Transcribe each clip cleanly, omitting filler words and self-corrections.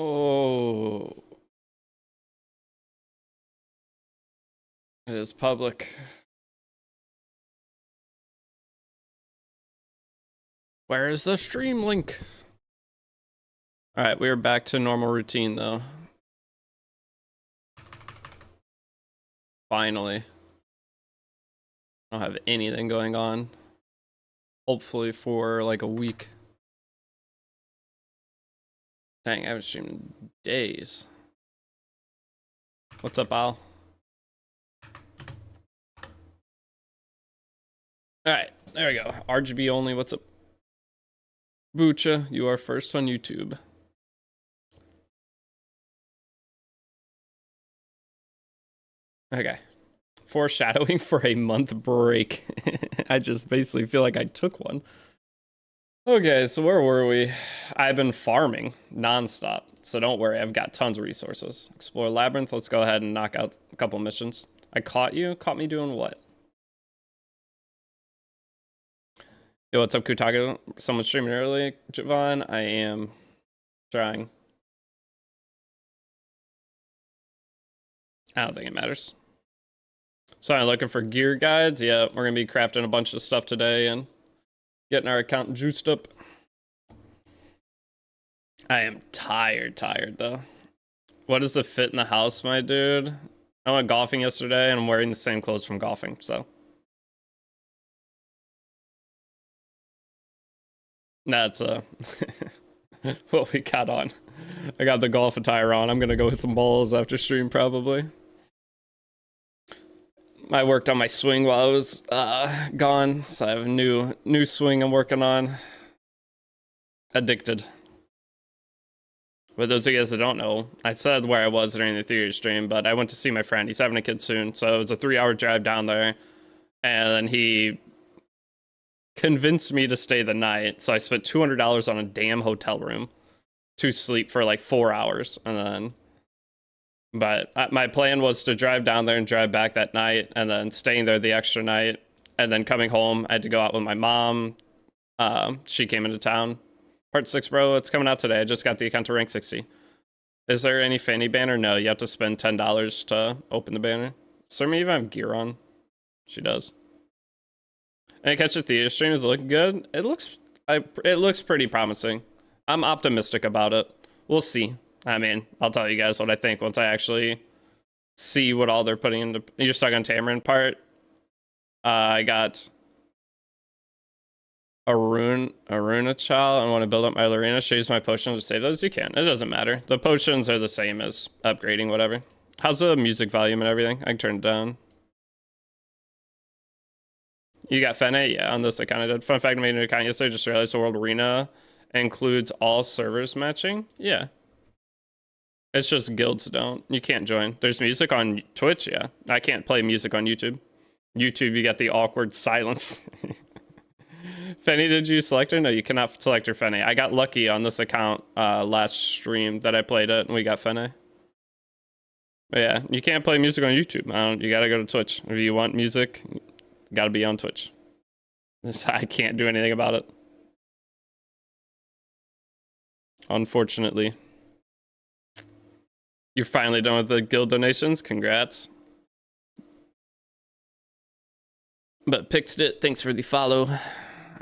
Oh, it is public. Where is the stream link? All right, we are back to normal routine though. Finally. I don't have anything going on. Hopefully for like a week. Dang, I haven't streamed in days. What's up, Al? Alright, there we go. RGB only, what's up? Bucha, you are first on YouTube. Okay. Foreshadowing for a month break. I just basically feel like I took one. Okay, so where were we? I've been farming nonstop, so don't worry, I've got tons of resources. Explore Labyrinth, let's go ahead and knock out a couple missions. I caught you? Caught me doing what? Yo, what's up, Kutago? Someone streaming early, Javon? I am trying. I don't think it matters. So I'm looking for gear guides. Yeah, we're gonna be crafting a bunch of stuff today and getting our account juiced up. I am tired though. What is the fit in the house, my dude? I went golfing yesterday and I'm wearing the same clothes from golfing, so. That's what we got on. I got the golf attire on. I'm gonna go hit some balls after stream probably. I worked on my swing while I was gone, so I have a new swing I'm working on. Addicted. For those of you guys that don't know, I said where I was during the theory stream, but I went to see my friend. He's having a kid soon, so it was a 3-hour drive down there, and then he convinced me to stay the night. So I spent $200 on a damn hotel room to sleep for like 4 hours, and then. But my plan was to drive down there and drive back that night, and then staying there the extra night, and then coming home. I had to go out with my mom. She came into town. Part 6, bro. It's coming out today. I just got the account to rank 60. Is there any Fanny banner? No, you have to spend $10 to open the banner. Does me even have gear on? She does. And catch the theater stream is looking good. It looks pretty promising. I'm optimistic about it. We'll see. I mean, I'll tell you guys what I think once I actually see what all they're putting into. You're stuck on Tamarind part. I got Aruna Child. I want to build up my Lorena. Should I use my potions to save those? You can. It doesn't matter. The potions are the same as upgrading, whatever. How's the music volume and everything? I can turn it down. You got Fene? Yeah, on this account I did. Fun fact, I made an account yesterday. Just realized the World Arena includes all servers matching. Yeah. It's just guilds don't. You can't join. There's music on Twitch, yeah. I can't play music on YouTube. YouTube, you got the awkward silence. Fenny, did you select her? No, you cannot select her Fenny. I got lucky on this account last stream that I played it, and we got Fenny. But yeah, you can't play music on YouTube. You gotta go to Twitch. If you want music, you gotta be on Twitch. I can't do anything about it. Unfortunately. You're finally done with the guild donations. Congrats. But Pixed it. Thanks for the follow. All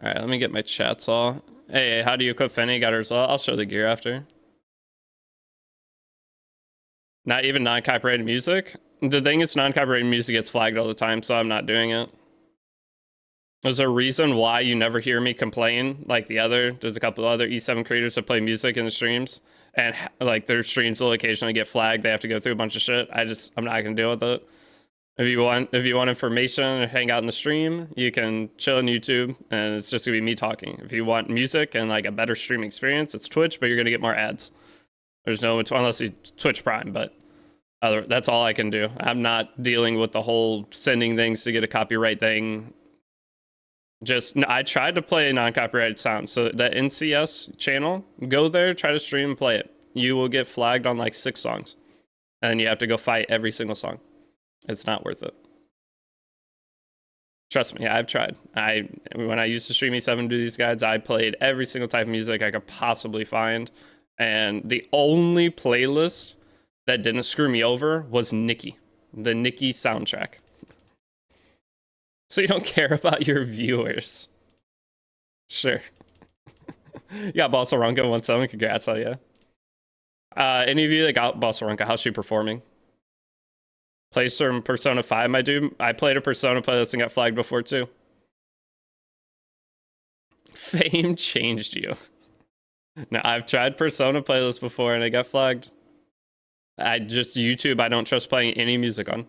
right, let me get my chats all. Hey, how do you equip Fenny? Got hers all. I'll show the gear after. Not even non-copyrighted music? The thing is, non-copyrighted music gets flagged all the time, so I'm not doing it. There's a reason why you never hear me complain like there's a couple other E7 creators that play music in the streams, and like their streams will occasionally get flagged. They have to go through a bunch of shit. I'm not gonna deal with it. If you want information and hang out in the stream, you can chill on YouTube, and it's just gonna be me talking. If you want music and like a better stream experience, it's Twitch, but you're gonna get more ads. There's no, unless you Twitch Prime, but that's all I can do. I'm not dealing with the whole sending things to get a copyright thing. I tried to play non-copyrighted sounds. So the NCS channel, go there, try to stream and play it. You will get flagged on like 6 songs. And you have to go fight every single song. It's not worth it. Trust me, I've tried. When I used to stream E7 do these guides, I played every single type of music I could possibly find. And the only playlist that didn't screw me over was Nikki, the Nikki soundtrack. So you don't care about your viewers. Sure. Yeah, Balsaranka 1-7. Congrats on you. Any of you that got Balsaranka, how's she performing? Play some Persona 5, my dude. I played a Persona playlist and got flagged before too. Fame changed you. No, I've tried Persona playlists before and I got flagged. I just YouTube, I don't trust playing any music on.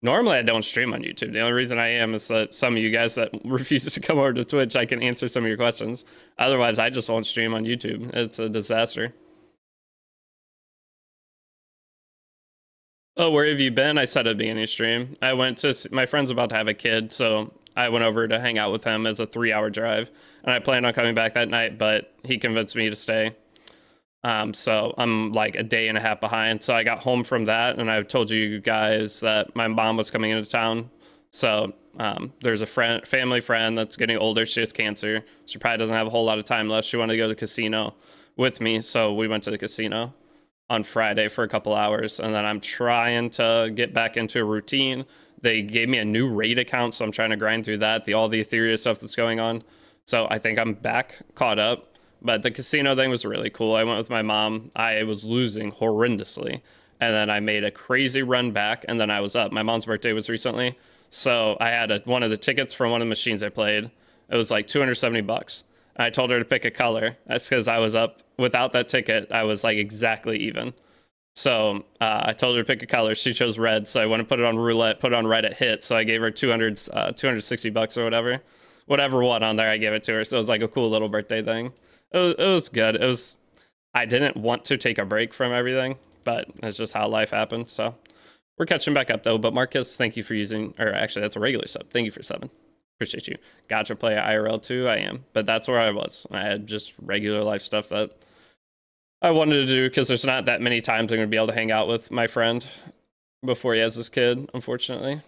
Normally I don't stream on YouTube. The only reason I am is that some of you guys that refuse to come over to Twitch, I can answer some of your questions. Otherwise, I just won't stream on YouTube. It's a disaster. Oh, where have you been? I said at the beginning of the stream. I went to, my friend's about to have a kid, so I went over to hang out with him as a 3-hour drive. And I planned on coming back that night, but he convinced me to stay. So I'm like a day and a half behind. So I got home from that, and I told you guys that my mom was coming into town. So there's a family friend that's getting older. She has cancer. She probably doesn't have a whole lot of time left. She wanted to go to the casino with me, so we went to the casino on Friday for a couple hours, and then I'm trying to get back into a routine. They gave me a new raid account, so I'm trying to grind through that, all the Ethereum stuff that's going on. So I think I'm back, caught up. But the casino thing was really cool. I went with my mom. I was losing horrendously. And then I made a crazy run back, and then I was up. My mom's birthday was recently. So I had one of the tickets from one of the machines I played. It was like 270 bucks. And I told her to pick a color. That's because I was up. Without that ticket, I was like exactly even. So I told her to pick a color. She chose red. So I went and put it on roulette, put it on red, it hit. So I gave her 260 bucks or whatever. Whatever one on there, I gave it to her. So it was like a cool little birthday thing. It was good. I didn't want to take a break from everything, but it's just how life happened. So we're catching back up though. But Marcus, thank you for using, or actually that's a regular sub. Thank you for 7. Appreciate you. Gotcha play IRL too. I am, but that's where I was. I had just regular life stuff that I wanted to do because there's not that many times I'm going to be able to hang out with my friend before he has his kid, unfortunately.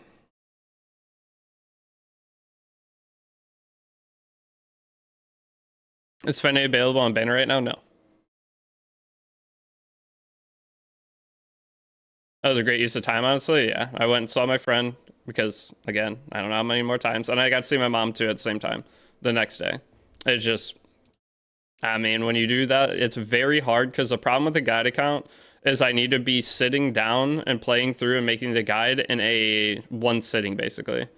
Is Fene available on banner right now? No. That was a great use of time, honestly. Yeah, I went and saw my friend because, again, I don't know how many more times. And I got to see my mom, too, at the same time the next day. It's just, I mean, when you do that, it's very hard because the problem with the guide account is I need to be sitting down and playing through and making the guide in one sitting, basically.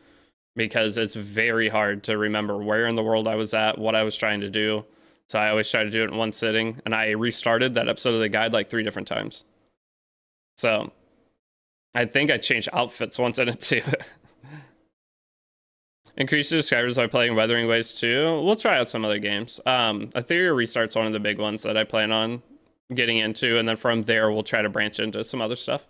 Because it's very hard to remember where in the world I was at, what I was trying to do. So I always try to do it in one sitting. And I restarted that episode of the guide like 3 different times. So I think I changed outfits once in it too. Increase your subscribers by playing Weathering Waves too. We'll try out some other games. Ethereum Restart's one of the big ones that I plan on getting into, and then from there we'll try to branch into some other stuff.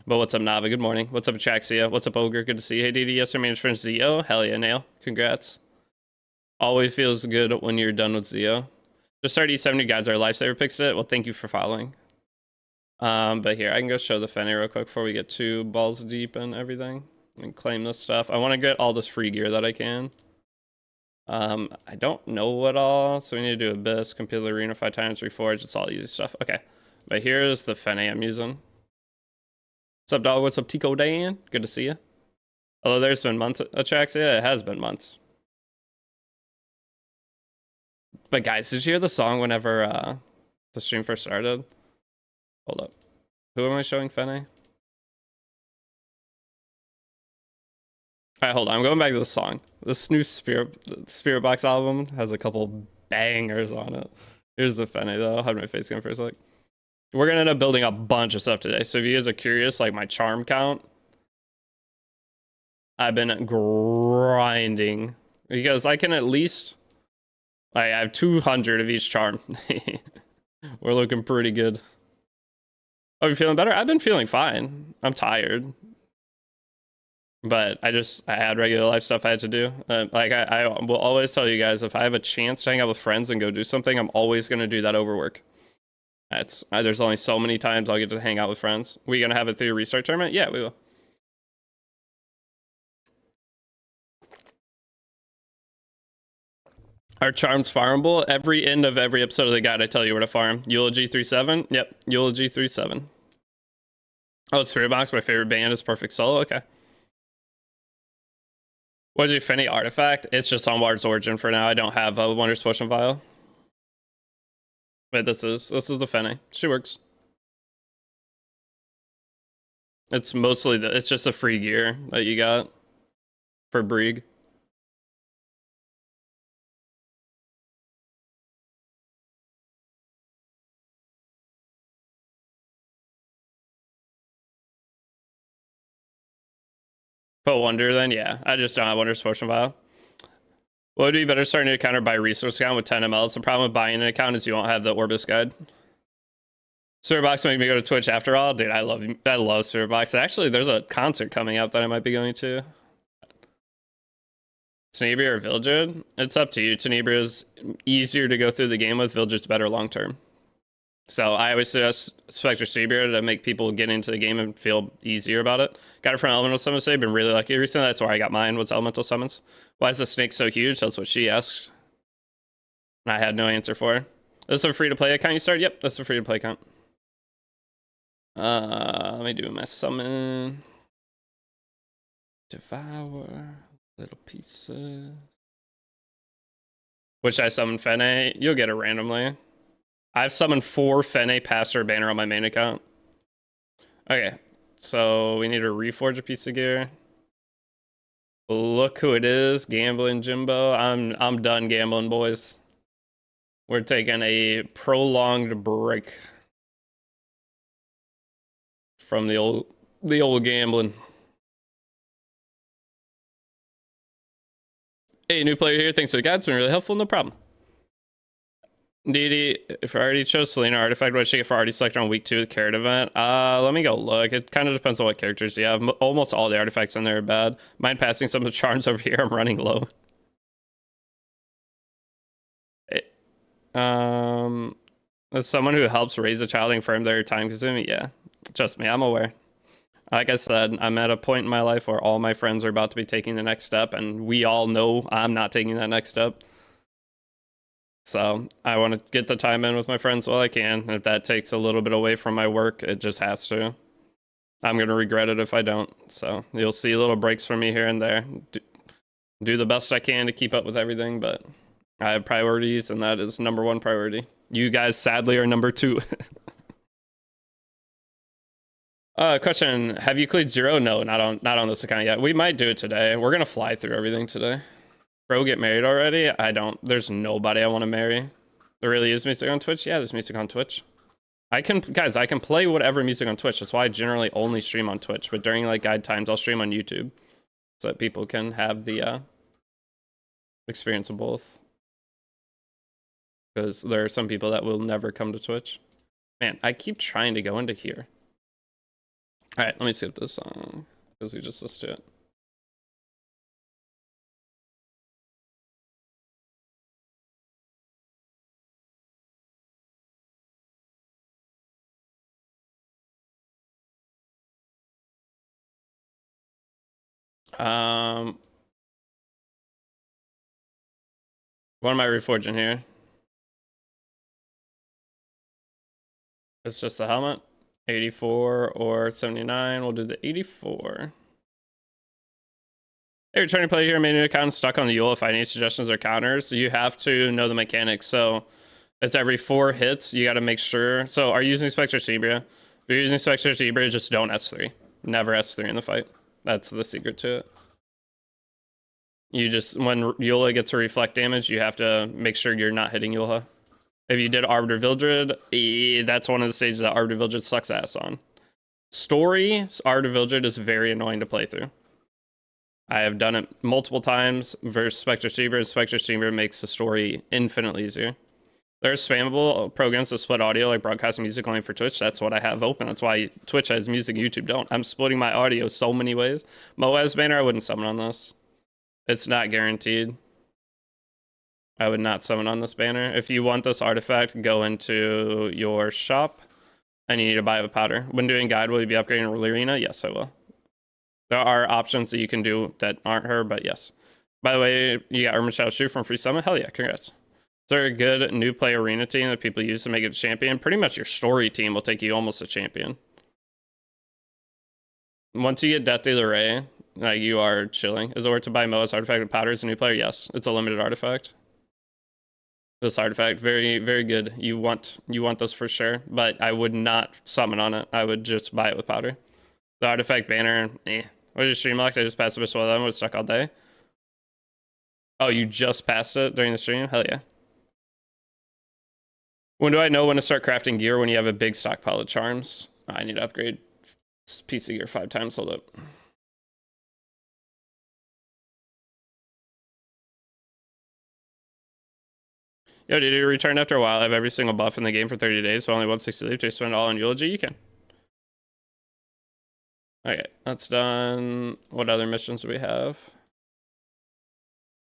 But what's up, Nava? Good morning. What's up, Atraxia? What's up, Ogre? Good to see you. Hey, DD, yesterday managed friend Zio. Hell yeah, Nail. Congrats. Always feels good when you're done with Zio. Just started E70 guides. Our lifesaver picks it. Well, thank you for following. But here, I can go show the Fene real quick before we get too balls deep and everything. And claim this stuff. I want to get all this free gear that I can. I don't know what all, so we need to do Abyss, complete the arena 5 times, reforge. It's all easy stuff. Okay, but here's the Fene I'm using. What's up, dog? What's up, Tico Dan? Good to see you. Although there's been months, Atraxia, it has been months. But guys, did you hear the song whenever the stream first started? Hold up. Who am I showing, Fene? Alright, hold on. I'm going back to the song. This new Spirit Box album has a couple bangers on it. Here's the Fene, though. I'll hide my face cam for a sec. We're going to end up building a bunch of stuff today. So if you guys are curious, like my charm count, I've been grinding. Because I can at least... I have 200 of each charm. We're looking pretty good. Are you feeling better? I've been feeling fine. I'm tired. But I had regular life stuff I had to do. Like I will always tell you guys, if I have a chance to hang out with friends and go do something, I'm always going to do that over work. There's only so many times I'll get to hang out with friends. We going to have a 3 restart tournament? Yeah, we will. Are charms farmable? Every end of every episode of the guide, I tell you where to farm. Eulogy 3-7. Yep, Eulogy 3-7. Oh, it's Spirit Box. My favorite band is Perfect Solo. Okay. What is your Fenny artifact? It's just on Water's Origin for now. I don't have a Wondrous Potion vial. Wait, this is the Fenny. She works. It's mostly it's just a free gear that you got for Brieg. Put Wonder then? Yeah. I just don't have Wondrous Potion vial. What would be better starting an account or buy a resource account with 10 mls? The problem with buying an account is you won't have the Orbis guide. Spiritbox made me go to Twitch after all. Dude, I love Spiritbox. Actually, there's a concert coming up that I might be going to. Tenebria or Vildred? It's up to you. Tenebria is easier to go through the game with. Vildred's better long term. So I always suggest Spectre Tenebria to make people get into the game and feel easier about it. Got it from Elemental Summons today. Been really lucky recently. That's where I got mine, was Elemental Summons. Why is the snake so huge? That's what she asked. And I had no answer for her. This is a free-to-play account you start? Yep, this is a free-to-play account. Let me do my summon. Devour. Little pieces. Which I summon Fene. You'll get it randomly. I've summoned 4 Fene past her banner on my main account. Okay, so we need to reforge a piece of gear. Look who it is, gambling Jimbo. I'm done gambling, boys. We're taking a prolonged break from the old gambling. Hey, new player here. Thanks for the guide. It's been really helpful. No problem. Deity, if I already chose Selena Artifact, what should I get for already selected on week 2 of the carrot event? Let me go look. It kind of depends on what characters you have. Almost all the artifacts in there are bad. Mind passing some of the charms over here? I'm running low. As someone who helps raise a child and confirm their time consuming, yeah. Trust me, I'm aware. Like I said, I'm at a point in my life where all my friends are about to be taking the next step, and we all know I'm not taking that next step. So I want to get the time in with my friends while I can. And if that takes a little bit away from my work, it just has to. I'm going to regret it if I don't. So you'll see little breaks from me here and there. Do the best I can to keep up with everything, but I have priorities, and that is number 1 priority. You guys, sadly, are number 2. Question: have you cleared 0? No, not on this account yet. We might do it today. We're going to fly through everything today. Bro, get married already? I don't. There's nobody I want to marry. There really is music on Twitch? Yeah, there's music on Twitch. I can play whatever music on Twitch. That's why I generally only stream on Twitch. But during like guide times, I'll stream on YouTube, so that people can have the experience of both. Because there are some people that will never come to Twitch. Man, I keep trying to go into here. All right, let me skip this song because we just listened to it. What am I reforging here? It's just the helmet. 84 or 79. We'll do the 84. Hey, returning player here, main account stuck on the Yule. If I need suggestions or counters, you have to know the mechanics. So it's every 4 hits. You got to make sure. So are you using Spectre Tenebria? If you're using Spectre Tenebria, just don't S3. Never S3 in the fight. That's the secret to it. You just, when Eula gets a reflect damage, you have to make sure you're not hitting Eula. If you did Arbiter Vildred, that's one of the stages that Arbiter Vildred sucks ass on. Story, Arbiter Vildred is very annoying to play through. I have done it multiple times versus Spectre Tenebria. Spectre Tenebria makes the story infinitely easier. There's spammable programs to split audio, like broadcasting music only for Twitch. That's what I have open. That's why Twitch has music, YouTube don't. I'm splitting my audio so many ways. Moaz banner, I wouldn't summon on this. It's not guaranteed. I would not summon on this banner. If you want this artifact, go into your shop, and you need to buy a powder. When doing guide, will you be upgrading Arena? Yes, I will. There are options that you can do that aren't her, but yes. By the way, you got Urban Shadow Shoe from Free Summit. Hell yeah, congrats. Is there a good new play arena team that people use to make it a champion? Pretty much your story team will take you almost a champion. Once you get Deity the Ray, like you are chilling. Is it worth to buy Moa's artifact of powder as a new player? Yes, it's a limited artifact. This artifact, very, very good. You want this for sure, but I would not summon on it. I would just buy it with powder. The artifact banner, What did you stream locked? I just passed it with Swell. I was stuck all day. Oh, you just passed it during the stream? Hell yeah. When do I know when to start crafting gear? When you have a big stockpile of charms. I need to upgrade this piece of gear 5 times. Hold up. Yo, did you return after a while? I have every single buff in the game for 30 days, so only 160 leave. Do you spend it all on Eulogy? You can. Okay, that's done. What other missions do we have?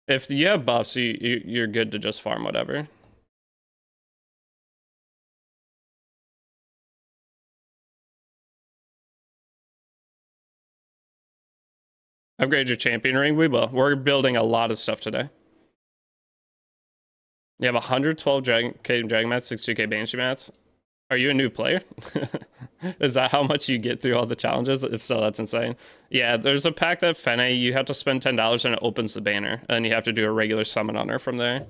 If you have buffs, you're good to just farm whatever. Upgrade your champion ring? We will. We're building a lot of stuff today. You have 112 Dragon mats, 62k Banshee mats. Are you a new player? Is that how much you get through all the challenges? If so, that's insane. Yeah, there's a pack that Fene, you have to spend $10 and it opens the banner. And you have to do a regular summon on her from there.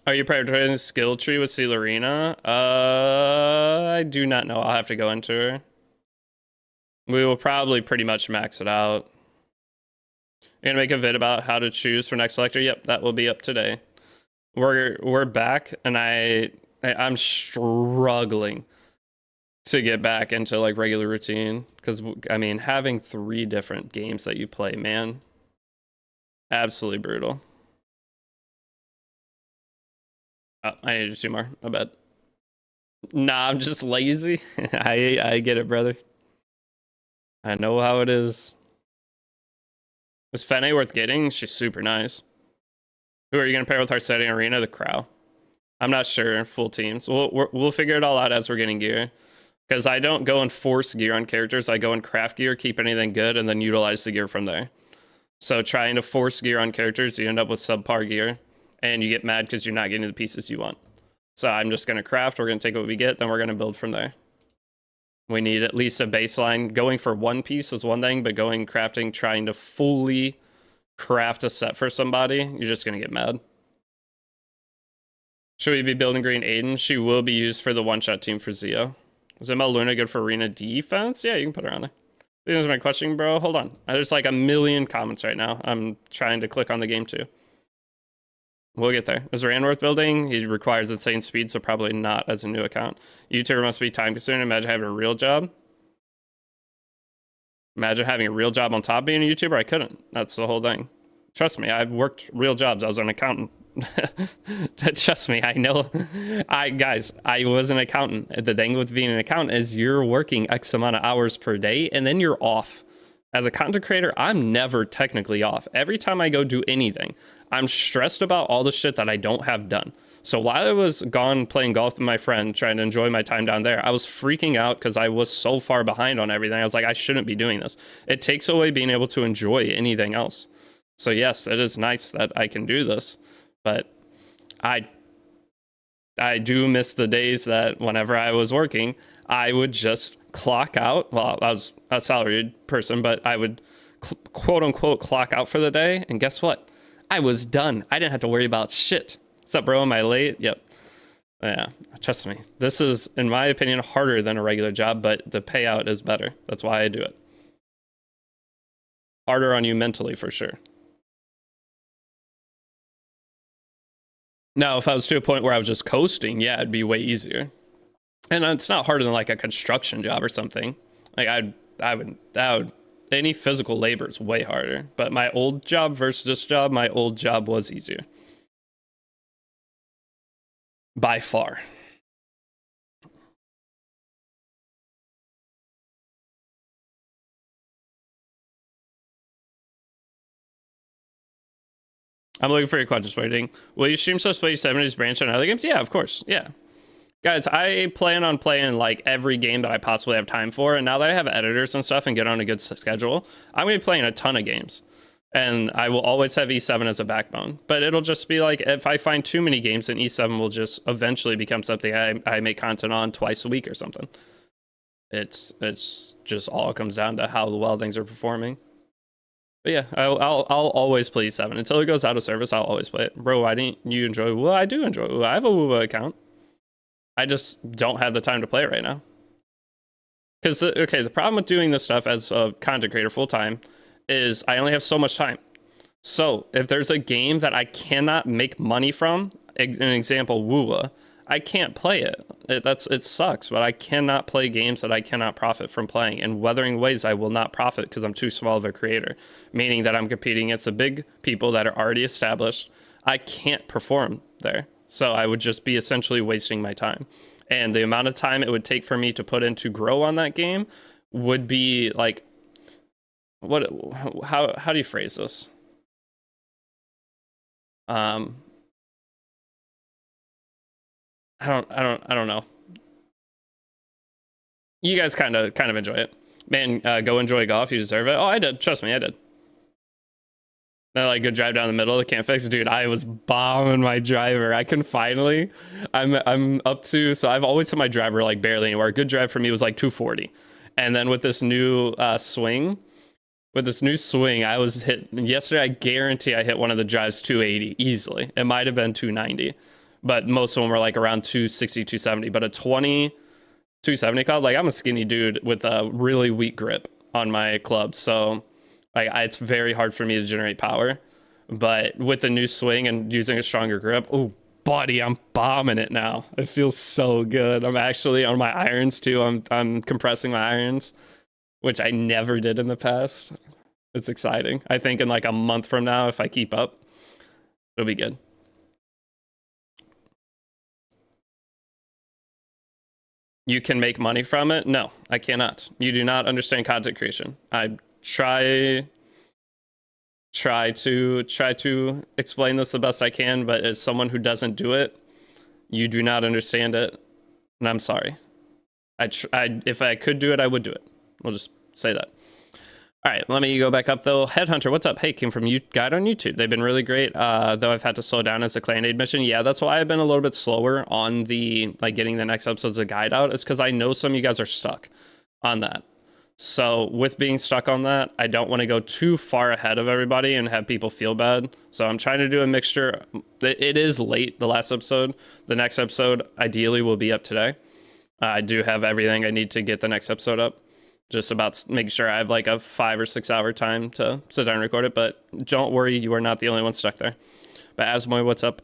Are you prioritizing skill tree with Celerina? I do not know. I'll have to go into her. We will probably pretty much max it out. You're gonna make a vid about how to choose for next selector? Yep, that will be up today. We're back, and I'm struggling to get back into like regular routine because I mean having 3 different games that you play, man, absolutely brutal. Oh, I need to do 2 more. I bet. Nah, I'm just lazy. I get it, brother. I know how it is. Is Fene worth getting? She's super nice. Who are you going to pair with Heartsetting Arena? The Crow. I'm not sure. Full teams. We'll figure it all out as we're getting gear. Because I don't go and force gear on characters. I go and craft gear, keep anything good, and then utilize the gear from there. So trying to force gear on characters, you end up with subpar gear. And you get mad because you're not getting the pieces you want. So I'm just going to craft. We're going to take what we get. Then we're going to build from there. We need at least a baseline. Going for 1 piece is one thing, but going crafting, trying to fully craft a set for somebody, you're just going to get mad. Should we be building Green Aiden? She will be used for the one-shot team for Zio. Is ML Luna good for arena defense? Yeah, you can put her on there. This is my question, bro. Hold on. There's like a million comments right now. I'm trying to click on the game too. We'll get there. Is Rand worth building? He requires insane speed, so probably not as a new account. YouTuber must be time consuming. Imagine having a real job. Imagine having a real job on top of being a YouTuber. I couldn't. That's the whole thing. Trust me, I've worked real jobs. I was an accountant. Trust me, I know. Guys, I was an accountant. The thing with being an accountant is you're working X amount of hours per day, and then you're off. As a content creator, I'm never technically off. Every time I go do anything, I'm stressed about all the shit that I don't have done. So while I was gone playing golf with my friend, trying to enjoy my time down there, I was freaking out because I was so far behind on everything. I was like, I shouldn't be doing this. It takes away being able to enjoy anything else. So yes, it is nice that I can do this, but I do miss the days that whenever I was working, I would just clock out. Well, I was a salaried person, but I would quote unquote clock out for the day. And guess what? I was done. I didn't have to worry about shit. What's up, bro? Am I late? Yep. Yeah, trust me. This is, in my opinion, harder than a regular job, but the payout is better. That's why I do it. Harder on you mentally, for sure. Now, if I was to a point where I was just coasting, yeah, it'd be way easier. And it's not harder than like a construction job or something. Like I would any physical labor is way harder. But my old job versus this job, my old job was easier. By far. I'm looking for your questions waiting. Will you stream some Space 70s branch on other games? Yeah, of course. Yeah. Guys, I plan on playing like every game that I possibly have time for. And now that I have editors and stuff and get on a good schedule, I'm going to be playing a ton of games. And I will always have E7 as a backbone. But it'll just be like, if I find too many games, then E7 will just eventually become something I make content on twice a week or something. It's just all comes down to how well things are performing. But yeah, I'll always play E7 until it goes out of service. I'll always play it. Bro, why didn't you enjoy? Well, I do enjoy. I have a WUWA account. I just don't have the time to play it right now. Because okay, the problem with doing this stuff as a content creator full time is I only have so much time. So if there's a game that I cannot make money from, an example, WUWA, I can't play it. It sucks, but I cannot play games that I cannot profit from playing. And Wuthering Waves, I will not profit because I'm too small of a creator, meaning that I'm competing against the big people that are already established. I can't perform there. So I would just be essentially wasting my time. And the amount of time it would take for me to put in to grow on that game would be like, how do you phrase this? I don't know. You guys kind of enjoy it, man. Go enjoy golf. You deserve it. Oh, I did. Trust me, I did. Like good drive down the middle. Can't fix, dude. I was bombing my driver. I can finally. I'm up to. So I've always hit my driver like barely anywhere. Good drive for me was like 240, and then with this new swing. With this new swing, I was hit yesterday. I guarantee I hit one of the drives 280 easily. It might have been 290, but most of them were like around 260, 270. But a 270 club, like I'm a skinny dude with a really weak grip on my club. So like it's very hard for me to generate power. But with the new swing and using a stronger grip, oh, buddy, I'm bombing it now. It feels so good. I'm actually on my irons too. I'm compressing my irons, which I never did in the past. It's exciting. I think in like a month from now, if I keep up, it'll be good. You can make money from it? No, I cannot. You do not understand content creation. I try to explain this the best I can, but as someone who doesn't do it, you do not understand it, and I'm sorry. If I could do it, I would do it. We'll just say that. All right, let me go back up though. Headhunter, what's up? Hey, came from Guide on YouTube. They've been really great. Though I've had to slow down as a clan aid mission. Yeah, that's why I've been a little bit slower on the like getting the next episodes of Guide out. It's because I know some of you guys are stuck on that. So with being stuck on that, I don't want to go too far ahead of everybody and have people feel bad. So I'm trying to do a mixture. It is late, the last episode. The next episode ideally will be up today. I do have everything I need to get the next episode up. Just about making sure I have like a 5 or 6 hour time to sit down and record it. But don't worry, you are not the only one stuck there. But Asmoy, what's up?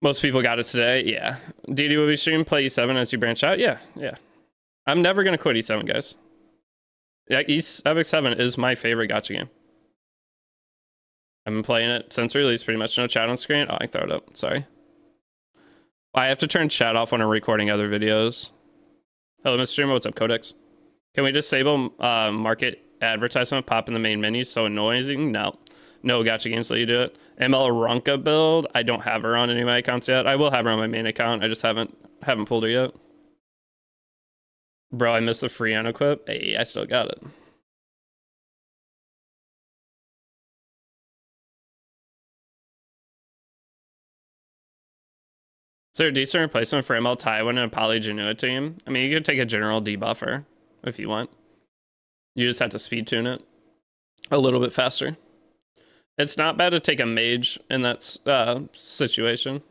Most people got it today. Yeah. Deity will be streaming, play E7 as you branch out. Yeah. I'm never going to quit E7, guys. Yeah, Epic 7 is my favorite gacha game. I've been playing it since release, pretty much. No chat on screen. Oh, I can throw it up. Sorry. I have to turn chat off when I'm recording other videos. Hello, Mr. Streamer. What's up, Codex? Can we disable market advertisement pop in the main menu? So annoying? No gacha games let you do it. ML Ronka build. I don't have her on any of my accounts yet. I will have her on my main account. I just haven't pulled her yet. Bro, I missed the free unequip. Hey, I still got it. Is there a decent replacement for ML Taiwan and a Polygenua team? I mean, you could take a general debuffer if you want. You just have to speed tune it a little bit faster. It's not bad to take a mage in that situation,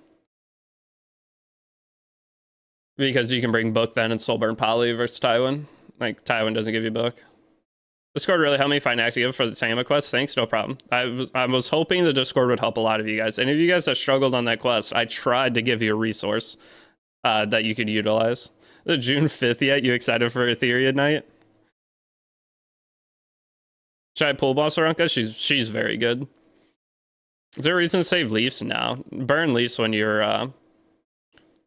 because you can bring book then and Soulburn Poly versus Taiwan. Like Taiwan doesn't give you book. Discord really helped me find active for the Tama quest. Thanks, no problem. I was hoping the Discord would help a lot of you guys. Any of you guys that struggled on that quest, I tried to give you a resource that you could utilize. The June 5th yet? You excited for Ethereum night? Should I pull boss Aranka? She's very good. Is there a reason to save Leafs? No. Burn Leafs when you're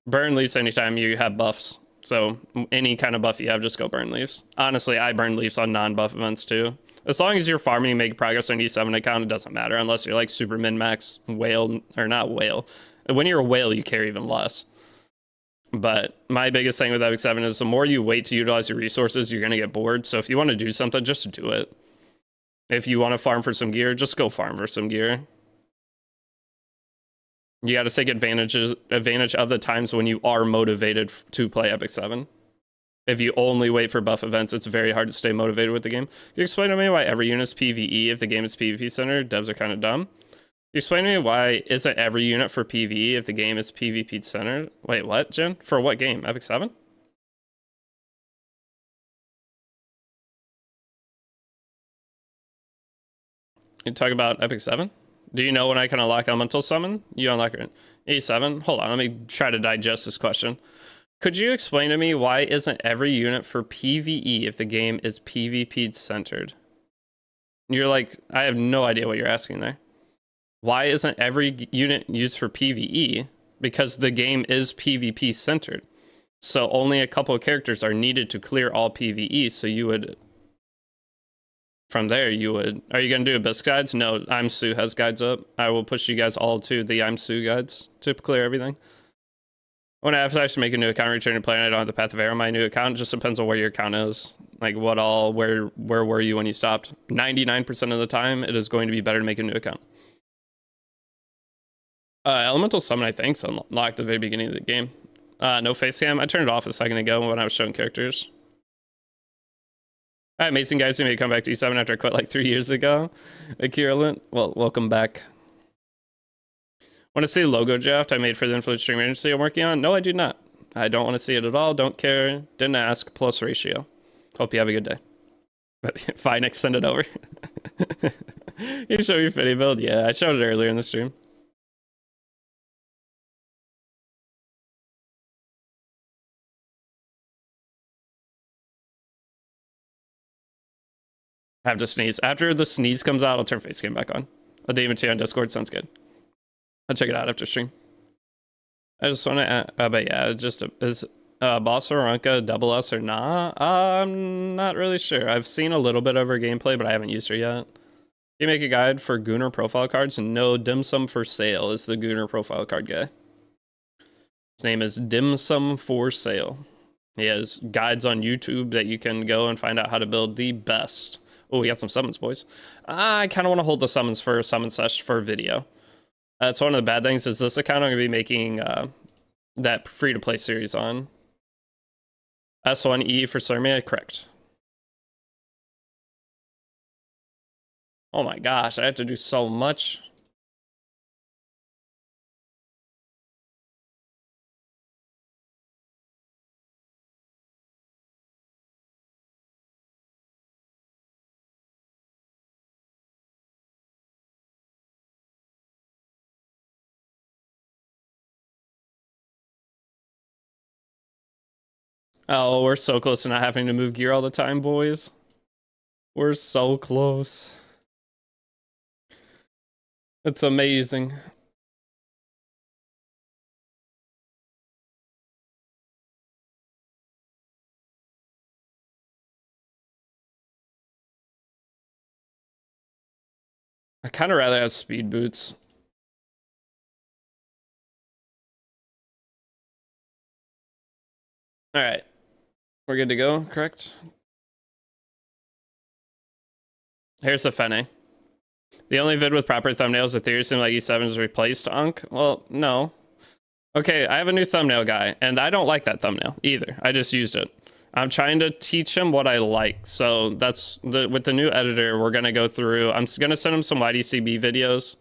burn Leafs anytime you have buffs. So any kind of buff you have, just go burn Leafs. Honestly, I burn Leafs on non-buff events too. As long as you're farming and make progress on E7 account, it doesn't matter unless you're like super min-max whale, or not whale. When you're a whale, you care even less. But my biggest thing with Epic 7 is the more you wait to utilize your resources, you're going to get bored. So if you want to do something, just do it. If you want to farm for some gear, just go farm for some gear. You got to take advantage of the times when you are motivated to play Epic 7. If you only wait for buff events, it's very hard to stay motivated with the game. Can you explain to me why every unit is PvE if the game is PvP centered? Devs are kind of dumb. Can you explain to me why isn't every unit for PvE if the game is PvP centered? Wait, what, Jen? For what game? Epic 7? You talk about Epic 7? Do you know when I can unlock Elemental Summon? You unlock it. E7? Hold on, let me try to digest this question. Could you explain to me why isn't every unit for PvE if the game is PvP centered? You're like, I have no idea what you're asking there. Why isn't every unit used for PvE? Because the game is PvP centered. So only a couple of characters are needed to clear all PvE, so you would... From there, you would... Are you going to do Abyss guides? No, I'm Sue has guides up. I will push you guys all to the I'm Sue guides to clear everything. When I have to make a new account, return to play, and I don't have the Path of Arrow. My new account just depends on where your account is. Like, where were you when you stopped? 99% of the time, it is going to be better to make a new account. Elemental Summon, I think, is unlocked at the very beginning of the game. No face cam. I turned it off a second ago when I was showing characters. All right, amazing guys, you made me come back to E7 after I quit like 3 years ago. Kirillent, well, welcome back. Want to see a logo draft I made for the Influence Stream Agency I'm working on? No, I do not. I don't want to see it at all. Don't care. Didn't ask. Plus ratio. Hope you have a good day. But fine, extend it over. You show your Fitty build? Yeah, I showed it earlier in the stream. I have to sneeze. After the sneeze comes out, I'll turn face cam back on. I'll DM it to you on Discord. Sounds good. I'll check it out after stream. I just want to, but yeah, just is Boss Aranka double S or not? I'm not really sure. I've seen a little bit of her gameplay, but I haven't used her yet. You make a guide for Gunnar profile cards? No, Dim Sum for Sale is the Gunnar profile card guy. His name is Dim Sum for Sale. He has guides on YouTube that you can go and find out how to build the best. Oh, we got some summons, boys. I kind of want to hold the summons for a summon sesh for video. That's one of the bad things is this account I'm going to be making that free-to-play series on. S1E for Surmia, correct. Oh my gosh, I have to do so much. Oh, we're so close to not having to move gear all the time, boys. We're so close. It's amazing. I kind of rather have speed boots. All right. We're good to go, correct? Here's the Fene. The only vid with proper thumbnails Ethereum seemed like E7 is replaced Unk. Well, no. Okay, I have a new thumbnail guy, and I don't like that thumbnail either. I just used it. I'm trying to teach him what I like. So that's with the new editor, we're gonna go through. I'm gonna send him some YDCB videos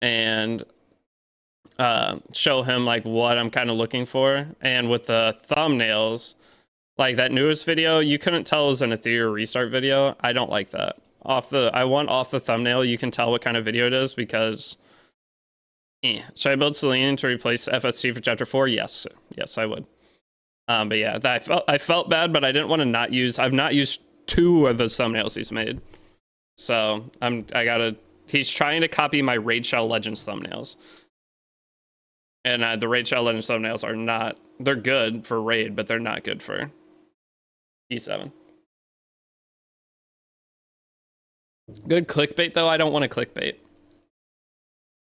and show him like what I'm kind of looking for. And with the thumbnails, like that newest video, you couldn't tell it was an Ethereum restart video. I don't like that. I want off the thumbnail, you can tell what kind of video it is because should I build Selene to replace FST for chapter 4? Yes. Yes, I would. But yeah, I felt bad, but I didn't want to not use. I've not used 2 of the thumbnails he's made, so he's trying to copy my Raid Shadow Legends thumbnails, and the Raid Shadow Legends thumbnails are not. They're good for Raid, but they're not good for E7. Good clickbait though. I don't want to clickbait.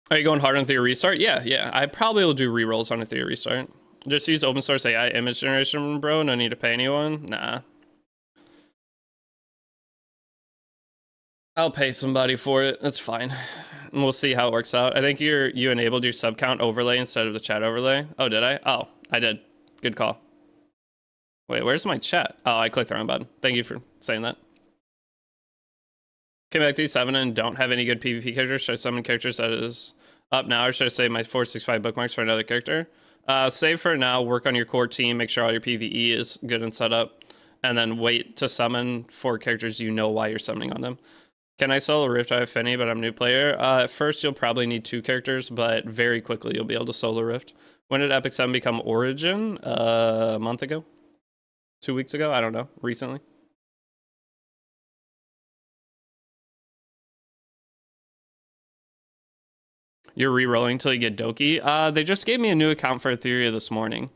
Are you going hard on Theory Restart? Yeah. I probably will do rerolls on a Theory Restart. Just use open source AI image generation, bro. No need to pay anyone. Nah. I'll pay somebody for it. That's fine. And we'll see how it works out. I think you enabled your sub count overlay instead of the chat overlay. Oh, did I? Oh, I did. Good call. Wait, where's my chat? Oh, I clicked the wrong button. Thank you for saying that. Came back to E7 and don't have any good PvP characters. Should I summon characters that is up now, or should I save my 465 bookmarks for another character? Save for now, work on your core team, make sure all your PvE is good and set up, and then wait to summon for characters you know why you're summoning on them. Can I solo Rift? I have Finny, but I'm a new player. At first, you'll probably need 2 characters, but very quickly you'll be able to solo Rift. When did Epic 7 become Origin? A month ago? 2 weeks ago? I don't know. Recently. You're re-rolling till you get Doki. They just gave me a new account for Etheria this morning.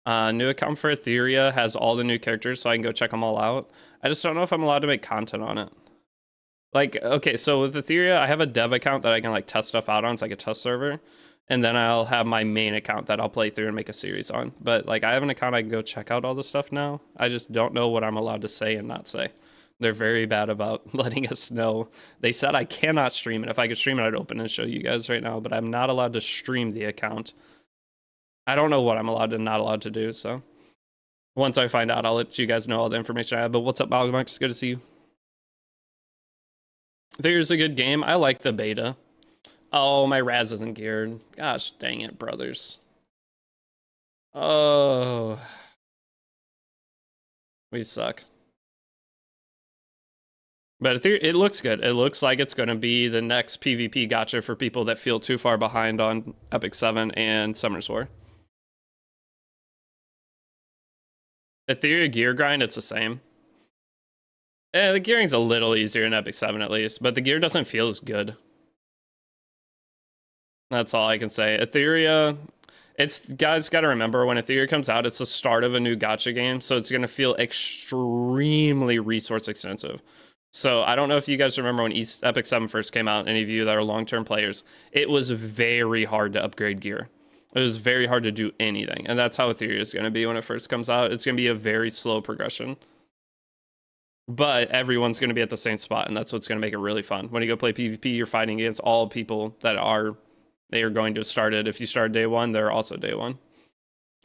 New account for Etheria has all the new characters, so I can go check them all out. I just don't know if I'm allowed to make content on it. Like, okay, so with Etheria, I have a dev account that I can like test stuff out on. It's like a test server. And then I'll have my main account that I'll play through and make a series on. But like, I have an account I can go check out all the stuff now. I just don't know what I'm allowed to say and not say. They're very bad about letting us know. They said I cannot stream it. If I could stream it, I'd open and show you guys right now. But I'm not allowed to stream the account. I don't know what I'm allowed and not allowed to do. So once I find out, I'll let you guys know all the information I have. But what's up, Malgamux? It's good to see you. There's a good game. I like the beta. Oh, my Raz isn't geared. Gosh dang it, brothers. Oh. We suck. But it looks good. It looks like it's going to be the next PvP gacha for people that feel too far behind on Epic 7 and Summer's War. Etheria gear grind, it's the same. The gearing's a little easier in Epic 7 at least, but the gear doesn't feel as good. That's all I can say. Etheria, guys got to remember when Etheria comes out, it's the start of a new gacha game, so it's going to feel extremely resource extensive. So I don't know if you guys remember when Epic 7 first came out, any of you that are long-term players, it was very hard to upgrade gear. It was very hard to do anything, and that's how Etheria is going to be when it first comes out. It's going to be a very slow progression. But everyone's going to be at the same spot, and that's what's going to make it really fun. When you go play PvP, you're fighting against all people that are going to start it. If you start day 1, they're also day 1.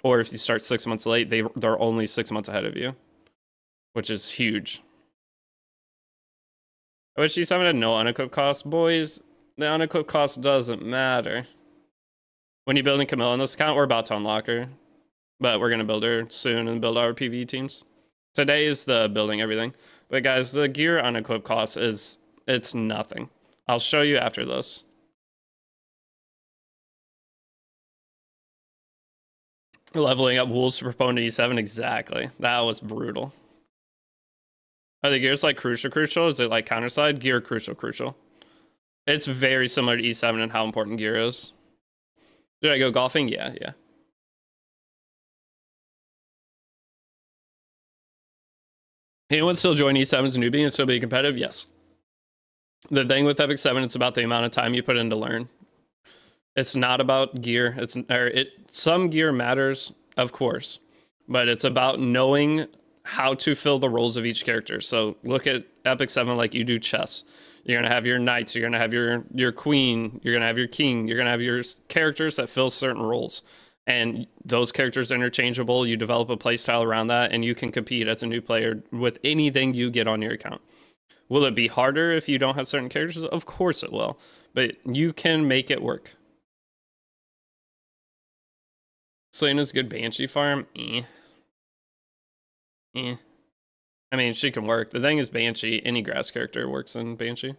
Or if you start 6 months late, they're only 6 months ahead of you, which is huge. I wish E7 had no unequipped cost. Boys, the unequipped cost doesn't matter. When you building Camilla in this account, we're about to unlock her. But we're going to build her soon and build our PvE teams. Today is the building everything. But guys, the gear unequipped cost it's nothing. I'll show you after this. Leveling up wolves to proponent E7, exactly. That was brutal. Are the gears like crucial? Is it like counterside? Gear crucial. It's very similar to E7 and how important gear is. Did I go golfing? Yeah. Anyone still join E7's newbie and still be competitive? Yes. The thing with Epic 7, it's about the amount of time you put in to learn. It's not about gear. Some gear matters, of course, but it's about knowing how to fill the roles of each character. So look at Epic 7 like you do chess. You're going to have your knights, you're going to have your queen, you're going to have your king, you're going to have your characters that fill certain roles. And those characters are interchangeable. You develop a playstyle around that, and you can compete as a new player with anything you get on your account. Will it be harder if you don't have certain characters? Of course it will. But you can make it work. Selena's good Banshee farm? I mean, she can work. The thing is Banshee, any grass character works in Banshee.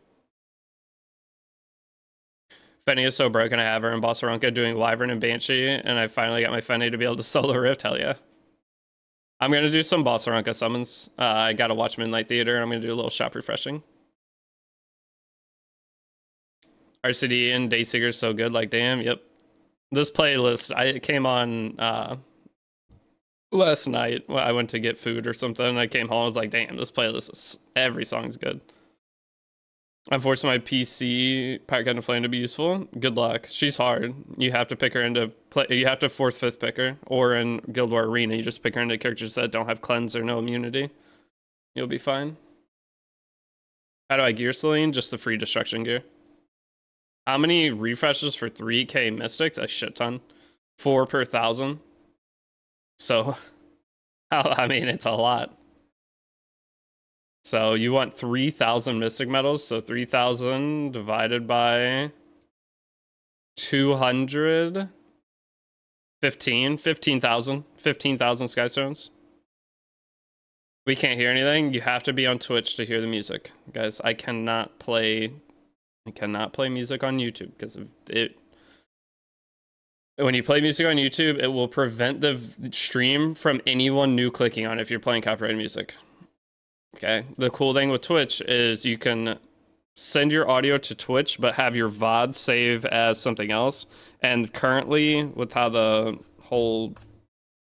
Fenny is so broken, I have her in Bossaronka doing Wyvern and Banshee, and I finally got my Fenny to be able to solo Rift. Hell yeah. I'm going to do some Bossaronka summons. I got to watch Midnight Theater. I'm going to do a little shop refreshing. RCD and Dayseeker is so good. Like, damn, yep. This playlist, it came on last night. Well, I went to get food or something, and I came home. I was like, damn, this playlist every song's good. I'm forcing my PC Pack Gun Flame to be useful. Good luck. She's hard. You have to pick her into play. You have to 4th, 5th pick her, or in Guild War Arena, you just pick her into characters that don't have cleanse or no immunity. You'll be fine. How do I gear Celine? Just the free destruction gear. How many refreshes for 3K mystics? A shit ton. 4 per 1,000. So, I mean, it's a lot. So you want 3,000 mystic medals. So 3,000 divided by 200. 15,000 Skystones. We can't hear anything. You have to be on Twitch to hear the music, guys. I cannot play music on YouTube because of it. When you play music on YouTube, it will prevent the stream from anyone new clicking on it if you're playing copyrighted music. Okay. The cool thing with Twitch is you can send your audio to Twitch, but have your VOD save as something else. And currently, with how the whole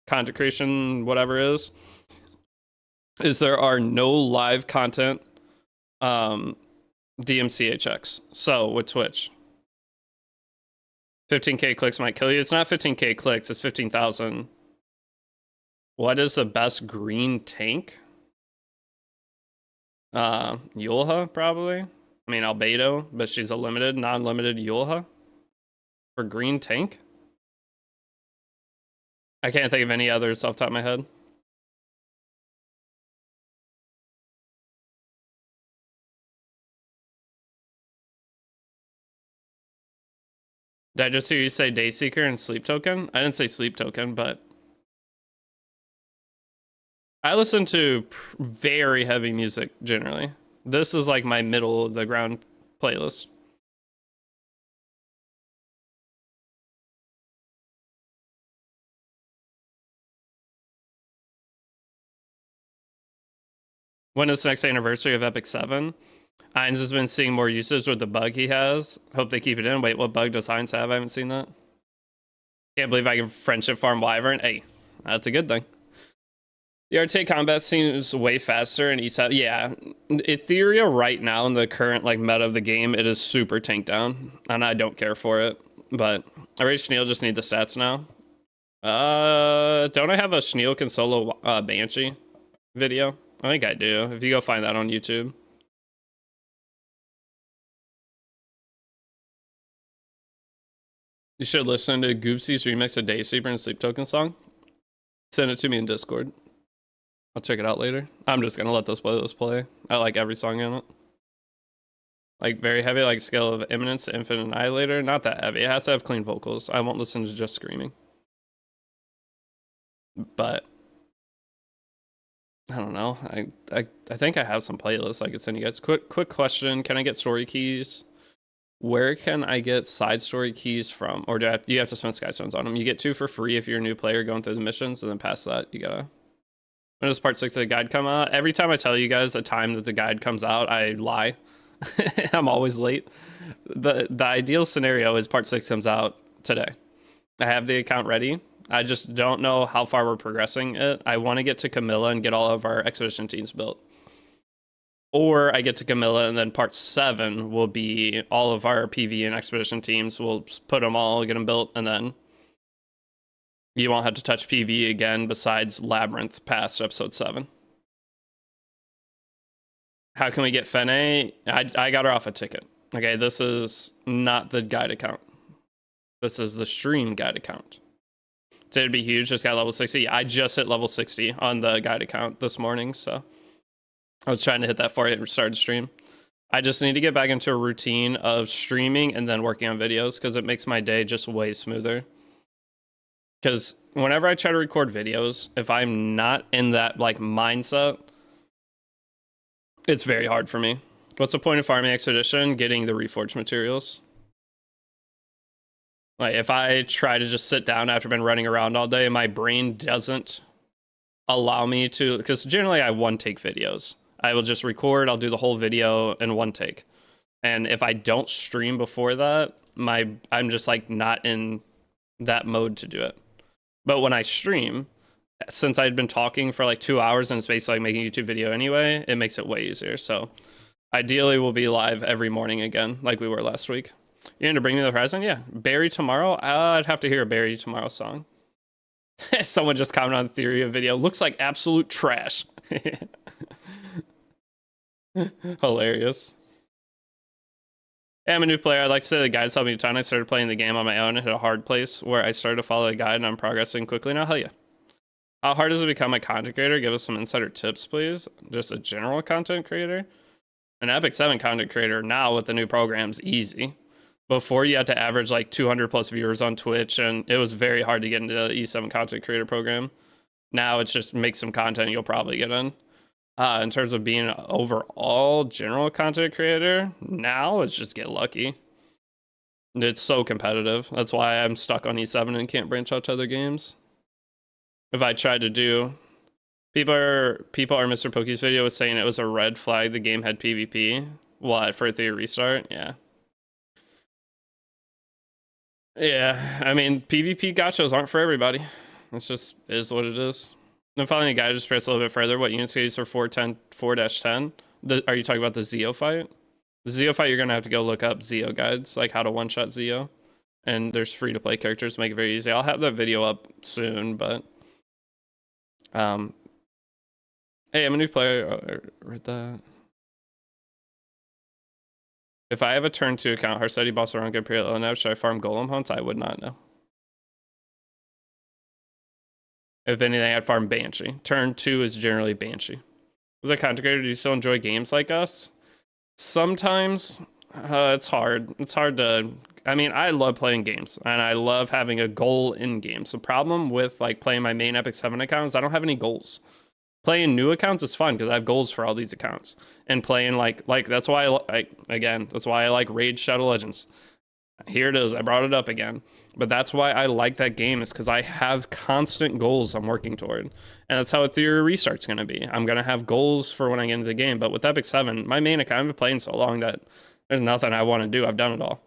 content creation whatever is there are no live content DMCHX. So with Twitch, 15k clicks might kill you. It's not 15k clicks, it's 15,000. What is the best green tank? Yulha, probably. I mean, Albedo, but she's a limited, non-limited Yulha. For green tank? I can't think of any others off the top of my head. Did I just hear you say Dayseeker and Sleep Token? I didn't say Sleep Token, but I listen to very heavy music generally. This is like my middle of the ground playlist. When is the next anniversary of Epic 7? Heinz has been seeing more usage with the bug he has. Hope they keep it in. Wait, what bug does Heinz have? I haven't seen that. Can't believe I can friendship farm Wyvern. Hey, that's a good thing. The RTA combat seems way faster in E7. Yeah, Etheria right now in the current like meta of the game, it is super tank down, and I don't care for it. But I rate Schneel just need the stats now. Don't I have a Schneel can solo Banshee video? I think I do. If you go find that on YouTube. You should listen to Goopsy's remix of Daysleeper and Sleep Token song. Send it to me in Discord. I'll check it out later. I'm just gonna let this playlist play. I like every song in it. Like very heavy, like scale of Eminence to Infinite Annihilator. Not that heavy. It has to have clean vocals. I won't listen to just screaming. But I don't know. I think I have some playlists I could send you guys. Quick question. Can I get story keys? Where can I get side story keys from? Or do you have to spend Skystones on them? You get 2 for free if you're a new player going through the missions, and then past that, you gotta... When does part 6 of the guide come out? Every time I tell you guys the time that the guide comes out, I lie. I'm always late. The ideal scenario is part 6 comes out today. I have the account ready. I just don't know how far we're progressing it. I want to get to Camilla and get all of our expedition teams built. Or I get to Camilla and then part 7 will be all of our PV and expedition teams. We'll put them all, get them built, and then you won't have to touch PV again besides Labyrinth past episode 7. How can we get Fene? I got her off a ticket. Okay, this is not the guide account. This is the stream guide account. So it'd be huge, just got level 60. I just hit level 60 on the guide account this morning, so I was trying to hit that before I started stream. I just need to get back into a routine of streaming and then working on videos because it makes my day just way smoother. Because whenever I try to record videos, if I'm not in that like mindset, it's very hard for me. What's the point of farming expedition? Getting the reforged materials. Like if I try to just sit down after I've been running around all day, my brain doesn't allow me to, because generally I one take videos. I will just record, I'll do the whole video in one take. And if I don't stream before that, I'm just like not in that mode to do it. But when I stream, since I'd been talking for like 2 hours and it's basically like making a YouTube video anyway, it makes it way easier. So ideally we'll be live every morning again, like we were last week. You're going to bring me the horizon? Yeah. Barry Tomorrow? I'd have to hear a Barry Tomorrow song. Someone just commented on the theory of video. Looks like absolute trash. Hilarious. Hey, I'm a new player. I'd like to say the guides helped me a ton. I started playing the game on my own and hit a hard place where I started to follow a guide and I'm progressing quickly now. Hell yeah. How hard is it to become a content creator? Give us some insider tips, please. Just a general content creator. An Epic 7 content creator now with the new programs, easy. Before you had to average like 200 plus viewers on Twitch, and it was very hard to get into the E7 content creator program. Now it's just make some content, you'll probably get in. In terms of being an overall general content creator, now it's just get lucky. It's so competitive. That's why I'm stuck on E7 and can't branch out to other games. If I tried to do, people are Mr. Poke's video was saying it was a red flag the game had PvP. What, for a theory restart? Yeah. Yeah, I mean, PvP gachas aren't for everybody. It's just is what it is. I'm following a guy just press a little bit further. What units use for 4-10 are you talking about the Zeo fight? The Zeo fight, you're gonna have to go look up Zeo guides, like how to one-shot Zeo. And there's free-to-play characters to make it very easy. I'll have that video up soon, but hey, I'm a new player. Read that. If I have a turn 2 account, Harsteady, Bossaranga, Imperial Illinois, should I farm Golem hunts? I would not know. If anything, I'd farm Banshee. Turn 2 is generally Banshee. As a content creator, do you still enjoy games like us? Sometimes. It's hard. It's hard to... I mean, I love playing games, and I love having a goal in games. The problem with like playing my main Epic 7 account is I don't have any goals. Playing new accounts is fun because I have goals for all these accounts. And playing like that's why that's why I like Raid Shadow Legends. Here it is. I brought it up again. But that's why I like that game, is because I have constant goals I'm working toward. And that's how a theory restart's going to be. I'm going to have goals for when I get into the game. But with Epic 7, my main account, I've been playing so long that there's nothing I want to do. I've done it all.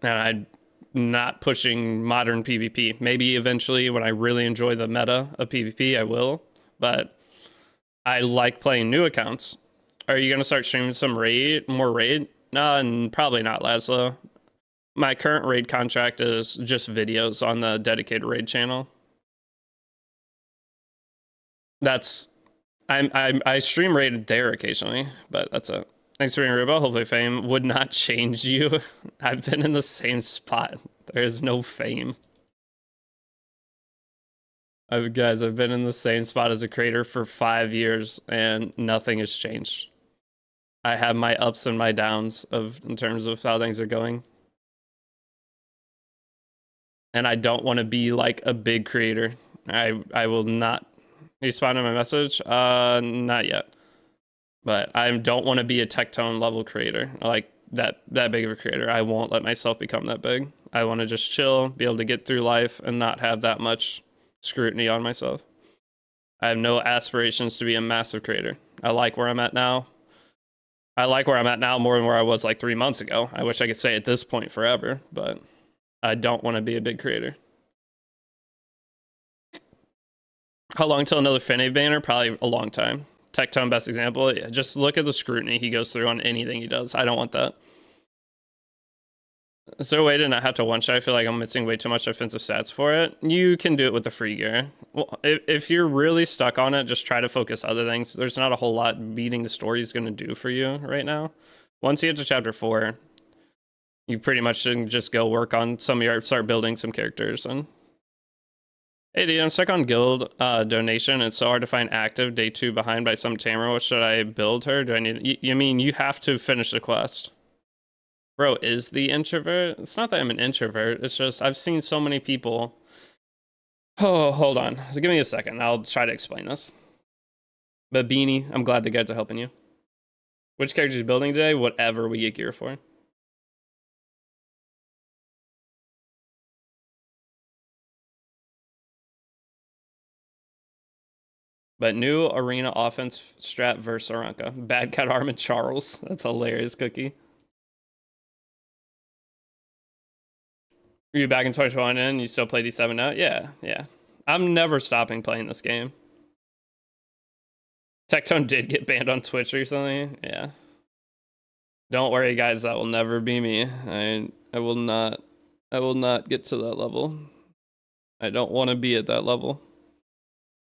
And I'm not pushing modern PvP. Maybe eventually when I really enjoy the meta of PvP, I will. But I like playing new accounts. Are you going to start streaming some more raid? No, probably not, Laszlo. My current raid contract is just videos on the dedicated raid channel. That's I stream raid there occasionally, but that's it. Thanks for being Rubo. Hopefully fame would not change you. I've been in the same spot. There is no fame. Guys, I've been in the same spot as a creator for 5 years and nothing has changed. I have my ups and my downs in terms of how things are going. And I don't want to be like a big creator. I will not. You responded to my message? Not yet. But I don't want to be a Tectone level creator, like that big of a creator. I won't let myself become that big. I want to just chill, be able to get through life and not have that much scrutiny on myself. I have no aspirations to be a massive creator. I like where I'm at now. I like where I'm at now more than where I was like 3 months ago. I wish I could stay at this point forever, but I don't want to be a big creator. How long till another Finave banner? Probably a long time. Tectone, best example. Just look at the scrutiny he goes through on anything he does. I don't want that. Is there a way to not have to one-shot? I feel like I'm missing way too much offensive stats for it. You can do it with the free gear. Well, if you're really stuck on it, just try to focus other things. There's not a whole lot beating the story is going to do for you right now. Once you get to chapter 4, you pretty much should just go work on start building some characters. And hey, dude, I'm stuck on guild donation. It's so hard to find active. Day 2 behind by some Tamara. What should I build her? Do I need? You mean you have to finish the quest? Bro, is the introvert? It's not that I'm an introvert. It's just I've seen so many people. Oh, hold on. Give me a second. I'll try to explain this. But Beanie, I'm glad the guides are helping you. Which character is building today? Whatever we get gear for. But new arena offense strat versus Aranka. Bad Cat Arm and Charles. That's hilarious, Cookie. Are you back in 2021 and you still play D7 now? Yeah. I'm never stopping playing this game. Tectone did get banned on Twitch recently. Yeah. Don't worry, guys. That will never be me. I will not get to that level. I don't want to be at that level.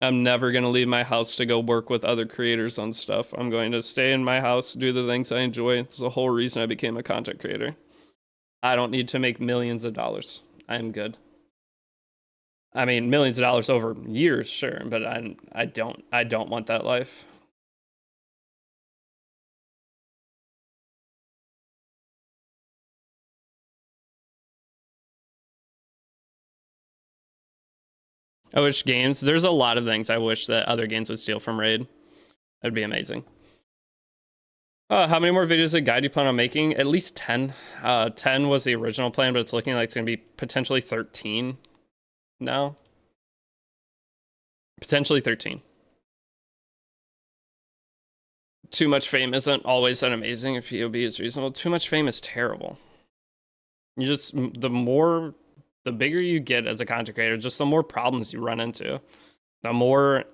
I'm never going to leave my house to go work with other creators on stuff. I'm going to stay in my house, do the things I enjoy. It's the whole reason I became a content creator. I don't need to make millions of dollars. I'm good. I mean, millions of dollars over years, sure, but I don't want that life. I wish games. There's a lot of things I wish that other games would steal from Raid. That'd be amazing. How many more videos did Guide you plan on making? At least 10. 10 was the original plan, but it's looking like it's gonna be potentially 13 now. Potentially 13. Too much fame isn't always that amazing if POB is reasonable. Too much fame is terrible. You just, the bigger you get as a content creator, just the more problems you run into. The more,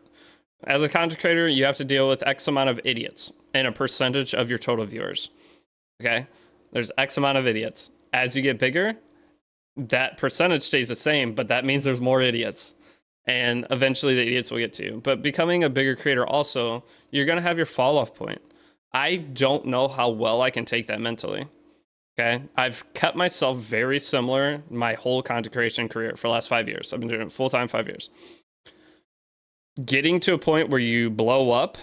as a content creator, you have to deal with X amount of idiots and a percentage of your total viewers. Okay? There's X amount of idiots. As you get bigger, that percentage stays the same, but that means there's more idiots. And eventually the idiots will get to you. But becoming a bigger creator also, you're going to have your fall off point. I don't know how well I can take that mentally. Okay. I've kept myself very similar my whole content creation career for the last 5 years. I've been doing it full time 5 years. Getting to a point where you blow up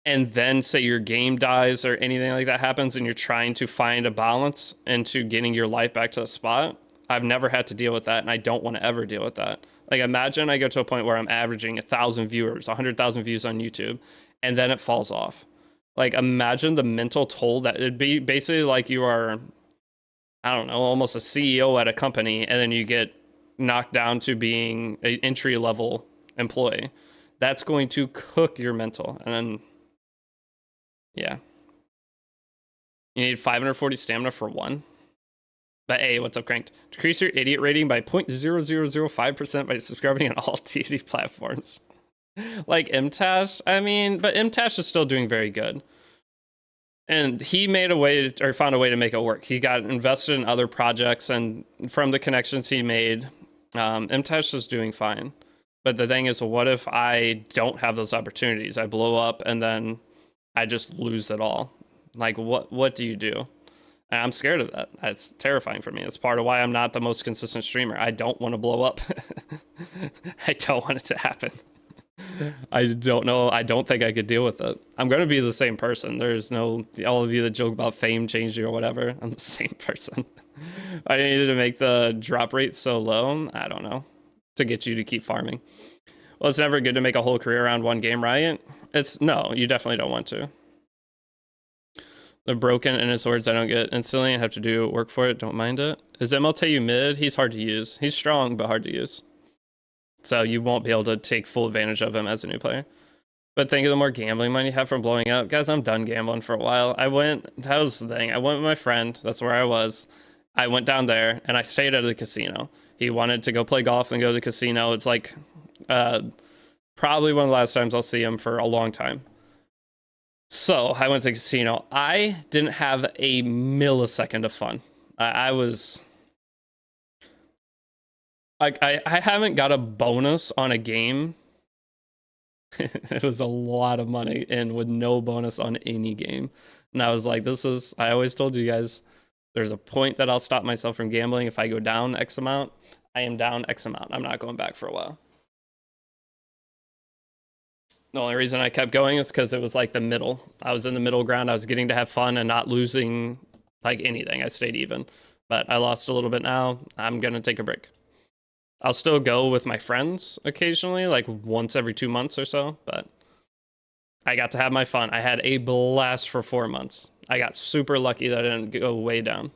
and then say your game dies or anything like that happens and you're trying to find a balance into getting your life back to the spot. I've never had to deal with that, and I don't want to ever deal with that. Like, imagine I go to a point where I'm averaging 1,000 viewers, 100,000 views on YouTube, and then it falls off. Like, imagine the mental toll that it'd be. Basically like you are, I don't know, almost a CEO at a company, and then you get knocked down to being an entry level employee. That's going to cook your mental. And then, yeah. You need 540 stamina for one. But hey, what's up, Cranked? Decrease your idiot rating by 0.0005% by subscribing on all Deity platforms. Like MTash, I mean, but MTash is still doing very good. And he made a way or found a way to make it work. He got invested in other projects, and from the connections he made, MTash is doing fine. But the thing is, what if I don't have those opportunities? I blow up and then I just lose it all. Like, what do you do? And I'm scared of that. That's terrifying for me. That's part of why I'm not the most consistent streamer. I don't want to blow up. I don't want it to happen. I don't know. I don't think I could deal with it. I'm going to be the same person. There's no, all of you that joke about fame changing or whatever. I'm the same person. I needed to make the drop rate so low. I don't know. To get you to keep farming. Well, it's never good to make a whole career around one game, right? No, you definitely don't want to. The broken in his words I don't get instantly and have to do work for it. Don't mind it. Is MLTU mid? He's hard to use. He's strong, but hard to use. So you won't be able to take full advantage of him as a new player. But think of the more gambling money you have from blowing up. Guys, I'm done gambling for a while. That was the thing. I went with my friend. That's where I was. I went down there and I stayed at the casino. He wanted to go play golf and go to the casino. It's like probably one of the last times I'll see him for a long time. So I went to the casino. I didn't have a millisecond of fun. I was like, I haven't got a bonus on a game. It was a lot of money and with no bonus on any game. And I was like, I always told you guys, there's a point that I'll stop myself from gambling. If I go down X amount, I am down X amount. I'm not going back for a while. The only reason I kept going is because it was like the middle. I was in the middle ground. I was getting to have fun and not losing like anything. I stayed even, but I lost a little bit now. I'm going to take a break. I'll still go with my friends occasionally, like once every 2 months or so, but I got to have my fun. I had a blast for 4 months. I got super lucky that I didn't go way down.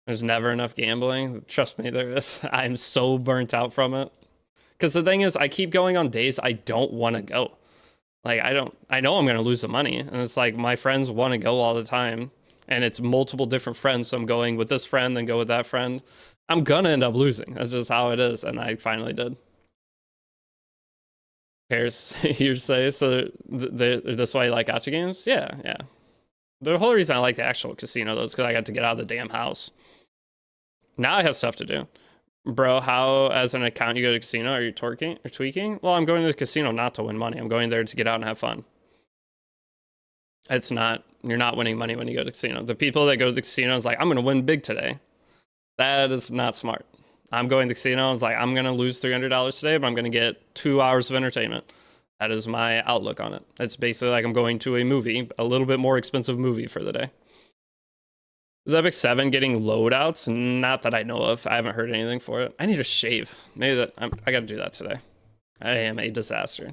There's never enough gambling. Trust me, there is. I'm so burnt out from it. Because the thing is, I keep going on days I don't want to go. Like, I know I'm going to lose the money. And it's like, my friends want to go all the time. And it's multiple different friends. So I'm going with this friend, then go with that friend. I'm going to end up losing. That's just how it is. And I finally did. Here's hearsay. So this why you like gacha games? Yeah. The whole reason I like the actual casino, though, is because I got to get out of the damn house. Now I have stuff to do. Bro, how as an account you go to casino? Are you twerking or tweaking? Well, I'm going to the casino not to win money. I'm going there to get out and have fun. It's not, you're not winning money when you go to the casino. The people that go to the casino is like, I'm gonna win big today. That is not smart. I'm going to the casino, it's like, I'm gonna lose $300 today, but I'm gonna get 2 hours of entertainment. That is my outlook on it. It's basically like I'm going to a movie, a little bit more expensive movie for the day. Is Epic 7 getting loadouts? Not that I know of. I haven't heard anything for it. I need to shave. Maybe that I gotta do that today. I am a disaster.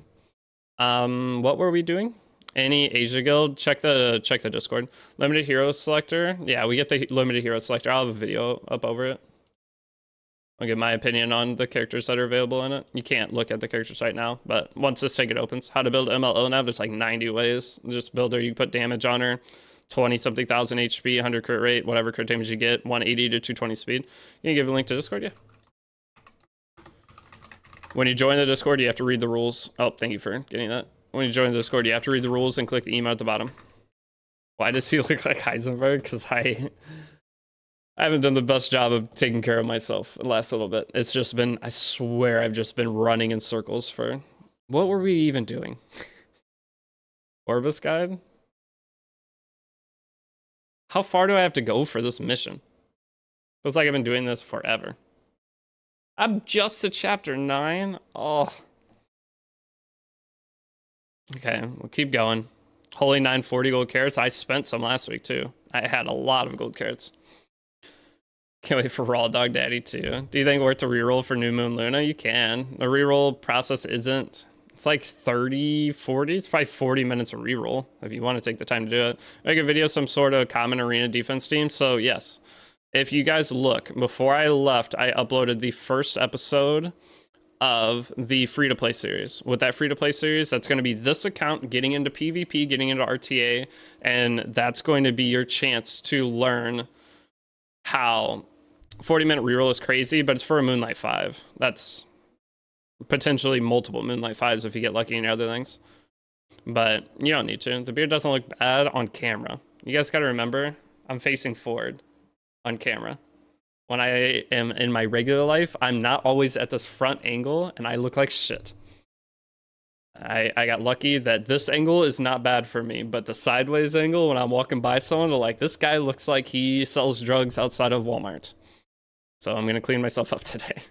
What were we doing? Any Asia guild? Check the Discord. Limited hero selector. Yeah, we get the limited hero selector. I'll have a video up over it. I'll give my opinion on the characters that are available in it. You can't look at the characters right now, but once this ticket opens, how to build MLO nav, there's like 90 ways. Just build her, you put damage on her, 20 something thousand HP, 100 crit rate, whatever crit damage you get, 180 to 220 speed. Can you give a link to Discord? Yeah. When you join the Discord, you have to read the rules. Oh, thank you for getting that. When you join the Discord, you have to read the rules and click the email at the bottom. Why does he look like Heisenberg? Because I haven't done the best job of taking care of myself the last little bit. It's just been, I swear, I've just been running in circles for... What were we even doing? Orbis guide? How far do I have to go for this mission? Feels like I've been doing this forever. I'm just at chapter 9? Oh... Okay, we'll keep going. Holy 940 gold carrots. I spent some last week too. I had a lot of gold carrots. Can't wait for Raw Dog Daddy too. Do you think worth a reroll for New Moon Luna? You can. The reroll process isn't. It's like 30, 40. It's probably 40 minutes of reroll if you want to take the time to do it. Make a video, some sort of common arena defense team. So yes, if you guys look, before I left, I uploaded the first episode of the free-to-play series. With that free-to-play series, that's going to be this account getting into PvP, getting into RTA, and that's going to be your chance to learn how 40-minute reroll is crazy, but it's for a Moonlight 5. That's potentially multiple Moonlight 5s if you get lucky in other things. But you don't need to. The beard doesn't look bad on camera. You guys got to remember, I'm facing forward on camera. When I am in my regular life, I'm not always at this front angle, and I look like shit. I got lucky that this angle is not bad for me, but the sideways angle, when I'm walking by someone, they're like, this guy looks like he sells drugs outside of Walmart. So I'm going to clean myself up today.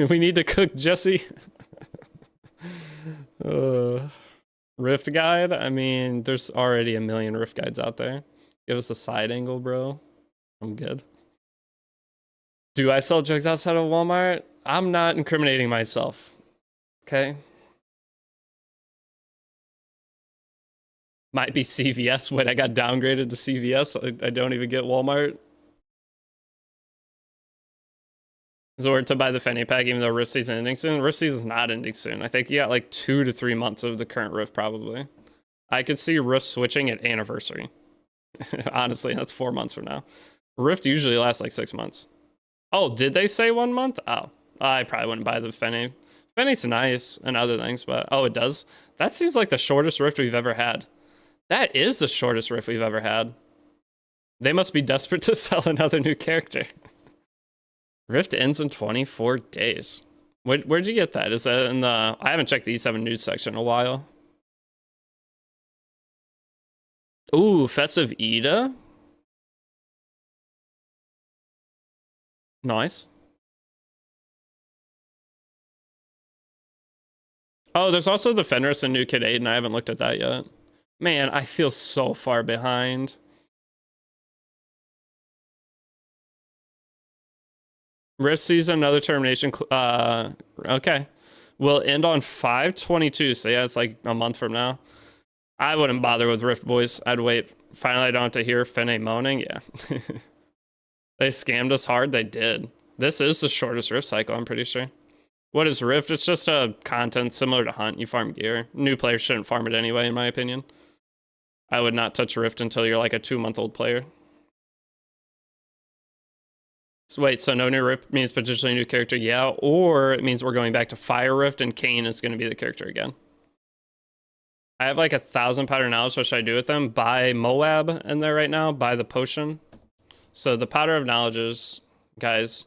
We need to cook, Jesse. Rift guide? I mean, there's already a million rift guides out there. Give us a side angle, bro. I'm good. Do I sell drugs outside of Walmart? I'm not incriminating myself. Okay. Might be CVS. Wait, I got downgraded to CVS. I don't even get Walmart. Zord to buy the Fenny pack, even though Rift season ending soon. Rift season's not ending soon. I think you got like 2 to 3 months of the current Rift probably. I could see Rift switching at anniversary. Honestly, that's 4 months from now. Rift usually lasts like 6 months. Oh, did they say 1 month? Oh, I probably wouldn't buy the Fenny. Fenny's nice and other things, but oh, it does? That seems like the shortest Rift we've ever had. That is the shortest Rift we've ever had. They must be desperate to sell another new character. Rift ends in 24 days. Where'd you get that? Is that in the... I haven't checked the E7 news section in a while. Ooh, Festive Ida? Nice. Oh, there's also the Fenris and New Kid 8, and I haven't looked at that yet. Man, I feel so far behind. Rift season, another termination. Okay. Will end on 5/22, so yeah, it's like a month from now. I wouldn't bother with Rift, boys. I'd wait. Finally, I don't have to hear Fene moaning. Yeah. They scammed us hard. They did. This is the shortest Rift cycle, I'm pretty sure. What is Rift? It's just a content similar to Hunt. You farm gear. New players shouldn't farm it anyway, in my opinion. I would not touch Rift until you're like a 2-month-old player. So wait, so no new Rift means potentially a new character? Yeah, or it means we're going back to Fire Rift and Kayn is going to be the character again. I have like 1,000 powder knowledge. What should I do with them? Buy Moab in there right now. Buy the potion. So the powder of knowledge is guys.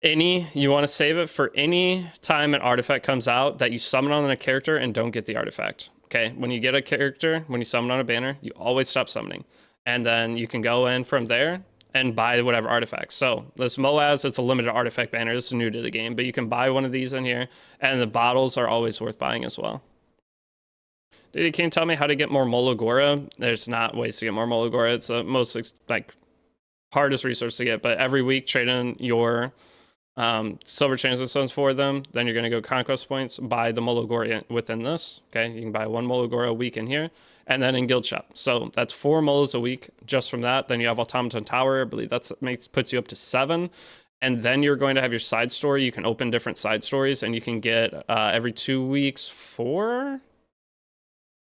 You want to save it for any time an artifact comes out that you summon on a character and don't get the artifact. Okay, when you get a character, when you summon on a banner, you always stop summoning. And then you can go in from there and buy whatever artifacts. So this Moaz, it's a limited artifact banner. This is new to the game, but you can buy one of these in here, and the bottles are always worth buying as well. Did you can tell me how to get more Mologora? There's not ways to get more Mologora. It's the most like hardest resource to get, but every week trade in your silver transit stones for them. Then you're going to go conquest points, buy the Mologora within this. Okay, you can buy one Mologora a week in here, and then in guild shop. So that's 4 molos a week just from that. Then you have automaton tower. I believe that's puts you up to 7. And then you're going to have your side story. You can open different side stories, and you can get every 2 weeks 4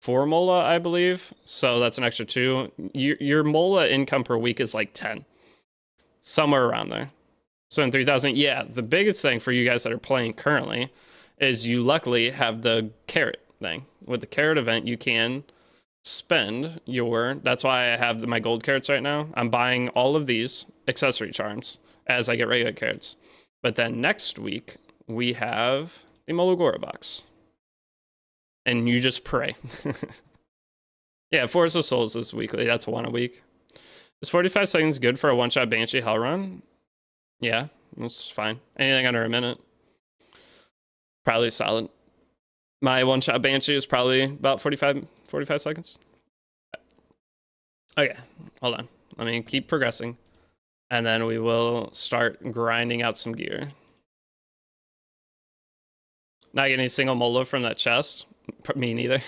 mola, I believe. So that's an extra 2. Your mola income per week is like 10, somewhere around there. So in 3000, yeah, the biggest thing for you guys that are playing currently is you luckily have the carrot thing. With the carrot event, you can spend that's why I have my gold carrots right now. I'm buying all of these accessory charms as I get regular carrots. But then next week, we have the Mologora box. And you just pray. Yeah, Force of Souls is weekly. That's 1 a week. Is 45 seconds good for a one-shot Banshee Hell run? Yeah, that's fine. Anything under a minute. Probably solid. My one-shot Banshee is probably about 45 seconds. Okay, hold on. Let me keep progressing. And then we will start grinding out some gear. Not getting a single mola from that chest. Me neither.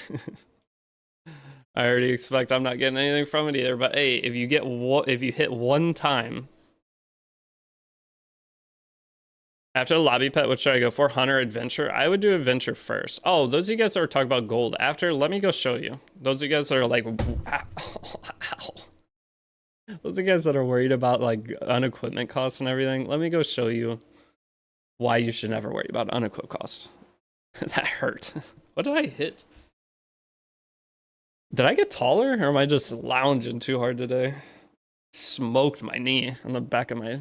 I already expect I'm not getting anything from it either. But hey, if you hit one time after the lobby pet, what should I go for? Hunter, Adventure? I would do Adventure first. Oh, those of you guys that are talking about gold after, let me go show you. Those of you guys that are like, ow. Those of you guys that are worried about like unequipment costs and everything, let me go show you why you should never worry about unequip cost. That hurt. What did I hit? Did I get taller, or am I just lounging too hard today? Smoked my knee on the back of my...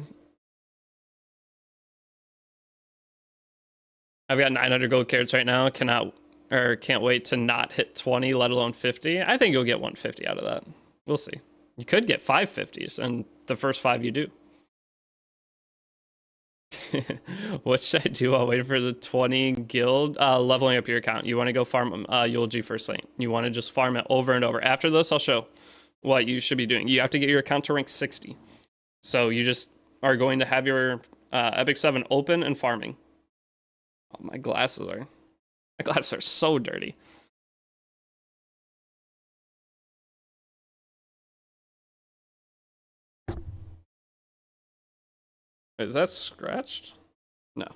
I've got 900 gold carrots right now. Can't wait to not hit 20, let alone 50. I think you'll get 150 out of that. We'll see. You could get 550s, and the first 5 you do. What should I do while waiting for the 20 guild? Leveling up your account. You want to go farm Eulogy First Saint. You want to just farm it over and over. After this, I'll show what you should be doing. You have to get your account to rank 60. So you just are going to have your Epic 7 open and farming. Oh, my glasses are so dirty. Is that scratched? No.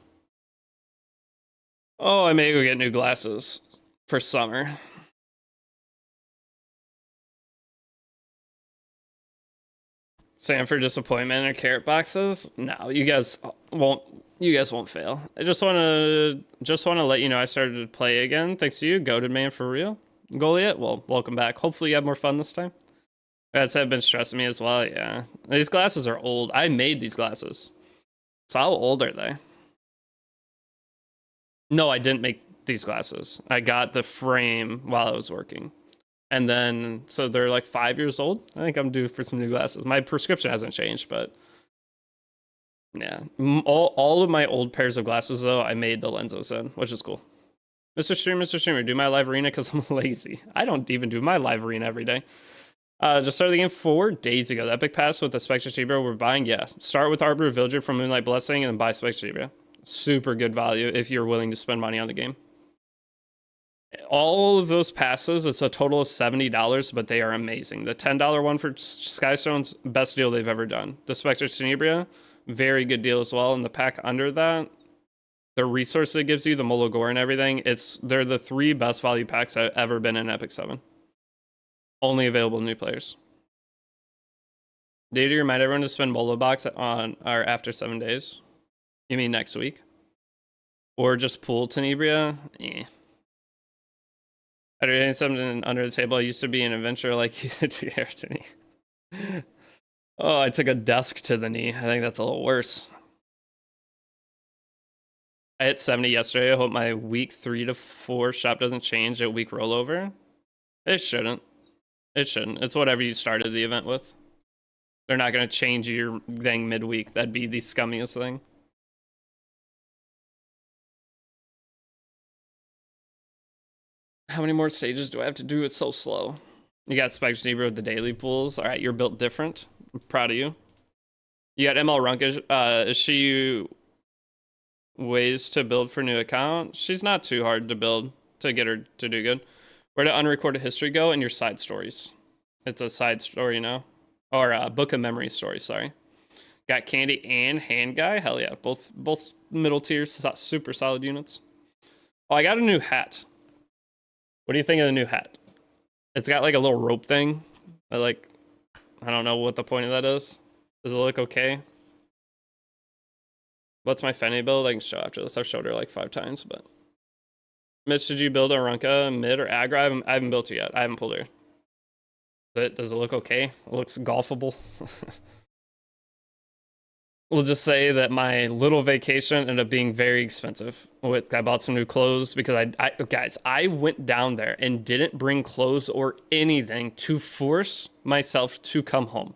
Oh, I may go get new glasses for summer. Sanford disappointment or carrot boxes? No, you guys won't fail. I just want to let you know I started to play again. Thanks to you, Goated Man for real. Goliath, well, welcome back. Hopefully you have more fun this time. That's been stressing me as well. Yeah, these glasses are old. I made these glasses. So how old are they? No, I didn't make these glasses. I got the frame while I was working. And then, so they're like 5 years old. I think I'm due for some new glasses. My prescription hasn't changed, but yeah. All of my old pairs of glasses, though, I made the lenses in, which is cool. Mr. Streamer, do my live arena because I'm lazy. I don't even do my live arena every day. Just started the game 4 days ago. The Epic Pass with the Spectre Tibia we're buying, yeah. Start with Arbor Villager from Moonlight Blessing and then buy Spectre Tibia. Super good value if you're willing to spend money on the game. All of those passes, it's a total of $70, but they are amazing. The $10 one for Skystone's best deal they've ever done. The Spectre Tenebria, very good deal as well. And the pack under that, the resource it gives you, the Mologor and everything, they're the 3 best value packs I've ever been in Epic 7. Only available to new players. Deity, remind everyone to spend Molo Box on or after 7 days. You mean next week? Or just pool Tenebria? Eh. After getting something under the table, I used to be an adventurer like you to Airtony. Oh, I took a desk to the knee. I think that's a little worse. I hit 70 yesterday. I hope my week 3 to 4 shop doesn't change at week rollover. It shouldn't. It shouldn't. It's whatever you started the event with. They're not going to change your thing midweek. That'd be the scummiest thing. How many more stages do I have to do? It's so slow. You got Spectre Zebra with the daily pools. All right, you're built different. I'm proud of you. You got ML Runka. Is she ways to build for new account? She's not too hard to build to get her to do good. Where did unrecorded history go and your side stories? It's a side story now. Or a book of memory story, sorry. Got Candy and Hand Guy. Hell yeah. Both middle tiers, super solid units. Oh, I got a new hat. What do you think of the new hat? It's got like a little rope thing. I don't know what the point of that is. Does it look okay? What's my Fenny build? I can show after this. I've showed her like 5 times, but. Mitch, did you build a Runka mid or aggro? I haven't built her yet. I haven't pulled her. Does it look okay? It looks golfable. We'll just say that my little vacation ended up being very expensive. I bought some new clothes because I went down there and didn't bring clothes or anything to force myself to come home.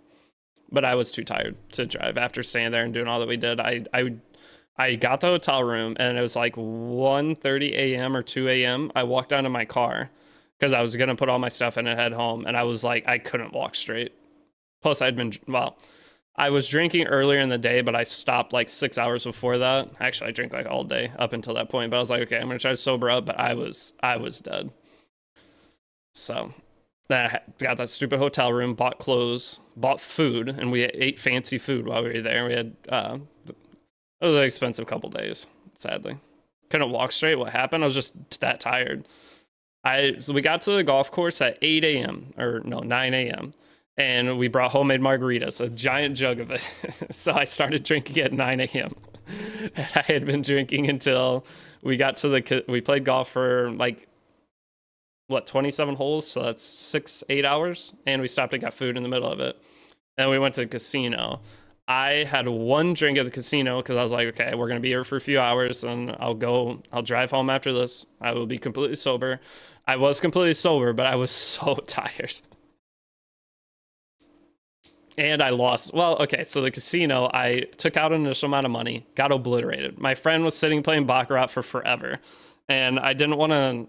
But I was too tired to drive after staying there and doing all that we did. I got the hotel room and it was like 1:30 a.m. or 2 a.m. I walked down to my car because I was going to put all my stuff in and head home. And I was like, I couldn't walk straight. Plus I was drinking earlier in the day, but I stopped like 6 hours before that. Actually, I drank like all day up until that point, but I was like, okay, I'm going to try to sober up, but I was dead. So then I got that stupid hotel room, bought clothes, bought food, and we ate fancy food while we were there. We had, it was an expensive couple days, sadly. Couldn't walk straight. What happened? I was just that tired. So we got to the golf course at 8 a.m. or no, 9 a.m. And we brought homemade margaritas, a giant jug of it. So I started drinking at 9 a.m. And I had been drinking until we got to we played golf for like, 27 holes? So that's 6-8 hours. And we stopped and got food in the middle of it. And we went to the casino. I had one drink at the casino because I was like, okay, we're going to be here for a few hours and I'll drive home after this. I will be completely sober. I was completely sober, but I was so tired. And I lost. Well, okay, so the casino, I took out an initial amount of money, got obliterated. My friend was sitting playing Baccarat for forever. And I didn't want to.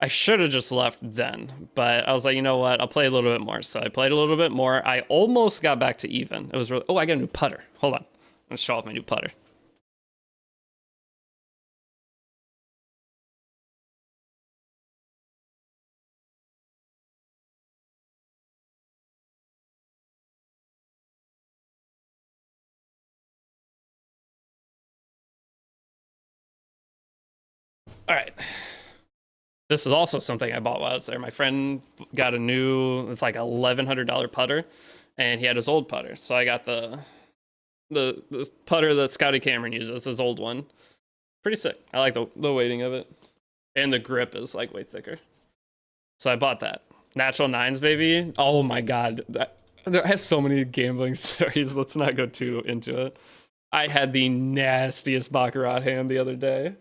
I should have just left then. But I was like, you know what? I'll play a little bit more. So I played a little bit more. I almost got back to even. It was really. Oh, I got a new putter. Hold on. I'm going to show off my new putter. All right. This is also something I bought while I was there. My friend got a new, it's like $1,100 putter, and he had his old putter. So I got the putter that Scotty Cameron uses, his old one. Pretty sick. I like the weighting of it. And the grip is like way thicker. So I bought that. Natural nines, baby. Oh my god. I have so many gambling stories. Let's not go too into it. I had the nastiest Baccarat hand the other day.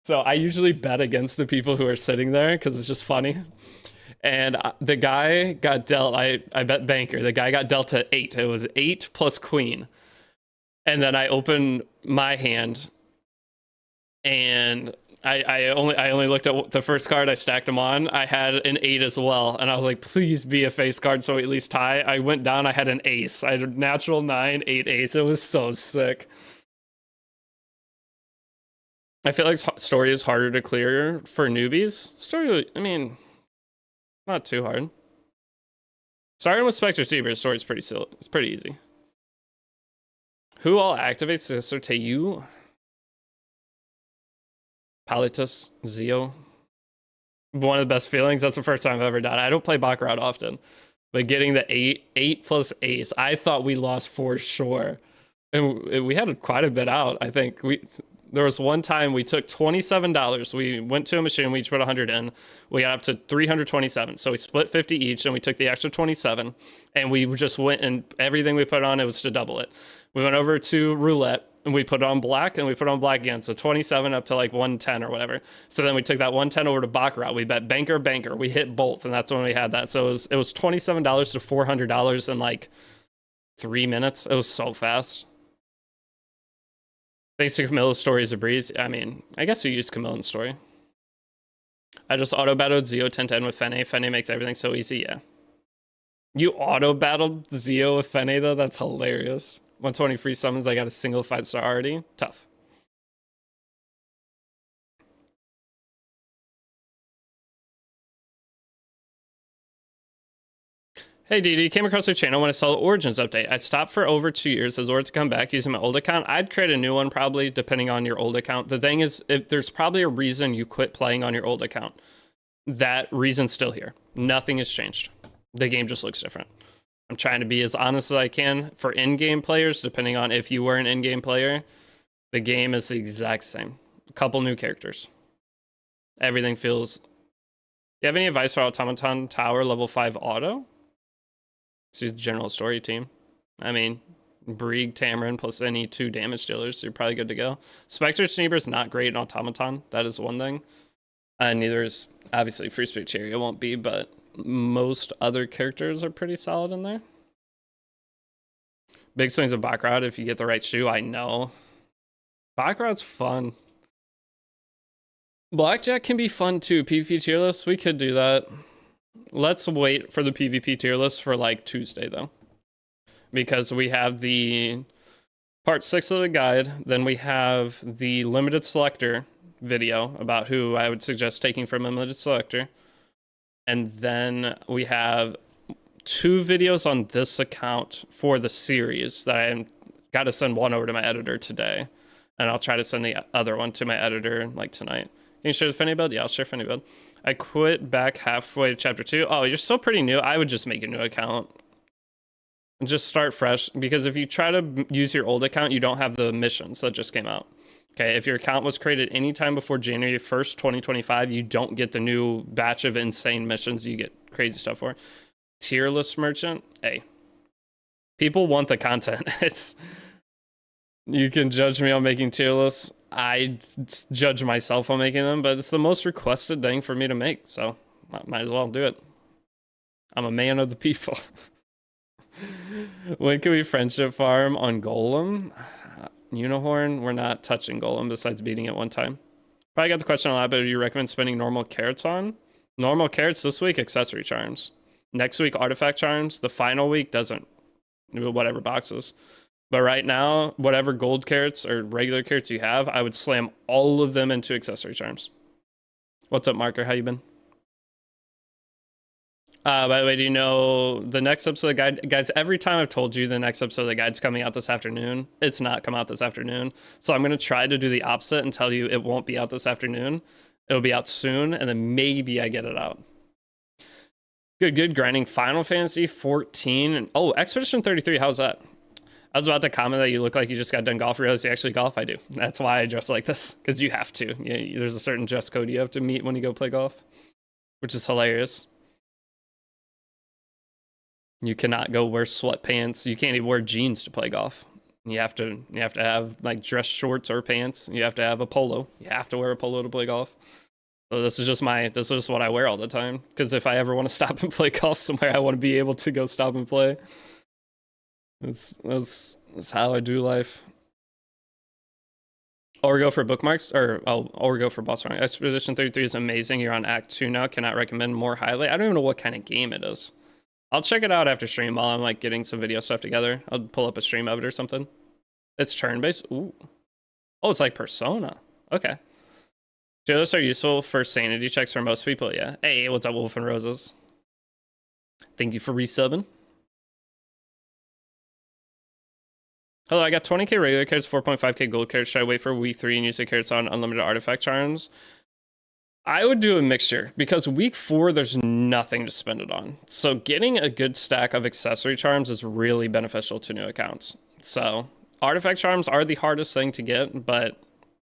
So I usually bet against the people who are sitting there because it's just funny. And the guy got dealt, I bet banker, the guy got dealt to 8. It was 8 plus queen. And then I opened my hand and I only looked at the first card. I stacked them on. I had an 8 as well. And I was like, please be a face card so we at least tie. I went down, I had an ace. I had a natural 9, 8 ace. It was so sick. I feel like story is harder to clear for newbies. Story, I mean, not too hard. Starting with Spectre Steamer, story is pretty silly. It's pretty easy. Who all activates Sister Teu? Palitus, Zio. One of the best feelings. That's the first time I've ever done. I don't play Baccarat often, but getting the 8 plus ace, I thought we lost for sure. And we had quite a bit out. I think There was one time we took $27. We went to a machine, we each put 100 in. We got up to 327. So we split 50 each and we took the extra 27 and we just went and everything we put on, it was to double it. We went over to roulette and we put on black and we put on black again. So 27 up to like 110 or whatever. So then we took that 110 over to Baccarat. We bet banker. We hit both. And that's when we had that. So it was $27 to $400 in like 3 minutes. It was so fast. Thanks to Camilla's story is a breeze. I mean, I guess you use Camilla's story. I just auto-battled Zeo 1010 with Fene. Fene makes everything so easy, yeah. You auto-battled Zeo with Fene, though? That's hilarious. 120 free summons, I got a single 5-star already. Tough. Hey Deity, came across your channel when I saw the Origins update. I stopped for over 2 years as order to come back using my old account. I'd create a new one probably, depending on your old account. The thing is, if there's probably a reason you quit playing on your old account. That reason's still here. Nothing has changed. The game just looks different. I'm trying to be as honest as I can for in-game players, depending on if you were an in-game player. The game is the exact same. A couple new characters. Everything feels... Do you have any advice for Automaton Tower level 5 auto? It's just general story team. I mean, Brieg, Tamarin, plus any 2 damage dealers, so you're probably good to go. Spectre Sneeber is not great in Automaton. That is one thing. Neither is, obviously, Free Spirit Chariot won't be, but most other characters are pretty solid in there. Big swings of Baccarat if you get the right shoe, I know. Baccarat's fun. Blackjack can be fun too. PvP tier list, we could do that. Let's wait for the PvP tier list for like Tuesday though. Because we have the part 6 of the guide, then we have the limited selector video about who I would suggest taking from a limited selector. And then we have 2 videos on this account for the series that I got to send one over to my editor today. And I'll try to send the other one to my editor like tonight. Can you share the Fenny build? Yeah, I'll share Fenny build. I quit back halfway to chapter 2. Oh, you're still pretty new. I would just make a new account. And just start fresh. Because if you try to use your old account, you don't have the missions that just came out. Okay, if your account was created anytime before January 1st, 2025, you don't get the new batch of insane missions you get crazy stuff for. Tier list merchant, hey. People want the content. You can judge me on making tier lists. I judge myself on making them, but it's the most requested thing for me to make, so I might as well do it. I'm a man of the people. When can we friendship farm on Golem? Unihorn, we're not touching Golem besides beating it one time. Probably got the question a lot, but do you recommend spending normal carrots on? Normal carrots this week, accessory charms. Next week, artifact charms. The final week doesn't. Whatever boxes. But right now, whatever gold carrots or regular carrots you have, I would slam all of them into accessory charms. What's up, Marker? How you been? By the way, do you know the next episode of the guide? Guys, every time I've told you the next episode of the guide's coming out this afternoon, it's not come out this afternoon. So I'm going to try to do the opposite and tell you it won't be out this afternoon. It'll be out soon, and then maybe I get it out. Good. Grinding Final Fantasy 14. Oh, Expedition 33. How's that? I was about to comment that you look like you just got done golf. Realize you actually golf. I do. That's why I dress like this, because you have to. There's a certain dress code you have to meet when you go play golf, which is hilarious. You cannot go wear sweatpants. You can't even wear jeans to play golf. You have to have like dress shorts or pants. You have to have a polo. You have to wear a polo to play golf. So this is just what I wear all the time. Because if I ever want to stop and play golf somewhere, I want to be able to go stop and play. That's how I do life. Or go for bookmarks, or go for boss run. Expedition 33 is amazing. You're on Act 2 now. Cannot recommend more highly. I don't even know what kind of game it is. I'll check it out after stream while I'm like getting some video stuff together. I'll pull up a stream of it or something. It's turn-based. Ooh. Oh, it's like Persona. Okay. Jailers are useful for sanity checks for most people, yeah. Hey, what's up, Wolf and Roses? Thank you for resubbing. Hello, I got 20k regular carrots, 4.5k gold carrots. Should I wait for week 3 and use the carrots on unlimited artifact charms? I would do a mixture, because week 4, there's nothing to spend it on. So getting a good stack of accessory charms is really beneficial to new accounts. So artifact charms are the hardest thing to get, but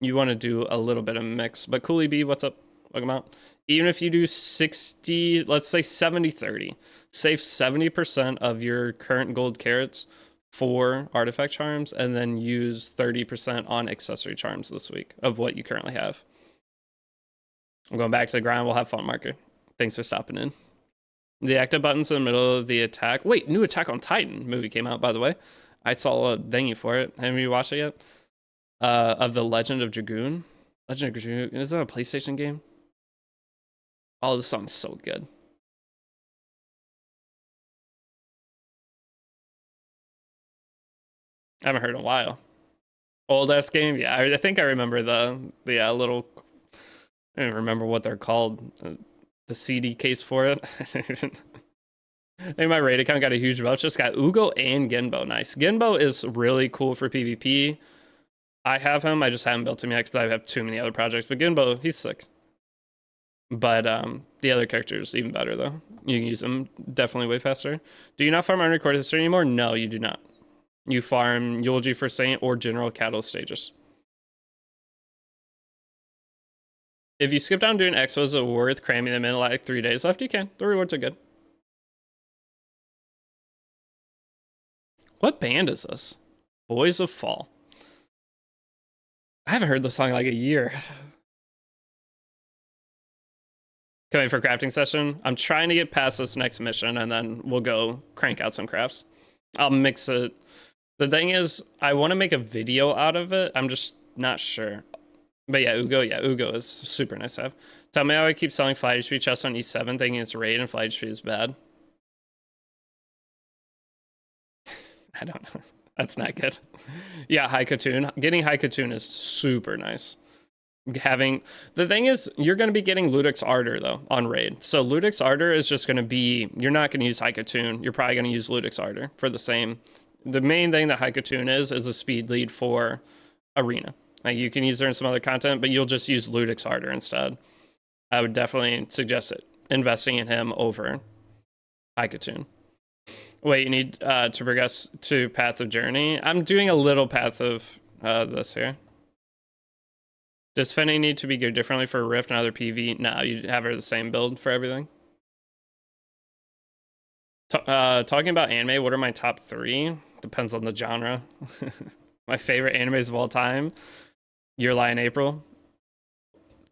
you want to do a little bit of mix. But Cooley B, what's up? Welcome out. Even if you do 60, let's say 70-30, save 70% of your current gold carrots for artifact charms, and then use 30% on accessory charms this week of what you currently have. I'm going back to the grind. We'll have fun, Marker. Thanks for stopping in. The active button's in the middle of the attack. Wait, new Attack on Titan movie came out, by the way. I saw a thingy for it. Haven't you watched it yet? Of the Legend of Dragoon. Legend of Dragoon. Is that a PlayStation game? Oh, this song's so good. I haven't heard in a while. Old ass game? Yeah, I think I remember the little. I don't even remember what they're called. The CD case for it. I think my raid account got a huge buff. Just got Ugo and Genbo. Nice. Genbo is really cool for PvP. I have him. I just haven't built him yet because I have too many other projects. But Genbo, he's sick. But the other characters even better though. You can use them definitely way faster. Do you not farm unrecorded history anymore? No, you do not. You farm Eulogy for Saint or General Catalyst stages. If you skip down doing Expos, is it worth cramming them in like 3 days left? You can. The rewards are good. What band is this? Boys of Fall. I haven't heard this song in like a year. Coming for crafting session. I'm trying to get past this next mission and then we'll go crank out some crafts. I'll mix it. The thing is, I want to make a video out of it. I'm just not sure. But yeah, Ugo is super nice to have. Tell me how I keep selling fly HP chests on E7 thinking it's raid and fly HP is bad. I don't know. That's not good. Yeah, High Katoon. Getting High Katoon is super nice. The thing is, you're going to be getting Ludic's Ardor though on raid. So Ludic's Ardor is just going to be, you're not going to use High Katoon. You're probably going to use Ludic's Ardor for the same. The main thing that High Katoon is a speed lead for arena. Like you can use her in some other content, but you'll just use Ludic's Ardor instead. I would definitely suggest it. Investing in him over High Katoon. Wait, you need to progress to Path of Journey. I'm doing a little Path of this here. Does Fenny need to be geared differently for Rift and other PV? No, you have her the same build for everything. Talking about anime, what are my top 3? Depends on the genre. My favorite animes of all time. Your Lie in April.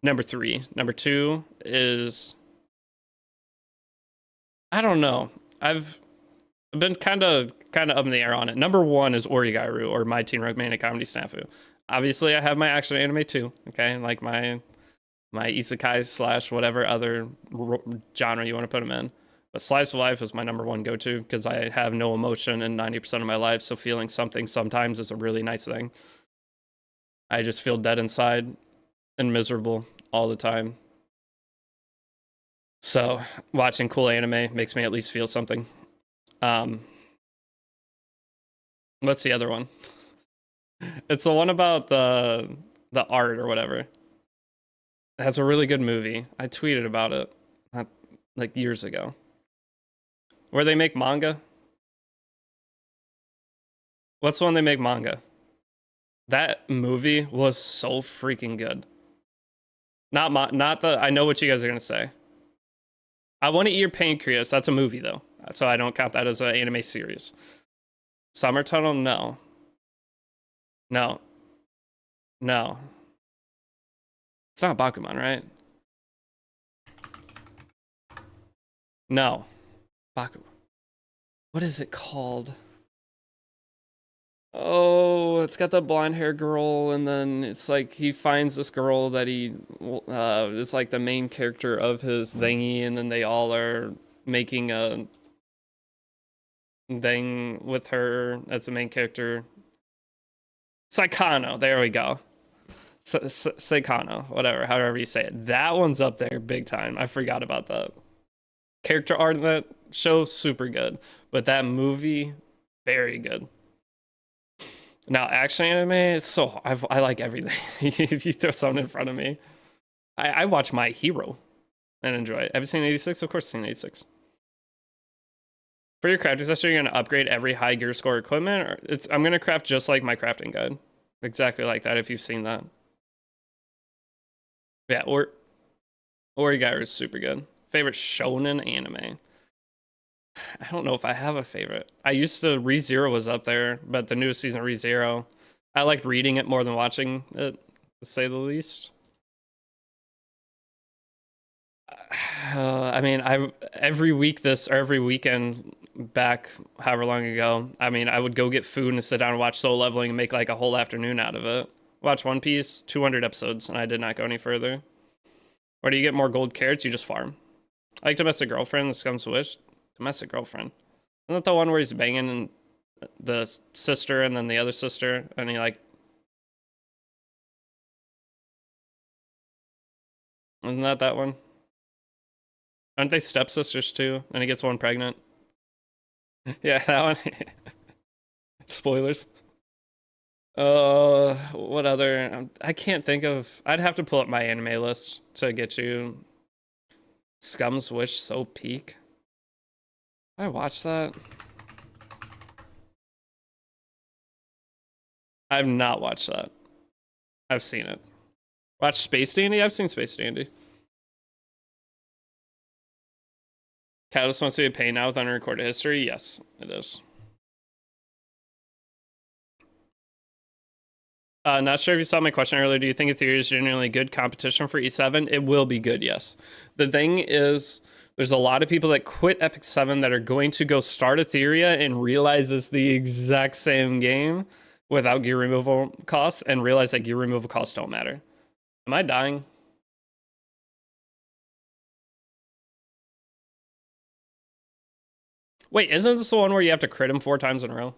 Number 3. Number 2 is... I don't know. I've been kind of up in the air on it. Number 1 is Origairu or My Teen Romantic Comedy Snafu. Obviously, I have my action anime too. Okay, like my isekai / whatever other genre you want to put them in. But Slice of Life is my number 1 go-to because I have no emotion in 90% of my life. So feeling something sometimes is a really nice thing. I just feel dead inside and miserable all the time. So watching cool anime makes me at least feel something. What's the other one? It's the one about the art or whatever. That's a really good movie. I tweeted about it like years ago. Where they make manga. What's the one they make manga? That movie was so freaking good. Not the. I know what you guys are gonna say. I Want to Eat Your Pancreas. That's a movie though, so I don't count that as an anime series. Summer Tunnel, no. No. It's not Bakuman, right? No. Bakuman. What is it called? Oh, it's got the blonde hair girl, and then it's like he finds this girl that it's like the main character of his thingy, and then they all are making a thing with her as the main character. Saikano, there we go. Saikano, whatever, however you say it. That one's up there big time. I forgot about that. Character art in that show, super good. But that movie, very good. Now, action anime, it's so... I like everything. If you throw something in front of me. I watch My Hero and enjoy it. Have you seen 86? Of course I've seen 86. For your crafting session, you're going to upgrade every high gear score equipment? I'm going to craft just like my crafting guide. Exactly like that, if you've seen that. Yeah, Origaru is super good. Favorite shonen anime? I don't know if I have a favorite. I used to ReZero was up there, but the newest season of ReZero, I liked reading it more than watching it, to say the least. I mean, I every week this or every weekend back however long ago, I mean, I would go get food and sit down and watch Soul Leveling and make like a whole afternoon out of it. Watch One Piece, 200 episodes, and I did not go any further. Or do you get more gold carrots? You just farm. I like Domestic Girlfriend, the Scum's Wish. Domestic Girlfriend. Isn't that the one where he's banging the sister and then the other sister, and he like, isn't that one? Aren't they stepsisters too? And he gets one pregnant. Yeah, that one. Spoilers. What other? I can't think of. I'd have to pull up my anime list to get you. Scum's Wish so peak. I watched that. I've not watched that. I've seen it. Watch Space Dandy? I've seen Space Dandy. Catalyst wants to be a pain now with unrecorded history? Yes, it is. Not sure if you saw my question earlier. Do you think Ethereum is genuinely good competition for E7? It will be good, yes. The thing is, there's a lot of people that quit Epic 7 that are going to go start Etheria and realize it's the exact same game without gear removal costs and realize that gear removal costs don't matter. Am I dying? Wait, isn't this the one where you have to crit him 4 times in a row?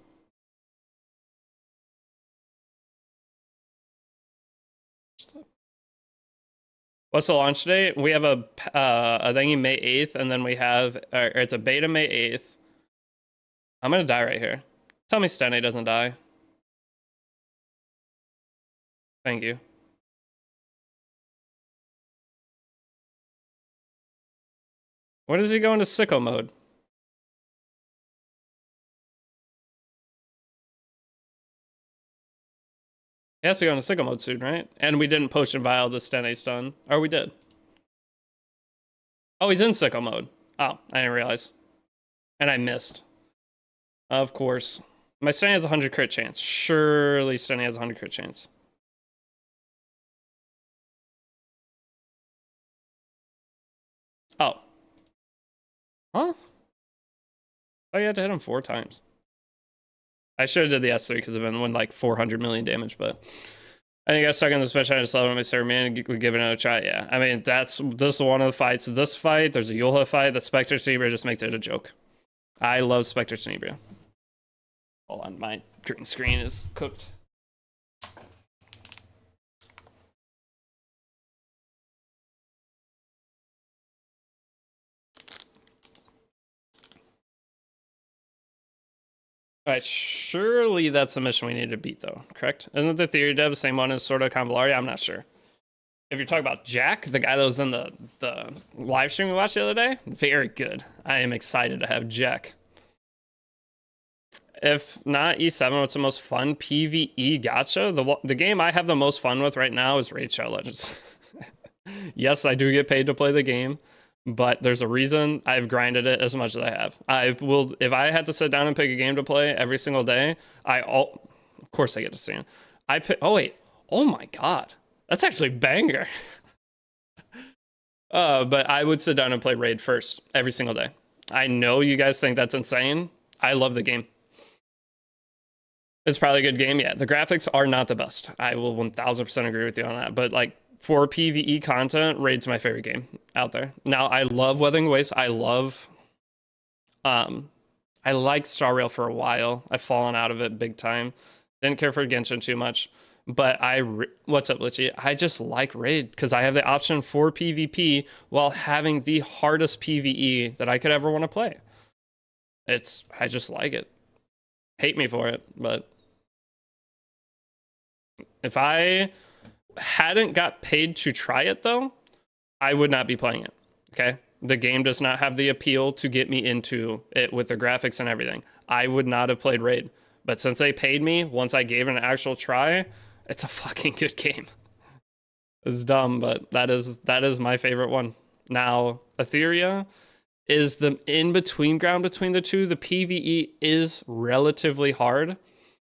What's the launch date? We have a thingy May 8th, and then we have, it's a beta May 8th. I'm gonna die right here. Tell me Stene doesn't die. Thank you. What does he go into sicko mode? He has to go into sicko mode soon, right? And we didn't potion vial the Stene stun. Or we did. Oh, he's in sicko mode. Oh, I didn't realize. And I missed. Of course. My Stene has a 100 crit chance. Surely Stene has a 100 crit chance. Oh. Huh? Oh, you had to hit him 4 times. I should have did the S3 because it would have been like 400 million damage, but I think I got stuck in the special. I just love it. My server man would give it another try. Yeah, I mean this is one of the fights. This fight, there's a Yulha fight. The Spectre Tenebria just makes it a joke. I love Spectre Tenebria. Hold on, my green screen is cooked. All right, surely that's the mission we need to beat, though. Correct? Isn't the theory dev the same one as sort of Convolaria? I'm not sure. If you're talking about Jack, the guy that was in the live stream we watched the other day, very good. I am excited to have Jack. If not E7, what's the most fun PvE gacha? The game I have the most fun with right now is Raid Shadow Legends. Yes, I do get paid to play the game, but there's a reason I've grinded it as much as I have. I will, if I had to sit down and pick a game to play every single day, of course I get to see it. Oh wait, oh my god, that's actually banger. But I would sit down and play Raid first every single day. I know you guys think that's insane. I love the game. It's probably a good game. Yeah, the graphics are not the best. I will 1000% agree with you on that. But like for PvE content, Raid's my favorite game out there. Now I love Wuthering Waves. I liked Star Rail for a while. I've fallen out of it big time. Didn't care for Genshin too much. But what's up, Litchi? I just like Raid because I have the option for PvP while having the hardest PvE that I could ever want to play. I just like it. Hate me for it, but if I hadn't got paid to try it though, I would not be playing it. Okay? The game does not have the appeal to get me into it with the graphics and everything. I would not have played Raid. But since they paid me, once I gave it an actual try, it's a fucking good game. It's dumb, but that is my favorite one. Now, Etheria is the in between ground between the two. The PvE is relatively hard,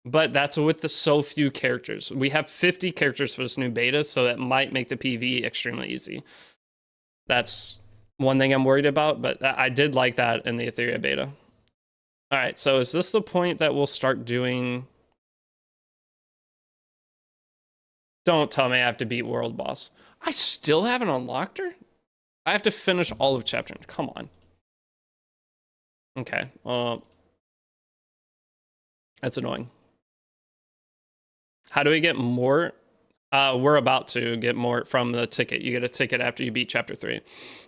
but that's with the so few characters. We have 50 characters for this new beta, so that might make the PvE extremely easy. That's one thing I'm worried about, but I did like that in the Etheria beta. All right, so is this the point that we'll start doing? Don't tell me I have to beat World Boss. I still haven't unlocked her? I have to finish all of chapter. Come on. Okay. That's annoying. How do we get more? We're about to get more from the ticket. You get a ticket after you beat chapter 3.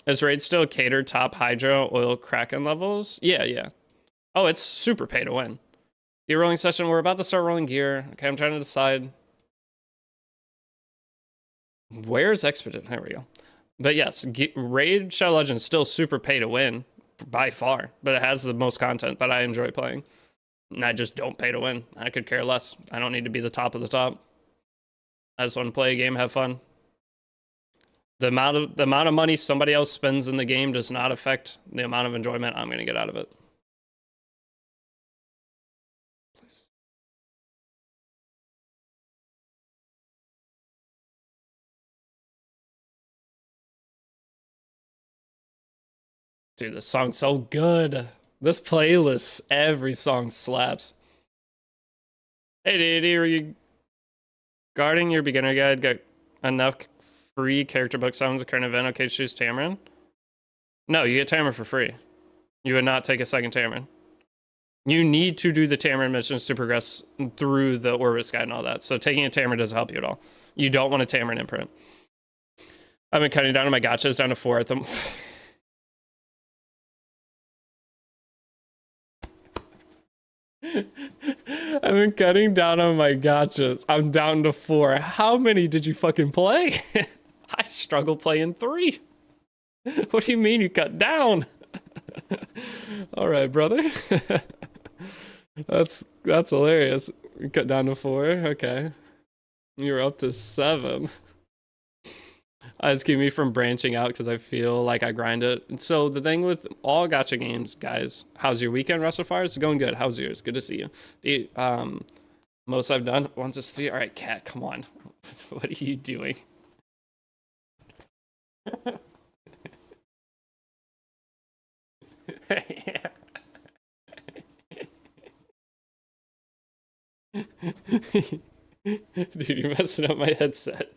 Is raid still cater top hydro oil kraken levels? Yeah. Oh, it's super pay to win. Gear rolling session. We're about to start rolling gear. Okay, I'm trying to decide. Where's Expedite? There we go. But yes, Raid Shadow Legends is still super pay to win by far, but it has the most content that I enjoy playing. And I just don't pay to win. I could care less. I don't need to be the top of the top. I just want to play a game, have fun. The amount of money somebody else spends in the game does not affect the amount of enjoyment I'm going to get out of it. Dude, this song's so good. This playlist, every song slaps. Hey, Deity, are you guarding your beginner guide? Got enough free character book sounds a current event? Okay, choose Tamarin. No, you get Tamarin for free. You would not take a second Tamarin. You need to do the Tamarin missions to progress through the Orbis guide and all that. So taking a Tamarin doesn't help you at all. You don't want a Tamarin imprint. I've been cutting down on my gotchas down to 4 at them. I've been cutting down on my gotchas. I'm down to 4. How many did you fucking play? I struggle playing 3. What do you mean you cut down? All right, brother. That's hilarious. You cut down to 4. Okay. You're up to 7. It's keeping me from branching out because I feel like I grind it. So the thing with all gacha games, guys, how's your weekend, Russellfire? It's going good. How's yours? Good to see you. Dude, most I've done once is 3. All right, cat, come on. What are you doing? Dude, you're messing up my headset.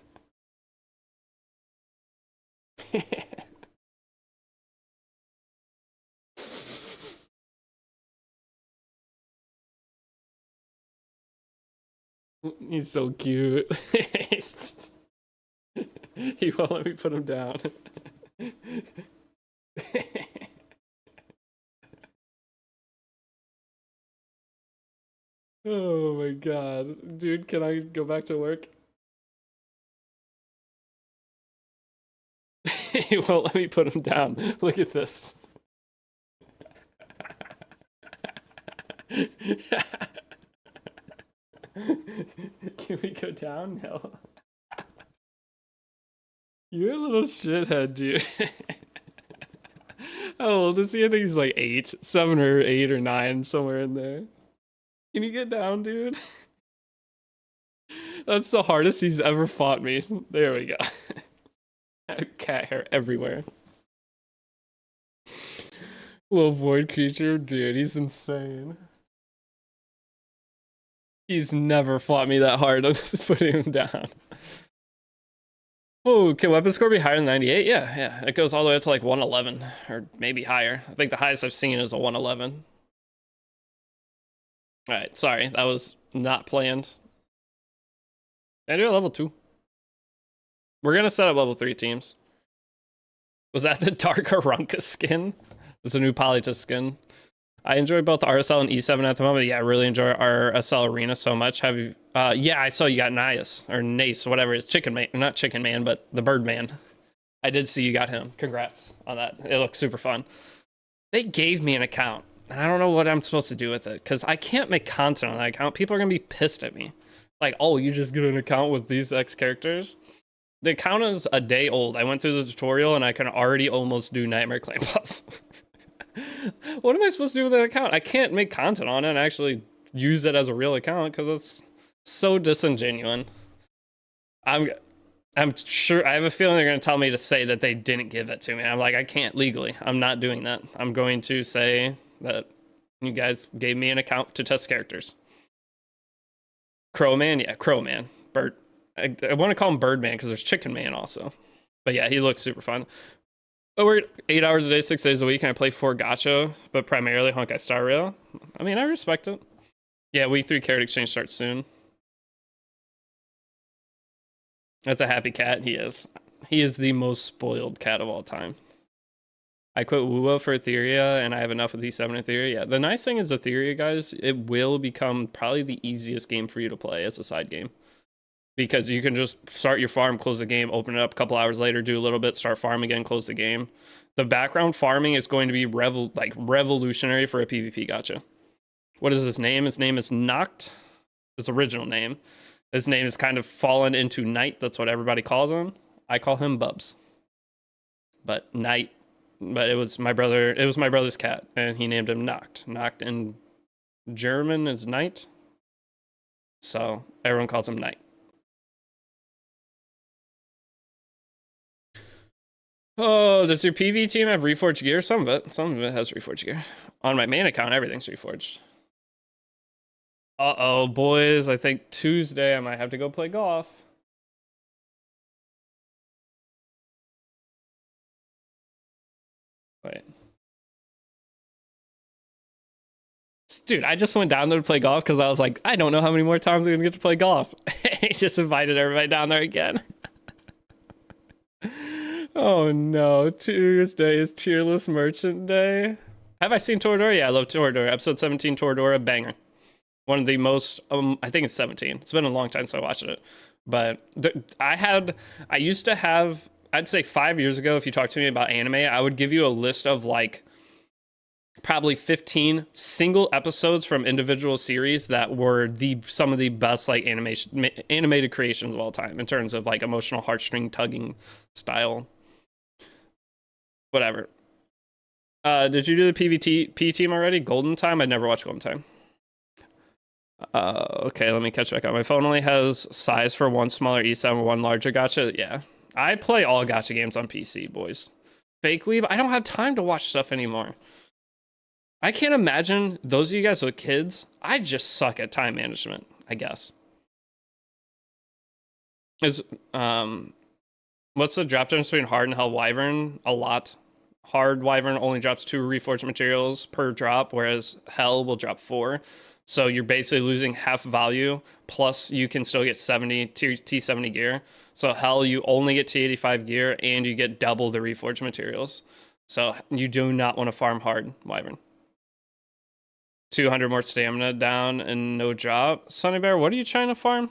He's so cute. He won't let me put him down. Oh my god. Dude, can I go back to work? He won't let me put him down. Look at this. Can we go down? No. You're a little shithead, dude. How old is he? I think he's like 8. 7 or 8 or 9, somewhere in there. Can you get down, dude? That's the hardest he's ever fought me. There we go. Cat hair everywhere. Little void creature, dude, he's insane. He's never fought me that hard. I'm just putting him down. Oh, can weapon score be higher than 98? Yeah. It goes all the way up to like 111, or maybe higher. I think the highest I've seen is a 111. All right, sorry, that was not planned. I do a level 2. We're gonna set up level 3 teams. Was that the Dark Arunca skin? It's a new Polytus skin. I enjoy both RSL and E7 at the moment. Yeah, I really enjoy RSL Arena so much. Have you? Yeah, I saw you got Nias or Nace, whatever. It's Chicken Man, not Chicken Man, but the Bird Man. I did see you got him. Congrats on that. It looks super fun. They gave me an account, and I don't know what I'm supposed to do with it because I can't make content on that account. People are gonna be pissed at me. Like, oh, you just get an account with these X characters. The account is a day old. I went through the tutorial and I can already almost do Nightmare Clan boss. What am I supposed to do with that account? I can't make content on it and actually use it as a real account because it's so disingenuous. I'm sure, I have a feeling they're going to tell me to say that they didn't give it to me. I'm like, I can't legally. I'm not doing that. I'm going to say that you guys gave me an account to test characters. Crowman, yeah, Crowman. Bird. I want to call him Birdman because there's Chicken Man also. But yeah, he looks super fun. I work 8 hours a day, 6 days a week, and I play 4 gacha, but primarily Honkai Star Rail. I mean, I respect it. Yeah, week 3 character exchange starts soon. That's a happy cat. He is. He is the most spoiled cat of all time. I quit WoWo for Etheria, and I have enough with E7 Etheria. Yeah, the nice thing is Etheria, guys, it will become probably the easiest game for you to play as a side game. Because you can just start your farm, close the game, open it up a couple hours later, do a little bit, start farm again, close the game. The background farming is going to be revolutionary for a PvP gacha. What is his name? His name is Noct. His original name. His name is kind of fallen into Knight. That's what everybody calls him. I call him Bubs. But Knight. But it was my brother. It was my brother's cat, and he named him Noct. Noct in German is Knight. So everyone calls him Knight. Oh, does your PV team have Reforged gear? Some of it. Some of it has Reforged gear. On my main account, everything's Reforged. Uh-oh, boys. I think Tuesday I might have to go play golf. Wait. Dude, I just went down there to play golf because I was like, I don't know how many more times I'm going to get to play golf. He just invited everybody down there again. Oh no, Tuesday is Tearless Merchant Day. Have I seen Toradora? Yeah, I love Toradora. Episode 17, Toradora, banger. One of the most, I think it's 17. It's been a long time since I watched it. But I used to have, I'd say 5 years ago, if you talked to me about anime, I would give you a list of like probably 15 single episodes from individual series that were some of the best like animated creations of all time in terms of like emotional heartstring tugging style. Whatever. Did you do the PvP team already? Golden Time? I never watched Golden Time. Okay, let me catch back up. My phone only has size for one smaller E7, one larger gacha. Yeah. I play all gacha games on PC, boys. Fake weeb? I don't have time to watch stuff anymore. I can't imagine those of you guys with kids. I just suck at time management, I guess. What's the drop difference between Hard and Hell Wyvern? A lot. Hard Wyvern only drops 2 reforged materials per drop, whereas Hell will drop 4. So you're basically losing half value, plus you can still get 70 T70 gear. So Hell, you only get T85 gear, and you get double the reforged materials. So you do not want to farm Hard Wyvern. 200 more stamina down and no drop. Sunny Bear, what are you trying to farm?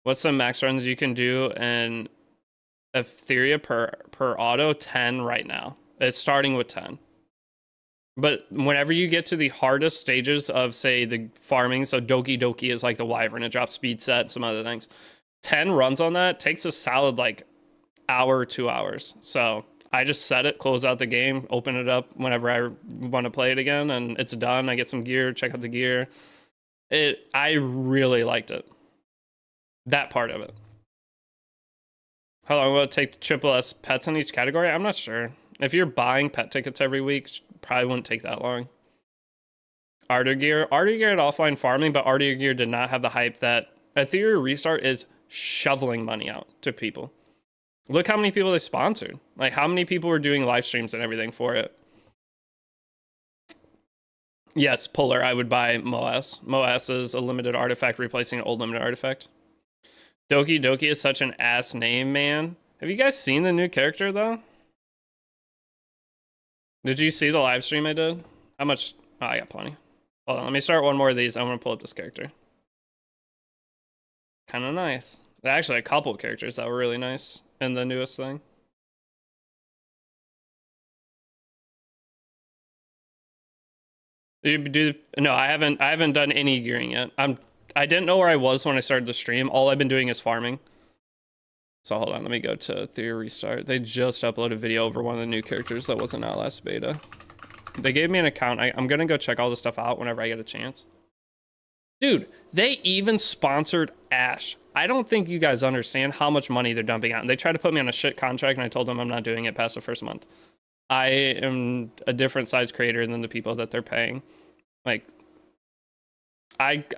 What's the max runs you can do in Etheria per auto? 10 right now. It's starting with 10. But whenever you get to the hardest stages of, say, the farming, so Doki Doki is like the Wyvern, it drops speed set, some other things. 10 runs on that takes a solid like hour, 2 hours. So I just set it, close out the game, open it up whenever I want to play it again, and it's done. I get some gear, check out the gear. I really liked it. That part of it. How long will it take to triple S pets in each category? I'm not sure. If you're buying pet tickets every week, probably wouldn't take that long. Arter Gear had offline farming, but Arter Gear did not have the hype that Ethereum Restart is shoveling money out to people. Look how many people they sponsored. Like, how many people were doing live streams and everything for it. Yes, Polar, I would buy Moas. Moas is a limited artifact replacing an old limited artifact. Doki Doki is such an ass name, man. Have you guys seen the new character, though? Did you see the live stream I did? How much? Oh, I got plenty. Hold on, let me start one more of these. I'm going to pull up this character. Kind of nice. There's actually a couple of characters that were really nice in the newest thing. No, I haven't done any gearing yet. I didn't know where I was when I started the stream. All I've been doing is farming. So hold on, let me go to Theory Restart. They just uploaded video over one of the new characters that wasn't out last beta. They gave me an account. I'm gonna go check all this stuff out whenever I get a chance. Dude, they even sponsored Ash. I don't think you guys understand how much money they're dumping out. And they tried to put me on a shit contract, and I told them I'm not doing it past the first month. I am a different size creator than the people that they're paying. Like,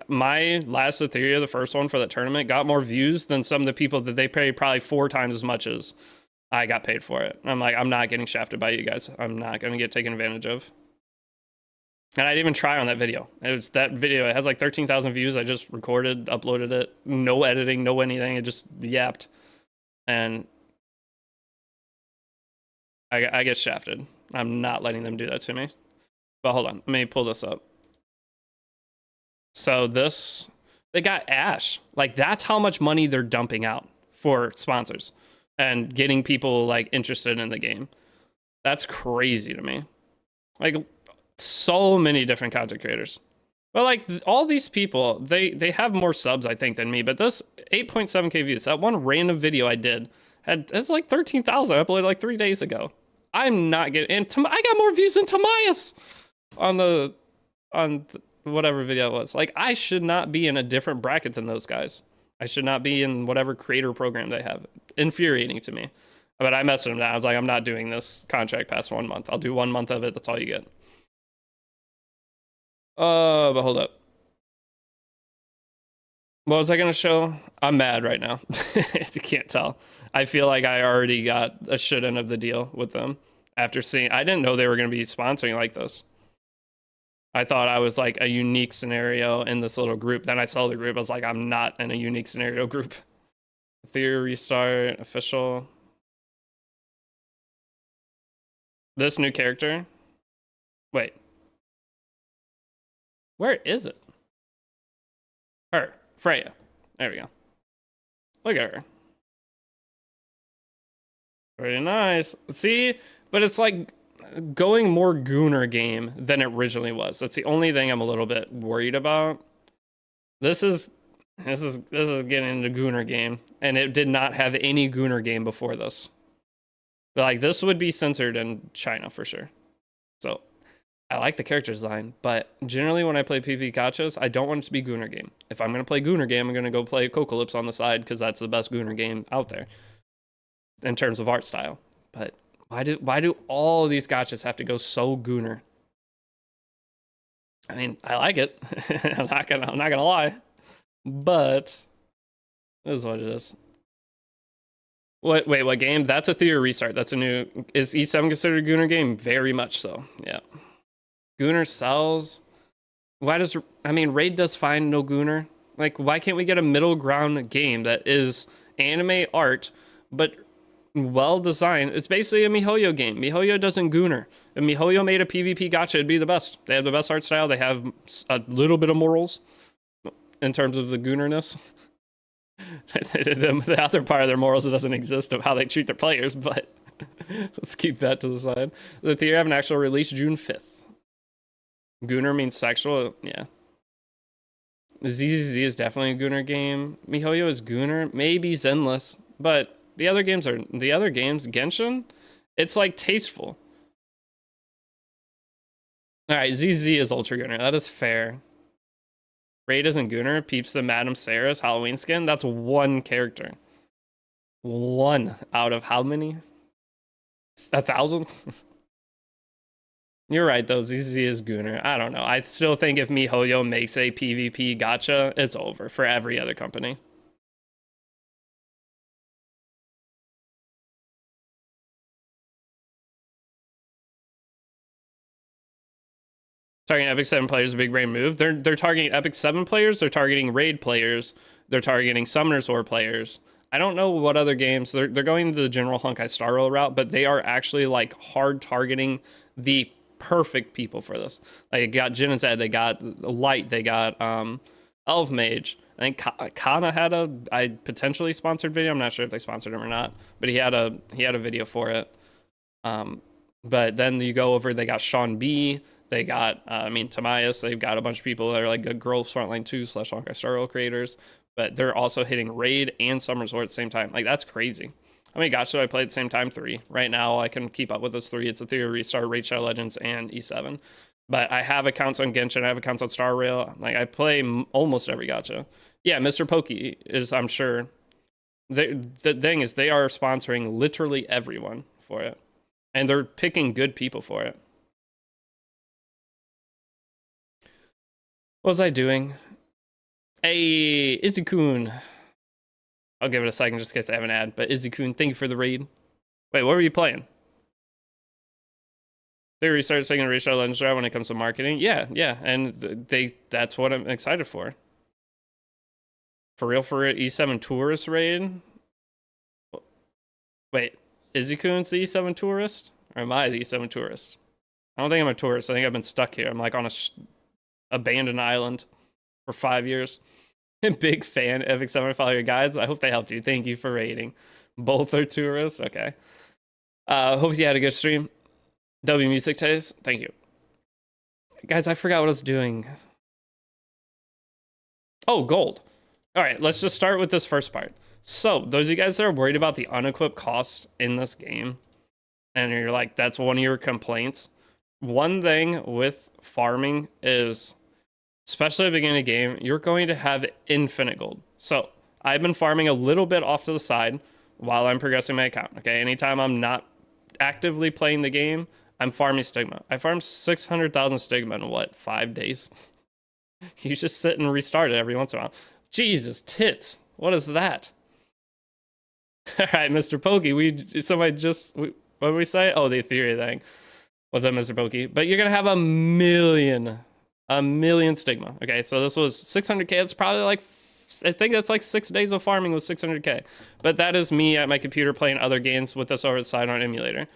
my last Etheria, the first one for the tournament, got more views than some of the people that they pay probably 4 times as much as I got paid for it. I'm like, I'm not getting shafted by you guys. I'm not gonna get taken advantage of. And I didn't even try on that video. It was that video. It has like 13,000 views. I just recorded, uploaded it. No editing, no anything. It just yapped. And I get shafted. I'm not letting them do that to me. But hold on. Let me pull this up. So this, they got Ash. Like, that's how much money they're dumping out for sponsors and getting people like interested in the game. That's crazy to me. Like, so many different content creators. But like all these people, they have more subs I think than me. But this 8.7k views, that one random video I did it's like 13,000. I uploaded like 3 days ago. I'm not getting, and I got more views than Tomias on whatever video it was. Like, I should not be in a different bracket than those guys. I should not be in whatever creator program they have. Infuriating to me. But I messaged them down. I was like, I'm not doing this contract past 1 month. I'll do 1 month of it. That's all you get. But hold up. What was I gonna show? I'm mad right now. You can't tell. I feel like I already got a shit end of the deal with them after seeing. I didn't know they were gonna be sponsoring like this. I thought I was like a unique scenario in this little group. Then I saw the group. I was like, I'm not in a unique scenario group. Theory Restart official. This new character. Wait. Where is it? Her. Freya. There we go. Look at her. Very nice. See? But it's like going more Gooner game than it originally was. That's the only thing I'm a little bit worried about. This is getting into Gooner game. And it did not have any Gooner game before this. But like, this would be censored in China for sure. So I like the character design, but generally when I play PvP gachas, I don't want it to be Gooner game. If I'm going to play Gooner game, I'm going to go play Cocalypse on the side because that's the best Gooner game out there in terms of art style. But why do all of these gachas have to go so Gooner? I mean, I like it. I'm not gonna lie, but this is what it is. Wait, what game? That's a Theory Restart. That's a new. Is E7 considered a Gooner game? Very much so. Yeah. Gooner sells. Why does, I mean, Raid does fine, no Gooner. Like, why can't we get a middle ground game that is anime art, but well designed? It's basically a MiHoYo game. MiHoYo doesn't Gooner. If MiHoYo made a PvP gacha, it'd be the best. They have the best art style. They have a little bit of morals in terms of the Goonerness. The other part of their morals that doesn't exist of how they treat their players, but let's keep that to the side. The Theory have an actual release June 5th. Gooner means sexual, yeah. ZZZ is definitely a Gooner game. MiHoYo is Gooner, maybe Zenless, but the other games, Genshin, it's like tasteful. Alright, ZZ is Ultra Gooner, that is fair. Raid isn't Gooner, Peeps the Madame Sarah's Halloween skin, that's one character. One out of how many? 1,000? You're right, though. ZZ is Gooner. I don't know. I still think if MiHoYo makes a PvP gacha, it's over for every other company. Targeting Epic 7 players is a big brain move. They're targeting Epic 7 players. They're targeting Raid players. They're targeting Summoners War players. I don't know what other games. They're going to the general Honkai Star Rail route, but they are actually like hard targeting the perfect people for this. Like, they got Jin and Zed, they got Light, they got Elf Mage. I think Kana had a potentially sponsored video. I'm not sure if they sponsored him or not, but he had a video for it. But then you go over, they got Sean B, They got, I mean, Tamias. They've got a bunch of people that are like good girls frontline 2 / Honkai Star Rail creators, but they're also hitting Raid and Summer Resort at the same time. Like, that's crazy. How many gacha do I play at the same time? 3. Right now, I can keep up with those 3. It's a Theory Restart, Raid Shadow Legends, and E7. But I have accounts on Genshin, I have accounts on Star Rail. Like, I play almost every gacha. Yeah, Mr. Pokey is, I'm sure. The thing is, they are sponsoring literally everyone for it. And they're picking good people for it. What was I doing? Hey, Izzy-kun. I'll give it a second just in case I have an ad. But Izzy-kun, thank you for the raid. Wait, what were you playing? They restarted second Raid Shadow Legends when it comes to marketing. Yeah, and that's what I'm excited for. For real, for it, E7 Tourist raid? Wait, Izzy-kun's the E7 Tourist? Or am I the E7 Tourist? I don't think I'm a tourist. I think I've been stuck here. I'm like on a abandoned island for 5 years. Big fan of X7. Follow your guides. I hope they helped you. Thank you for rating. Both are tourists. Okay. Hope you had a good stream. W Music Taste. Thank you. Guys, I forgot what I was doing. Oh, gold. All right, let's just start with this first part. So, those of you guys that are worried about the unequipped cost in this game, and you're like, that's one of your complaints. One thing with farming is, especially at the beginning of the game, you're going to have infinite gold. So, I've been farming a little bit off to the side while I'm progressing my account. Okay, anytime I'm not actively playing the game, I'm farming stigma. I farmed 600,000 stigma in what, 5 days? You just sit and restart it every once in a while. Jesus tits, what is that? All right, Mr. Pokey, what did we say? Oh, the theory thing. What's up, Mr. Pokey? But you're gonna have a million stigma. Okay, so this was 600k. It's probably like, I think that's like 6 days of farming with 600k. But that is me at my computer playing other games with this over the side on emulator.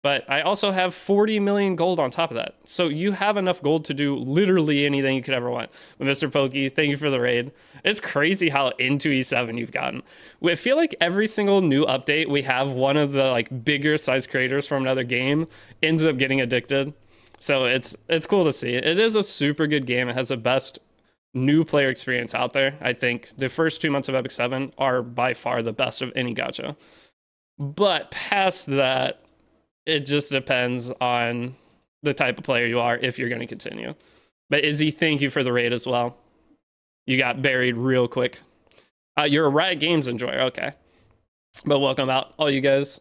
But I also have 40 million gold on top of that. So you have enough gold to do literally anything you could ever want. But Mr. Pokey, thank you for the raid. It's crazy how into E7 you've gotten. I feel like every single new update, we have one of the like bigger size creators from another game ends up getting addicted. So it's cool to see. It is a super good game. It has the best new player experience out there. I think the first 2 months of Epic 7 are by far the best of any gacha. But past that, it just depends on the type of player you are if you're going to continue. But Izzy, thank you for the raid as well. You got buried real quick. You're a Riot Games enjoyer, okay. But welcome out, all you guys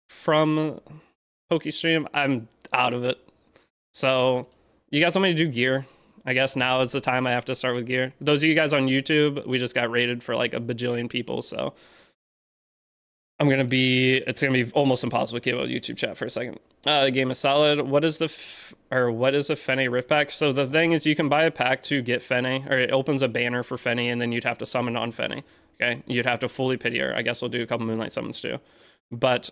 from PokeStream. I'm out of it. So, you guys want me to do gear? I guess now is the time I have to start with gear. Those of you guys on YouTube, we just got rated for like a bajillion people, so it's gonna be almost impossible to keep up YouTube chat for a second. The game is solid. What is a Fene Rift pack? So the thing is, you can buy a pack to get Fene, or it opens a banner for Fene, and then you'd have to summon on Fene. Okay, you'd have to fully pity her. I guess we'll do a couple Moonlight summons too, but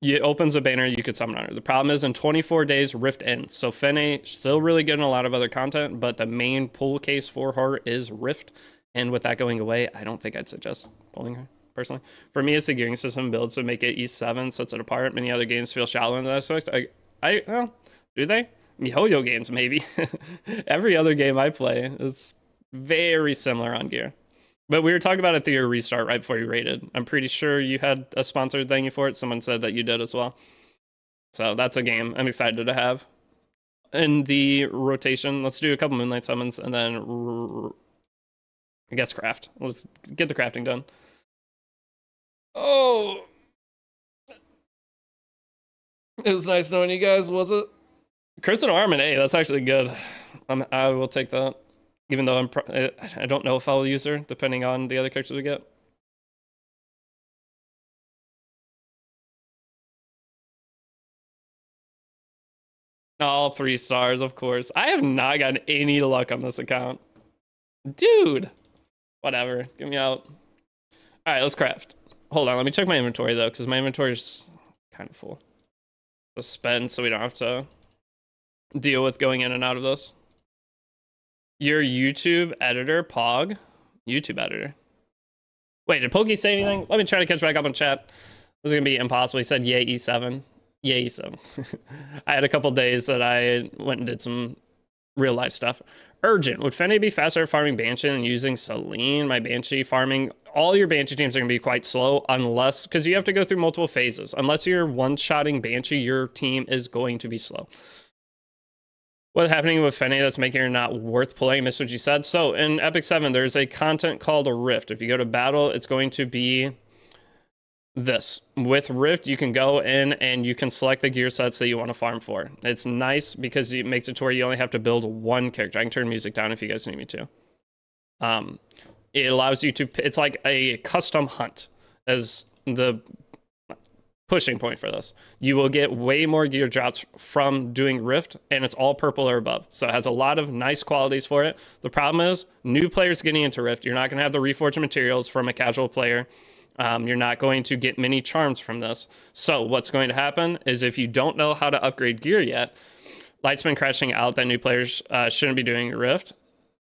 it opens a banner you could summon on her. The problem is in 24 days Rift ends, so Fene still really getting a lot of other content, but the main pull case for her is Rift, and with that going away, I don't think I'd suggest pulling her. Personally, for me, it's a gearing system build to make it E7, sets it apart. Many other games feel shallow in that aspect. Well, do they? MiHoYo games, maybe. Every other game I play is very similar on gear. But we were talking about a Theory Restart right before you rated. I'm pretty sure you had a sponsored thank you for it. Someone said that you did as well. So that's a game I'm excited to have. In the rotation, let's do a couple Moonlight summons and then I guess craft. Let's get the crafting done. Oh, it was nice knowing you guys, was it? Crimson Armament, hey, that's actually good. I will take that, even though I don't know if I'll use her, depending on the other characters we get. All 3 stars, of course. I have not gotten any luck on this account. Dude, whatever, get me out. All right, let's craft. Hold on, let me check my inventory though, because my inventory is kind of full. Let's spend so we don't have to deal with going in and out of this. Your YouTube editor, Pog? YouTube editor. Wait, did Pokey say anything? Let me try to catch back up on chat. This is gonna be impossible. He said, yay, E7. Yay, so I had a couple days that I went and did some real life stuff. Urgent. Would Fene be faster at farming Banshee than using Celine? My Banshee farming, all your Banshee teams are going to be quite slow unless, because you have to go through multiple phases. Unless you're one-shotting Banshee, your team is going to be slow. What's happening with Fene that's making her not worth playing? Missed what you said. So in Epic 7, there's a content called a Rift. If you go to battle, it's going to be this. With Rift, you can go in and you can select the gear sets that you want to farm for. It's nice because it makes it to where you only have to build one character. I can turn music down if you guys need me to. It allows you to, it's like a custom hunt as the pushing point for this. You will get way more gear drops from doing Rift, and it's all purple or above. So it has a lot of nice qualities for it. The problem is, new players getting into Rift, you're not going to have the reforged materials from a casual player. You're not going to get many charms from this. So what's going to happen is if you don't know how to upgrade gear yet, Light's been crashing out that new players shouldn't be doing Rift.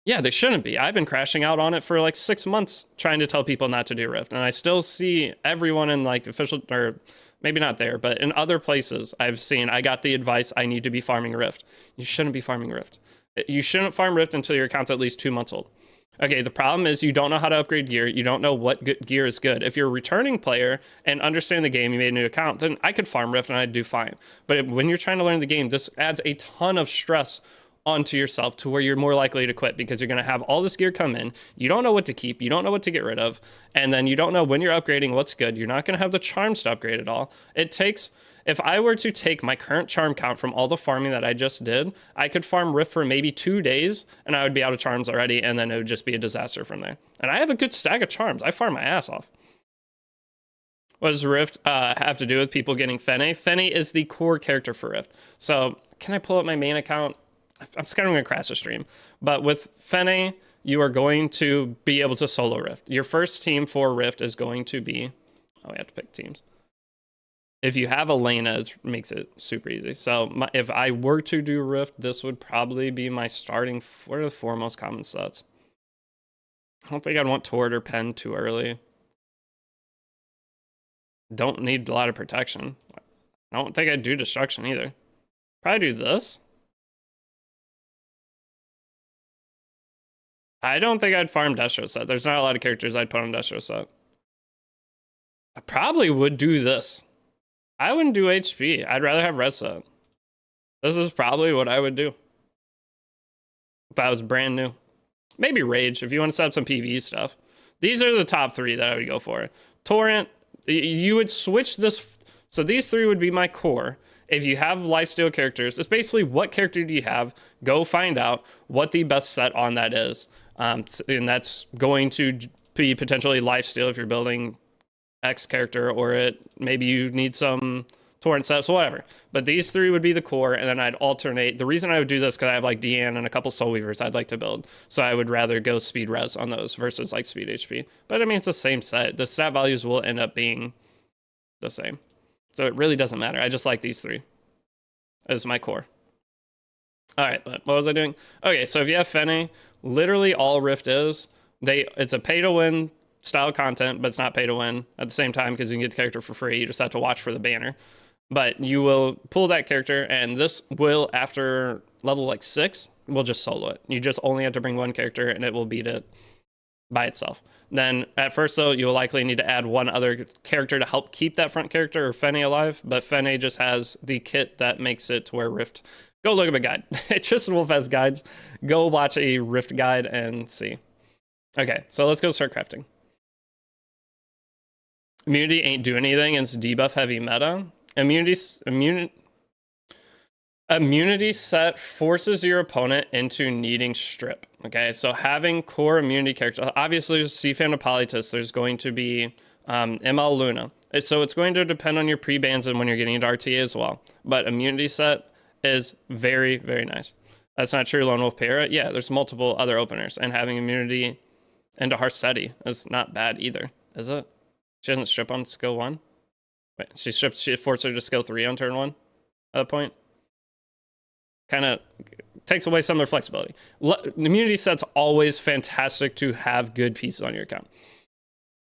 Yeah, they shouldn't be. I've been crashing out on it for like 6 months trying to tell people not to do Rift. And I still see everyone in like official, or maybe not there, but in other places I've seen, I got the advice I need to be farming Rift. You shouldn't be farming Rift. You shouldn't farm Rift until your account's at least 2 months old. Okay, the problem is you don't know how to upgrade gear. You don't know what gear is good. If you're a returning player and understand the game, you made a new account, then I could farm Rift and I'd do fine. But when you're trying to learn the game, this adds a ton of stress onto yourself to where you're more likely to quit because you're going to have all this gear come in. You don't know what to keep. You don't know what to get rid of. And then you don't know when you're upgrading what's good. You're not going to have the charms to upgrade at all. It takes, if I were to take my current charm count from all the farming that I just did, I could farm Rift for maybe 2 days and I would be out of charms already. And then it would just be a disaster from there. And I have a good stack of charms. I farm my ass off. What does Rift have to do with people getting Fene? Fene is the core character for Rift. So can I pull up my main account? I'm scared I'm going to crash the stream. But with Fene, you are going to be able to solo Rift. Your first team for Rift is going to be... Oh, we have to pick teams. If you have Elena, it makes it super easy. So if I were to do Rift, this would probably be my starting... What are the 4 most common sets? I don't think I'd want Tord or Pen too early. Don't need a lot of protection. I don't think I'd do Destruction either. Probably do this. I don't think I'd farm Destro set. There's not a lot of characters I'd put on Destro set. I probably would do this. I wouldn't do HP. I'd rather have red set. This is probably what I would do if I was brand new. Maybe Rage if you want to set up some PvE stuff. These are the top 3 that I would go for. Torrent, you would switch this. So these 3 would be my core. If you have lifesteal characters, it's basically what character do you have? Go find out what the best set on that is. And that's going to be potentially lifesteal if you're building X character, or maybe you need some torrent sets, whatever. But these 3 would be the core, and then I'd alternate. The reason I would do this because I have like Deanne and a couple Soul Weavers I'd like to build, so I would rather go speed res on those versus like speed HP. But I mean, it's the same set. The stat values will end up being the same, so it really doesn't matter. I just like these 3 as my core. All right, but what was I doing? Okay, so if you have Fene, literally all Rift is, it's a pay-to-win style content, but it's not pay-to-win at the same time because you can get the character for free. You just have to watch for the banner. But you will pull that character, and this will, after level like 6, will just solo it. You just only have to bring one character, and it will beat it by itself. Then at first, though, you'll likely need to add one other character to help keep that front character or Fene alive, but Fene just has the kit that makes it to where Rift... Go look at my guide. Tristan Wolf has guides. Go watch a Rift guide and see. Okay, so let's go start crafting. Immunity ain't do anything. It's debuff heavy meta. Immunity set forces your opponent into needing strip. Okay, so having core immunity characters. Obviously, there's CFAN Hippolytus. There's going to be ML Luna. So it's going to depend on your pre-bans and when you're getting into RTA as well. But immunity set is very, very nice. That's not true. Lone Wolf Para. Yeah, there's multiple other openers, and having immunity into Harsetti is not bad either, is it? She doesn't strip on skill 1. Wait, she forces her to skill 3 on turn 1 at that point. Kind of takes away some of their flexibility. Immunity set's always fantastic to have good pieces on your account,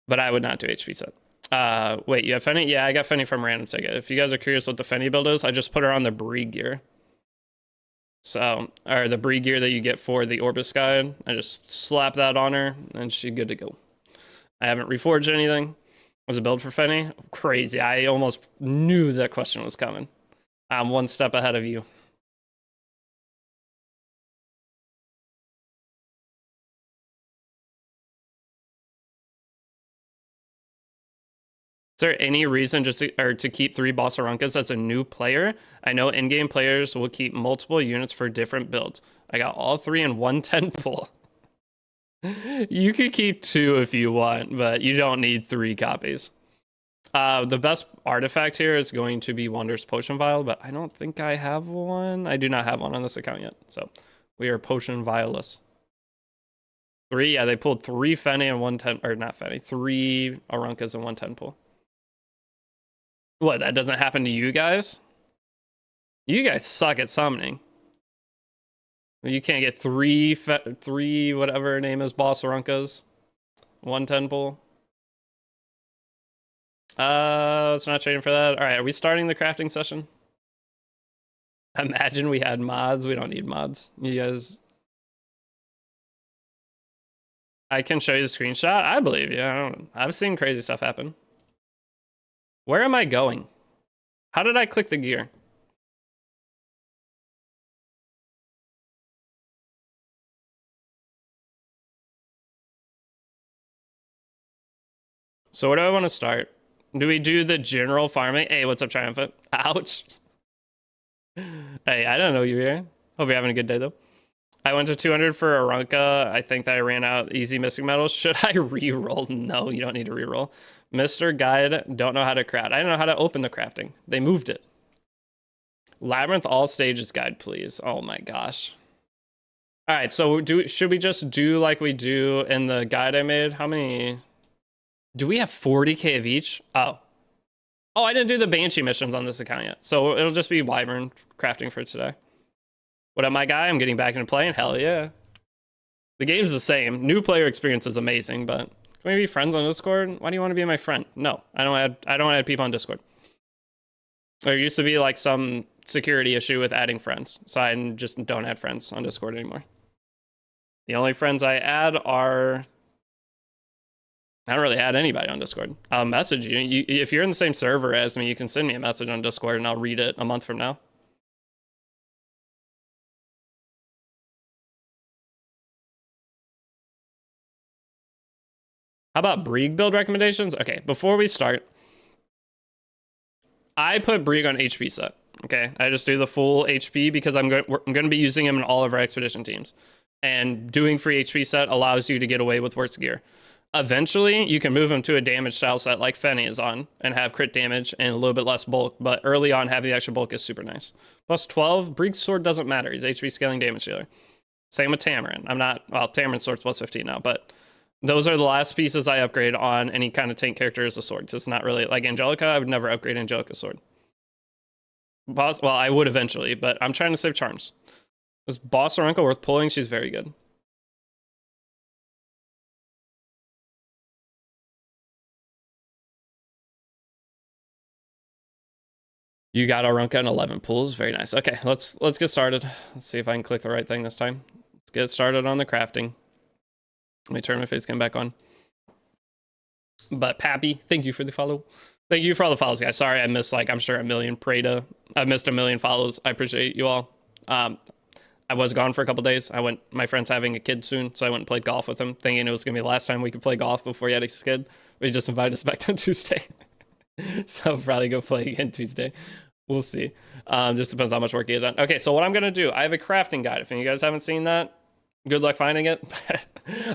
but I would not do HP set. Wait, you have Fenny? Yeah, I got Fenny from Random Ticket. If you guys are curious what the Fenny build is, I just put her on the Bree gear. So, or the Bree gear that you get for the Orbis guide. I just slap that on her, and she's good to go. I haven't reforged anything. Was a build for Fenny? Crazy. I almost knew that question was coming. I'm one step ahead of you. Is there any reason just to keep 3 Boss Arunkas as a new player? I know in-game players will keep multiple units for different builds. I got all 3 in 110 pool. You could keep 2 if you want, but you don't need 3 copies. The best artifact here is going to be Wondrous Potion Vial, but I don't think I have one. I do not have one on this account yet, so we are Potion Vialless. 3, yeah, they pulled 3 Fenny and 110, or not Fenny, 3 Arunkas and 110 pool. What, that doesn't happen to you guys? You guys suck at summoning. You can't get 3 whatever her name is, Boss Arunkas, 110 pool. Let's not trading for that. All right, are we starting the crafting session? Imagine we had mods. We don't need mods. You guys... I can show you the screenshot. I believe you. I've seen crazy stuff happen. Where am I going? How did I click the gear? So where do I want to start? Do we do the general farming? Hey, what's up, Triumphant? Ouch. Hey, I don't know you here. Hope you're having a good day, though. I went to 200 for Arunka. I think that I ran out easy missing medals. Should I re-roll? No, you don't need to re-roll. Mr. Guide, don't know how to craft. I don't know how to open the crafting. They moved it. Labyrinth all stages guide, please. Oh my gosh. All right, so should we just do like we do in the guide I made? How many... Do we have 40k of each? Oh, I didn't do the Banshee missions on this account yet. So it'll just be Wyvern crafting for today. What up, my guy? I'm getting back into playing. Hell yeah. The game's the same. New player experience is amazing, but can we be friends on Discord? Why do you want to be my friend? No, I don't add people on Discord. There used to be like some security issue with adding friends, so I just don't add friends on Discord anymore. The only friends I add are... I don't really add anybody on Discord. I'll message you. If you're in the same server as me, you can send me a message on Discord and I'll read it a month from now. How about Brieg build recommendations? Okay, before we start, I put Brieg on HP set. Okay, I just do the full HP because I'm going to be using him in all of our expedition teams. And doing free HP set allows you to get away with worse gear. Eventually, you can move him to a damage style set like Fenny is on and have crit damage and a little bit less bulk, but early on, having the extra bulk is super nice. Plus 12, Brieg's sword doesn't matter. He's HP scaling damage dealer. Same with Tamarin. Tamarin's sword's plus 15 now, but those are the last pieces I upgrade on any kind of tank character as a sword. It's not really, like Angelica, I would never upgrade Angelica's sword. Well, I would eventually, but I'm trying to save charms. Is Boss Arunka worth pulling? She's very good. You got Arunka in 11 pools. Very nice. Okay, let's get started. Let's see if I can click the right thing this time. Let's get started on the crafting. Let me turn my face cam back on. But Pappy, thank you for the follow. Thank you for all the follows, guys. Sorry I missed, like, I'm sure a million Prada. I missed a million follows. I appreciate you all. I was gone for a couple days. My friend's having a kid soon, so I went and played golf with him, thinking it was going to be the last time we could play golf before he had his kid. We just invited us back on Tuesday. So I'll probably go play again Tuesday. We'll see. Just depends how much work he has done. Okay, so what I'm going to do, I have a crafting guide. If you guys haven't seen that, good luck finding it.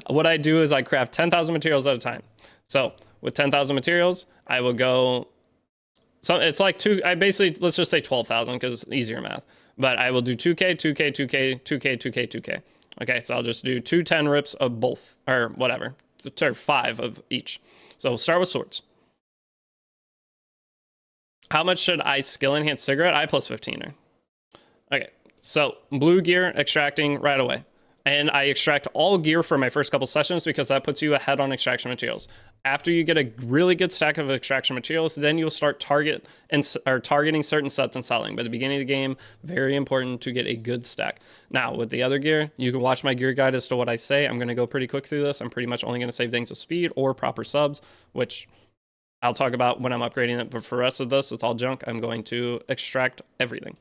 What I do is I craft 10,000 materials at a time. So with 10,000 materials, I will go... So it's like let's just say 12,000 because it's easier math. But I will do 2K, 2K, 2K, 2K, 2K, 2K. Okay, so I'll just do 210 rips of both, or whatever. So 5 of each. So we'll start with swords. How much should I skill enhance cigarette? I plus 15er. Okay, so blue gear extracting right away. And I extract all gear for my first couple sessions because that puts you ahead on extraction materials. After you get a really good stack of extraction materials, then you'll start targeting certain sets and selling. By the beginning of the game, very important to get a good stack. Now, with the other gear, you can watch my gear guide as to what I say. I'm going to go pretty quick through this. I'm pretty much only going to save things with speed or proper subs, which I'll talk about when I'm upgrading it. But for the rest of this, it's all junk. I'm going to extract everything.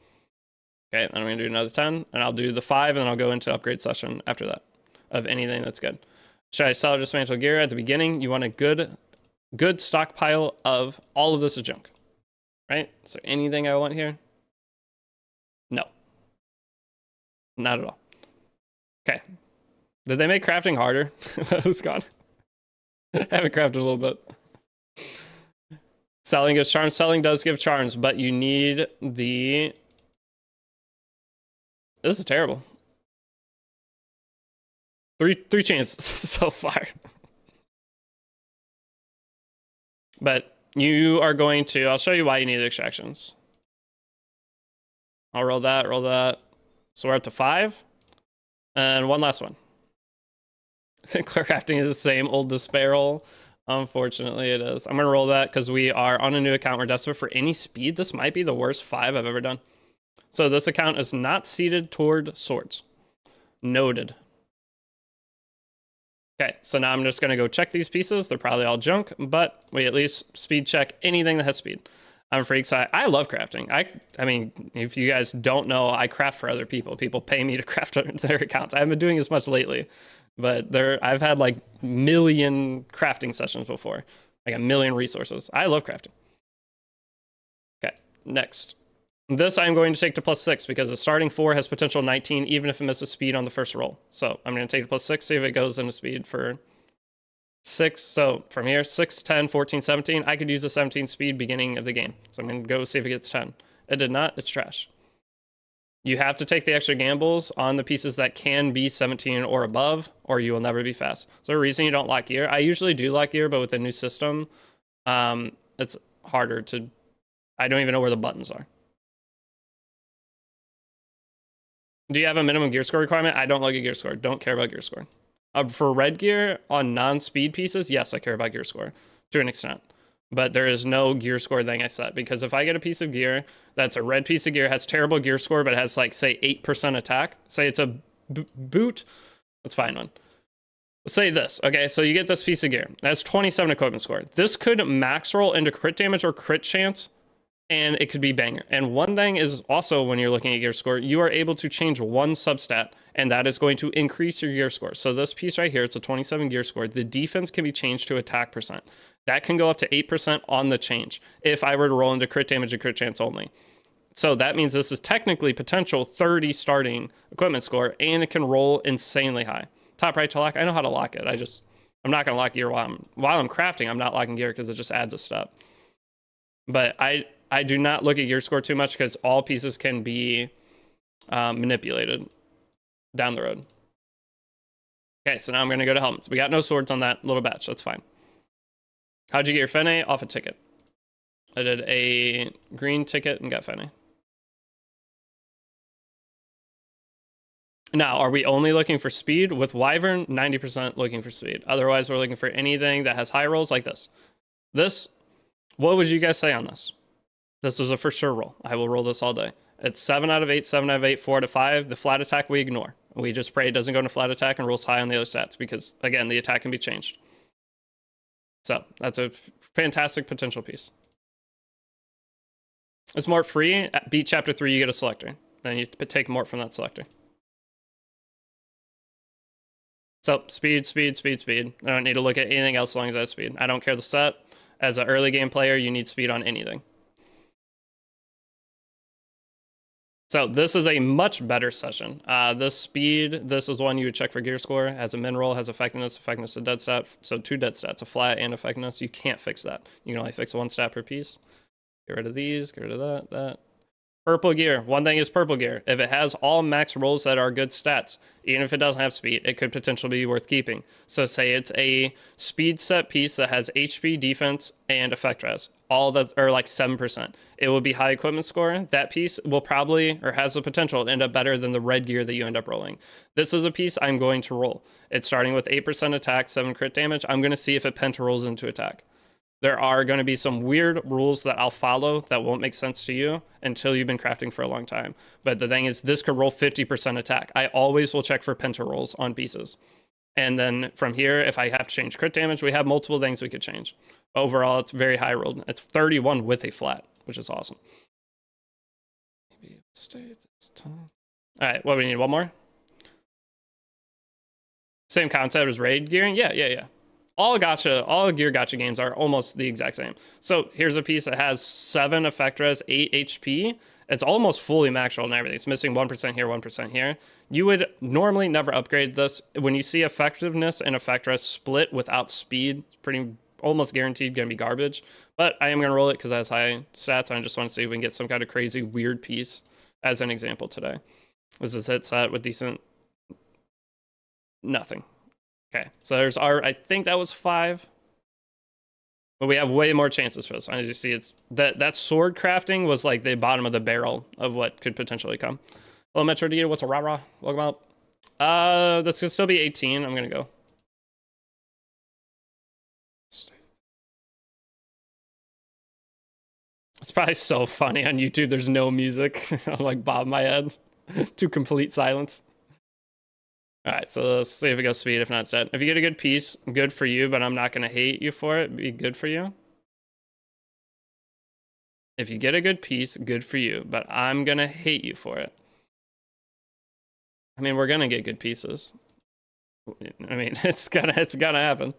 Okay, then I'm going to do another 10, and I'll do the 5, and then I'll go into upgrade session after that of anything that's good. Should I sell or dismantle gear? At the beginning, you want a good stockpile of all of this is junk, right? Is there anything I want here? No. Not at all. Okay. Did they make crafting harder? It's gone. I haven't crafted a little bit. Selling gives charms. Selling does give charms, but you need the... This is terrible. Three chances so far. But you are going to... I'll show you why you need extractions. I'll roll that, roll that. So we're up to 5. And one last one. Clear crafting is the same old despair roll. Unfortunately, it is. I'm going to roll that because we are on a new account. We're desperate for any speed. This might be the worst 5 I've ever done. So this account is not seated toward swords. Noted. Okay, so now I'm just going to go check these pieces. They're probably all junk, but we at least speed check anything that has speed. I'm a freak, so I love crafting. I mean, if you guys don't know, I craft for other people. People pay me to craft their accounts. I haven't been doing as much lately, but I've had like million crafting sessions before, like a million resources. I love crafting. Okay, next. This I'm going to take to +6 because the starting 4 has potential 19 even if it misses speed on the first roll. So I'm going to take to +6, see if it goes into speed for 6. So from here, 6, 10, 14, 17. I could use a 17 speed beginning of the game. So I'm going to go see if it gets 10. It did not. It's trash. You have to take the extra gambles on the pieces that can be 17 or above, or you will never be fast. So the reason you don't lock gear, I usually do lock gear, but with the new system, it's harder to... I don't even know where the buttons are. Do you have a minimum gear score requirement? I don't look at gear score. Don't care about gear score. For red gear on non-speed pieces, yes, I care about gear score to an extent. But there is no gear score thing I set. Because if I get a piece of gear that's a red piece of gear, has terrible gear score, but has like, say, 8% attack. Say it's a boot. Let's find one. Let's say this. Okay, so you get this piece of gear. That's 27 equipment score. This could max roll into crit damage or crit chance. And it could be banger. And one thing is also when you're looking at gear score, you are able to change one substat, and that is going to increase your gear score. So this piece right here, it's a 27 gear score. The defense can be changed to attack percent. That can go up to 8% on the change if I were to roll into crit damage and crit chance only. So that means this is technically potential 30 starting equipment score, and it can roll insanely high. Top right to lock. I know how to lock it. I'm not going to lock gear while I'm crafting. I'm not locking gear because it just adds a step. But I do not look at gear score too much because all pieces can be manipulated down the road. Okay, so now I'm going to go to helmets. We got no swords on that little batch. That's fine. How'd you get your Fene? Off a ticket. I did a green ticket and got Fene. Now, are we only looking for speed? With Wyvern, 90% looking for speed. Otherwise, we're looking for anything that has high rolls like this. What would you guys say on this? This is a for sure roll. I will roll this all day. It's 7 out of 8, 7 out of 8, 4 out of 5. The flat attack we ignore. We just pray it doesn't go into flat attack and rolls high on the other stats because, again, the attack can be changed. So that's a fantastic potential piece. It's Mort free. At beat chapter 3, you get a selector. Then you take Mort from that selector. So speed, speed, speed, speed. I don't need to look at anything else as long as I have speed. I don't care the set. As an early game player, you need speed on anything. So this is a much better session. This speed, this is one you would check for gear score. Has a min roll, has effectiveness a dead stat. So 2 dead stats, a flat and effectiveness. You can't fix that. You can only fix 1 stat per piece. Get rid of these, get rid of that. Purple gear. One thing is purple gear. If it has all max rolls that are good stats, even if it doesn't have speed, it could potentially be worth keeping. So say it's a speed set piece that has HP, defense, and effect res. all that, or like 7%. It will be high equipment score. That piece will probably, or has the potential to end up better than the red gear that you end up rolling. This is a piece I'm going to roll. It's starting with 8% attack, 7 crit damage. I'm going to see if it penta rolls into attack. There are going to be some weird rules that I'll follow that won't make sense to you until you've been crafting for a long time. But the thing is, this could roll 50% attack. I always will check for penta rolls on pieces. And then from here, if I have to change crit damage, we have multiple things we could change. Overall, it's very high rolled. It's 31 with a flat, which is awesome. Maybe stay this time. All right, what do we need? One more? Same concept as raid gearing? Yeah. All gear gacha games are almost the exact same. So here's a piece that has 7 effect res, 8 HP. It's almost fully max rolled and everything. It's missing 1% here, 1% here. You would normally never upgrade this. When you see effectiveness and effect res split without speed, it's pretty almost guaranteed going to be garbage. But I am going to roll it because it has high stats. I just want to see if we can get some kind of crazy weird piece as an example today. This is hit set with decent... Nothing. Okay, so there's our... I think that was 5. But we have way more chances for this. As you see, it's that sword crafting was like the bottom of the barrel of what could potentially come. Hello, Metro Deity. What's a rah-rah? Welcome out. This could still be 18. I'm gonna go. It's probably so funny on YouTube. There's no music. I'm like bobbing my head to complete silence. All right, so let's see if it goes speed. If not, it's dead. If you get a good piece, good for you, but I'm not going to hate you for it. Be good for you. If you get a good piece, good for you, but I'm going to hate you for it. I mean, we're going to get good pieces. I mean, it's gonna happen.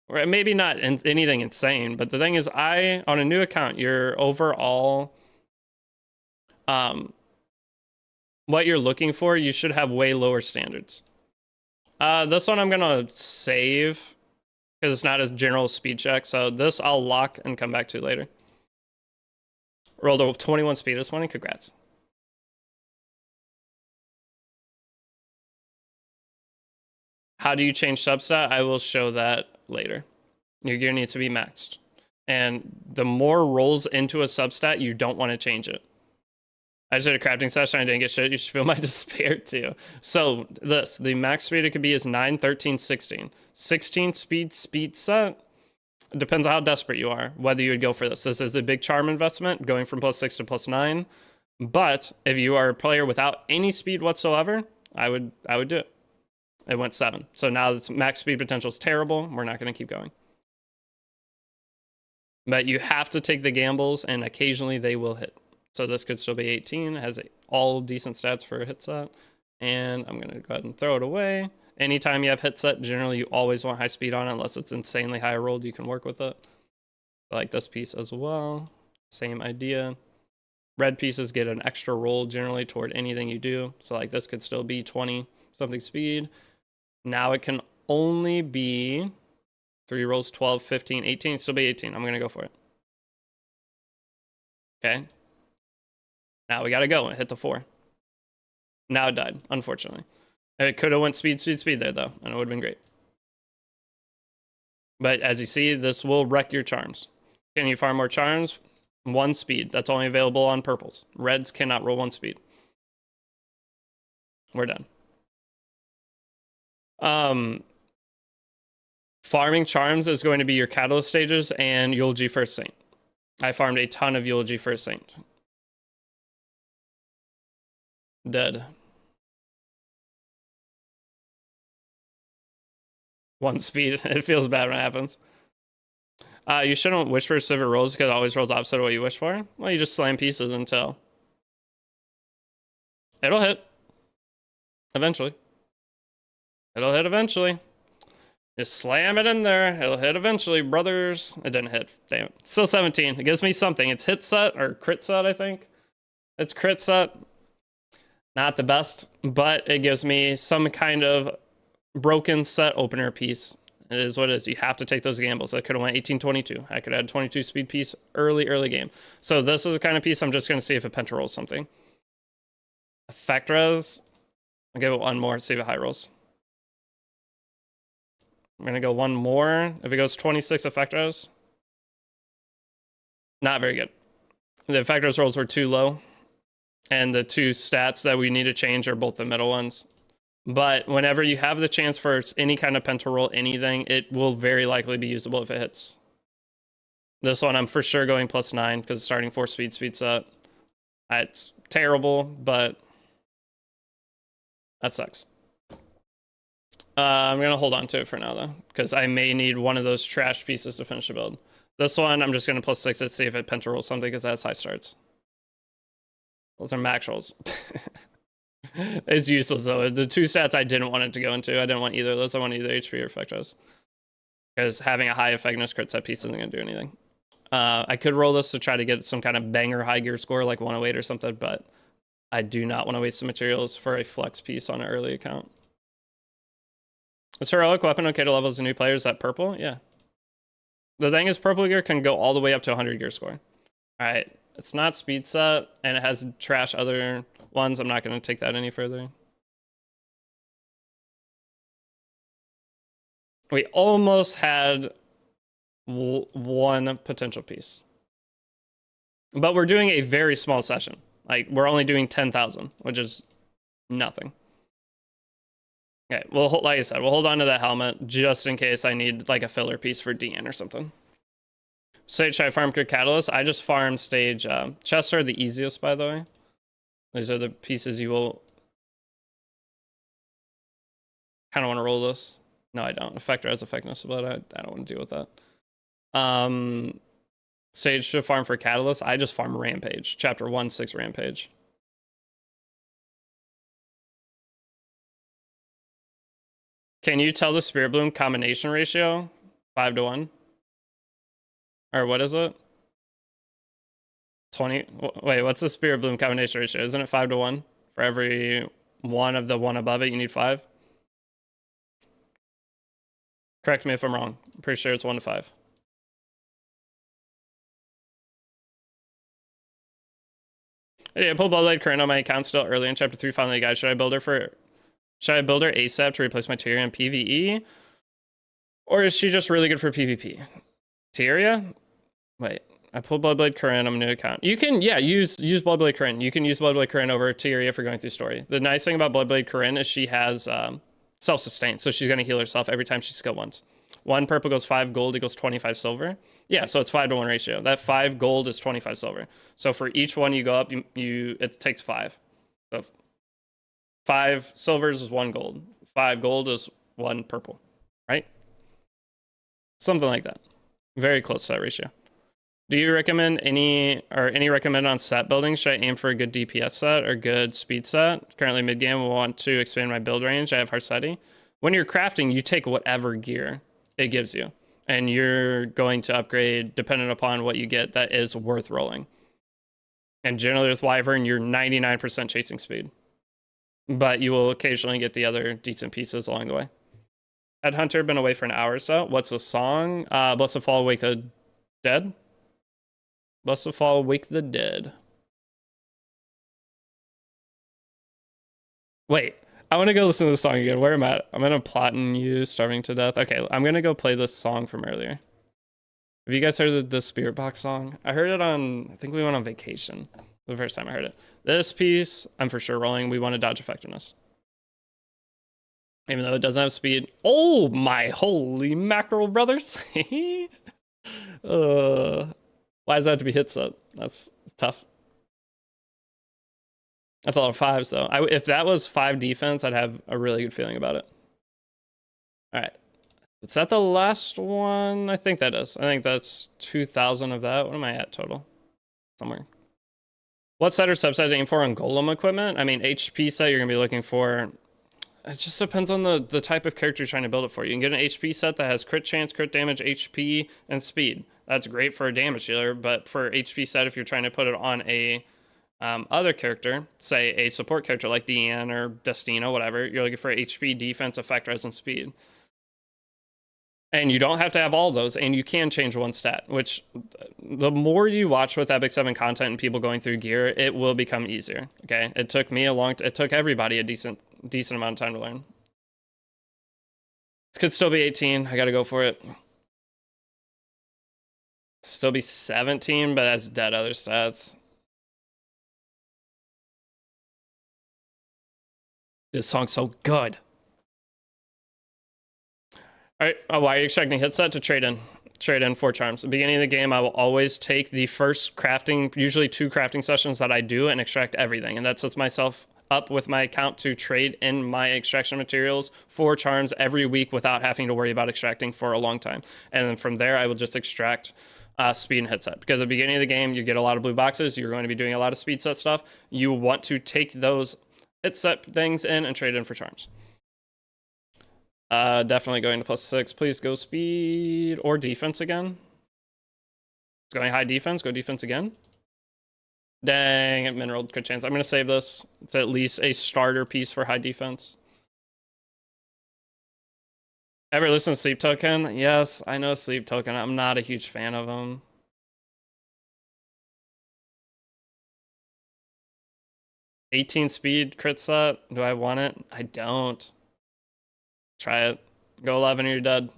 Or maybe not anything insane, but the thing is, on a new account, your overall, what you're looking for, you should have way lower standards. This one I'm gonna save because it's not a general speed check. So this I'll lock and come back to later. Rolled a 21 speed this morning. Congrats. How do you change substat? I will show that later. Your gear needs to be maxed. And the more rolls into a substat, you don't want to change it. I just did a crafting session. I didn't get shit. You should feel my despair too. So the max speed it could be is 9, 13, 16. 16 speed set. It depends on how desperate you are, whether you would go for this. This is a big charm investment, going from +6 to +9. But if you are a player without any speed whatsoever, I would do it. It went 7. So now its max speed potential is terrible. We're not going to keep going. But you have to take the gambles, and occasionally they will hit. So this could still be 18. It has all decent stats for a hit set. And I'm going to go ahead and throw it away. Anytime you have hit set, generally you always want high speed on it, unless it's insanely high rolled, you can work with it. I like this piece as well. Same idea. Red pieces get an extra roll generally toward anything you do. So like this could still be 20 something speed. Now it can only be 3 rolls, 12, 15, 18. Still be 18. I'm going to go for it. Okay. Now we got to go and hit the 4. Now it died, unfortunately. It could have went speed there, though, and it would have been great. But as you see, this will wreck your charms. Can you farm more charms? 1 speed. That's only available on purples. Reds cannot roll 1 speed. We're done. Farming charms is going to be your catalyst stages and Eulogy First Saint. I farmed a ton of Eulogy First Saint. Dead. 1 speed. It feels bad when it happens. You shouldn't wish for specific rolls because it always rolls opposite of what you wish for. Well, you just slam pieces until it'll hit. Eventually. It'll hit eventually. Just slam it in there. It'll hit eventually, brothers. It didn't hit. Damn it. Still 17. It gives me something. It's hit set or crit set, I think. It's crit set. Not the best, but it gives me some kind of broken set opener piece. It is what it is. You have to take those gambles. I could have went 18-22. I could have had 22 speed piece early game. So this is the kind of piece I'm just going to see if it penta rolls something. Effect res. I'll give it 1 more, see if it high rolls. I'm going to go 1 more. If it goes 26 effect res. Not very good. The effectiveness rolls were too low, and the two stats that we need to change are both the middle ones. But whenever you have the chance for any kind of pen to roll anything, it will very likely be usable if it hits. This one, I'm for sure going +9 because starting 4 speed set. It's terrible, but that sucks. I'm going to hold on to it for now, though, because I may need one of those trash pieces to finish the build. This one, I'm just going to +6 it, see if it penta rolls something, because that's high starts. Those are max rolls. It's useless, though. The two stats I didn't want it to go into, I didn't want either of those. I want either HP or effectiveness. Because having a high effectiveness crit set piece isn't going to do anything. I could roll this to try to get some kind of banger high gear score, like 108 or something, but I do not want to waste the materials for a flex piece on an early account. Is heroic weapon okay to level as a new player? Is that purple? Yeah. The thing is, purple gear can go all the way up to 100 gear score. All right. It's not speed set, and it has trash other ones. I'm not going to take that any further. We almost had one potential piece. But we're doing a very small session. Like, we're only doing 10,000, which is nothing. Okay, well, like I said, we'll hold on to that helmet just in case I need like a filler piece for DN or something. Stage, should I farm good catalyst? I just farm stage. Chests are the easiest, by the way. These are the pieces you will kind of want to roll this. No, I don't. Effector has effectiveness, but I don't want to deal with that. Sage should farm for catalyst. I just farm Rampage. Chapter 1/6 Rampage. Can you tell the Spirit Bloom combination ratio? 5-1? Or what is it? 20? Wait, what's the Spirit Bloom combination ratio? Isn't it 5-1? For every one of the one above it, you need 5? Correct me if I'm wrong. I'm pretty sure it's 1-5. Hey, I pulled Bloodblade Corinne on my account still early in chapter 3. Finally, guys, should I build her ASAP to replace my Tyria in PvE? Or is she just really good for PvP? Tyria? Wait, I pulled Bloodblade Corinne on my new account. You can, yeah, use Bloodblade Corinne. You can use Bloodblade Corinne over Tyria for going through story. The nice thing about Bloodblade Corinne is she has self-sustain, so she's going to heal herself every time she skill once. 1 purple goes 5 gold equals 25 silver. Yeah, so it's 5-1 ratio. That 5 gold is 25 silver. So for each one you go up, it takes 5. So 5 silvers is 1 gold. 5 gold is 1 purple, right? Something like that. Very close to that ratio. Do you recommend any recommend on set building? Should I aim for a good DPS set or good speed set? Currently mid game, I want to expand my build range. I have Harseti. When you're crafting, you take whatever gear it gives you, and you're going to upgrade depending upon what you get that is worth rolling. And generally with Wyvern, you're 99% chasing speed, but you will occasionally get the other decent pieces along the way. Had Hunter been away for an hour or so? What's the song? Blessed Fall, Wake the Dead. Blessed Fall, Wake the Dead. Wait, I want to go listen to the song again. Where am I at? I'm in a plotting you, starving to death. Okay, I'm going to go play this song from earlier. Have you guys heard the Spirit Box song? I heard it on, I think we went on vacation the first time I heard it. This piece, I'm for sure rolling. We want to dodge effectiveness. Even though it doesn't have speed. Oh my holy mackerel, brothers. Why does that have to be hit set? That's tough. That's a lot of 5s, though. If that was 5 defense, I'd have a really good feeling about it. All right. Is that the last one? I think that is. I think that's 2,000 of that. What am I at total? Somewhere. What set or subset to aim for on golem equipment? I mean, HP set you're going to be looking for. It just depends on the type of character you're trying to build it for. You can get an HP set that has crit chance, crit damage, HP, and speed. That's great for a damage dealer, but for HP set, if you're trying to put it on a other character, say a support character like Deanne or Destino, whatever, you're looking for HP, defense, effect res, and speed. And you don't have to have all those, and you can change one stat, which the more you watch with Epic 7 content and people going through gear, it will become easier, okay? It took me it took everybody a decent amount of time to learn. This could still be 18. I gotta go for it. Still be 17, but that's dead other stats. This song's so good. All right, why are you expecting hit set to trade in? Trade in 4 charms. At the beginning of the game, I will always take the first crafting, usually 2 crafting sessions that I do, and extract everything. And that sets myself up with my account to trade in my extraction materials 4 charms every week without having to worry about extracting for a long time. And then from there, I will just extract speed and hit set. Because at the beginning of the game, you get a lot of blue boxes. You're going to be doing a lot of speed set stuff. You want to take those hit set things in and trade in for charms. Definitely going to +6. Please go speed or defense again. It's going high defense. Go defense again. Dang it, mineral. Good chance. I'm going to save this. It's at least a starter piece for high defense. Ever listen to Sleep Token? Yes, I know Sleep Token. I'm not a huge fan of him. '18 speed crit set. Do I want it? I don't. Try it. Go 11 or you're dead.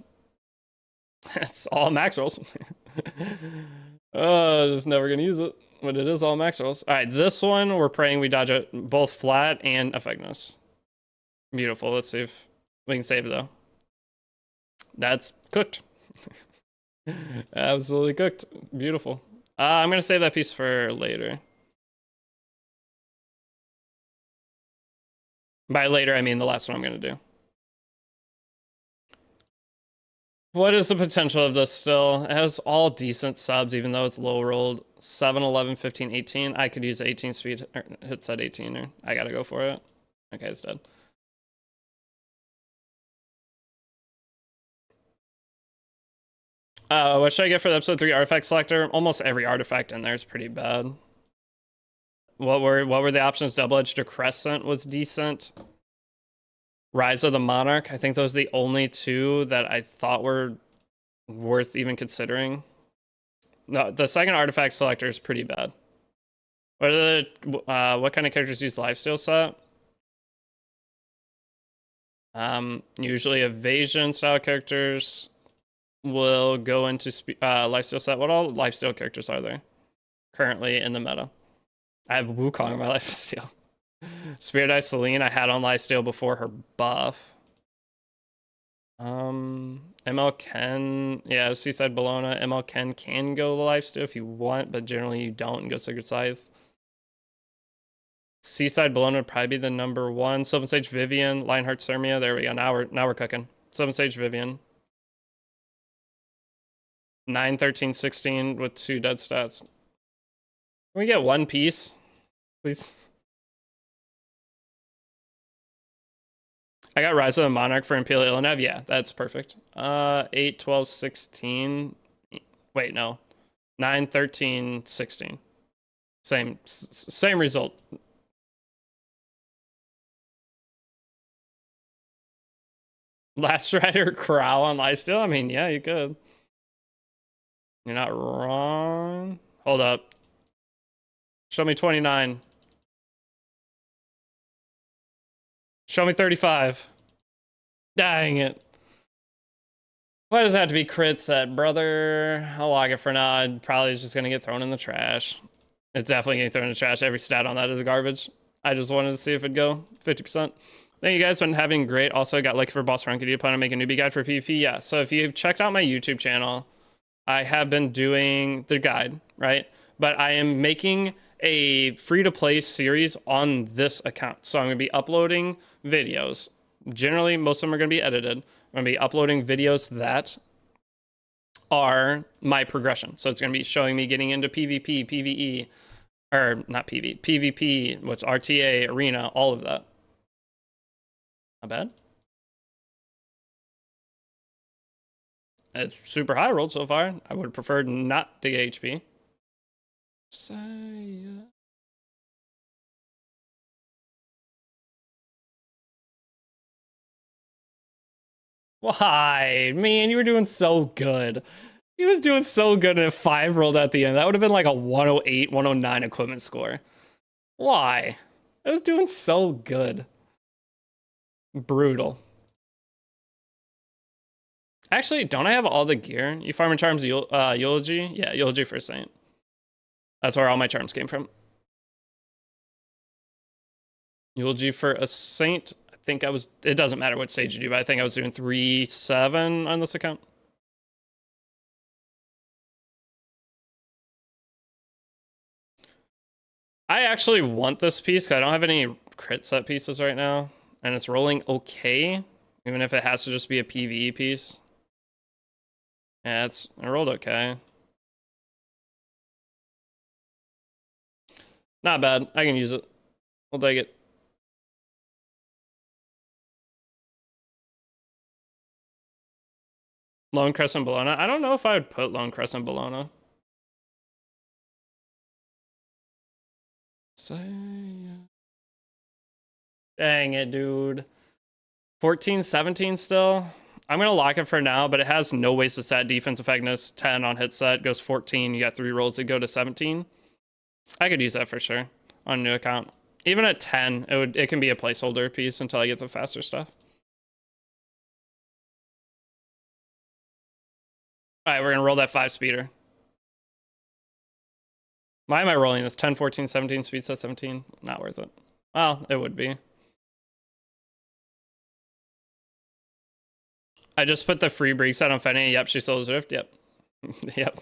It's all max rolls. Oh, just never gonna use it. But it is all max rolls. Alright, this one we're praying we dodge it both flat and effectiveness. Beautiful. Let's see if we can save it though. That's cooked. Absolutely cooked. Beautiful. I'm gonna save that piece for later. By later, I mean the last one I'm gonna do. What is the potential of this still? It has all decent subs, even though it's low rolled. 7, 11, 15, 18. I could use 18 speed, hit set 18, or I gotta go for it. Okay, it's dead. What should I get for the episode 3 artifact selector? Almost every artifact in there is pretty bad. What were the options? Double-edged crescent was decent. Rise of the Monarch. I think those are the only 2 that I thought were worth even considering. No, the second artifact selector is pretty bad. What are the what kind of characters use lifesteal set? Usually evasion style characters will go into lifesteal set. What all lifesteal characters are there currently in the meta? I have Wukong in my lifesteal. Spirit Eye Celine I had on lifesteal before her buff. ML Ken, yeah, Seaside Bologna. ML Ken can go lifesteal if you want, but generally you don't and go Sacred Scythe. Seaside Bologna would probably be the number 1. Sylvan Sage Vivian, Lionheart Sermia. There we go. Now we're cooking. Sylvan Sage Vivian. 9, 13, 16 with 2 dead stats. Can we get 1 piece, please? I got Rise of the Monarch for Imperial Illinev. Yeah, that's perfect. 8, 12, 16. Wait, no. 9, 13, 16. Same result. Last Rider Corral on lifesteal? I mean, yeah, you could. You're not wrong. Hold up. Show me 29. Show me 35. Dang it. Why does it have to be crit set, brother? I'll log it for now. It probably is just going to get thrown in the trash. It's definitely getting thrown in the trash. Every stat on that is garbage. I just wanted to see if it'd go 50%. Thank you guys. Been having great. Also got lucky for boss rank. Do you plan to make a newbie guide for PvP? Yeah. So if you've checked out my YouTube channel, I have been doing the guide, right? But I am making a free-to-play series on this account. So I'm going to be uploading videos. Generally, most of them are going to be edited. I'm going to be uploading videos that are my progression. So it's going to be showing me getting into PvP, PvE, or not PvP, PvP, what's RTA, Arena, all of that. Not bad. It's super high rolled so far. I would have preferred not to get HP. Why? Man, you were doing so good. He was doing so good, and if 5 rolled at the end, that would have been like a 108, 109 equipment score. Why? I was doing so good. Brutal. Actually, don't I have all the gear? You farm in charms eulogy? Yeah, eulogy for Saint. That's where all my charms came from. Eulogy for a Saint. I think I was, it doesn't matter what stage you do, but I think I was doing 3-7 on this account. I actually want this piece because I don't have any crit set pieces right now. And it's rolling okay, even if it has to just be a PvE piece. Yeah, it rolled okay. Not bad. I can use it. We'll take it. Lone Crescent Bologna. I don't know if I would put Lone Crescent Bologna. Dang it, dude. 14, 17 still. I'm going to lock it for now, but it has no wasted stat. Defense effectiveness 10 on hit set. Goes 14. You got 3 rolls to go to 17. I could use that for sure on a new account. Even at 10, it can be a placeholder piece until I get the faster stuff. All right, we're going to roll that 5 speeder. Why am I rolling this? 10, 14, 17, speed set 17. Not worth it. Well, it would be. I just put the free break set on Fene. Yep, she still has Rift. Yep. Yep.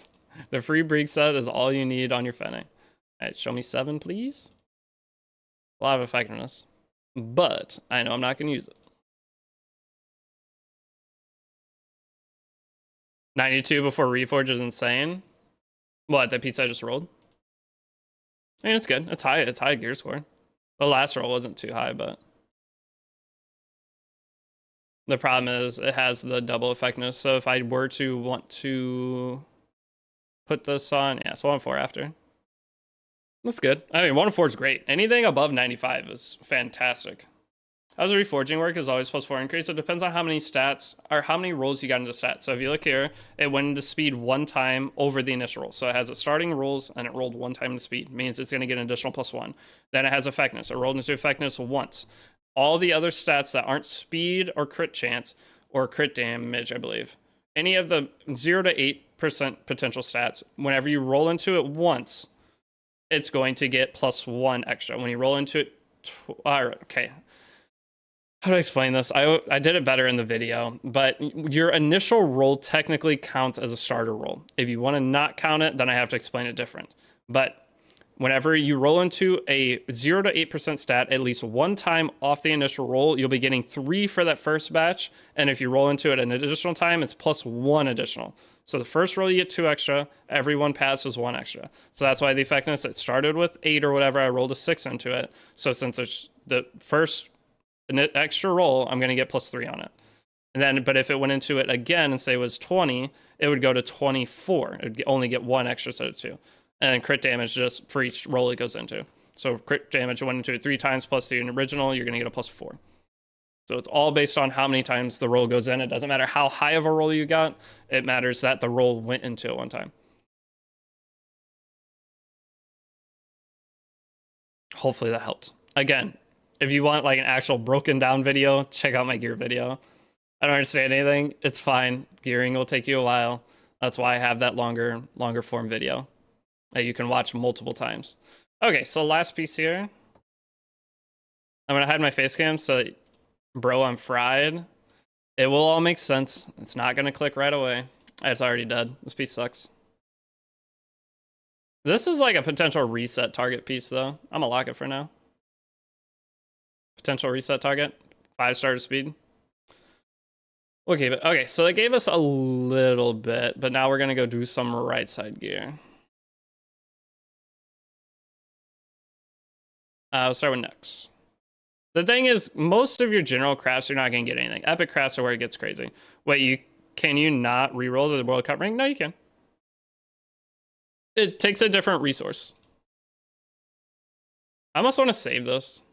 The free break set is all you need on your Fene. All right, show me 7, please. A lot of effectiveness. But I know I'm not going to use it. 92 before Reforge is insane. What, the pizza I just rolled? I mean, it's good. It's high. It's high gear score. The last roll wasn't too high, but the problem is it has the double effectiveness. So if I were to want to put this on, yeah, so 1-4 after. That's good. I mean, 1-4 is great. Anything above 95 is fantastic. How does reforging work? Is always +4 increase. It depends on how many stats or how many rolls you got into stats. So if you look here, it went into speed 1 time over the initial roll. So it has its starting rolls and it rolled 1 time into speed. It means it's going to get an additional +1. Then it has effectiveness. It rolled into effectiveness once. All the other stats that aren't speed or crit chance or crit damage, I believe, any of the 0 to 8% potential stats, whenever you roll into it once, it's going to get +1 extra. When you roll into it, okay. How do I explain this? I did it better in the video, but your initial roll technically counts as a starter roll. If you want to not count it, then I have to explain it different. But whenever you roll into a 0 to 8% stat at least 1 time off the initial roll, you'll be getting 3 for that first batch. And if you roll into it an additional time, it's +1 additional. So the first roll you get 2 extra, every one passes 1 extra. So that's why the effectiveness, it started with 8 or whatever, I rolled a 6 into it. So since there's the first an extra roll, I'm going to get +3 on it. And then, but if it went into it again and say it was 20, it would go to 24. It would only get 1 extra instead of 2. And then crit damage just for each roll it goes into. So crit damage went into it 3 times plus the original, you're going to get a +4. So it's all based on how many times the roll goes in. It doesn't matter how high of a roll you got. It matters that the roll went into it 1 time. Hopefully that helped. Again, if you want like an actual broken down video, check out my gear video. I don't understand anything. It's fine. Gearing will take you a while. That's why I have that longer form video that you can watch multiple times. Okay, so last piece here. I'm gonna hide my face cam so, bro, I'm fried. It will all make sense. It's not gonna click right away. It's already dead. This piece sucks. This is like a potential reset target piece though. I'm gonna lock it for now. Potential reset target, 5 starter speed. We'll keep it. Okay, so they gave us a little bit, but now we're gonna go do some right side gear. We'll start with Nex. The thing is, most of your general crafts, you're not gonna get anything. Epic crafts are where it gets crazy. Wait, can you not reroll the World Cup ring? No, you can. It takes a different resource. I almost want to save this.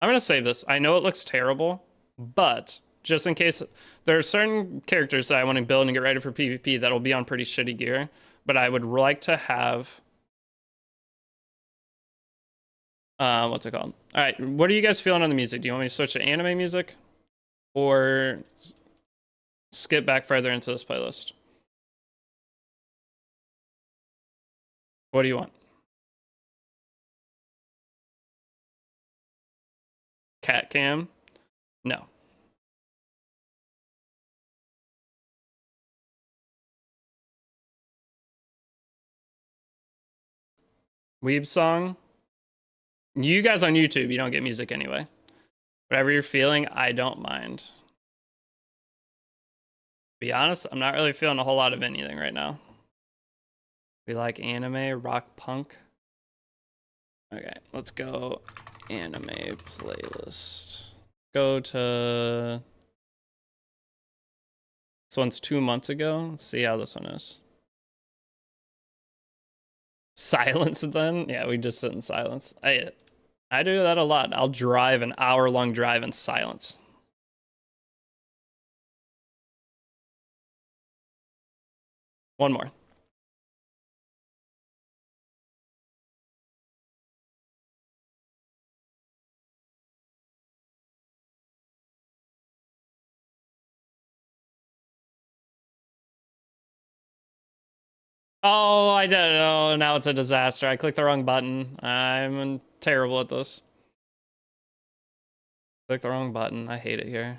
I'm going to save this. I know it looks terrible, but just in case, there are certain characters that I want to build and get ready for PvP that'll be on pretty shitty gear, but I would like to have... what's it called? All right, what are you guys feeling on the music? Do you want me to switch to anime music? Or skip back further into this playlist. What do you want? Cat cam? No. Weeb song? You guys on YouTube, you don't get music anyway. Whatever you're feeling, I don't mind. Be honest, I'm not really feeling a whole lot of anything right now. We like anime, rock, punk. Okay, let's go anime playlist. Go to... This one's 2 months ago. Let's see how this one is. Silence then? Yeah, we just sit in silence. I do that a lot. I'll drive an hour-long drive in silence. One more. Oh, I don't know. Now it's a disaster. I clicked the wrong button. I'm terrible at this. Click the wrong button. I hate it here.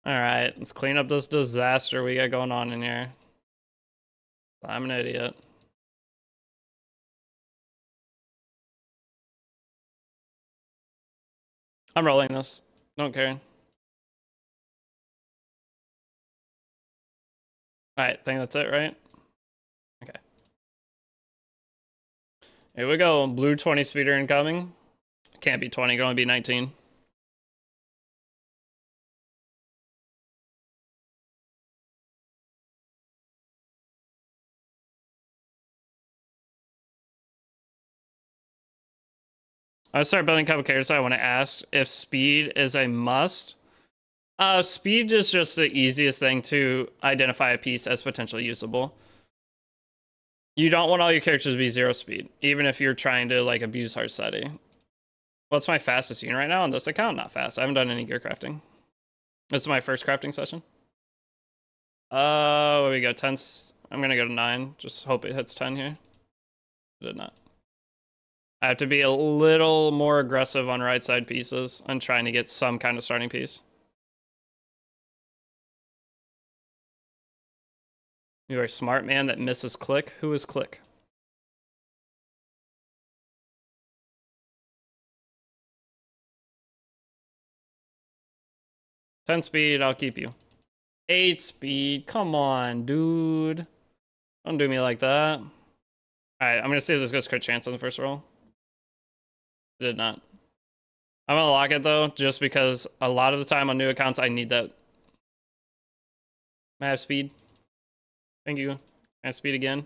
All right, let's clean up this disaster we got going on in here. I'm an idiot. I'm rolling this. Don't care. All right, think that's it, right? Okay. Here we go. Blue 20 speeder incoming. Can't be 20, can only be 19. I start building a couple characters. So I want to ask if speed is a must. Speed is just the easiest thing to identify a piece as potentially usable. You don't want all your characters to be 0 speed, even if you're trying to like abuse hard study. What's my fastest unit right now on this account? Not fast. I haven't done any gear crafting. This is my first crafting session. Where we go? 10. I'm gonna go to 9. Just hope it hits 10 here. It did not. I have to be a little more aggressive on right side pieces and trying to get some kind of starting piece. You're a smart man that misses click. Who is click? Ten speed, I'll keep you. 8 speed, come on, dude. Don't do me like that. Alright, I'm gonna see if this goes crit chance on the first roll. It did not. I'm gonna lock it though, just because a lot of the time on new accounts I need that. I have speed. Thank you. I have speed again.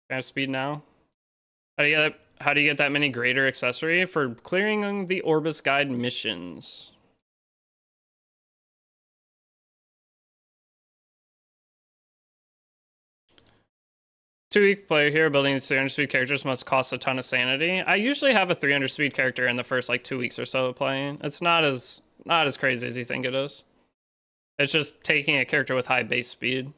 I have speed now. How do you get that many greater accessory? For clearing the Orbis Guide missions. Two-week player here, building 300 speed characters must cost a ton of sanity. I usually have a 300 speed character in the first like 2 weeks or so of playing. It's not as crazy as you think it is. It's just taking a character with high base speed.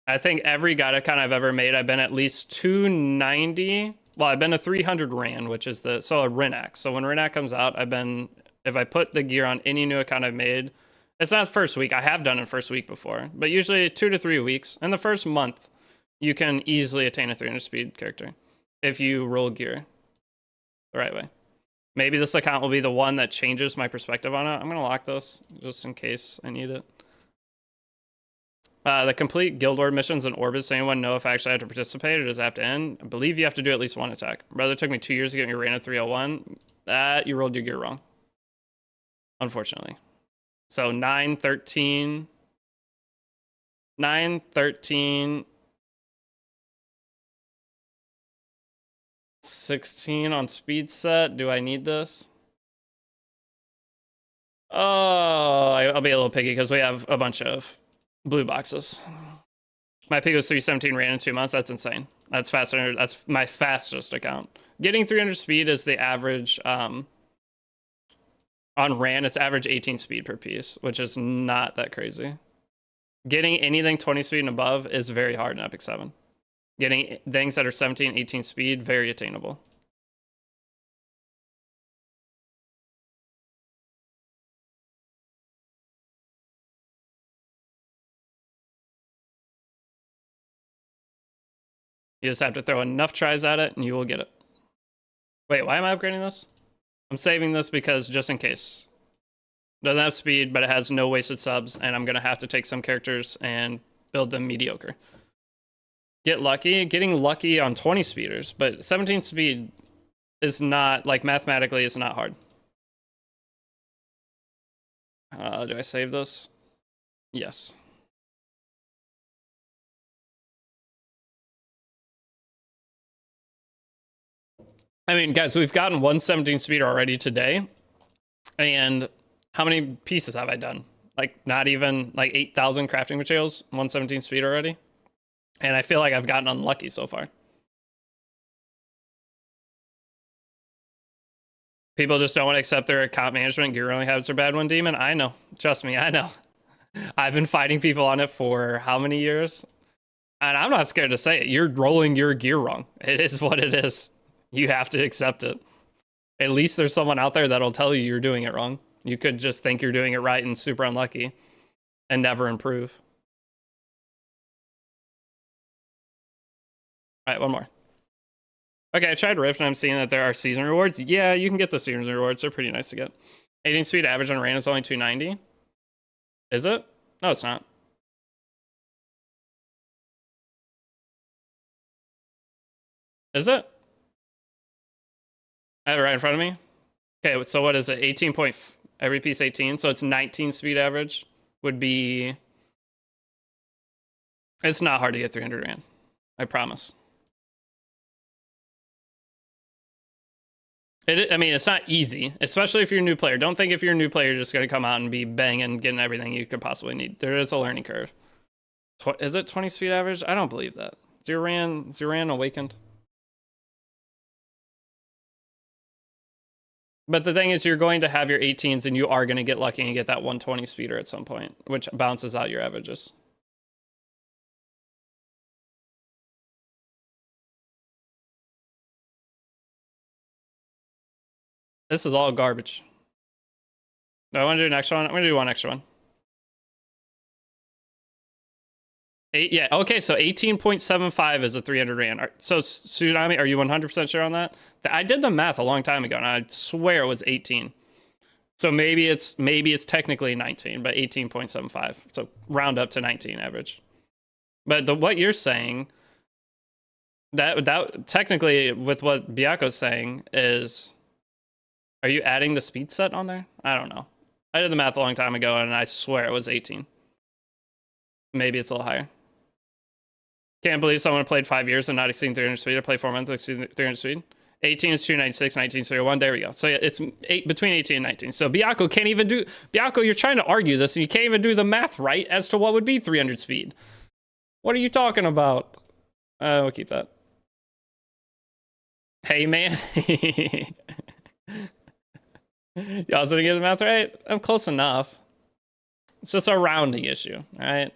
I think every guide account I've ever made, I've been at least 290. Well, I've been a 300 Rand, which is a Renac. So when Renac comes out, if I put the gear on any new account I've made, it's not first week. I have done it first week before, but usually 2 to 3 weeks. In the first month, you can easily attain a 300 speed character if you roll gear the right way. Maybe this account will be the one that changes my perspective on it. I'm going to lock this just in case I need it. The complete Guild Lord missions in Orbis. Does anyone know if I actually have to participate or does it have to end? I believe you have to do at least one attack. Brother, it took me 2 years to get your Reign 301. That you rolled your gear wrong. Unfortunately. So 9, 13. 9, 13. 16 on speed set. Do I need this? Oh, I'll be a little picky because we have a bunch of blue boxes. My peak was 317 ran in 2 months. That's insane. That's faster. That's my fastest account. Getting 300 speed is the average. On ran, it's average 18 speed per piece, which is not that crazy. Getting anything 20 speed and above is very hard in Epic 7. Getting things that are 17, 18 speed, very attainable. You just have to throw enough tries at it and you will get it. Wait, why am I upgrading this? I'm saving this because just in case. Doesn't have speed, but it has no wasted subs, and I'm going to have to take some characters and build them mediocre. Get lucky. Getting lucky on 20 speeders, but 17 speed is not, like, mathematically is not hard. Do I save this? Yes. I mean, guys, we've gotten 117 speeder already today, and how many pieces have I done? Like, not even, like, 8,000 crafting materials, 117 speed already? And I feel like I've gotten unlucky so far. People just don't want to accept their account management. Gear only habits are bad one demon. I know. Trust me, I know. I've been fighting people on it for how many years? And I'm not scared to say it. You're rolling your gear wrong. It is what it is. You have to accept it. At least there's someone out there that'll tell you you're doing it wrong. You could just think you're doing it right and super unlucky and never improve. All right, one more. Okay, I tried Rift and I'm seeing that there are season rewards. Yeah, you can get the season rewards. They're pretty nice to get. 18 speed average on rain is only 290. Is it? No, it's not. Is it? I have it right in front of me. Okay, so what is it? 18 point, every piece 18. So it's 19 speed average would be. It's not hard to get 300 rand. I promise. I mean, it's not easy, especially if you're a new player. Don't think if you're a new player, you're just going to come out and be banging, getting everything you could possibly need. There is a learning curve. Is it 20 speed average? I don't believe that. Zeran awakened. But the thing is, you're going to have your 18s and you are going to get lucky and get that 120 speeder at some point, which bounces out your averages. This is all garbage. Do I want to do an extra one? I'm going to do one extra one. Yeah, okay, so 18.75 is a 300 rand. So, Tsunami, are you 100% sure on that? I did the math a long time ago, and I swear it was 18. So maybe it's technically 19, but 18.75. So round up to 19 average. But what you're saying, that technically with what Biako's saying is, are you adding the speed set on there? I don't know. I did the math a long time ago, and I swear it was 18. Maybe it's a little higher. Can't believe someone played 5 years and not exceeding 300 speed. I played 4 months exceeding 300 speed. 18 is 296, 19 is 301. There we go. So yeah, it's between 18 and 19. So Biako can't even do... Biako, you're trying to argue this, and you can't even do the math right as to what would be 300 speed. What are you talking about? We'll keep that. Hey, man. Y'all also didn't get the math right? I'm close enough. It's just a rounding issue, right?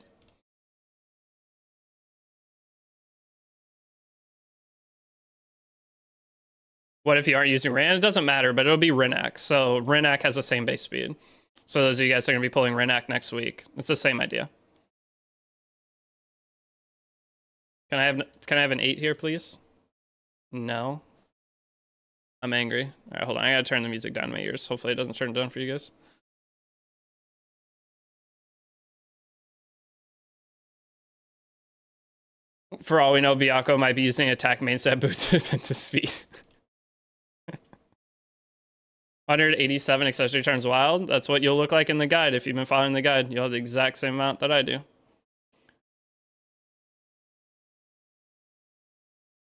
What if you aren't using Ren? It doesn't matter, but it'll be Renak. So Renak has the same base speed. So those of you guys are going to be pulling Renak next week. It's the same idea. Can I have an 8 here, please? No. I'm angry. All right, hold on. I gotta turn the music down in my ears. Hopefully it doesn't turn down for you guys. For all we know, Biako might be using attack mainset boots into speed. 187 accessory turns wild. That's what you'll look like in the guide. If you've been following the guide, you'll have the exact same amount that I do.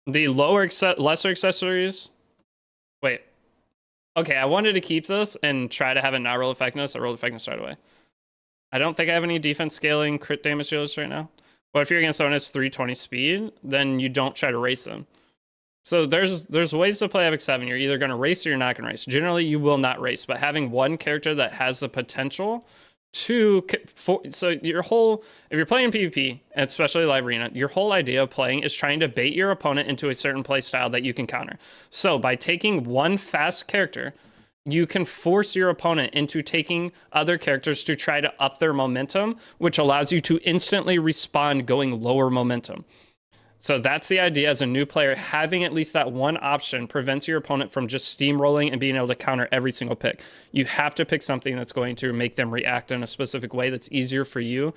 The lesser accessories. Wait. Okay, I wanted to keep this and try to have it not roll effectiveness. I rolled effectiveness right away. I don't think I have any defense scaling crit damage dealers right now. But if you're against someone that's 320 speed, then you don't try to race them. So there's ways to play Epic 7. You're either going to race or you're not going to race. Generally, you will not race, but having one character that has the potential to... So your whole... If you're playing PvP, especially live arena, your whole idea of playing is trying to bait your opponent into a certain play style that you can counter. So by taking one fast character, you can force your opponent into taking other characters to try to up their momentum, which allows you to instantly respond going lower momentum. So that's the idea as a new player. Having at least that one option prevents your opponent from just steamrolling and being able to counter every single pick. You have to pick something that's going to make them react in a specific way that's easier for you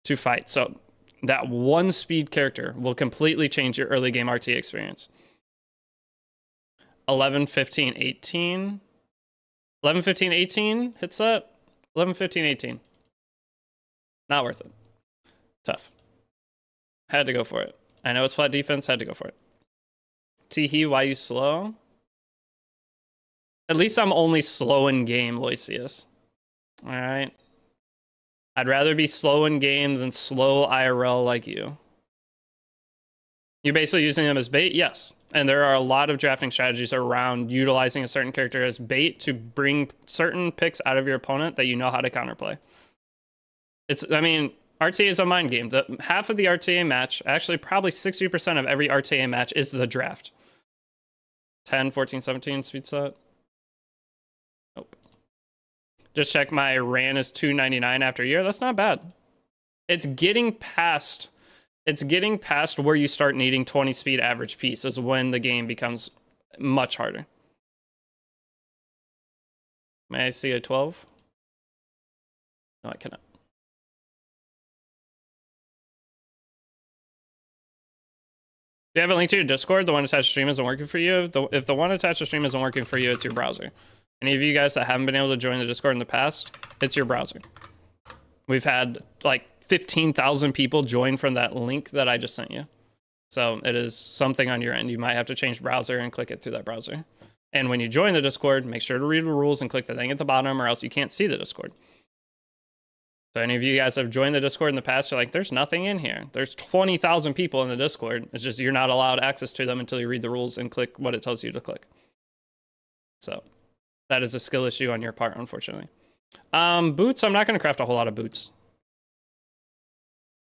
to fight. So that one speed character will completely change your early game RT experience. 11, 15, 18. 11, 15, 18 hits that. 11, 15, 18. Not worth it. Tough. Had to go for it. I know it's flat defense, had to go for it. Teehee, why you slow? At least I'm only slow in game, Loisius. Alright. I'd rather be slow in game than slow IRL like you. You're basically using them as bait? Yes. And there are a lot of drafting strategies around utilizing a certain character as bait to bring certain picks out of your opponent that you know how to counterplay. I mean, RTA is a mind game. Half of the RTA match, actually probably 60% of every RTA match is the draft. 10, 14, 17 speed set. Nope. Just check my RAN is 299 after a year. That's not bad. It's getting past where you start needing 20 speed average piece is when the game becomes much harder. May I see a 12? No, I cannot. Do you have a link to your Discord? The one attached to stream isn't working for you. If the one attached to stream isn't working for you, it's your browser. Any of you guys that haven't been able to join the Discord in the past, it's your browser. We've had like 15,000 people join from that link that I just sent you. So it is something on your end. You might have to change browser and click it through that browser. And when you join the Discord, make sure to read the rules and click the thing at the bottom or else you can't see the Discord. So any of you guys have joined the Discord in the past, you're like, there's nothing in here. There's 20,000 people in the Discord. It's just you're not allowed access to them until you read the rules and click what it tells you to click. So that is a skill issue on your part, unfortunately. Boots, I'm not going to craft a whole lot of boots.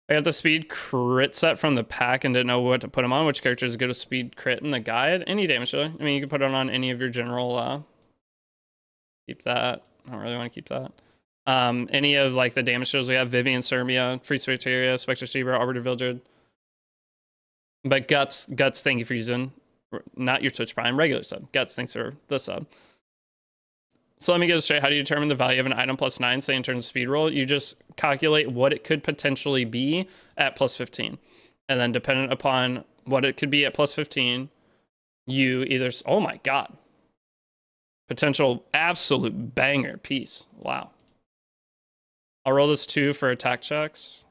I got the speed crit set from the pack and didn't know what to put them on. Which character is good with speed crit in the guide? Any damage dealer. I mean, you can put it on any of your general... keep that. I don't really want to keep that. Any of like the damage dealers we have, Vivian, Sermia, Free Spectaria, Spectre Zebra, Arbiter Vildred. But Guts, thank you for using, not your Twitch Prime, regular sub. Guts, thanks for the sub. So let me get it straight. How do you determine the value of an item plus 9, say in terms of speed roll? You just calculate what it could potentially be at plus 15. And then dependent upon what it could be at plus 15, you either... Oh my god. Potential absolute banger piece. Wow. I'll roll this 2 for attack checks.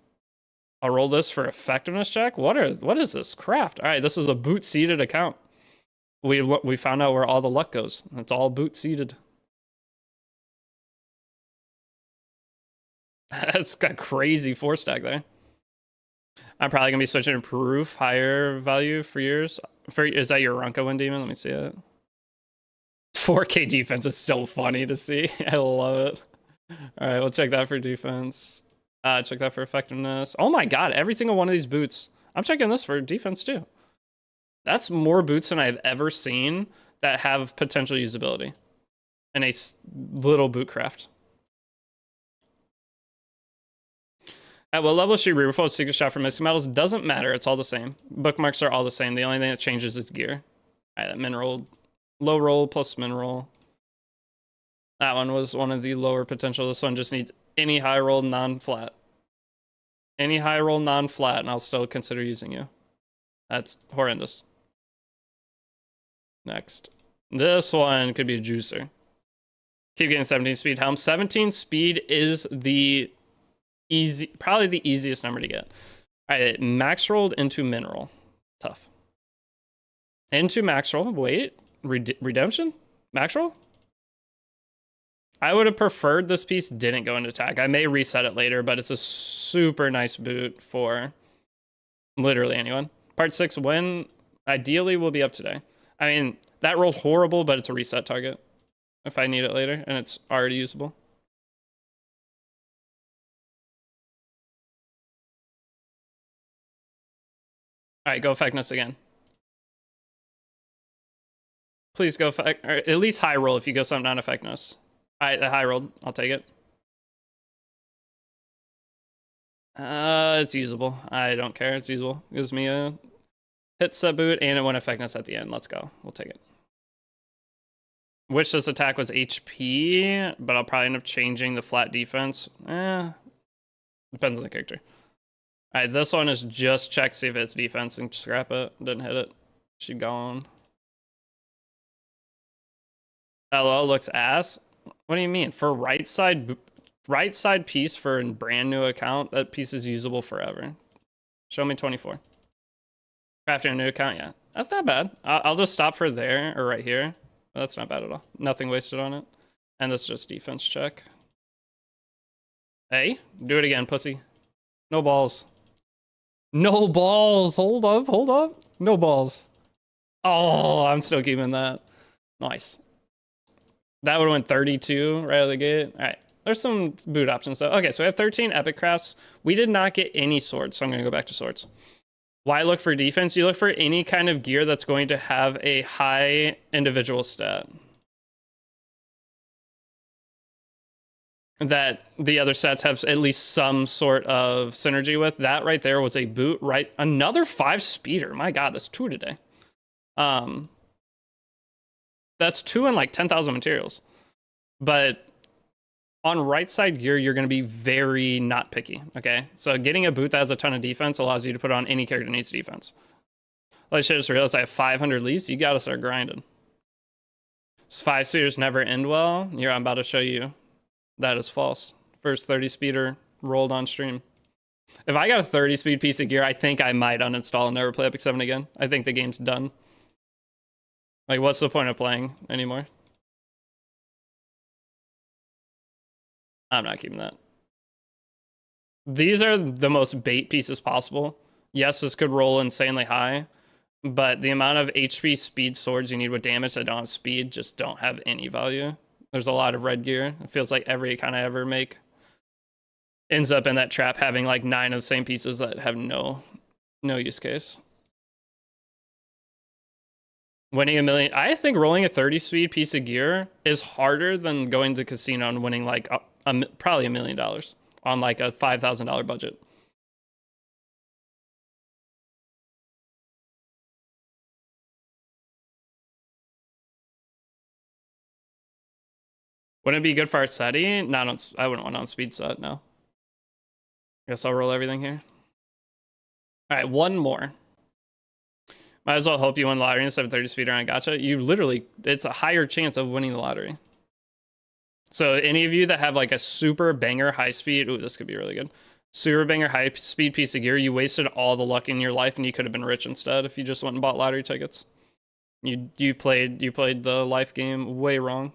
I'll roll this for effectiveness check. What is this craft? All right, this is a boot seeded account. We found out where all the luck goes. It's all boot seeded. That's got crazy 4 stack there. I'm probably gonna be switching to proof higher value for yours. Is that your Ronka one, Demon? Let me see it. 4K defense is so funny to see. I love it. All right, we'll check that for defense. Check that for effectiveness. Oh my god, every single one of these boots. I'm checking this for defense too. That's more boots than I've ever seen that have potential usability in a little boot craft. At what level should you reroll Secret Shot for missing metals? Doesn't matter, it's all the same. Bookmarks are all the same. The only thing that changes is gear. All right, that mineral, low roll plus mineral. That one was one of the lower potential. This one just needs any high roll non-flat. Any high roll non-flat, and I'll still consider using you. That's horrendous. Next. This one could be a juicer. Keep getting 17 speed helm. 17 speed is the probably the easiest number to get. All right, max rolled into mineral. Tough. Into max roll. Wait, redemption? Max roll? I would have preferred this piece didn't go into attack. I may reset it later, but it's a super nice boot for literally anyone. Part 6 win ideally will be up today. I mean, that rolled horrible, but it's a reset target if I need it later, and it's already usable. All right, go effectiveness again. Please go or at least high roll if you go something non-effectiveness. All right, the high rolled. I'll take it. It's usable. I don't care. It's usable. Gives me a hit set boot and a 1 effectiveness at the end. Let's go. We'll take it. Wish this attack was HP, but I'll probably end up changing the flat defense. Depends on the character. All right, this one is just check, see if it's defense and scrap it. Didn't hit it. She gone. LL looks ass. What do you mean? For right side piece for a brand new account, that piece is usable forever. Show me 24. Crafting a new account, yeah. That's not bad. I'll just stop for there or right here. That's not bad at all. Nothing wasted on it. And this is just defense check. Hey, do it again, pussy. No balls. No balls. Hold up, hold up. No balls. Oh, I'm still keeping that. Nice. That would have went 32 right out of the gate. All right. There's some boot options though. Okay, so we have 13 epic crafts. We did not get any swords, so I'm going to go back to swords. Why look for defense? You look for any kind of gear that's going to have a high individual stat that the other sets have at least some sort of synergy with. That right there was a boot, right? Another 5 speeder. My God, that's 2 today. That's 2 in like 10,000 materials. But on right side gear, you're going to be very not picky, okay? So getting a boot that has a ton of defense allows you to put on any character that needs defense. I should just realize I have 500 leaves. You got to start grinding. 5 speeders never end well. Here, I'm about to show you that is false. First 30 speeder rolled on stream. If I got a 30 speed piece of gear, I think I might uninstall and never play Epic 7 again. I think the game's done. Like, what's the point of playing anymore? I'm not keeping that. These are the most bait pieces possible. Yes, this could roll insanely high, but the amount of HP speed swords you need with damage that don't have speed just don't have any value. There's a lot of red gear. It feels like every account I ever make ends up in that trap having like 9 of the same pieces that have no use case. Winning a million, I think rolling a 30 speed piece of gear is harder than going to the casino and winning like probably $1 million on like a $5,000 budget. Wouldn't it be good for our setting? Not on, I wouldn't want on speed set, no. Guess I'll roll everything here. All right, one more. Might as well hope you win the lottery instead of 30 speeder on gotcha. You literally, it's a higher chance of winning the lottery. So any of you that have like a super banger high speed, ooh, this could be really good. Super banger high speed piece of gear, you wasted all the luck in your life and you could have been rich instead if you just went and bought lottery tickets. You played the life game way wrong.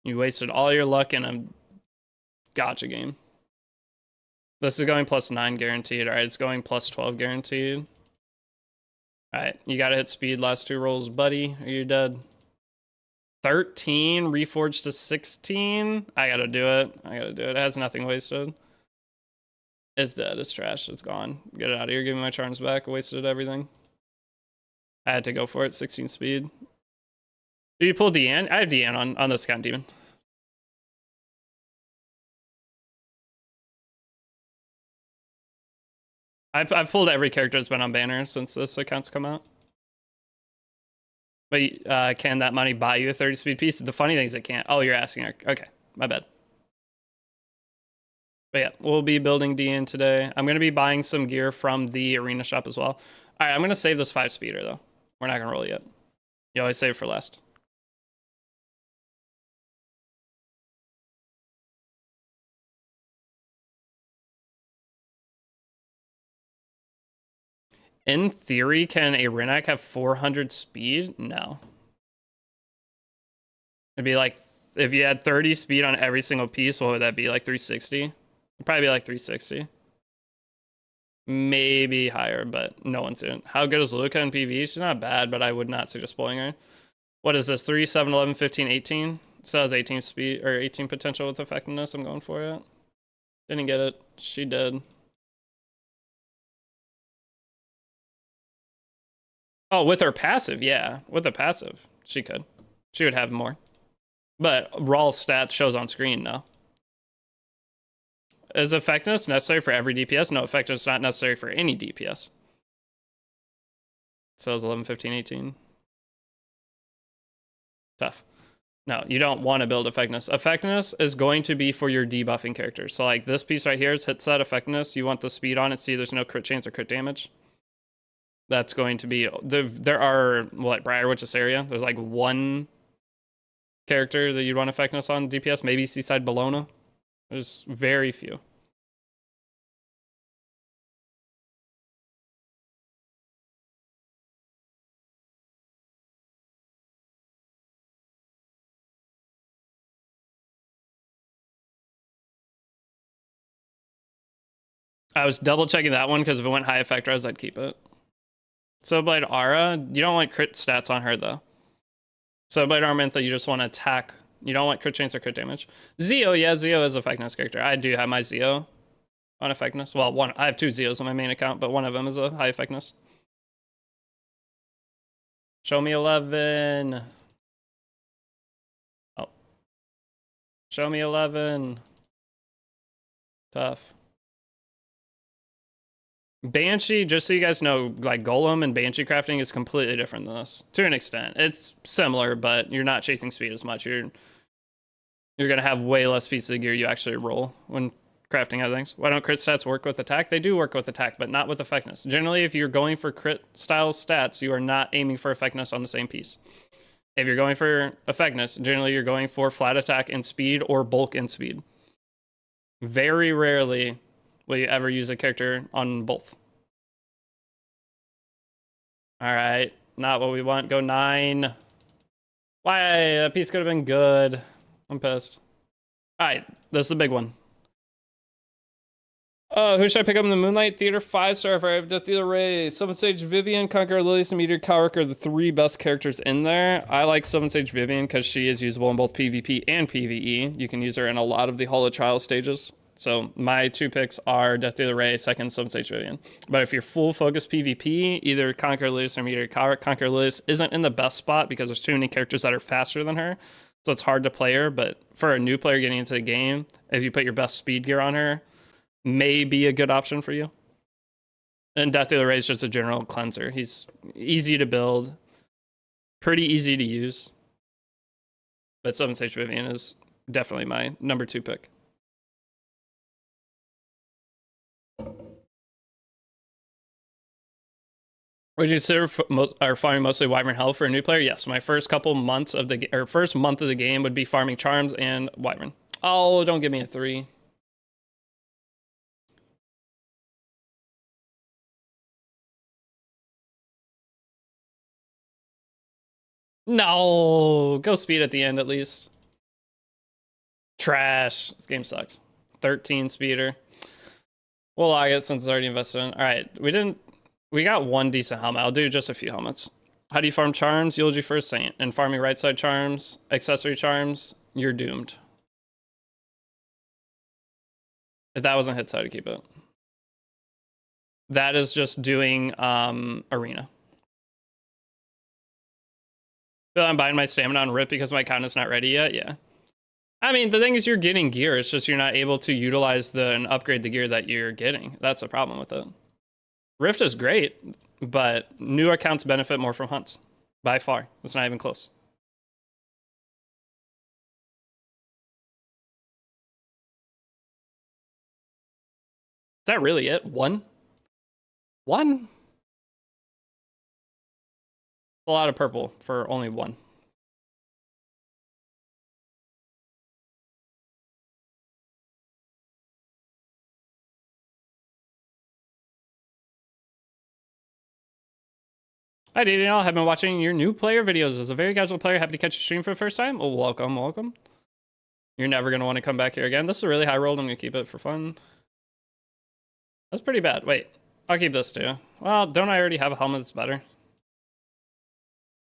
You wasted all your luck in a gotcha game. This is going +9 guaranteed. All right, it's going +12 guaranteed. All right, you got to hit speed last 2 rolls, buddy, or you're dead. 13, reforged to 16. I got to do it. It has nothing wasted. It's dead. It's trash. It's gone. Get it out of here. Give me my charms back. I wasted everything. I had to go for it. 16 speed. Did you pull Deanne? I have Deanne on this account, Demon. I've pulled every character that's been on banner since this account's come out. But can that money buy you a 30 speed piece? The funny thing is it can't. Oh, you're asking. Okay, my bad. But yeah, we'll be building DN today. I'm going to be buying some gear from the arena shop as well. All right, I'm going to save this 5 speeder though. We're not going to roll it yet. You always save for last. In theory, can a Renak have 400 speed? No. It'd be like, if you had 30 speed on every single piece, what would that be? Like 360? It'd probably be like 360. Maybe higher, but no one's in. How good is Luca in PV? She's not bad, but I would not suggest pulling her. What is this? 3, 7, 11, 15, 18? So has 18 speed or 18 potential with effectiveness. I'm going for it. Didn't get it. She did. Oh, with her passive, yeah. With the passive, she could. She would have more. But raw stats shows on screen, no. Is effectiveness necessary for every DPS? No, effectiveness is not necessary for any DPS. So it's 11, 15, 18. Tough. No, you don't want to build effectiveness. Effectiveness is going to be for your debuffing characters. So like this piece right here is hit set effectiveness. You want the speed on it. See, there's no crit chance or crit damage. That's going to be there are what Briar Witch's area. There's like one character that you'd want effectiveness on DPS. Maybe Seaside Bologna. There's very few. I was double checking that one because if it went high effect res, I'd keep it. Soulblade Aura, you don't want crit stats on her though. Soulblade Armantha, you just want to attack. You don't want crit chance or crit damage. Zeo, yeah, Zeo is effectiveness character. I do have my Zeo on effectiveness. Well, I have two Zeos on my main account, but one of them is a high effectiveness. Show me 11. Oh. Show me 11. Tough. Banshee, just so you guys know, like Golem and Banshee crafting is completely different than this. To an extent. It's similar, but you're not chasing speed as much. You're gonna have way less pieces of gear you actually roll when crafting other things. Why don't crit stats work with attack? They do work with attack, but not with effectiveness. Generally, if you're going for crit style stats, you are not aiming for effectiveness on the same piece. If you're going for effectiveness, generally you're going for flat attack and speed or bulk and speed. Very rarely will you ever use a character on both. All right, not what we want. Go 9. Why? That piece could have been good. I'm pissed. All right, this is the big one. Who should I pick up in the Moonlight Theater 5-star if I have Death Dealer Ray? Sylvan Sage Vivian, Conqueror Lilius, and Meteor Cowrick are the 3 best characters in there. I like Sylvan Sage Vivian because she is usable in both PvP and PvE. You can use her in a lot of the Hall of Trial stages. So my 2 picks are Death Dealer Ray, second Sylvan Sage Vivian. But if you're full focus PvP, either Conqueror Lilius or Meteor Cowrick. Conqueror Lilius isn't in the best spot because there's too many characters that are faster than her. So it's hard to play her. But for a new player getting into the game, if you put your best speed gear on her, may be a good option for you. And Death Dealer Ray is just a general cleanser. He's easy to build, pretty easy to use. But Sylvan Sage Vivian is definitely my number 2 pick. Would you consider farming mostly Wyvern Health for a new player? Yes. My first couple months of the first month of the game would be farming Charms and Wyvern. Oh, don't give me a 3. No, go speed at the end at least. Trash. This game sucks. 13 speeder. We'll log it since it's already invested in. All right, we got 1 decent helmet. I'll do just a few helmets. How do you farm charms? Eulogy for a Saint. And farming right side charms, accessory charms, you're doomed. If that wasn't hit side, to keep it. That is just doing arena. I'm buying my stamina on Rip because my account is not ready yet. Yeah. I mean, the thing is you're getting gear. It's just you're not able to utilize and upgrade the gear that you're getting. That's a problem with it. Rift is great, but new accounts benefit more from hunts. By far. It's not even close. Is that really it? 1? 1? A lot of purple for only 1. Hi, Deity. I've been watching your new player videos. As a very casual player, happy to catch your stream for the first time. Oh, welcome, welcome. You're never going to want to come back here again. This is a really high roll. I'm going to keep it for fun. That's pretty bad. Wait, I'll keep this too. Well, don't I already have a helmet that's better?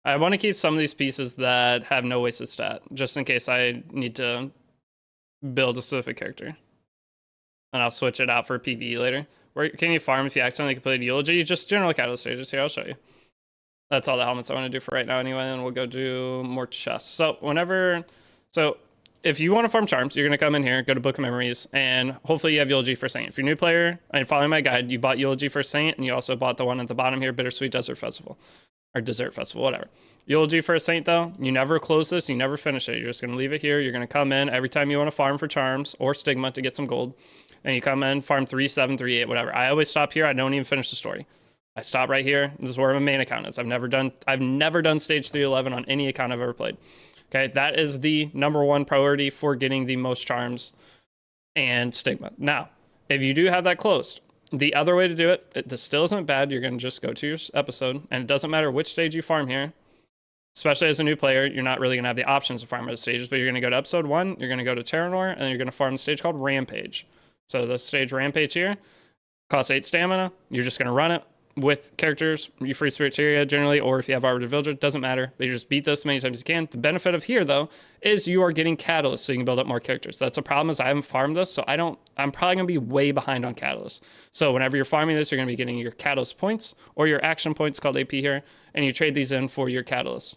I want to keep some of these pieces that have no wasted stat, just in case I need to build a specific character. And I'll switch it out for PvE later. Where can you farm if you accidentally completed Eulogy? Just general catalyst stages. Here, I'll show you. That's all the helmets I want to do for right now anyway, and we'll go do more chests. So if you want to farm charms, you're going to come in here, go to Book of Memories, and hopefully you have Eulogy for Saint. If you're a new player and following my guide, you bought Eulogy for Saint, and you also bought the one at the bottom here, Bittersweet Desert Festival. Or Dessert Festival, whatever. Eulogy for a Saint, though, you never close this, you never finish it. You're just going to leave it here. You're going to come in every time you want to farm for charms or Stigma to get some gold. And you come in, farm 3, 7, 3, 8, whatever. I always stop here. I don't even finish the story. I stop right here. This is where my main account is. I've never done stage 311 on any account I've ever played. Okay, that is the #1 priority for getting the most charms and Stigma. Now, if you do have that closed, the other way to do it, this still isn't bad. You're going to just go to your episode, and it doesn't matter which stage you farm here. Especially as a new player, you're not really going to have the options to farm those stages, but you're going to go to episode 1, you're going to go to Terranor, and you're going to farm the stage called Rampage. So the stage Rampage here costs 8 stamina. You're just going to run it with characters, you free Spiriteria generally, or if you have Arbiter Villager, doesn't matter. But you just beat this as many times as you can. The benefit of here, though, is you are getting Catalysts, so you can build up more characters. That's a problem, is I haven't farmed this, so I'm probably going to be way behind on Catalysts. So whenever you're farming this, you're going to be getting your Catalyst points, or your action points called AP here, and you trade these in for your Catalysts.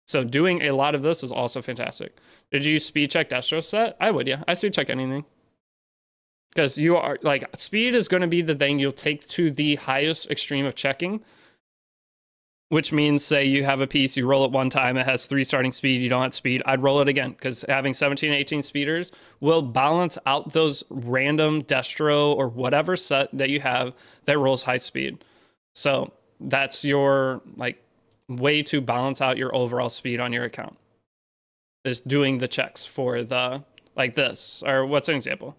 So doing a lot of this is also fantastic. Did you speed check Destro set? I would, yeah. I speed check anything. Because you are, like, speed is going to be the thing you'll take to the highest extreme of checking. Which means, say you have a piece, you roll it one time, it has 3 starting speed, you don't have speed, I'd roll it again. Because having 17 and 18 speeders will balance out those random Destro or whatever set that you have that rolls high speed. So that's your, like, way to balance out your overall speed on your account. Is doing the checks for the, like this, or what's an example?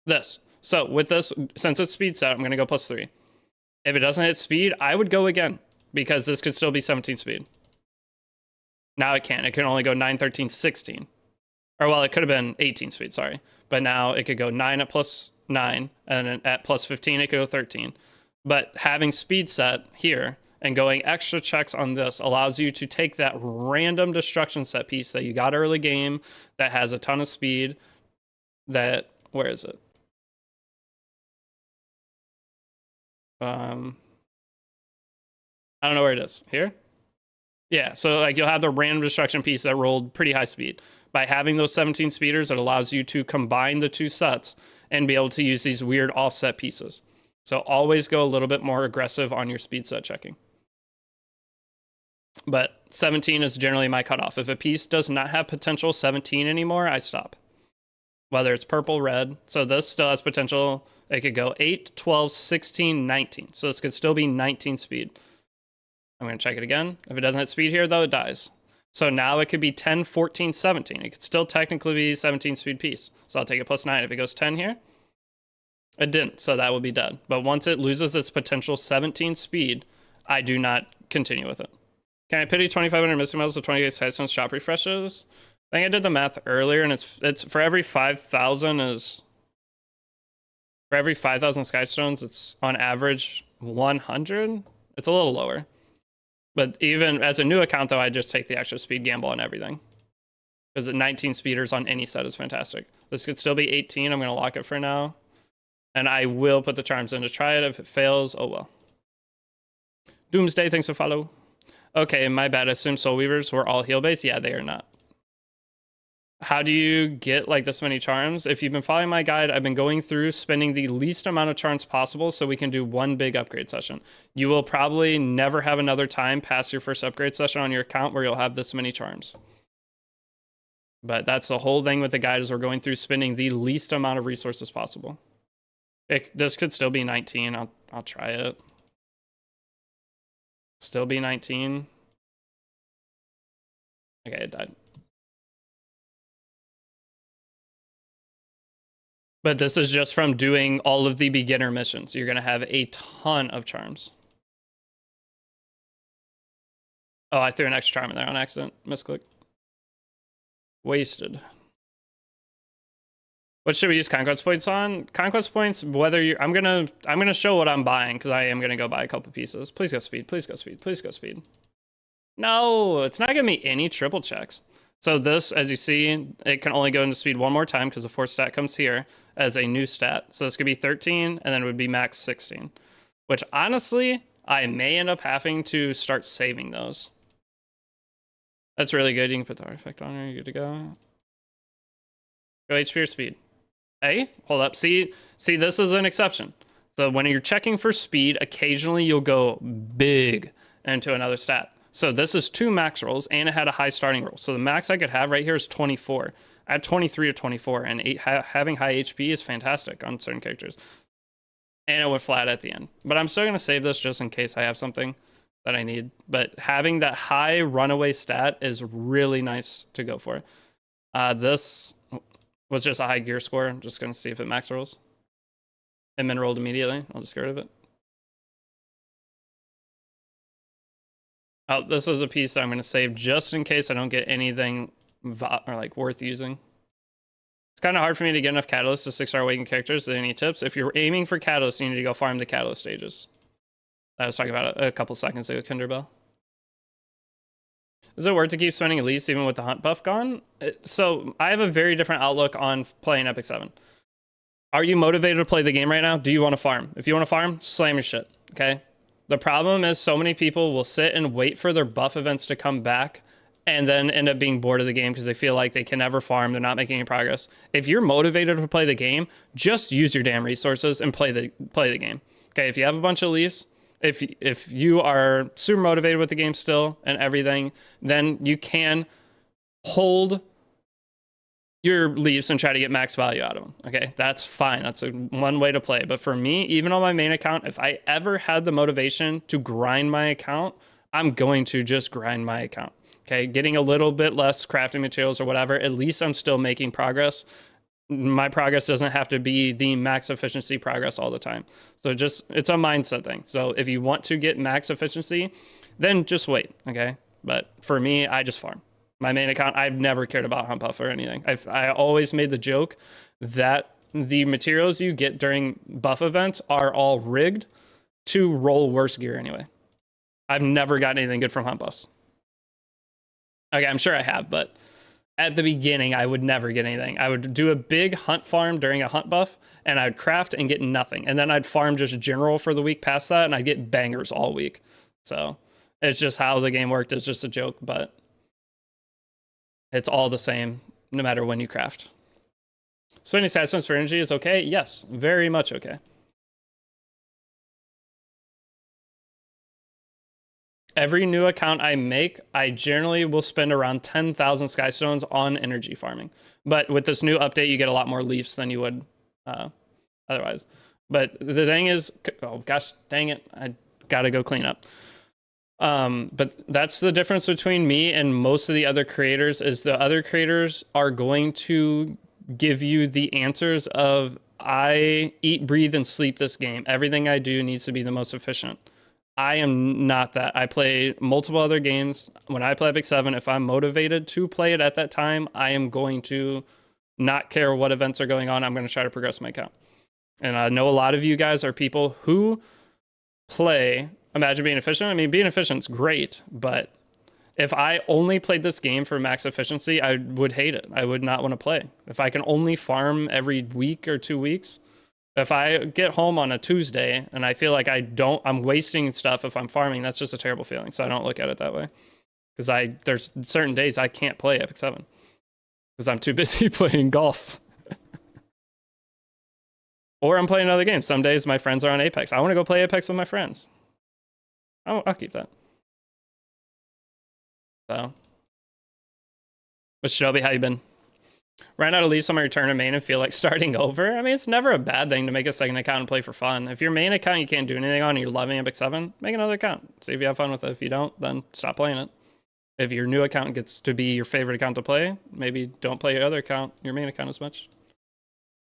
This. So with this, since it's speed set, I'm going to go +3. If it doesn't hit speed, I would go again, because this could still be 17 speed. Now it can't. It can only go 9, 13, 16. Or, well, it could have been 18 speed, sorry. But now it could go 9 at +9, and then at +15, it could go 13. But having speed set here and going extra checks on this allows you to take that random destruction set piece that you got early game that has a ton of speed that, where is it? I don't know where it is. Here? Yeah, so like you'll have the random destruction piece that rolled pretty high speed. By having those 17 speeders, it allows you to combine the 2 sets and be able to use these weird offset pieces. So always go a little bit more aggressive on your speed set checking. But 17 is generally my cutoff. If a piece does not have potential 17 anymore, I stop. Whether it's purple, red. So this still has potential. It could go 8, 12, 16, 19. So this could still be 19 speed. I'm going to check it again. If it doesn't hit speed here, though, it dies. So now it could be 10, 14, 17. It could still technically be 17 speed piece. So I'll take it +9. If it goes 10 here, it didn't. So that will be dead. But once it loses its potential 17 speed, I do not continue with it. Can I pity 2,500 missing medals with 28 Sidestone shop refreshes? I think I did the math earlier, and it's for every 5,000 for every 5,000 Skystones, it's on average 100. It's a little lower. But even as a new account, though, I just take the extra speed gamble on everything. Because at 19 speeders on any set is fantastic. This could still be 18. I'm going to lock it for now. And I will put the charms in to try it. If it fails, oh well. Doomsday, thanks for follow. Okay, my bad. I assume Soul Weavers were all heal based. Yeah, they are not. How do you get like this many charms? If you've been following my guide, I've been going through spending the least amount of charms possible so we can do one big upgrade session. You will probably never have another time past your first upgrade session on your account where you'll have this many charms. But that's the whole thing with the guide, is we're going through spending the least amount of resources possible. This could still be 19. I'll try it. Still be 19. Okay, it died. But this is just from doing all of the beginner missions. You're going to have a ton of charms. Oh, I threw an extra charm in there on accident. Misclick. Wasted. What should we use conquest points on? Conquest points, whether you I'm gonna show what I'm buying, because I am gonna go buy a couple pieces. Please go speed, please go speed, please go speed. No, it's not giving me any triple checks. So this, as you see, it can only go into speed one more time because the 4th stat comes here as a new stat. So this could be 13, and then it would be max 16. Which honestly, I may end up having to start saving those. That's really good. You can put the artifact on there. You're good to go. Go HP or speed. Hey, hold up. See, this is an exception. So when you're checking for speed, occasionally you'll go big into another stat. So this is 2 max rolls, and it had a high starting roll. So the max I could have right here is 24. I had 23 or 24, and having high HP is fantastic on certain characters. And it went flat at the end. But I'm still going to save this just in case I have something that I need. But having that high runaway stat is really nice to go for. This was just a high gear score. I'm just going to see if it max rolls. And then rolled immediately. I'll just get rid of it. Oh, this is a piece that I'm going to save just in case I don't get anything worth using. It's kind of hard for me to get enough catalysts to 6-star awakened characters. Any tips? If you're aiming for catalysts, you need to go farm the catalyst stages. I was talking about it a couple seconds ago, Kinderbell. Is it worth to keep spending elites even with the hunt buff gone? So I have a very different outlook on playing Epic 7. Are you motivated to play the game right now? Do you want to farm? If you want to farm, slam your shit, okay? The problem is so many people will sit and wait for their buff events to come back and then end up being bored of the game because they feel like they can never farm, they're not making any progress. If you're motivated to play the game, just use your damn resources and play the game. Okay, if you have a bunch of leaves, if you are super motivated with the game still and everything, then you can hold your leaves and try to get max value out of them. Okay, that's fine. That's one way to play. But for me, even on my main account, if I ever had the motivation to grind my account, I'm going to just grind my account. Okay, getting a little bit less crafting materials or whatever, at least I'm still making progress. My progress doesn't have to be the max efficiency progress all the time. So it's a mindset thing. So if you want to get max efficiency, then just wait, okay? But for me, I just farm. My main account, I've never cared about hunt buff or anything. I always made the joke that the materials you get during buff events are all rigged to roll worse gear anyway. I've never gotten anything good from hunt buffs. Okay, I'm sure I have, but at the beginning, I would never get anything. I would do a big hunt farm during a hunt buff, and I would craft and get nothing. And then I'd farm just general for the week past that, and I'd get bangers all week. So it's just how the game worked. It's just a joke, but it's all the same, no matter when you craft. So any stat stones for energy is okay? Yes, very much okay. Every new account I make, I generally will spend around 10,000 sky stones on energy farming. But with this new update, you get a lot more leaves than you would otherwise. But the thing is, oh gosh, dang it, I gotta go clean up. But that's the difference between me and most of the other creators is the other creators are going to give you the answers of I eat, breathe, and sleep this game. Everything I do needs to be the most efficient. I am not that. I play multiple other games. When I play Epic 7, if I'm motivated to play it at that time, I am going to not care what events are going on. I'm going to try to progress my account. And I know a lot of you guys are people who play. Imagine being efficient. I mean, being efficient is great, but if I only played this game for max efficiency, I would hate it. I would not want to play. If I can only farm every week or 2 weeks, if I get home on a Tuesday and I feel like I'm wasting stuff if I'm farming, that's just a terrible feeling. So I don't look at it that way. Because there's certain days I can't play Epic 7. Because I'm too busy playing golf. Or I'm playing another game. Some days my friends are on Apex. I want to go play Apex with my friends. I'll keep that. So. But Shelby, how you been? Ran out of leads on my return to main and feel like starting over. I mean, it's never a bad thing to make a second account and play for fun. If your main account you can't do anything on and you're loving Epic 7, make another account. See if you have fun with it. If you don't, then stop playing it. If your new account gets to be your favorite account to play, maybe don't play your other account, your main account as much.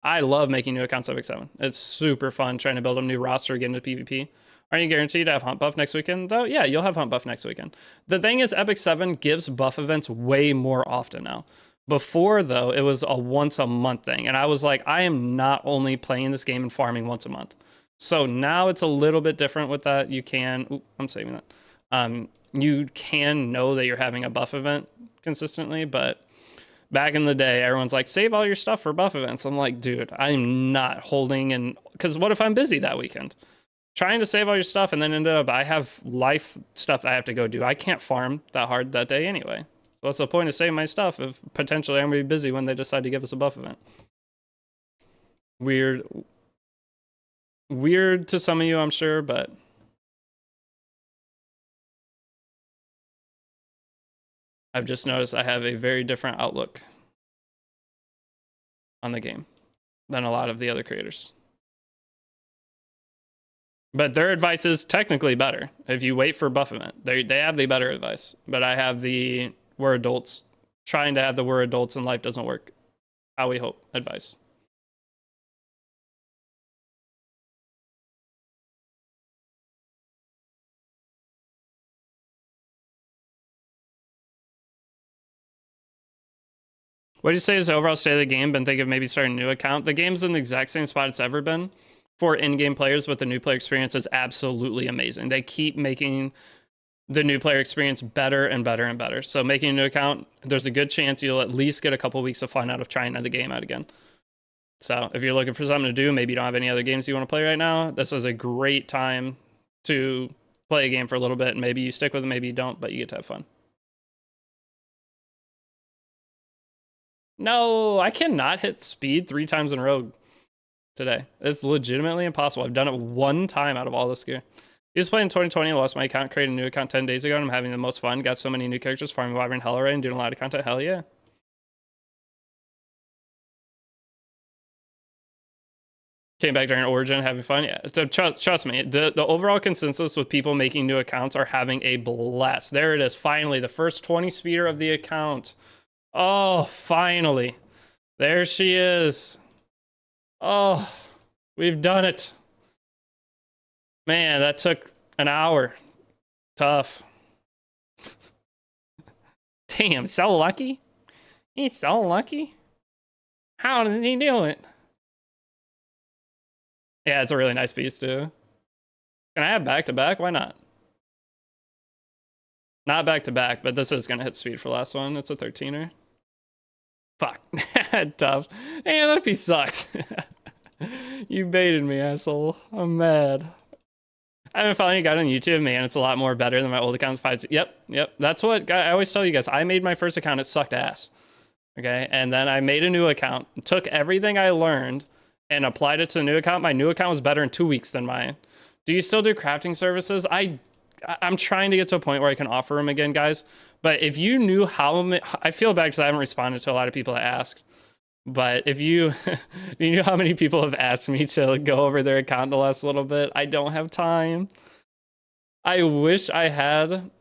I love making new accounts Epic 7. It's super fun trying to build a new roster, get into PvP. Are you guaranteed to have hunt buff next weekend though? Yeah, you'll have hunt buff next weekend. The thing is, Epic 7 gives buff events way more often now. Before though, it was a once a month thing, and I was like, I am not only playing this game and farming once a month. So now it's a little bit different with that. You can, I'm saving that. You can know that you're having a buff event consistently, but back in the day, everyone's like, save all your stuff for buff events. I'm like, dude, I'm not holding, and because what if I'm busy that weekend? Trying to save all your stuff and then ended up, I have life stuff that I have to go do. I can't farm that hard that day anyway. So what's the point of saving my stuff if potentially I'm going to be busy when they decide to give us a buff event? Weird to some of you, I'm sure, but I've just noticed I have a very different outlook on the game than a lot of the other creators. But their advice is technically better if you wait for buff event. They have the better advice, but I have the we're adults. Trying to have the we're adults and life doesn't work how we hope advice. What do you say is the overall state of the game? Been thinking of maybe starting a new account. The game's in the exact same spot it's ever been for in-game players, but the new player experience is absolutely amazing. They keep making the new player experience better and better and better. So making a new account, there's a good chance you'll at least get a couple weeks of fun out of trying the game out again. So if you're looking for something to do, maybe you don't have any other games you want to play right now, this is a great time to play a game for a little bit, and maybe you stick with it, maybe you don't, but you get to have fun. No, I cannot hit speed 3 times in a row today. It's legitimately impossible. I've done it 1 time out of all this gear. I just played in 2020, lost my account, created a new account 10 days ago, and I'm having the most fun. Got so many new characters, farming Wyvern Hell Array, and doing a lot of content. Hell yeah. Came back during Origin, having fun. Yeah, so trust me, the overall consensus with people making new accounts are having a blast. There it is, finally, the first 20 speeder of the account. Oh, finally. There she is. Oh, we've done it. Man, that took an hour. Tough. Damn, so lucky. He's so lucky. How does he do it? Yeah, it's a really nice piece too. Can I have back-to-back? Why not? Not back-to-back, but this is going to hit speed for the last one. It's a 13er. Fuck. Tough. Man, that piece sucked. You baited me, asshole. I'm mad. I haven't followed you guys on YouTube, man. It's a lot more better than my old accounts. Yep. That's what I always tell you guys. I made my first account. It sucked ass. Okay. And then I made a new account, took everything I learned and applied it to the new account. My new account was better in 2 weeks than mine. Do you still do crafting services? I'm trying to get to a point where I can offer them again, guys. But if you knew how, I feel bad because I haven't responded to a lot of people that asked. But if you, if you knew how many people have asked me to go over their account the last little bit, I don't have time. I wish I had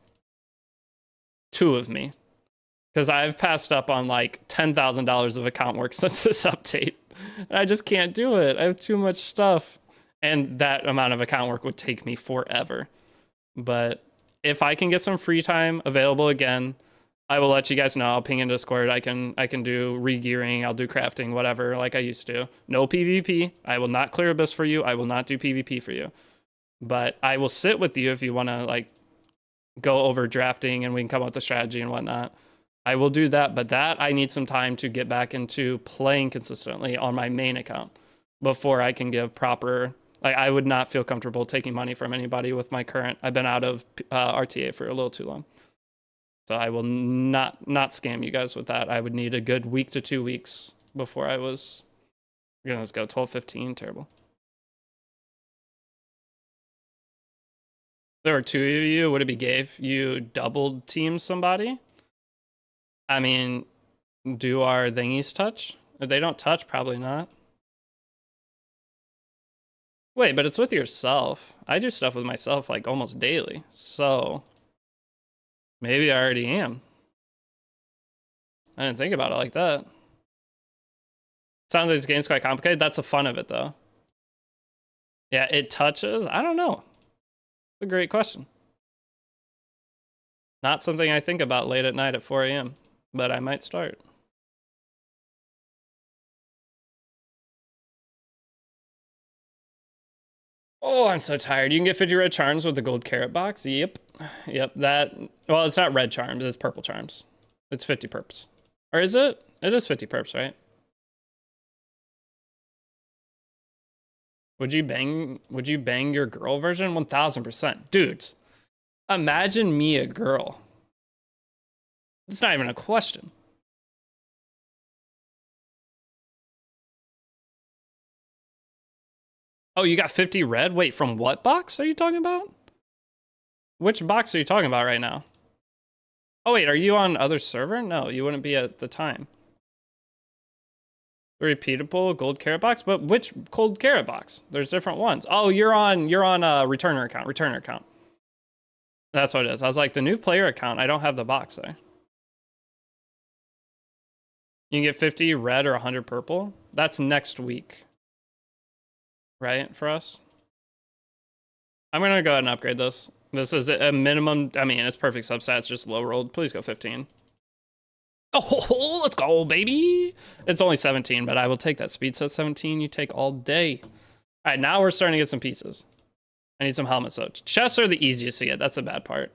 2 of me, because I've passed up on like $10,000 of account work since this update. And I just can't do it. I have too much stuff. And that amount of account work would take me forever. But if I can get some free time available again, I will let you guys know. I'll ping in Discord. I can do regearing. I'll do crafting, whatever, like I used to. No PvP. I will not clear Abyss for you. I will not do PvP for you. But I will sit with you if you want to like go over drafting and we can come up with a strategy and whatnot. I will do that, but that I need some time to get back into playing consistently on my main account before I can give proper. Like, I would not feel comfortable taking money from anybody with my current. I've been out of RTA for a little too long. So I will not scam you guys with that. I would need a good week to 2 weeks before I was. Let's go 12-15. Terrible. There were 2 of you. Would it be gay if you doubled team somebody? I mean, do our thingies touch? If they don't touch, probably not. Wait, but it's with yourself. I do stuff with myself like almost daily. So maybe I already am. I didn't think about it like that. Sounds like this game's quite complicated. That's the fun of it, though. Yeah, it touches. I don't know. A great question. Not something I think about late at night at 4 a.m., but I might start. Oh, I'm so tired. You can get 50 red charms with the gold carrot box. Yep. Yep, that... Well, it's not red charms. It's purple charms. It's 50 perps. Or is it? It is 50 perps, right? Would you bang your girl version? 1000%. Dudes, imagine me a girl. It's not even a question. Oh, you got 50 red? Wait, from what box are you talking about? Which box are you talking about right now? Oh, wait, are you on other server? No, you wouldn't be at the time. The repeatable gold carrot box? But which gold carrot box? There's different ones. Oh, you're on a returner account. That's what it is. I was like, the new player account, I don't have the box there. You can get 50 red or 100 purple. That's next week. Right, for us? I'm gonna go ahead and upgrade this. This is a minimum. I mean, it's perfect substats, just low rolled. Please go 15. Oh, let's go, baby. It's only 17, but I will take that speed set 17. You take all day. All right, now we're starting to get some pieces. I need some helmets, though. Chests are the easiest to get. That's the bad part.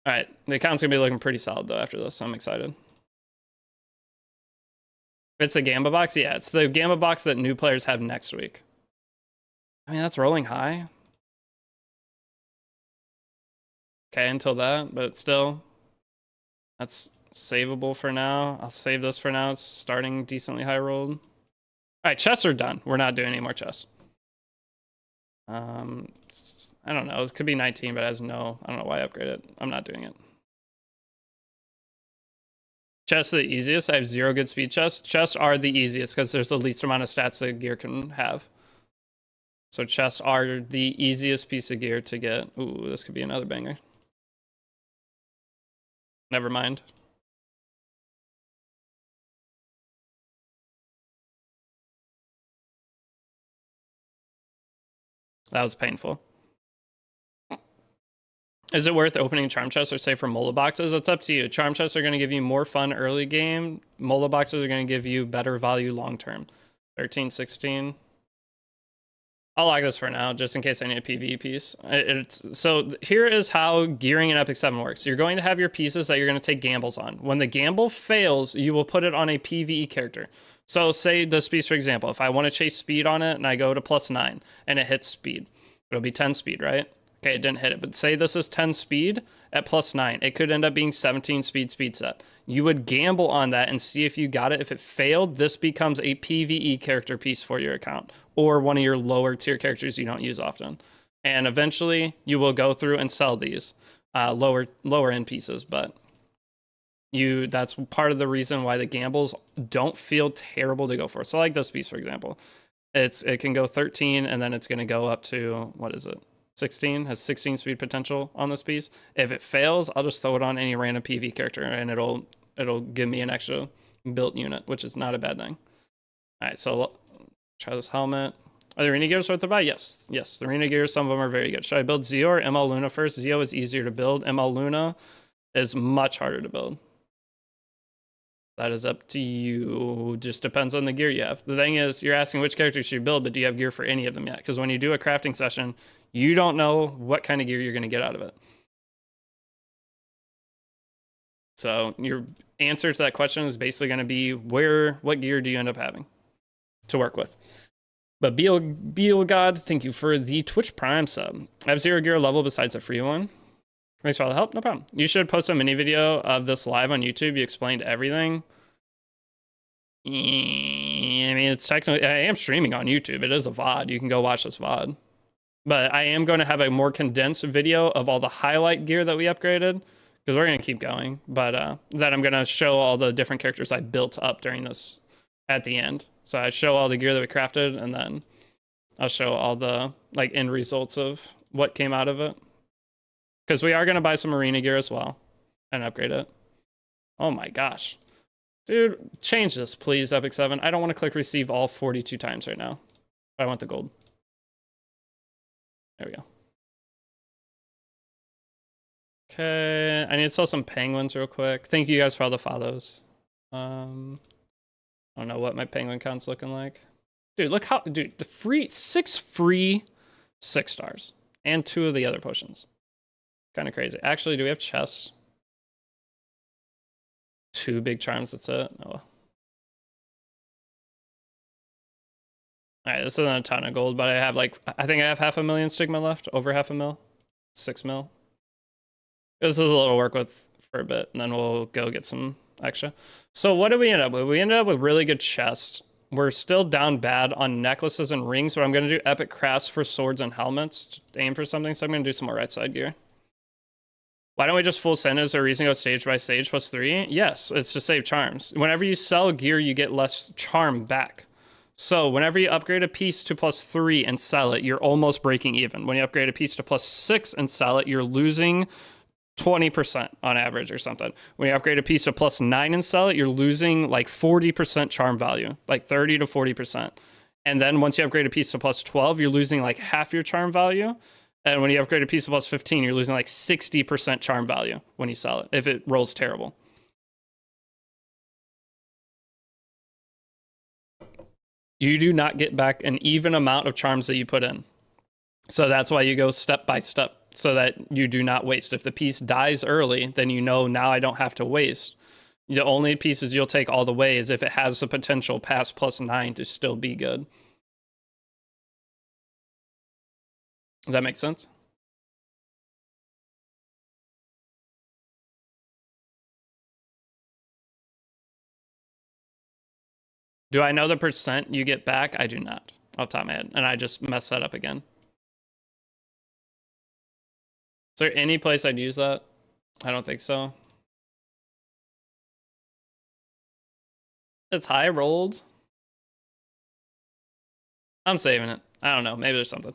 All right, the account's gonna be looking pretty solid, though, after this. I'm excited. It's the Gamba box? Yeah, it's the Gamba box that new players have next week. I mean, that's rolling high. Okay, until that, but still, that's savable for now. I'll save this for now. It's starting decently high rolled. All right, chests are done. We're not doing any more chests. I don't know. It could be 19, but as no, I don't know why I upgrade it. I'm not doing it. Chests are the easiest. I have 0 good speed chests. Chests are the easiest because there's the least amount of stats that gear can have. So chests are the easiest piece of gear to get. Ooh, this could be another banger. Never mind. That was painful. Is it worth opening charm chests or say for mola boxes? It's up to you. Charm chests are going to give you more fun early game. Mola boxes are going to give you better value long term. 13, 16. I'll lock this for now, just in case I need a PvE piece. So here is how gearing in Epic 7 works. You're going to have your pieces that you're going to take gambles on. When the gamble fails, you will put it on a PvE character. So say this piece, for example, if I want to chase speed on it and I go to +9 and it hits speed, it'll be 10 speed, right? Okay, it didn't hit it, but say this is 10 speed at +9. It could end up being 17 speed set. You would gamble on that and see if you got it. If it failed, this becomes a PvE character piece for your account or one of your lower tier characters you don't use often. And eventually you will go through and sell these lower end pieces, but that's part of the reason why the gambles don't feel terrible to go for. So like this piece, for example, it can go 13 and then it's going to go up to, what is it? 16, has 16 speed potential on this piece. If it fails, I'll just throw it on any random PV character and it'll give me an extra built unit, which is not a bad thing. All right, so try this helmet. Are the arena gears worth to buy? Yes. Yes, the arena gears, some of them are very good. Should I build Zeo or ML Luna first? Zeo is easier to build. ML Luna is much harder to build. That is up to you. Just depends on the gear you have. The thing is, you're asking which characters should you build, but do you have gear for any of them yet? Because when you do a crafting session, you don't know what kind of gear you're going to get out of it. So your answer to that question is basically going to be what gear do you end up having to work with? But Beal God, thank you for the Twitch Prime sub. I have 0 gear level besides a free one. Thanks for all the help. No problem. You should post a mini video of this live on YouTube. You explained everything. I mean, it's technically, I am streaming on YouTube. It is a VOD. You can go watch this VOD. But I am going to have a more condensed video of all the highlight gear that we upgraded, because we're going to keep going. But then I'm going to show all the different characters I built up during this at the end. So I show all the gear that we crafted, and then I'll show all the end results of what came out of it. Because we are going to buy some arena gear as well and upgrade it. Oh my gosh. Dude, change this, please, Epic 7. I don't want to click receive all 42 times right now. I want the gold. There we go. Okay, I need to sell some penguins real quick. Thank you guys for all the follows. I don't know what my penguin count's looking like. Dude, look how, dude, the free, 6 free 6 stars. And 2 of the other potions. Kind of crazy. Actually, do we have chests? 2 big charms, that's it? Oh. Alright, this isn't a ton of gold, but I have like, I think I have 500,000 stigma left. Over 500,000. 6 mil. This is a little work with for a bit, and then we'll go get some extra. So what did we end up with? We ended up with really good chests. We're still down bad on necklaces and rings, but I'm going to do epic crafts for swords and helmets to aim for something, so I'm going to do some more right side gear. Why don't we just full send? Is there a reason to go stage by stage plus 3? Yes, it's to save charms. Whenever you sell gear, you get less charm back. So whenever you upgrade a piece to plus 3 and sell it, you're almost breaking even. When you upgrade a piece to plus 6 and sell it, you're losing 20% on average or something. When you upgrade a piece to plus 9 and sell it, you're losing like 40% charm value, like 30 to 40%. And then once you upgrade a piece to plus 12, you're losing like half your charm value. And when you upgrade a piece to plus 15, you're losing like 60% charm value when you sell it, if it rolls terrible. You do not get back an even amount of charms that you put in. So that's why you go step by step, so that you do not waste. If the piece dies early, then you know now I don't have to waste. The only pieces you'll take all the way is if it has the potential past plus 9 to still be good. Does that make sense? Do I know the percent you get back? I do not, off the top of my head, and I just messed that up again. Is there any place I'd use that? I don't think so. It's high rolled. I'm saving it. I don't know. Maybe there's something.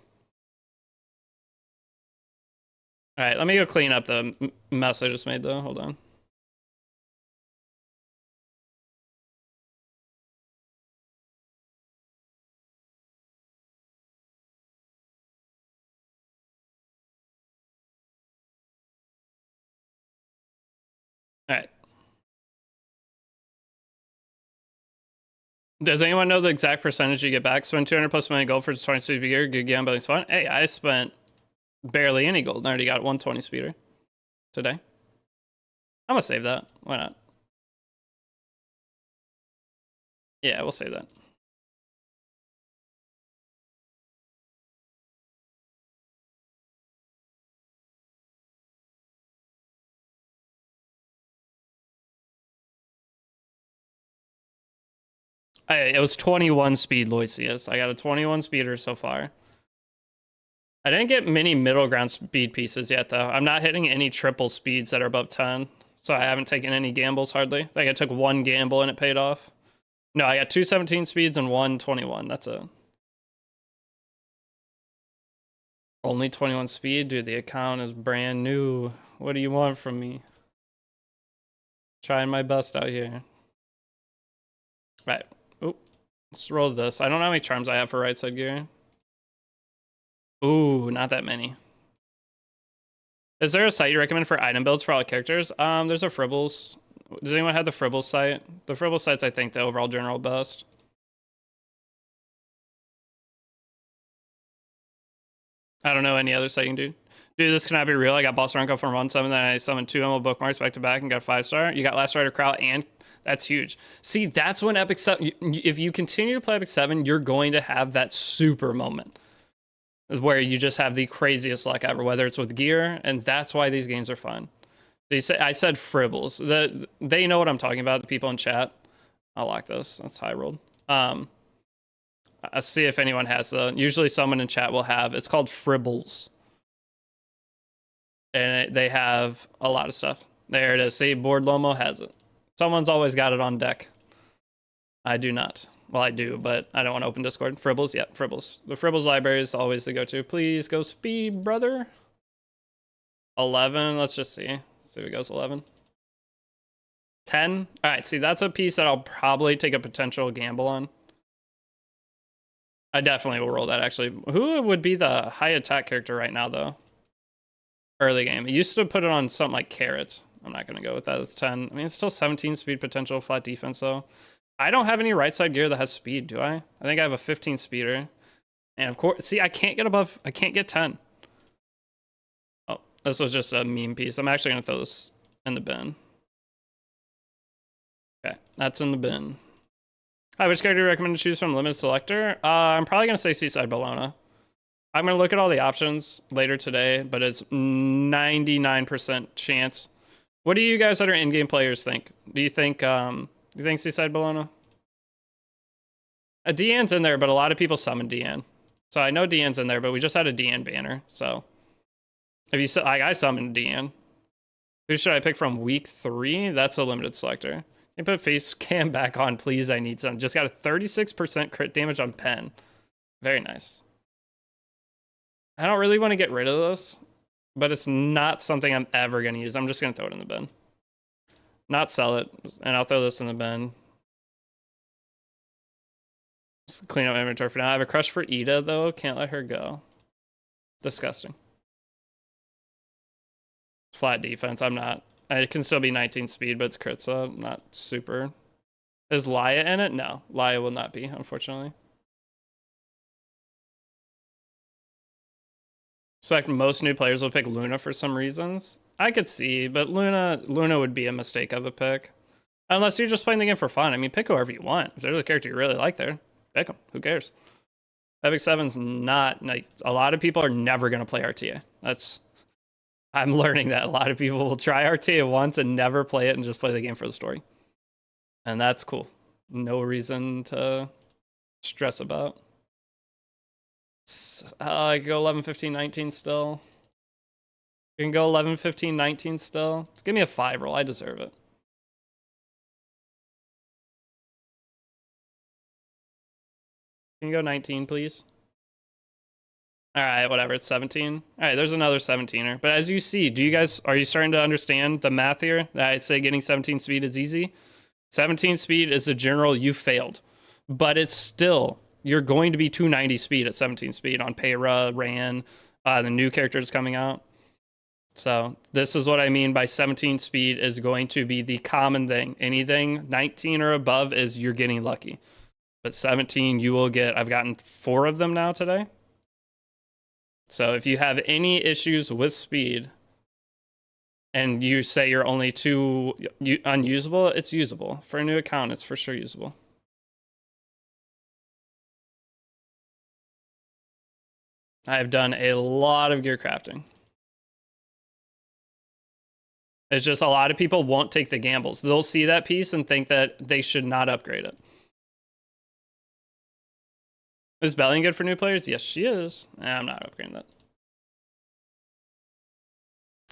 All right, let me go clean up the mess I just made, though. Hold on. All right. Does anyone know the exact percentage you get back? Spend 200 plus money gold for 20 speed gear. Good gambling's fun. Hey, I spent barely any gold and I already got 120 speeder today. I'm gonna save that. Why not? Yeah, we'll save that. It was 21 speed Loisius. I got a 21 speeder so far. I didn't get many middle ground speed pieces yet, though. I'm not hitting any triple speeds that are above 10, so I haven't taken any gambles hardly. Like, I took 1 gamble and it paid off. No, I got 2 17 speeds and 1 21. That's it. Only 21 speed? Dude, the account is brand new. What do you want from me? Trying my best out here. Right. Oop. Let's roll this. I don't know how many charms I have for right side gear. Ooh, not that many. Is there a site you recommend for item builds for all characters? There's a Fribbles. Does anyone have the Fribbles site? The Fribbles site's, I think, the overall general best. I don't know any other site you can do. Dude, this cannot be real. I got Boss Runko from 1-7, then I summoned 2 ML bookmarks back to back and got 5-star. You got Last Rider Crowd, and that's huge. See, that's when Epic 7, if you continue to play Epic 7, you're going to have that super moment where you just have the craziest luck ever, whether it's with gear, and that's why these games are fun. I said Fribbles. They know what I'm talking about, the people in chat. I'll lock this. That's high rolled. I'll see if anyone has usually someone in chat will have, it's called Fribbles. And they have a lot of stuff. There it is. See, Board Lomo has it. Someone's always got it on deck. I do not. Well, I do, but I don't want to open Discord. Fribbles, yeah, Fribbles. The Fribbles library is always the go-to. Please go speed, brother. 11, let's just see. Let's see if it goes 11. 10? All right, see, that's a piece that I'll probably take a potential gamble on. I definitely will roll that, actually. Who would be the high attack character right now, though? Early game. It used to put it on something like Carrot. I'm not going to go with that. It's 10. I mean, it's still 17 speed potential, flat defense, though. I don't have any right side gear that has speed, do I? I think I have a 15 speeder. And of course, see, I can't get 10. Oh, this was just a meme piece. I'm actually going to throw this in the bin. Okay, that's in the bin. Hi, which character do you recommend to choose from limited selector? I'm probably going to say Seaside Bologna. I'm going to look at all the options later today, but it's 99% chance. What do you guys that are in-game players think? Do you think Seaside Bologna? Deanne's in there, but a lot of people summon Deanne. So I know Deanne's in there, but we just had a Deanne banner. So if you like, I summoned Deanne. Who should I pick from week 3? That's a limited selector. Can you put face cam back on, please? I need some. Just got a 36% crit damage on pen. Very nice. I don't really want to get rid of this, but it's not something I'm ever going to use. I'm just going to throw it in the bin. Not sell it, and I'll throw this in the bin. Just clean up my inventory for now. I have a crush for Ida, though. Can't let her go. Disgusting. Flat defense. I'm not. I can still be 19 speed, but it's crit, so not super. Is Laya in it? No. Laya will not be, unfortunately. Expect most new players will pick Luna for some reasons. I could see, but Luna would be a mistake of a pick. Unless you're just playing the game for fun. I mean, pick whoever you want. If there's a character you really like there, pick them. Who cares? Epic 7's not... Like, a lot of people are never going to play RTA. I'm learning that a lot of people will try RTA once and never play it and just play the game for the story. And that's cool. No reason to stress about. I can go 11, 15, 19 still. You can go 11, 15, 19 still. Give me a 5 roll. I deserve it. Can you go 19, please? All right, whatever. It's 17. All right, there's another 17er. But as you see, are you starting to understand the math here? That I'd say getting 17 speed is easy. 17 speed is a general you failed. But it's still, you're going to be 290 speed at 17 speed on Payra, Ran, the new characters coming out. So this is what I mean by 17 speed is going to be the common thing. Anything 19 or above is you're getting lucky. But 17 you will get, I've gotten 4 of them now today. So if you have any issues with speed and you say you're only too unusable, it's usable. For a new account, it's for sure usable. I've done a lot of gear crafting. It's just a lot of people won't take the gambles. They'll see that piece and think that they should not upgrade it. Is Bellion good for new players? Yes, she is. I'm not upgrading that.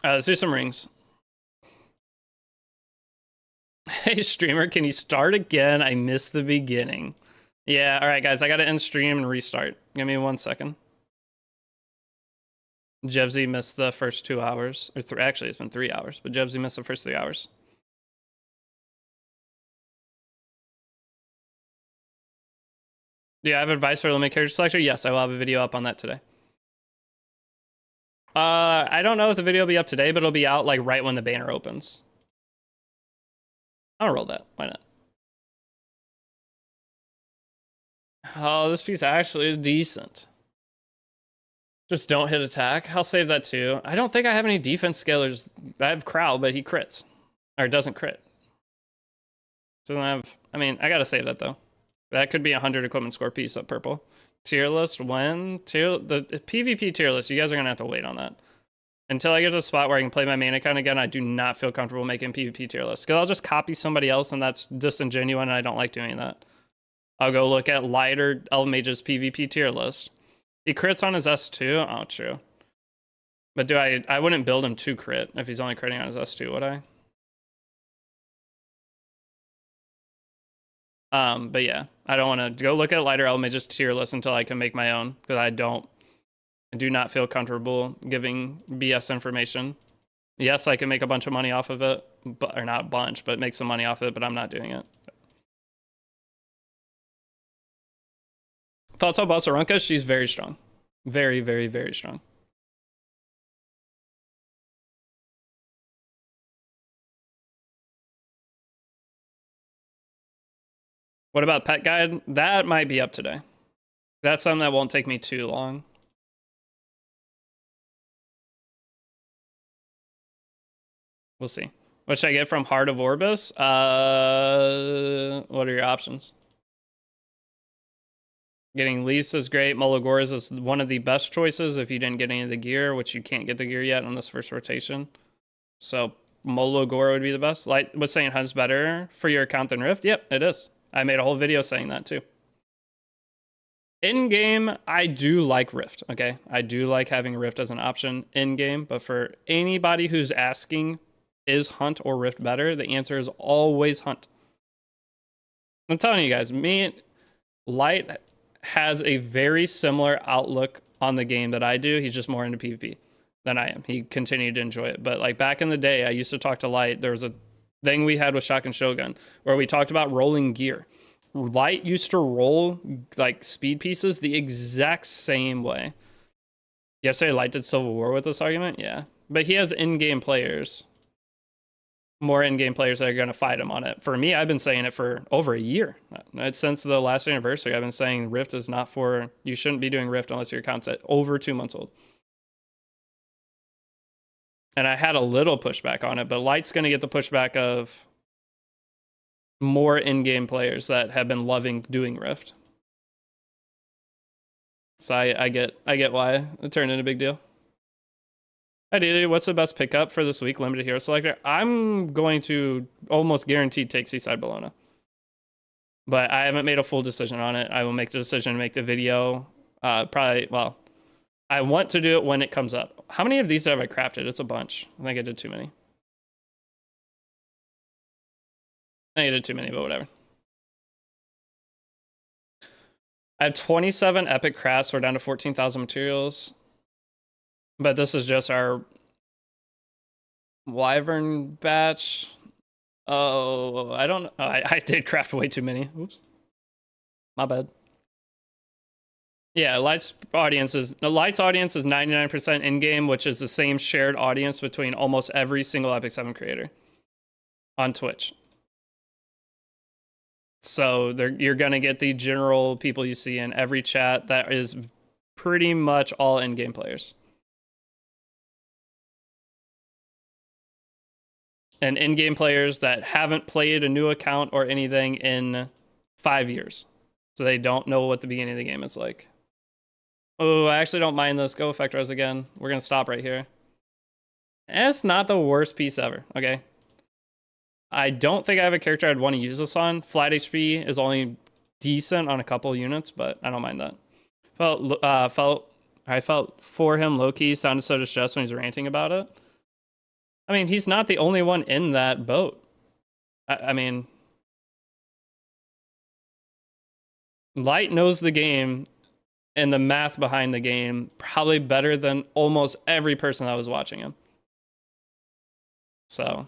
Let's do some rings. Hey, streamer, can you start again? I missed the beginning. Yeah, all right, guys. I got to end stream and restart. Give me 1 second. Jevzy missed the first 2 hours. Or actually, it's been 3 hours, but Jevzy missed the first 3 hours. Do you have advice for limited character selection? Yes, I will have a video up on that today. I don't know if the video will be up today, but it'll be out like right when the banner opens. I'll roll that. Why not? Oh, this piece actually is decent. Just don't hit attack. I'll save that too. I don't think I have any defense scalers. I have Crow, but he crits. Or doesn't crit. Doesn't have... I mean, I gotta save that though. That could be 100 equipment score piece up purple. Tier list when? The PvP tier list, you guys are gonna have to wait on that. Until I get to a spot where I can play my main account again, I do not feel comfortable making PvP tier lists. Because I'll just copy somebody else and that's disingenuous and I don't like doing that. I'll go look at lighter Elmage's PvP tier list. He crits on his S2? Oh, true. But I wouldn't build him to crit if he's only critting on his S2, would I? But yeah, I don't want to go look at lighter Elmage's tier list until I can make my own. Because I do not feel comfortable giving BS information. Yes, I can make a bunch of money off of it, or not a bunch, but make some money off of it, but I'm not doing it. Thoughts on Basaranka? She's very strong. Very, very, very strong. What about Pet Guide? That might be up today. That's something that won't take me too long. We'll see. What should I get from Heart of Orbis? What are your options? Getting Leafs is great. Mologores is one of the best choices if you didn't get any of the gear, which you can't get the gear yet on this first rotation. So Mologore would be the best. Light was saying Hunt's better for your account than Rift. Yep, it is. I made a whole video saying that too. In game, I do like Rift. Okay, I do like having Rift as an option in game, but for anybody who's asking, is Hunt or Rift better? The answer is always Hunt. I'm telling you guys, Light has a very similar outlook on the game that I do. He's just more into PvP than I am. He continued to enjoy it. But like back in the day, I used to talk to Light. There was a thing we had with Shotgun Shogun where we talked about rolling gear. Light used to roll like speed pieces the exact same way. Yesterday, Light did Civil War with this argument. Yeah. But he has in-game players. More in-game players that are going to fight him on it. For me, I've been saying it for over a year. Since the last anniversary, I've been saying Rift is not for... You shouldn't be doing Rift unless your account's at over 2 months old. And I had a little pushback on it, but Light's going to get the pushback of more in-game players that have been loving doing Rift. So I get why it turned into a big deal. Hi, Deity. What's the best pickup for this week? Limited hero selector. I'm going to almost guaranteed take Seaside Bologna. But I haven't made a full decision on it. I will make the decision to make the video. Probably, well, I want to do it when it comes up. How many of these have I crafted? It's a bunch. I think I did too many. I think I did too many, but whatever. I have 27 epic crafts. We're down to 14,000 materials. But this is just our Wyvern batch. Oh, I don't know. I did craft way too many. Oops. My bad. Yeah, Light's audience is 99% in-game, which is the same shared audience between almost every single Epic 7 creator on Twitch. So you're going to get the general people you see in every chat that is pretty much all in-game players. And in-game players that haven't played a new account or anything in 5 years. So they don't know what the beginning of the game is like. Oh, I actually don't mind this. Go Effect Res again. We're going to stop right here. It's not the worst piece ever, okay? I don't think I have a character I'd want to use this on. Flat HP is only decent on a couple units, but I don't mind that. I felt for him low-key sounded so distressed when he's ranting about it. I mean, he's not the only one in that boat. I mean, Light knows the game and the math behind the game probably better than almost every person that was watching him. So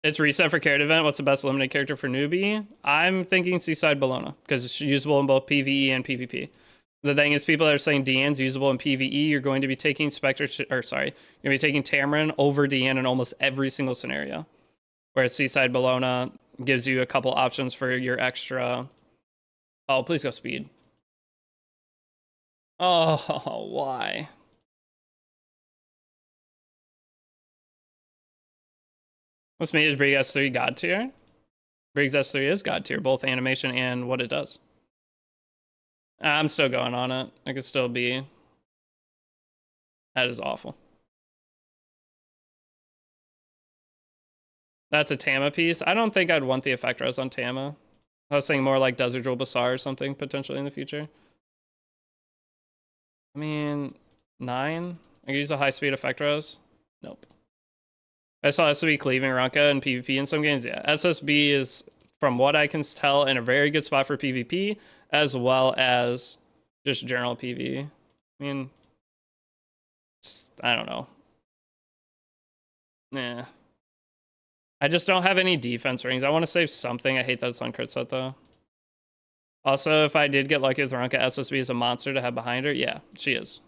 it's reset for character event. What's the best limited character for newbie? I'm thinking Seaside Bologna because it's usable in both PvE and PvP. The thing is, people that are saying Deanne's usable in PvE, you're going to be taking you're going to be taking Tamarin over Deanne in almost every single scenario. Whereas Seaside Bologna gives you a couple options for your extra. Oh, please go speed. Oh, why? What's made is Briggs S3 God tier? Briggs S3 is God tier, both animation and what it does. I'm still going on it. I could still be. That is awful. That's a Tama piece. I don't think I'd want the effect res on Tama. I was saying more like Desert Jewel Basar or something potentially in the future. I mean, 9? I could use a high speed effect res. Nope. I saw SSB cleaving Ranka in PvP in some games. Yeah, SSB is, from what I can tell, in a very good spot for PvP as well as just general PvE. I mean, I don't know. Yeah. I just don't have any defense rings. I want to save something. I hate that it's on crit set though. Also, if I did get lucky with Ronka, SSB is a monster to have behind her. Yeah, she is.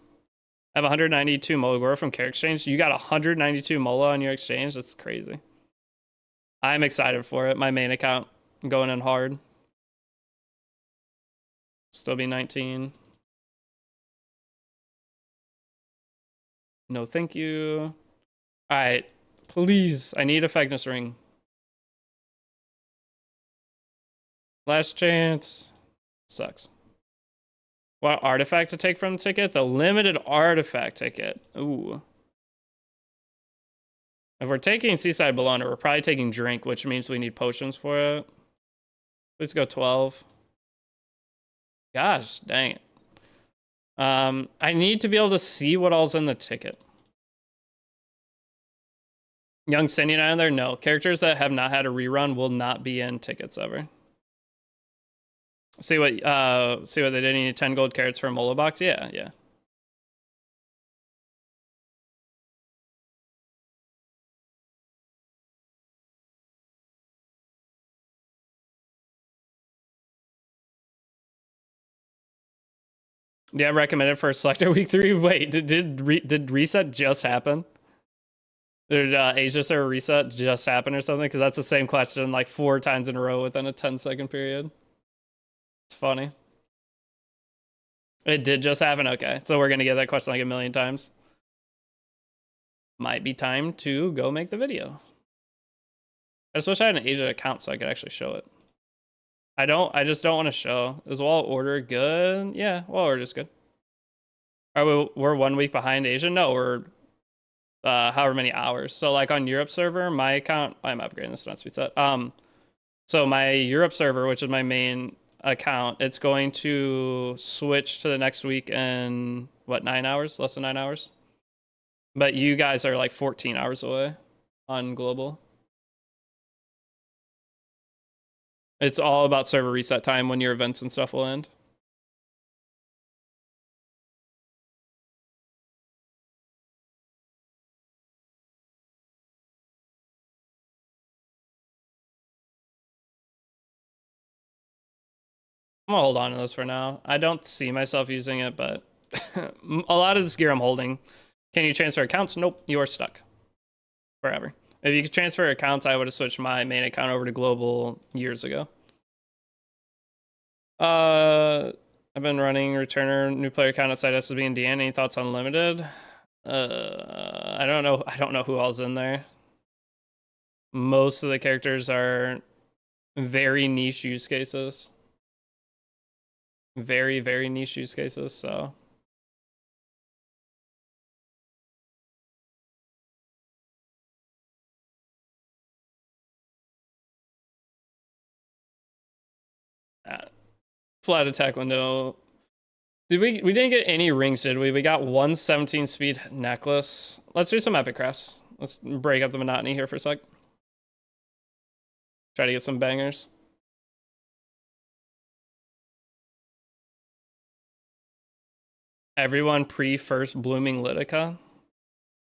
I have 192 Molagora from Care Exchange. You got 192 Mola on your exchange? That's crazy. I'm excited for it. My main account going in hard. Still be 19. No, thank you. All right, please. I need a Fagnus ring. Last chance. Sucks. What artifact to take from the ticket? The limited artifact ticket. Ooh. If we're taking Seaside Bologna, we're probably taking drink, which means we need potions for it. Let's go 12. Gosh, dang it. I need to be able to see what all's in the ticket. Young Sending on there? No. Characters that have not had a rerun will not be in tickets ever. See what they did? Need 10 gold carrots for a Mola box? Yeah, yeah. Yeah, recommended for Selector Week 3. Wait, did reset just happen? Did Asia server reset just happen or something? Because that's the same question like 4 times in a row within a 10-second period. It's funny. It did just happen? Okay, so we're gonna get that question like a million times. Might be time to go make the video. I just wish I had an Asia account so I could actually show it. I just don't want to show. Is Wall Order good? Yeah, Wall Order is good. We're 1 week behind Asia? No, we're however many hours. So like on Europe server, my account, I'm upgrading this, not sweet set. So my Europe server, which is my main account, it's going to switch to the next week in what, 9 hours? Less than 9 hours. But you guys are like 14 hours away on global. It's all about server reset time when your events and stuff will end. I'm gonna hold on to those for now. I don't see myself using it, but a lot of this gear I'm holding. Can you transfer accounts? Nope, you are stuck forever. If you could transfer accounts, I would have switched my main account over to global years ago. I've been running returner new player account outside SSB and DN. Any thoughts on limited? I don't know. I don't know who all's in there. Most of the characters are very niche use cases. Very, very niche use cases, so. Flat attack window. We didn't get any rings, did we? We got 117 speed necklace. Let's do some epic crafts. Let's break up the monotony here for a sec. Try to get some bangers. Everyone pre-first blooming Litica.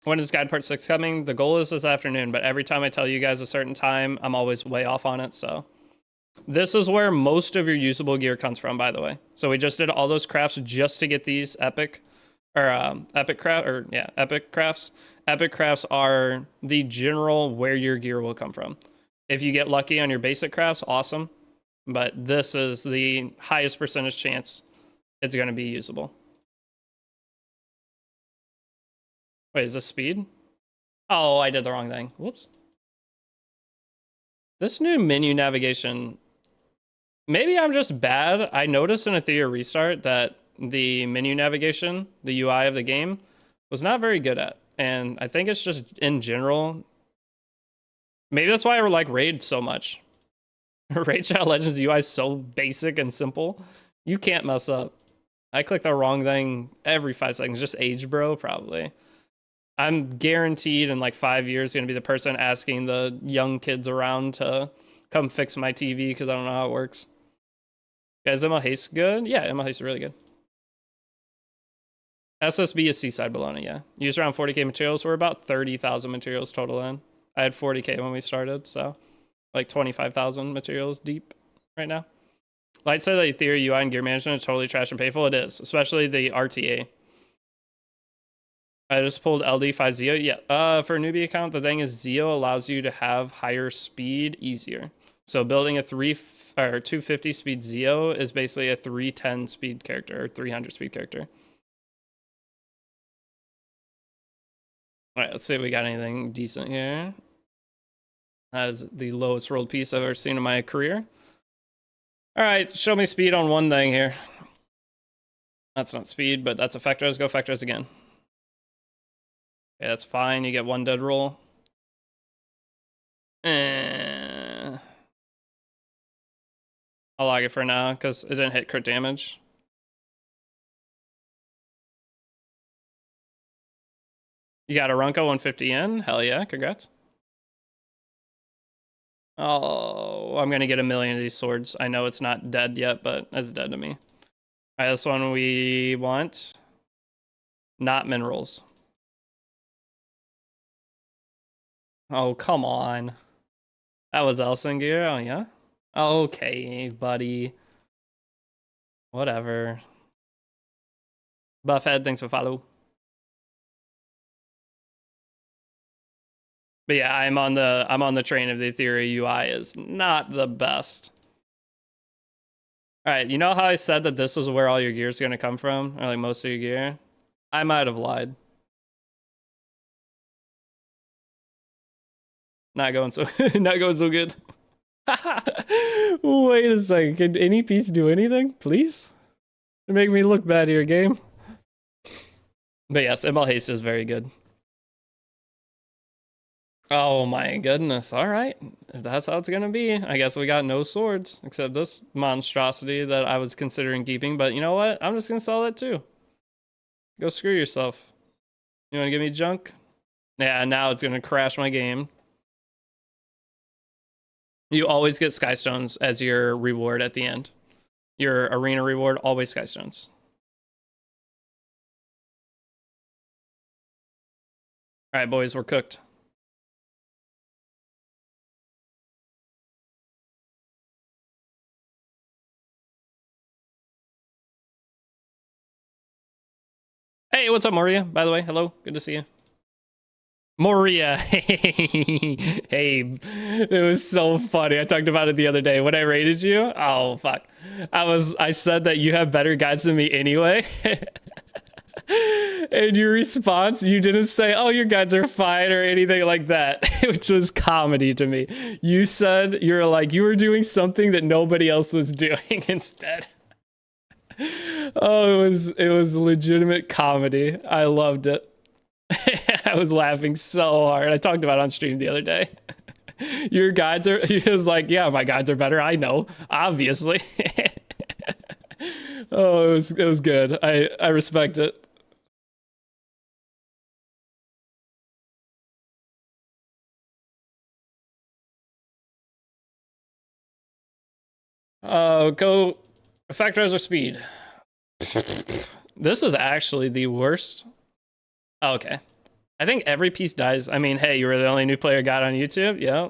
When is guide part 6 coming? The goal is this afternoon, but every time I tell you guys a certain time, I'm always way off on it, so. This is where most of your usable gear comes from, by the way. So we just did all those crafts just to get these epic crafts. Epic crafts are the general where your gear will come from. If you get lucky on your basic crafts, awesome. But this is the highest percentage chance it's going to be usable. Wait, is this speed? Oh, I did the wrong thing. Whoops. This new menu navigation, maybe I'm just bad. I noticed in a theater restart that the menu navigation, the UI of the game, was not very good at. And I think it's just in general. Maybe that's why I like Raid so much. Raid Shadow Legends UI is so basic and simple. You can't mess up. I click the wrong thing every 5 seconds. Just age, bro, probably. I'm guaranteed in like 5 years going to be the person asking the young kids around to come fix my TV because I don't know how it works. Guys, ML Haste good? Yeah, ML Haste is really good. SSB is Seaside Bologna, yeah. Used around 40k materials. We're about 30,000 materials total in. I had 40k when we started, so like 25,000 materials deep right now. Light said that Ethereum UI and gear management is totally trash and painful. It is, especially the RTA. I just pulled LD5 Zio. Yeah, for a newbie account, the thing is Zio allows you to have higher speed easier. So building a 250 speed Zio is basically a 310 speed character or 300 speed character. All right, let's see if we got anything decent here. That is the lowest rolled piece I've ever seen in my career. All right, show me speed on one thing here. That's not speed, but that's effectors. Go effectors again. Okay, that's fine. You get one dead roll. I'll log it for now because it didn't hit crit damage. You got a Runka 150 in? Hell yeah, congrats. Oh, I'm gonna get a million of these swords. I know it's not dead yet, but it's dead to me. All right, this one we want. Not minerals. Oh, come on. That was Elsingir, oh yeah? Okay, buddy. Whatever. Buffhead, thanks for follow. But yeah, I'm on the train of the theory UI is not the best. All right, you know how I said that this was where all your gear is gonna come from, or like most of your gear? I might have lied. Not going so not going so good. Wait a second. Can any piece do anything, please? Make me look bad here, game. But yes, ML Haste is very good. Oh my goodness. All right. If that's how it's going to be, I guess we got no swords except this monstrosity that I was considering keeping. But you know what? I'm just going to sell that too. Go screw yourself. You want to give me junk? Yeah, now it's going to crash my game. You always get Skystones as your reward at the end. Your arena reward, always Skystones. All right, boys, we're cooked. Hey, what's up, Moria? By the way, hello. Good to see you. Moria. Hey, it was so funny. I talked about it the other day when I rated you. Oh, fuck. I said that you have better guides than me anyway. And your response, you didn't say, oh, your guides are fine or anything like that, which was comedy to me. You said you were doing something that nobody else was doing instead. Oh, it was legitimate comedy. I loved it. I was laughing so hard. I talked about it on stream the other day. Your guides are, he was like, yeah, my guides are better. I know, obviously. Oh, it was good. I respect it. Go factorize our speed. This is actually the worst. Oh, okay. I think every piece dies. I mean, hey, you were the only new player got on YouTube. Yeah.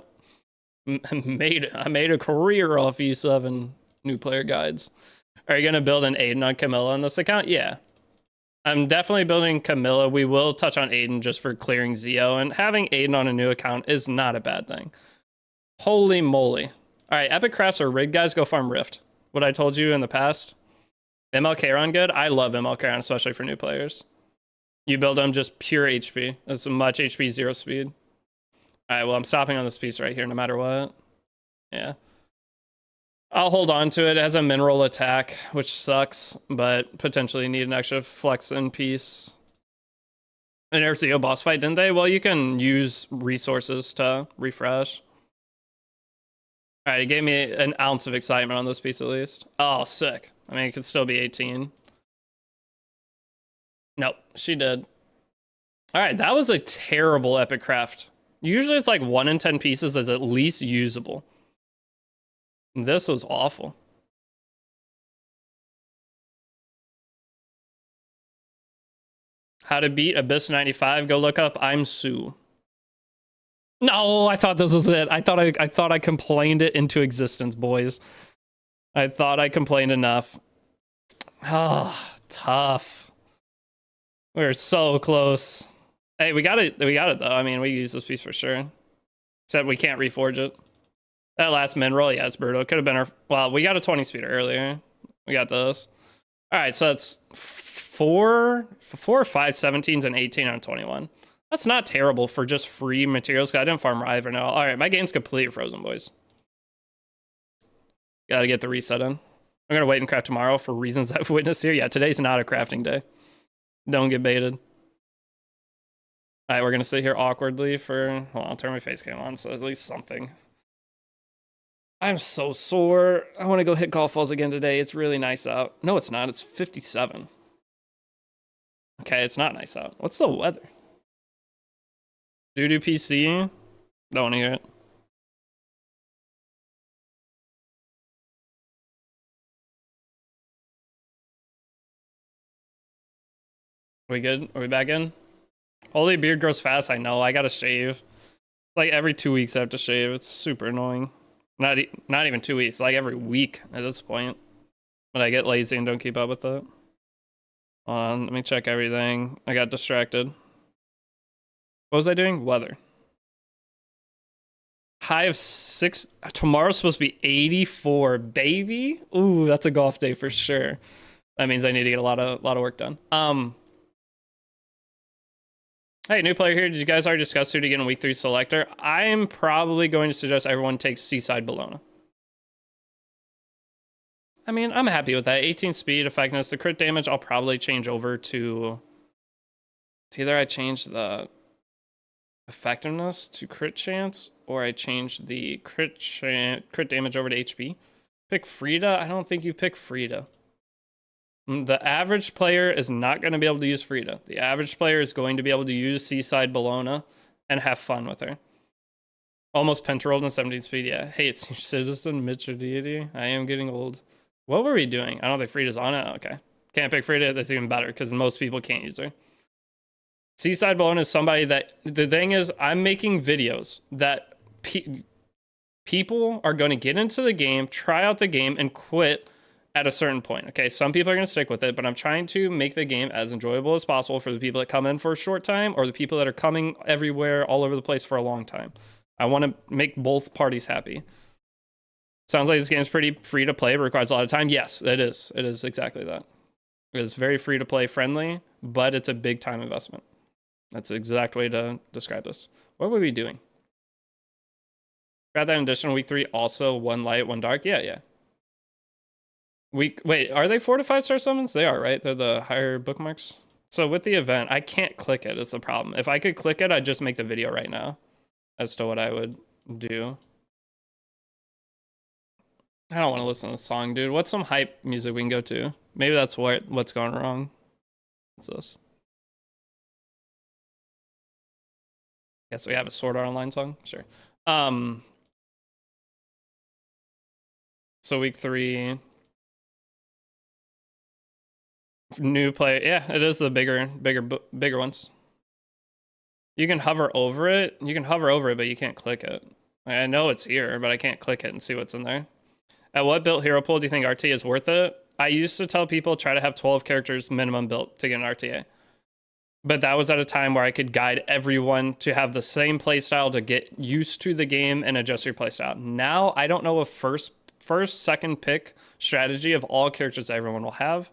I made a career off E7 new player guides. Are you going to build an Aiden on Camilla on this account? Yeah. I'm definitely building Camilla. We will touch on Aiden just for clearing Zio, and having Aiden on a new account is not a bad thing. Holy moly. All right, Epic Crafts or Rig guys, go farm Rift. What I told you in the past. ML Kron good? I love ML Kron, especially for new players. You build them just pure HP. As much HP, 0 speed. All right, well, I'm stopping on this piece right here no matter what. Yeah. I'll hold on to it. It has a mineral attack, which sucks, but potentially need an extra flex in piece. An RCO boss fight, didn't they? Well, you can use resources to refresh. All right, it gave me an ounce of excitement on this piece at least. Oh, sick. I mean, it could still be 18. Nope, she did. All right, that was a terrible epic craft. Usually it's like 1 in 10 pieces is at least usable. This was awful. How to beat Abyss 95? Go look up I'm Sue. No, I thought this was it. I thought I complained it into existence, boys. I thought I complained enough. Oh, tough. We're so close. Hey, we got it though. I mean, we use this piece for sure. Except we can't reforge it. That last min roll, yeah, it's brutal. It could have been our, well, we got a 20 speeder earlier. We got this. All right, so that's four or five 17s and 18 on 21. That's not terrible for just free materials. I didn't farm Rive or no. All right, my game's completely frozen, boys. Gotta get the reset in. I'm gonna wait and craft tomorrow for reasons I've witnessed here. Yeah, today's not a crafting day. Don't get baited. All right, we're gonna sit here awkwardly for, hold on, I'll turn my face cam on so there's at least something. I'm so sore. I want to go hit golf balls again today. It's really nice out. No, it's not. It's 57. Okay, it's not nice out. What's the weather? Doo-doo PC? Don't want to hear it. We good? Are we back in? Holy, beard grows fast. I know. I gotta shave. Like every 2 weeks I have to shave. It's super annoying. Not even 2 weeks. Like every week at this point. But I get lazy and don't keep up with it. Hold on, let me check everything. I got distracted. What was I doing? Weather. High of 6. Tomorrow's supposed to be 84, baby. Ooh, that's a golf day for sure. That means I need to get a lot of work done. Hey, new player here. Did you guys already discuss who to get in week 3 selector? I'm probably going to suggest everyone takes Seaside Bologna. I mean, I'm happy with that. 18 speed, effectiveness. The crit damage, I'll probably change over to... It's either I change the effectiveness to crit chance, or I change the crit damage over to HP. Pick Frida? I don't think you pick Frida. The average player is not going to be able to use Frida. The average player is going to be able to use Seaside Bologna and have fun with her. Almost pentarolled in 17 speed, yeah. Hey, it's your citizen, Mitch or Deity. I am getting old. What were we doing? I don't think Frida's on it. Okay. Can't pick Frida. That's even better because most people can't use her. Seaside Bologna is somebody that, the thing is, I'm making videos that people are going to get into the game, try out the game, and quit at a certain point. Okay, some people are going to stick with it, but I'm trying to make the game as enjoyable as possible for the people that come in for a short time or the people that are coming everywhere, all over the place for a long time. I want to make both parties happy. Sounds like this game is pretty free to play, but requires a lot of time. Yes, it is. It is exactly that. It is very free to play friendly, but it's a big time investment. That's the exact way to describe this. What were we doing? Got that in addition, week 3, also 1 light, 1 dark. Yeah. Wait, are they 4 to 5 star summons? They are, right? They're the higher bookmarks. So with the event, I can't click it. It's the problem. If I could click it, I'd just make the video right now as to what I would do. I don't want to listen to the song, dude. What's some hype music we can go to? Maybe that's what's going wrong. What's this? Guess we have a Sword Art Online song? Sure. So week 3. New player. Yeah, it is the bigger ones. You can hover over it. But you can't click it. I know it's here, but I can't click it and see what's in there. At what built hero pool do you think RTA is worth it? I used to tell people try to have 12 characters minimum built to get an RTA. But that was at a time where I could guide everyone to have the same playstyle to get used to the game and adjust your playstyle. Now, I don't know a first, second pick strategy of all characters everyone will have.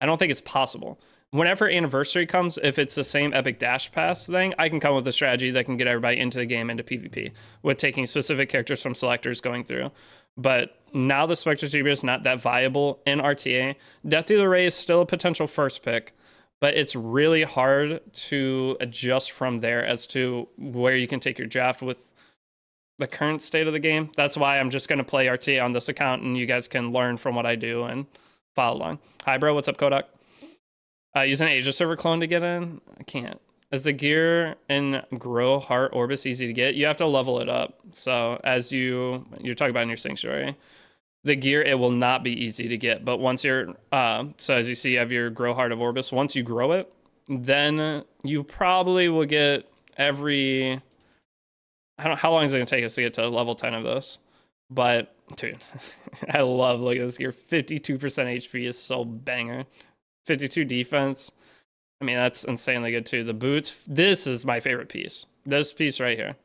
I don't think it's possible. Whenever Anniversary comes, if it's the same Epic Dash Pass thing, I can come with a strategy that can get everybody into the game, into PvP, with taking specific characters from selectors going through. But now the Spectre Jeeber is not that viable in RTA. Death Dealer Ray is still a potential first pick, but it's really hard to adjust from there as to where you can take your draft with the current state of the game. That's why I'm just going to play RTA on this account, and you guys can learn from what I do and follow along. Hi, bro. What's up, Kodak? Use an Asia server clone to get in? I can't. Is the gear in Grow Heart Orbis easy to get? You have to level it up. So as you're talking about in your Sanctuary, the gear, it will not be easy to get. But once you're, so as you see, you have your Grow Heart of Orbis. Once you grow it, then you probably will get every, I don't know how long is it gonna take us to get to level 10 of this, but dude, I love looking at this gear. 52% HP is so banger. 52 defense. I mean, that's insanely good too. The boots. This is my favorite piece. This piece right here.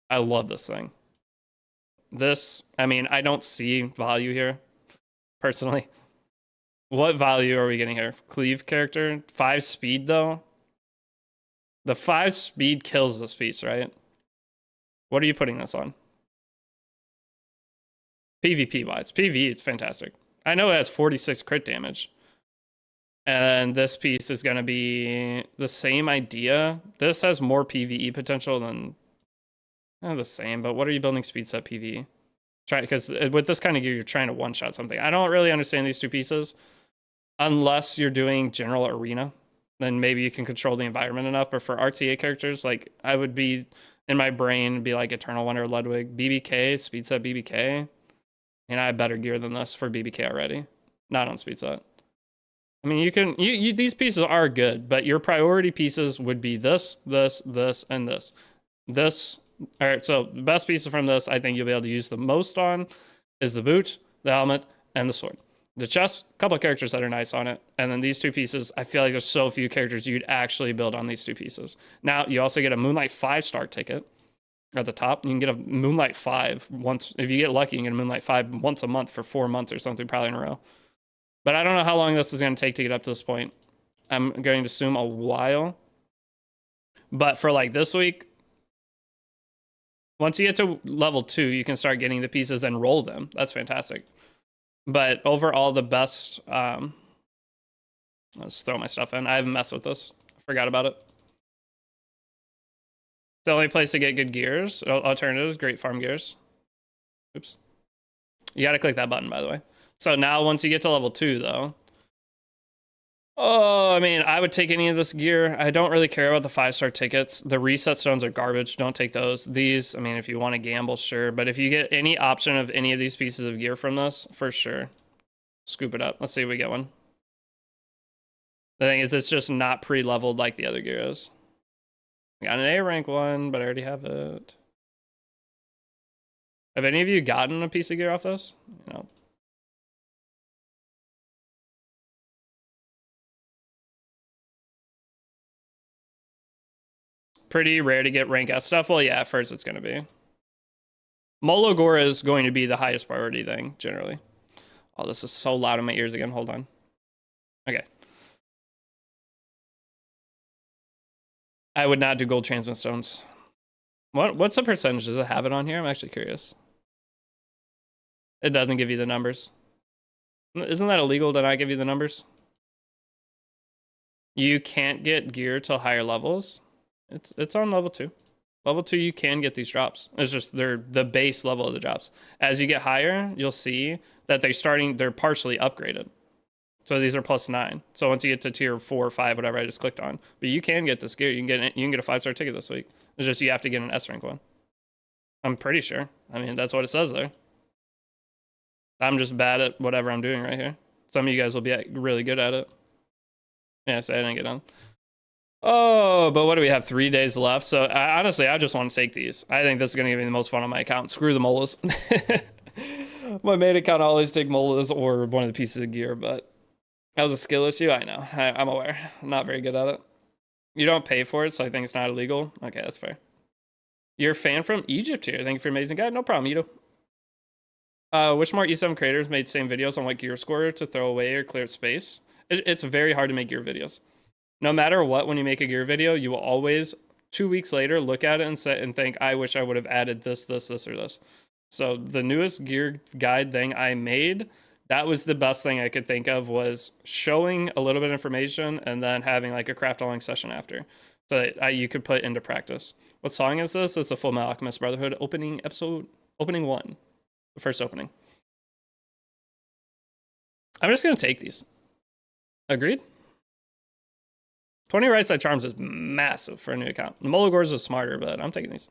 I love this thing. This, I mean, I don't see value here, personally. What value are we getting here? Cleave character, 5 speed though. The 5 speed kills this piece, right? What are you putting this on? PvP wise, PvE it's fantastic. I know it has 46 crit damage, and this piece is going to be the same idea. This has more PvE potential than the same, but what are you building speed set PvE? Try, because with this kind of gear, you're trying to one-shot something. I don't really understand these two pieces unless you're doing general arena. Then maybe you can control the environment enough. But for RTA characters, like I would be in my brain be like Eternal Wonder, Ludwig, BBK, speed set BBK. And I have better gear than this for BBK already. Not on speed set. I mean, you can these pieces are good, but your priority pieces would be this, this, this, and this. This. All right, so the best pieces from this I think you'll be able to use the most on is the boot, the helmet, and the sword. The chest, a couple of characters that are nice on it, and then these two pieces, I feel like there's so few characters you'd actually build on these two pieces. Now, you also get a Moonlight 5-star ticket at the top. You can get a Moonlight 5 once, if you get lucky, you can get a Moonlight 5 once a month for 4 months or something, probably in a row. But I don't know how long this is going to take to get up to this point. I'm going to assume a while. But for like this week, once you get to level 2, you can start getting the pieces and roll them. That's fantastic. But overall, the best... let's throw my stuff in. I haven't messed with this. I forgot about it. It's the only place to get good gears. Alternatives, great farm gears. Oops. You got to click that button, by the way. So now once you get to level 2, though... Oh, I mean, I would take any of this gear. I don't really care about the 5-star tickets. The reset stones are garbage. Don't take those. These, I mean, if you want to gamble, sure. But if you get any option of any of these pieces of gear from this, for sure, scoop it up. Let's see if we get one. The thing is, it's just not pre-leveled like the other gear is. I got an A rank one, but I already have it. Have any of you gotten a piece of gear off this? No. Pretty rare to get rank S stuff. Well, yeah, at first it's going to be. Mologora is going to be the highest priority thing, generally. Oh, this is so loud in my ears again. Hold on. Okay. I would not do gold transmit stones. What's the percentage? Does it have it on here? I'm actually curious. It doesn't give you the numbers. Isn't that illegal to not give you the numbers? You can't get gear till higher levels. It's on level 2. Level 2, you can get these drops. It's just they're the base level of the drops. As you get higher, you'll see that they're partially upgraded. So these are +9. So once you get to tier 4 or 5, whatever I just clicked on, but you can get this gear. You can get a 5-star ticket this week. It's just you have to get an S rank one. I'm pretty sure. I mean, that's what it says there. I'm just bad at whatever I'm doing right here. Some of you guys will be really good at it. Yeah, so I didn't get on. Oh, but what do we have? 3 days left. So honestly, I just want to take these. I think this is going to give me the most fun on my account. Screw the molas. My main account I always take molas or one of the pieces of gear, but that was a skill issue. I know. I'm aware. I'm not very good at it. You don't pay for it, so I think it's not illegal. Okay, that's fair. You're a fan from Egypt here. Thank you for amazing guide. No problem, Ito. Which more E7 creators made same videos on what gear score to throw away or clear space? It's very hard to make gear videos. No matter what, when you make a gear video, you will always 2 weeks later look at it and think, I wish I would have added this, this, this, or this. So the newest gear guide thing I made, that was the best thing I could think of, was showing a little bit of information and then having like a craft along session after, so that you could put into practice. What song is this? It's the Full Metal Alchemist Brotherhood opening 1, the first opening. I'm just gonna take these. Agreed. 20 right side charms is massive for a new account. The Mologors is smarter, but I'm taking these.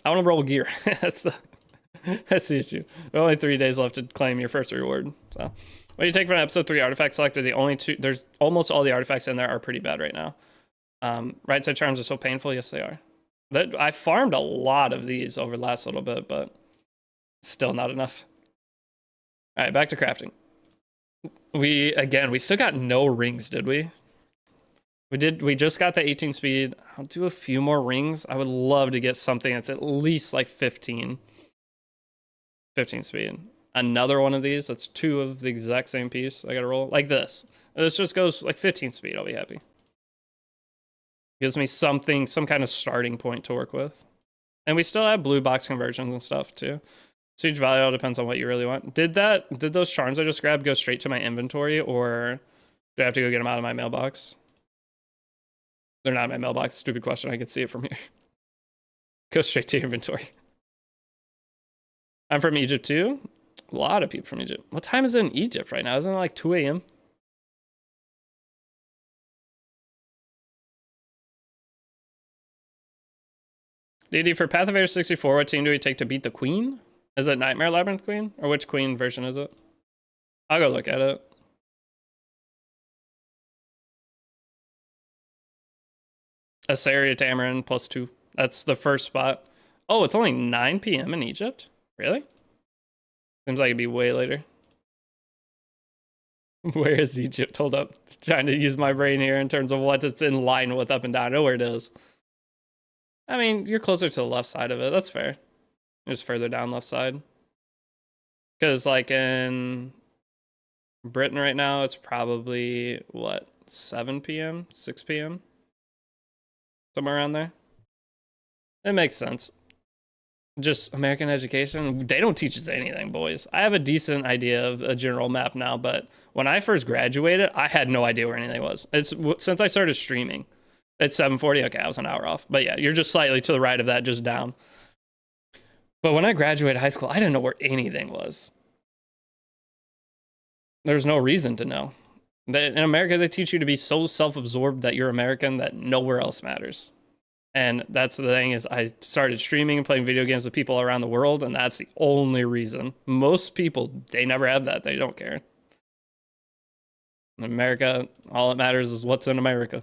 I want to roll gear. That's the issue. There are only 3 days left to claim your first reward. So, what do you take from episode 3 artifact selector? The only two, there's almost all the artifacts in there are pretty bad right now. Right side charms are so painful. Yes, they are. That I farmed a lot of these over the last little bit, but still not enough. All right, back to crafting. We still got no rings, did we? We just got the 18 speed. I'll do a few more rings. I would love to get something that's at least like 15 speed. Another one of these. That's 2 of the exact same piece. I gotta roll like this. This just goes like 15 speed. I'll be happy. Gives me something, some kind of starting point to work with. And we still have blue box conversions and stuff too. Siege value all depends on what you really want. Did those charms I just grabbed go straight to my inventory, or do I have to go get them out of my mailbox? They're not in my mailbox. Stupid question. I can see it from here. Go straight to inventory. I'm from Egypt too. A lot of people from Egypt. What time is it in Egypt right now? Isn't it like 2 a.m.? Deity, for Path of Air 64, what team do we take to beat the Queen? Is it Nightmare Labyrinth Queen? Or which Queen version is it? I'll go look at it. Assyria Tamarin +2. That's the first spot. Oh, it's only 9 p.m. in Egypt? Really? Seems like it'd be way later. Where is Egypt? Hold up. Trying to use my brain here in terms of what it's in line with up and down. I know where it is. I mean, you're closer to the left side of it. That's fair. Just further down left side. Because like in Britain right now, it's probably, what, 7 p.m., 6 p.m.? Somewhere around there. It makes sense. Just American education, they don't teach us anything, boys. I have a decent idea of a general map now, but when I first graduated, I had no idea where anything was. It's since I started streaming. It's 7:40. Okay, I was an hour off. But yeah, you're just slightly to the right of that, just down. But when I graduated high school, I didn't know where anything was. There's no reason to know. In America, they teach you to be so self-absorbed that you're American that nowhere else matters. And that's the thing, is I started streaming and playing video games with people around the world, and that's the only reason. Most people, they never have that. They don't care. In America, all that matters is what's in America.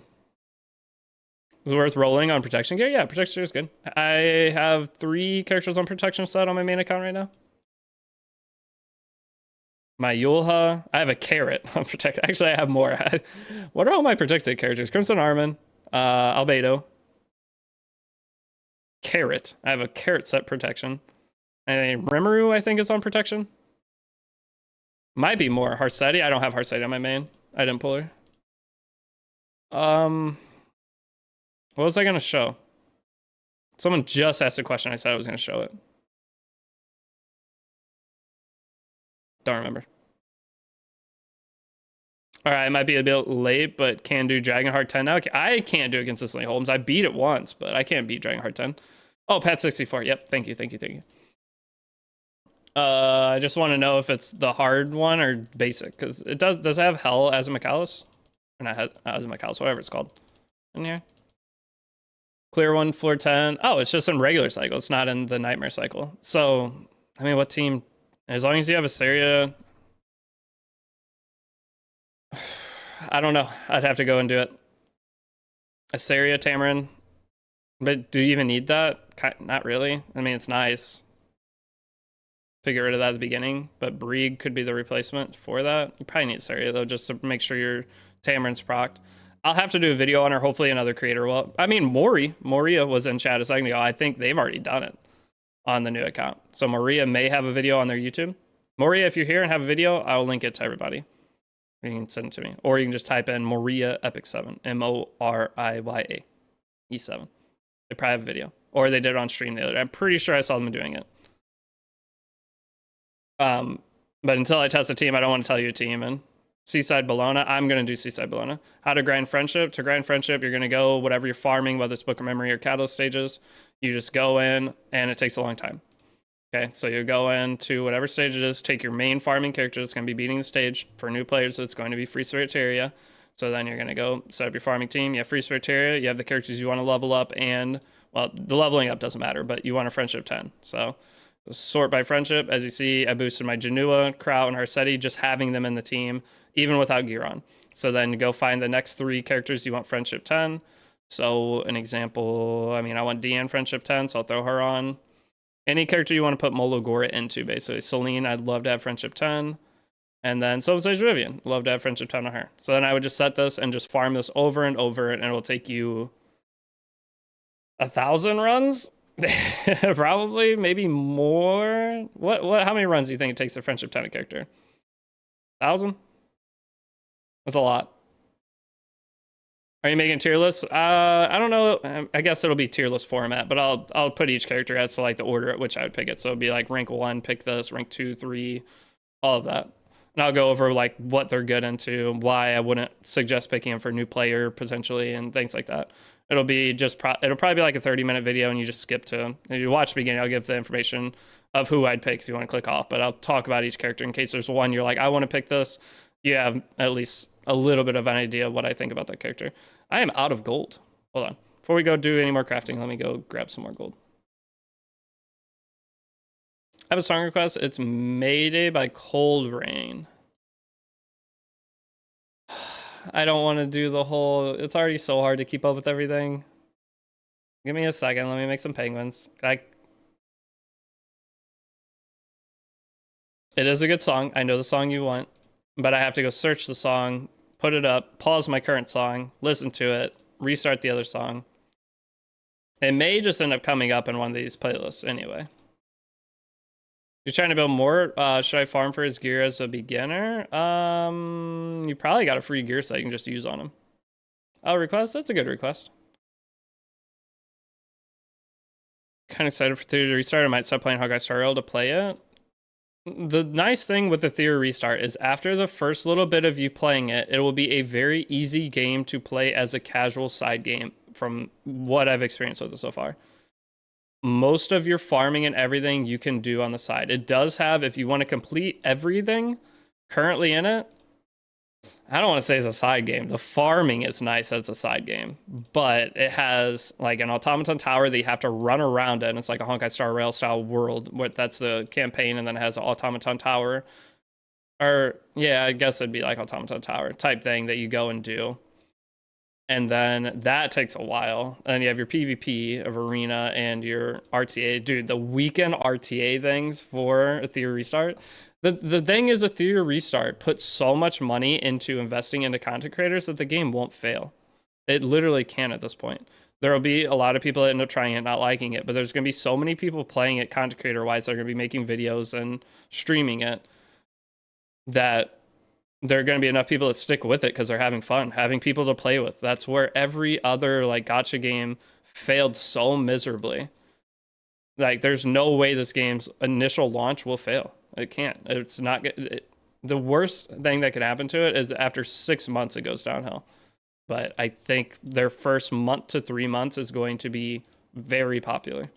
Is it worth rolling on protection gear? Yeah, protection gear is good. I have 3 characters on protection set on my main account right now. My Yulha. I have a carrot on protect. Actually, I have more. What are all my protected characters? Crimson Armin, Albedo, Carrot. I have a carrot set protection. And Rimuru, I think, is on protection. Might be more. Harsetti. I don't have Harsetti on my main. I didn't pull her. What was I gonna show? Someone just asked a question. I said I was gonna show it. Don't remember. All right, I might be a bit late, but can do Dragonheart 10 now. I can't do it consistently, Holmes. I beat it once, but I can't beat Dragonheart 10. Oh, Pat 64. Yep, thank you. I just want to know if it's the hard one or basic, because it does it have Hell as a Macallus? Or not as a Macallus, whatever it's called. In here. Clear one, floor 10. Oh, it's just in regular cycle. It's not in the Nightmare cycle. So, I mean, what team? As long as you have Assyria, I don't know. I'd have to go and do it. Assyria, Tamarin. But do you even need that? Not really. I mean, it's nice to get rid of that at the beginning, but Brieg could be the replacement for that. You probably need Assyria, though, just to make sure your Tamarin's procced. I'll have to do a video on her. Hopefully another creator will. I mean, Moria was in chat a second ago. I think they've already done it on the new account. So Moria may have a video on their YouTube. Moria, if you're here and have a video, I'll link it to everybody. You can send it to me. Or you can just type in Moria Epic 7. Moriya E7. They probably have a video. Or they did it on stream the other day. I'm pretty sure I saw them doing it. But until I test a team, I don't want to tell you a team. And Seaside Bologna, I'm going to do Seaside Bologna. How to grind friendship. To grind friendship, you're going to go whatever you're farming, whether it's Book of Memory or Catalyst stages. You just go in, and it takes a long time. Okay, so you go into whatever stage it is, take your main farming character that's going to be beating the stage. For new players, it's going to be Free Spiritaria. So then you're going to go set up your farming team. You have Free Spiritaria, you have the characters you want to level up, and, well, the leveling up doesn't matter, but you want a friendship 10. So sort by friendship. As you see, I boosted my Janua, Kraut, and Harsetti, just having them in the team, even without gear on. So then you go find the next 3 characters you want friendship 10. So an example, I mean, I want Deanne Friendship 10, so I'll throw her on. Any character you want to put Mologora into, basically. Celine, I'd love to have Friendship 10. And then Silver Sage Vivian, love to have Friendship 10 on her. So then I would just set this and just farm this over and over, and it'll take you 1,000 runs? Probably, maybe more. How many runs do you think it takes a Friendship 10 character? 1,000? That's a lot. Are you making tier lists? I don't know. I guess it'll be tier list format, but I'll put each character as to like the order at which I would pick it. So it'd be like rank 1, pick this, rank 2, 3, all of that. And I'll go over like what they're good into, why I wouldn't suggest picking them for new player potentially, and things like that. It'll be just it'll probably be like a 30-minute video, and you just skip to. If you watch the beginning, I'll give the information of who I'd pick if you want to click off. But I'll talk about each character in case there's one you're like, I want to pick this. You have at least a little bit of an idea of what I think about that character. I am out of gold. Hold on. Before we go do any more crafting, let me go grab some more gold. I have a song request. It's Mayday by Cold Rain. I don't want to do the whole... It's already so hard to keep up with everything. Give me a second. Let me make some penguins. It is a good song. I know the song you want. But I have to go search the song, put it up, pause my current song, listen to it, restart the other song. It may just end up coming up in one of these playlists anyway. You're trying to build more? Should I farm for his gear as a beginner? You probably got a free gear set you can just use on him. Oh, request? That's a good request. Kind of excited for Theory to restart. I might stop playing Hawkeye Star Rail to play it. The nice thing with the Theory restart is after the first little bit of you playing it, it will be a very easy game to play as a casual side game from what I've experienced with it so far. Most of your farming and everything you can do on the side. It does have, if you want to complete everything currently in it, I don't want to say it's a side game. The farming is nice that it's a side game, but it has like an automaton tower that you have to run around it, and it's like a Honkai Star Rail style world. That's the campaign, and then it has an automaton tower, or yeah, I guess it'd be like automaton tower type thing that you go and do. And then that takes a while. And then you have your PvP of Arena and your RTA. Dude, the weekend RTA things for a Theory restart. The thing is, a Theory restart puts so much money into investing into content creators that the game won't fail. It literally can at this point. There will be a lot of people that end up trying it, not liking it, but there's going to be so many people playing it content creator wise that are going to be making videos and streaming it that there are going to be enough people that stick with it because they're having fun, having people to play with. That's where every other like gacha game failed so miserably. Like, there's no way this game's initial launch will fail. It can't. It's not good. The worst thing that could happen to it is after 6 months it goes downhill. But I think their first month to 3 months is going to be very popular.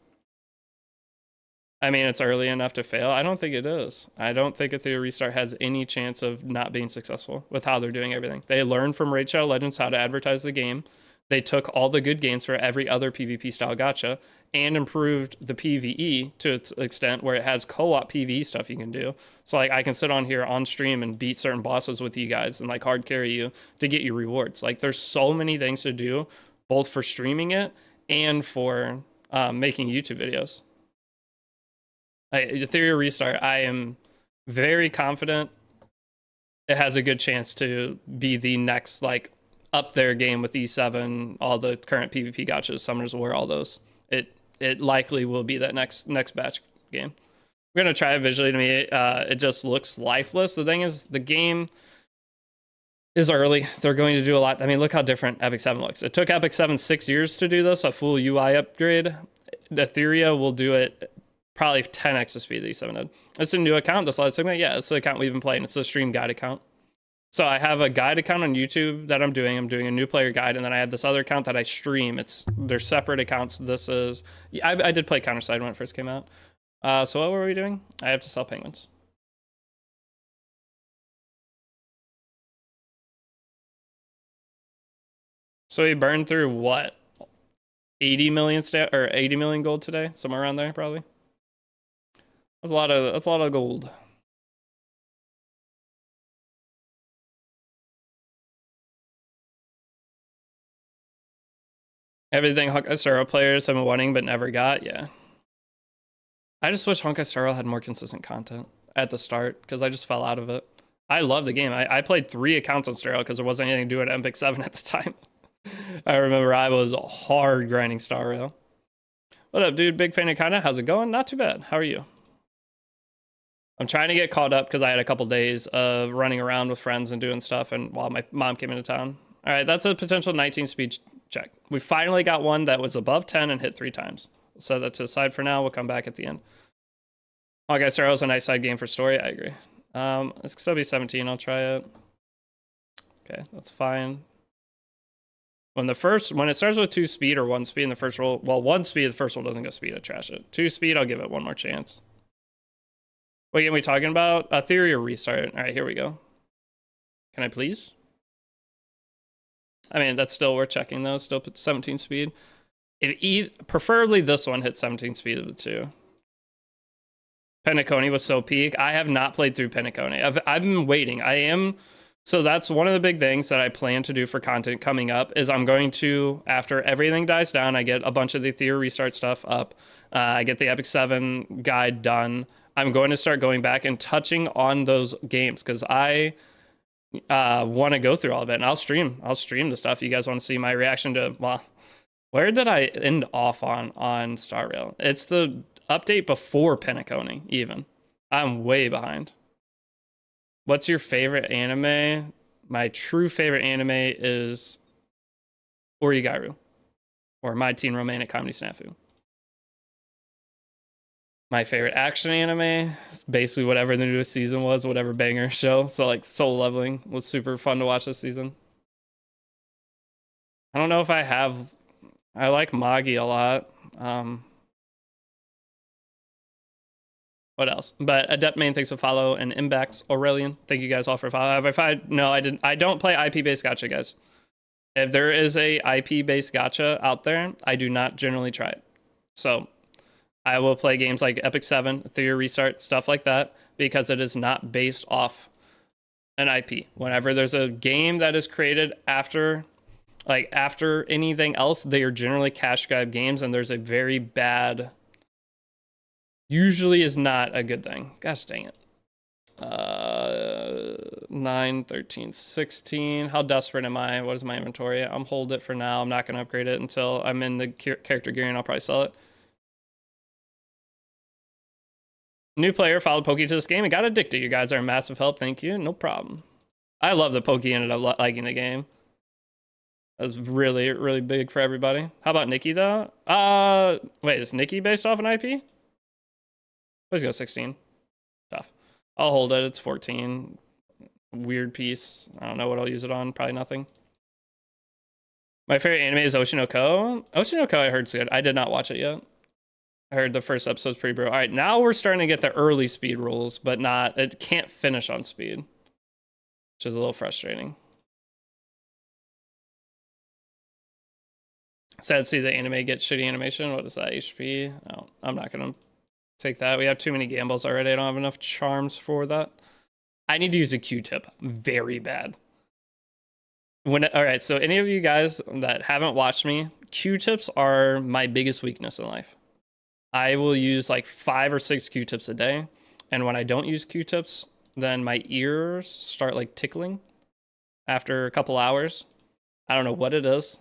I mean, it's early enough to fail. I don't think it is. I don't think a Theory restart has any chance of not being successful with how they're doing everything. They learned from Raid Shadow Legends how to advertise the game. They took all the good games for every other PvP style gacha and improved the PvE to its extent where it has co-op PvE stuff you can do. So like I can sit on here on stream and beat certain bosses with you guys and like hard carry you to get your rewards. Like there's so many things to do both for streaming it and for making YouTube videos. The Theory restart, I am very confident it has a good chance to be the next like up there game with E7, all the current PvP gachas, Summoners War, all those. It likely will be that next batch game. We're gonna try it visually. To me, it just looks lifeless. The thing is, the game is early. They're going to do a lot. I mean, look how different Epic 7 looks. It took Epic 7 6 years to do this, a full UI upgrade. The Etheria will do it probably 10x the speed that E7 did. It's a new account, this live segment. Yeah, it's the account we've been playing. It's the stream guide account. So I have a guide account on YouTube that I'm doing. I'm doing a new player guide, and then I have this other account that I stream. They're separate accounts. This is... I did play Counter-Side when it first came out. So what were we doing? I have to sell penguins. So we burned through what? 80 million gold today? Somewhere around there, probably. That's a lot of gold. Everything Honkai Star Rail players have been wanting but never got. Yeah. I just wish Honkai Star Rail had more consistent content at the start because I just fell out of it. I love the game. I played 3 accounts on Star Rail because there wasn't anything to do at Epic 7 at the time. I remember I was hard grinding Star Rail. What up, dude? Big fan of content. How's it going? Not too bad. How are you? I'm trying to get caught up because I had a couple days of running around with friends and doing stuff, and while my mom came into town. All right, that's a potential 19 speed check. We finally got one that was above 10 and hit 3 times. Set that to the side for now. We'll come back at the end. Oh, guys, Star Rail's a nice side game for story. I agree. It's still be 17. I'll try it. Okay, that's fine. When it starts with 2 speed or 1 speed in the first roll, well, 1 speed, the first roll doesn't go speed, I trash it. 2 speed, I'll give it one more chance. What game are we talking about? A theory or restart? All right, here we go. Can I please? I mean, that's still worth checking though. Still put 17 speed. Preferably this one hit 17 speed of the 2. Penacony was so peak. I have not played through Penacony. I've been waiting. So that's one of the big things that I plan to do for content coming up is I'm going to, after everything dies down, I get a bunch of the theory restart stuff up. I get the Epic 7 guide done. I'm going to start going back and touching on those games because I want to go through all of it, and I'll stream the stuff. You guys want to see my reaction to, well, where did I end off on Star Rail? It's the update before Penacony even. I'm way behind. What's your favorite anime? My true favorite anime is Origaru, or My Teen Romantic Comedy Snafu. My favorite action anime is basically whatever the newest season was, whatever banger show. So like Soul Leveling was super fun to watch this season. I don't know if I like Magi a lot. What else? But Adept Main, thanks for follow, and Imbax Aurelian, thank you guys all for follow. No, I didn't. I don't play IP based gacha, guys. If there is a IP based gacha out there, I do not generally try it. So I will play games like Epic 7, Theory Restart, stuff like that, because it is not based off an IP. Whenever there's a game that is created after anything else, they are generally cash grab games, and there's a very bad, usually is not a good thing. Gosh dang it. 9, 13, 16. How desperate am I? What is my inventory? I'm hold it for now. I'm not going to upgrade it until I'm in the character gear, and I'll probably sell it. New player followed Pokey to this game and got addicted. You guys are a massive help. Thank you. No problem. I love that Pokey ended up liking the game. That was really, really big for everybody. How about Nikki, though? Wait, is Nikki based off an IP? Let's go 16. Tough. I'll hold it. It's 14. Weird piece. I don't know what I'll use it on. Probably nothing. My favorite anime is Oshinoko. Oshinoko I heard's good. I did not watch it yet. I heard the first episode's pretty brutal. All right, now we're starting to get the early speed rules, but it can't finish on speed, which is a little frustrating. Sad to see the anime get shitty animation. What is that, HP? No, I'm not going to take that. We have too many gambles already. I don't have enough charms for that. I need to use a Q-tip very bad. All right, so any of you guys that haven't watched me, Q-tips are my biggest weakness in life. I will use like 5 or 6 Q-tips a day. And when I don't use Q-tips, then my ears start like tickling after a couple hours. I don't know what it is.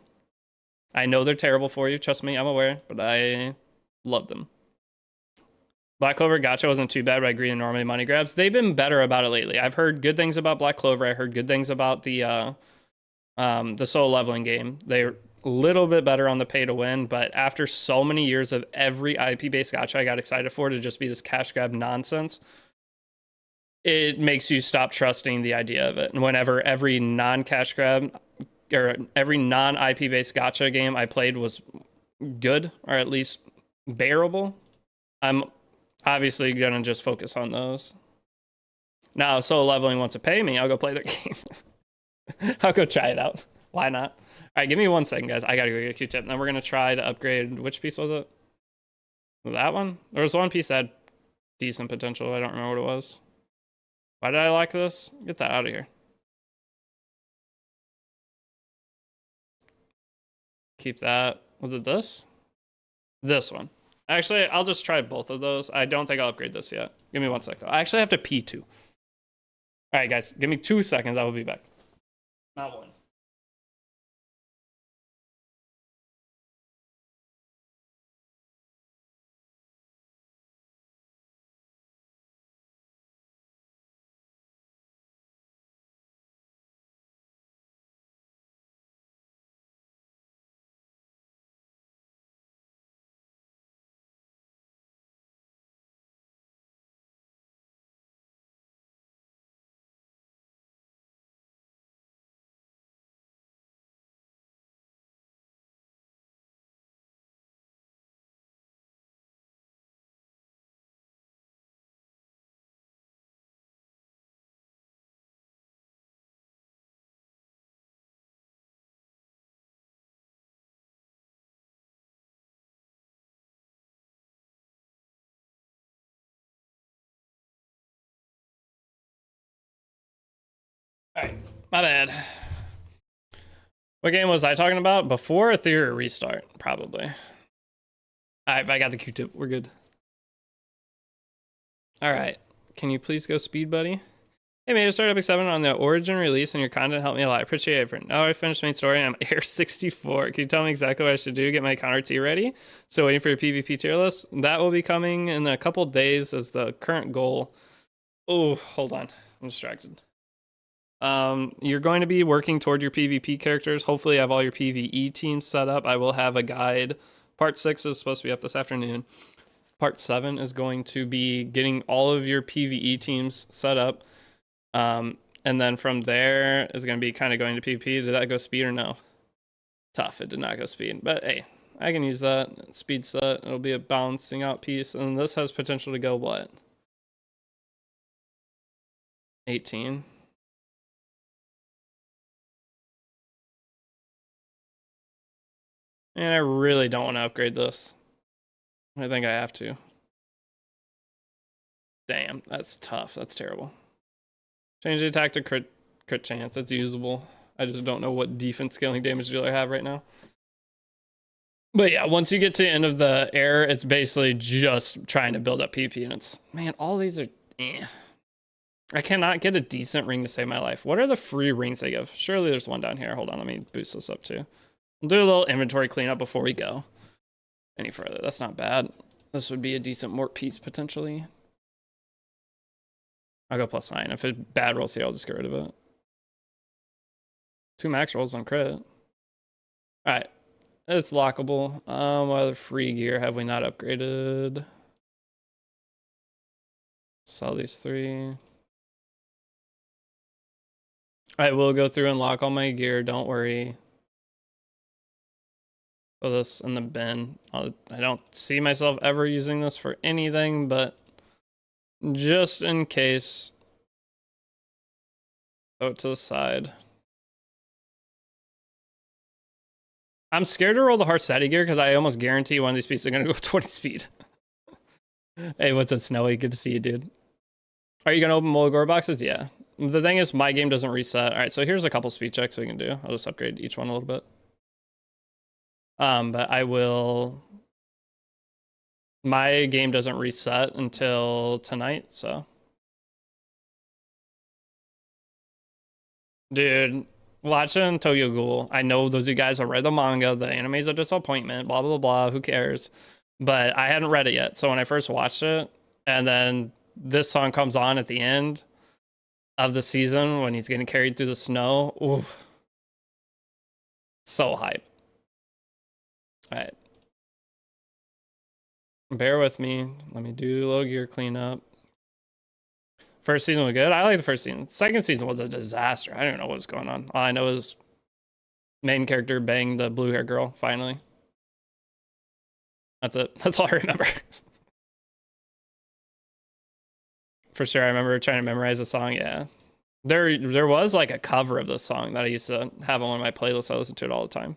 I know they're terrible for you. Trust me, I'm aware, but I love them. Black Clover Gacha wasn't too bad, but I agree in normally money grabs. They've been better about it lately. I've heard good things about Black Clover. I heard good things about the Soul Leveling game. They're a little bit better on the pay to win, but after so many years of every IP-based gacha I got excited for to just be this cash grab nonsense, it makes you stop trusting the idea of it. And whenever every non-cash grab or every non-IP-based gacha game I played was good, or at least bearable, I'm obviously going to just focus on those. Now, if Soul Leveling wants to pay me, I'll go play their game. I'll go try it out. Why not? All right, give me 1 second, guys. I gotta go get a Q-tip. Then we're gonna try to upgrade. Which piece was it? That one? There was one piece that had decent potential. I don't remember what it was. Why did I like this? Get that out of here. Keep that. Was it this? This one. Actually, I'll just try both of those. I don't think I'll upgrade this yet. Give me 1 sec, though. I actually have to pee, too. All right, guys. Give me 2 seconds. I will be back. Not one. All right, my bad. What game was I talking about? Before Ethereum restart, probably. All right, I got the Q-tip. We're good. All right, can you please go speed, buddy? Hey, made a start Epic 7 on the Origin release, and your content helped me a lot. I appreciate it. Now I finished main story, and I'm Air 64. Can you tell me exactly what I should do to get my counter T ready? So waiting for your PvP tier list. That will be coming in a couple days as the current goal. Oh, hold on. I'm distracted. You're going to be working toward your PvP characters. Hopefully, I have all your PvE teams set up. I will have a guide. Part 6 is supposed to be up this afternoon. Part 7 is going to be getting all of your PvE teams set up. And then from there is going to be kind of going to PvP. Did that go speed or no? Tough. It did not go speed. But hey, I can use that. Speed set. It'll be a balancing out piece. And this has potential to go what? 18. And I really don't want to upgrade this. I think I have to. Damn, that's tough. That's terrible. Change the attack to crit chance. It's usable. I just don't know what defense scaling damage dealer I have right now. But yeah, once you get to the end of the air, it's basically just trying to build up PP. And it's, man, all these are, eh. I cannot get a decent ring to save my life. What are the free rings they give? Surely there's one down here. Hold on, let me boost this up too. We'll do a little inventory cleanup before we go any further. That's not bad. This would be a decent mort piece potentially. I'll go +9. If it bad rolls here, I'll just get rid of it. 2 max rolls on crit. All right, it's lockable. What other free gear have we not upgraded? Sell these 3. I will go through and lock all my gear. Don't worry. Put this in the bin. I don't see myself ever using this for anything, but just in case, throw it to the side. I'm scared to roll the Harsetti gear because I almost guarantee one of these pieces are going to go 20 speed. Hey, what's up, Snowy? Good to see you, dude. Are you going to open Mulligore boxes? Yeah. The thing is, my game doesn't reset. All right, so here's a couple speed checks we can do. I'll just upgrade each one a little bit. But I will... My game doesn't reset until tonight, so... Dude, watching Tokyo Ghoul, I know those of you guys have read the manga, the anime's a disappointment, blah, blah, blah, who cares? But I hadn't read it yet, so when I first watched it, and then this song comes on at the end of the season when he's getting carried through the snow, ooh. So hype. Alright. Bear with me. Let me do low gear cleanup. First season was good. I like the first season. Second season was a disaster. I don't know what's going on. All I know is main character banged the blue hair girl, finally. That's it. That's all I remember. For sure, I remember trying to memorize the song, yeah. There was like a cover of this song that I used to have on one of my playlists. I listened to it all the time.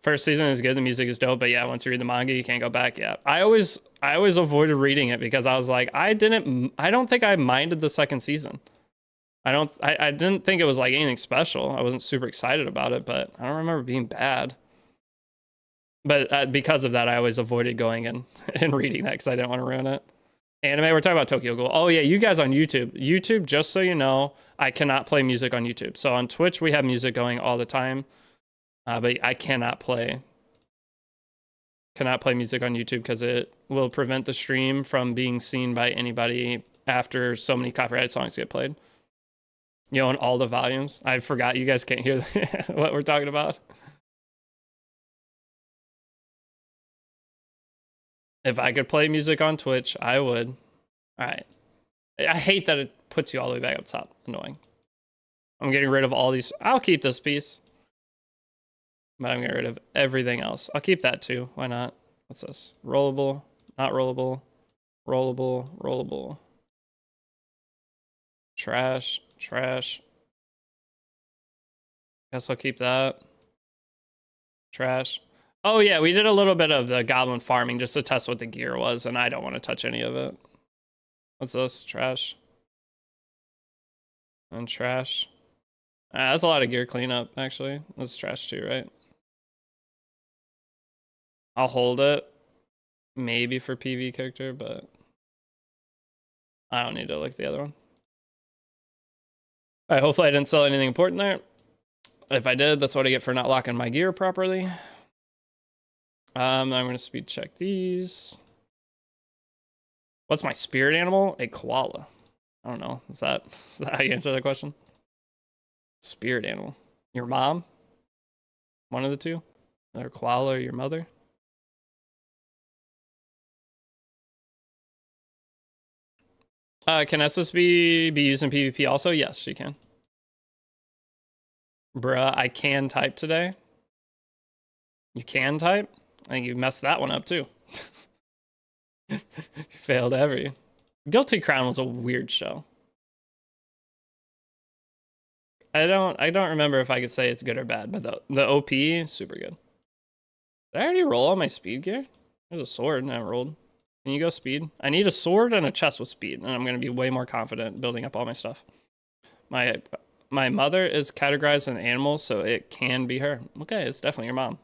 First season is good, the music is dope, but yeah, once you read the manga, you can't go back. Yeah, I always avoided reading it because I was like, I don't think I minded the second season. I didn't think it was like anything special. I wasn't super excited about it, but I don't remember it being bad. But because of that, I always avoided going in and reading that because I didn't want to ruin it. Anime, we're talking about Tokyo Ghoul. Oh yeah, you guys on YouTube. YouTube, just so you know, I cannot play music on YouTube. So on Twitch, we have music going all the time, but I cannot play music on YouTube because it will prevent the stream from being seen by anybody after so many copyrighted songs get played. You own all the volumes. I forgot you guys can't hear what we're talking about. If I could play music on Twitch, I would. All right. I hate that it puts you all the way back up top. Annoying. I'm getting rid of all these. I'll keep this piece. But I'm getting rid of everything else. I'll keep that too. Why not? What's this? Rollable. Not rollable. Rollable. Rollable. Trash. Trash. Guess I'll keep that. Trash. Oh yeah, we did a little bit of the goblin farming just to test what the gear was, and I don't want to touch any of it. What's this? Trash. And trash. That's a lot of gear cleanup, actually. That's trash too, right? I'll hold it. Maybe for PV character, but I don't need to look at the other one. Alright, hopefully I didn't sell anything important there. If I did, that's what I get for not locking my gear properly. I'm going to speed check these. What's my spirit animal? A koala. I don't know. Is that how you answer that question? Spirit animal. Your mom? One of the two? Either koala or your mother? Can SSB be used in PvP also? Yes, she can. Bruh, I can type today. You can type? I think you messed that one up too. Failed every. Guilty Crown was a weird show. I don't remember if I could say it's good or bad, but the OP, super good. Did I already roll all my speed gear? There's a sword and I rolled. Can you go speed? I need a sword and a chest with speed, and I'm gonna be way more confident building up all my stuff. My mother is categorized as an animal, so it can be her. Okay, it's definitely your mom.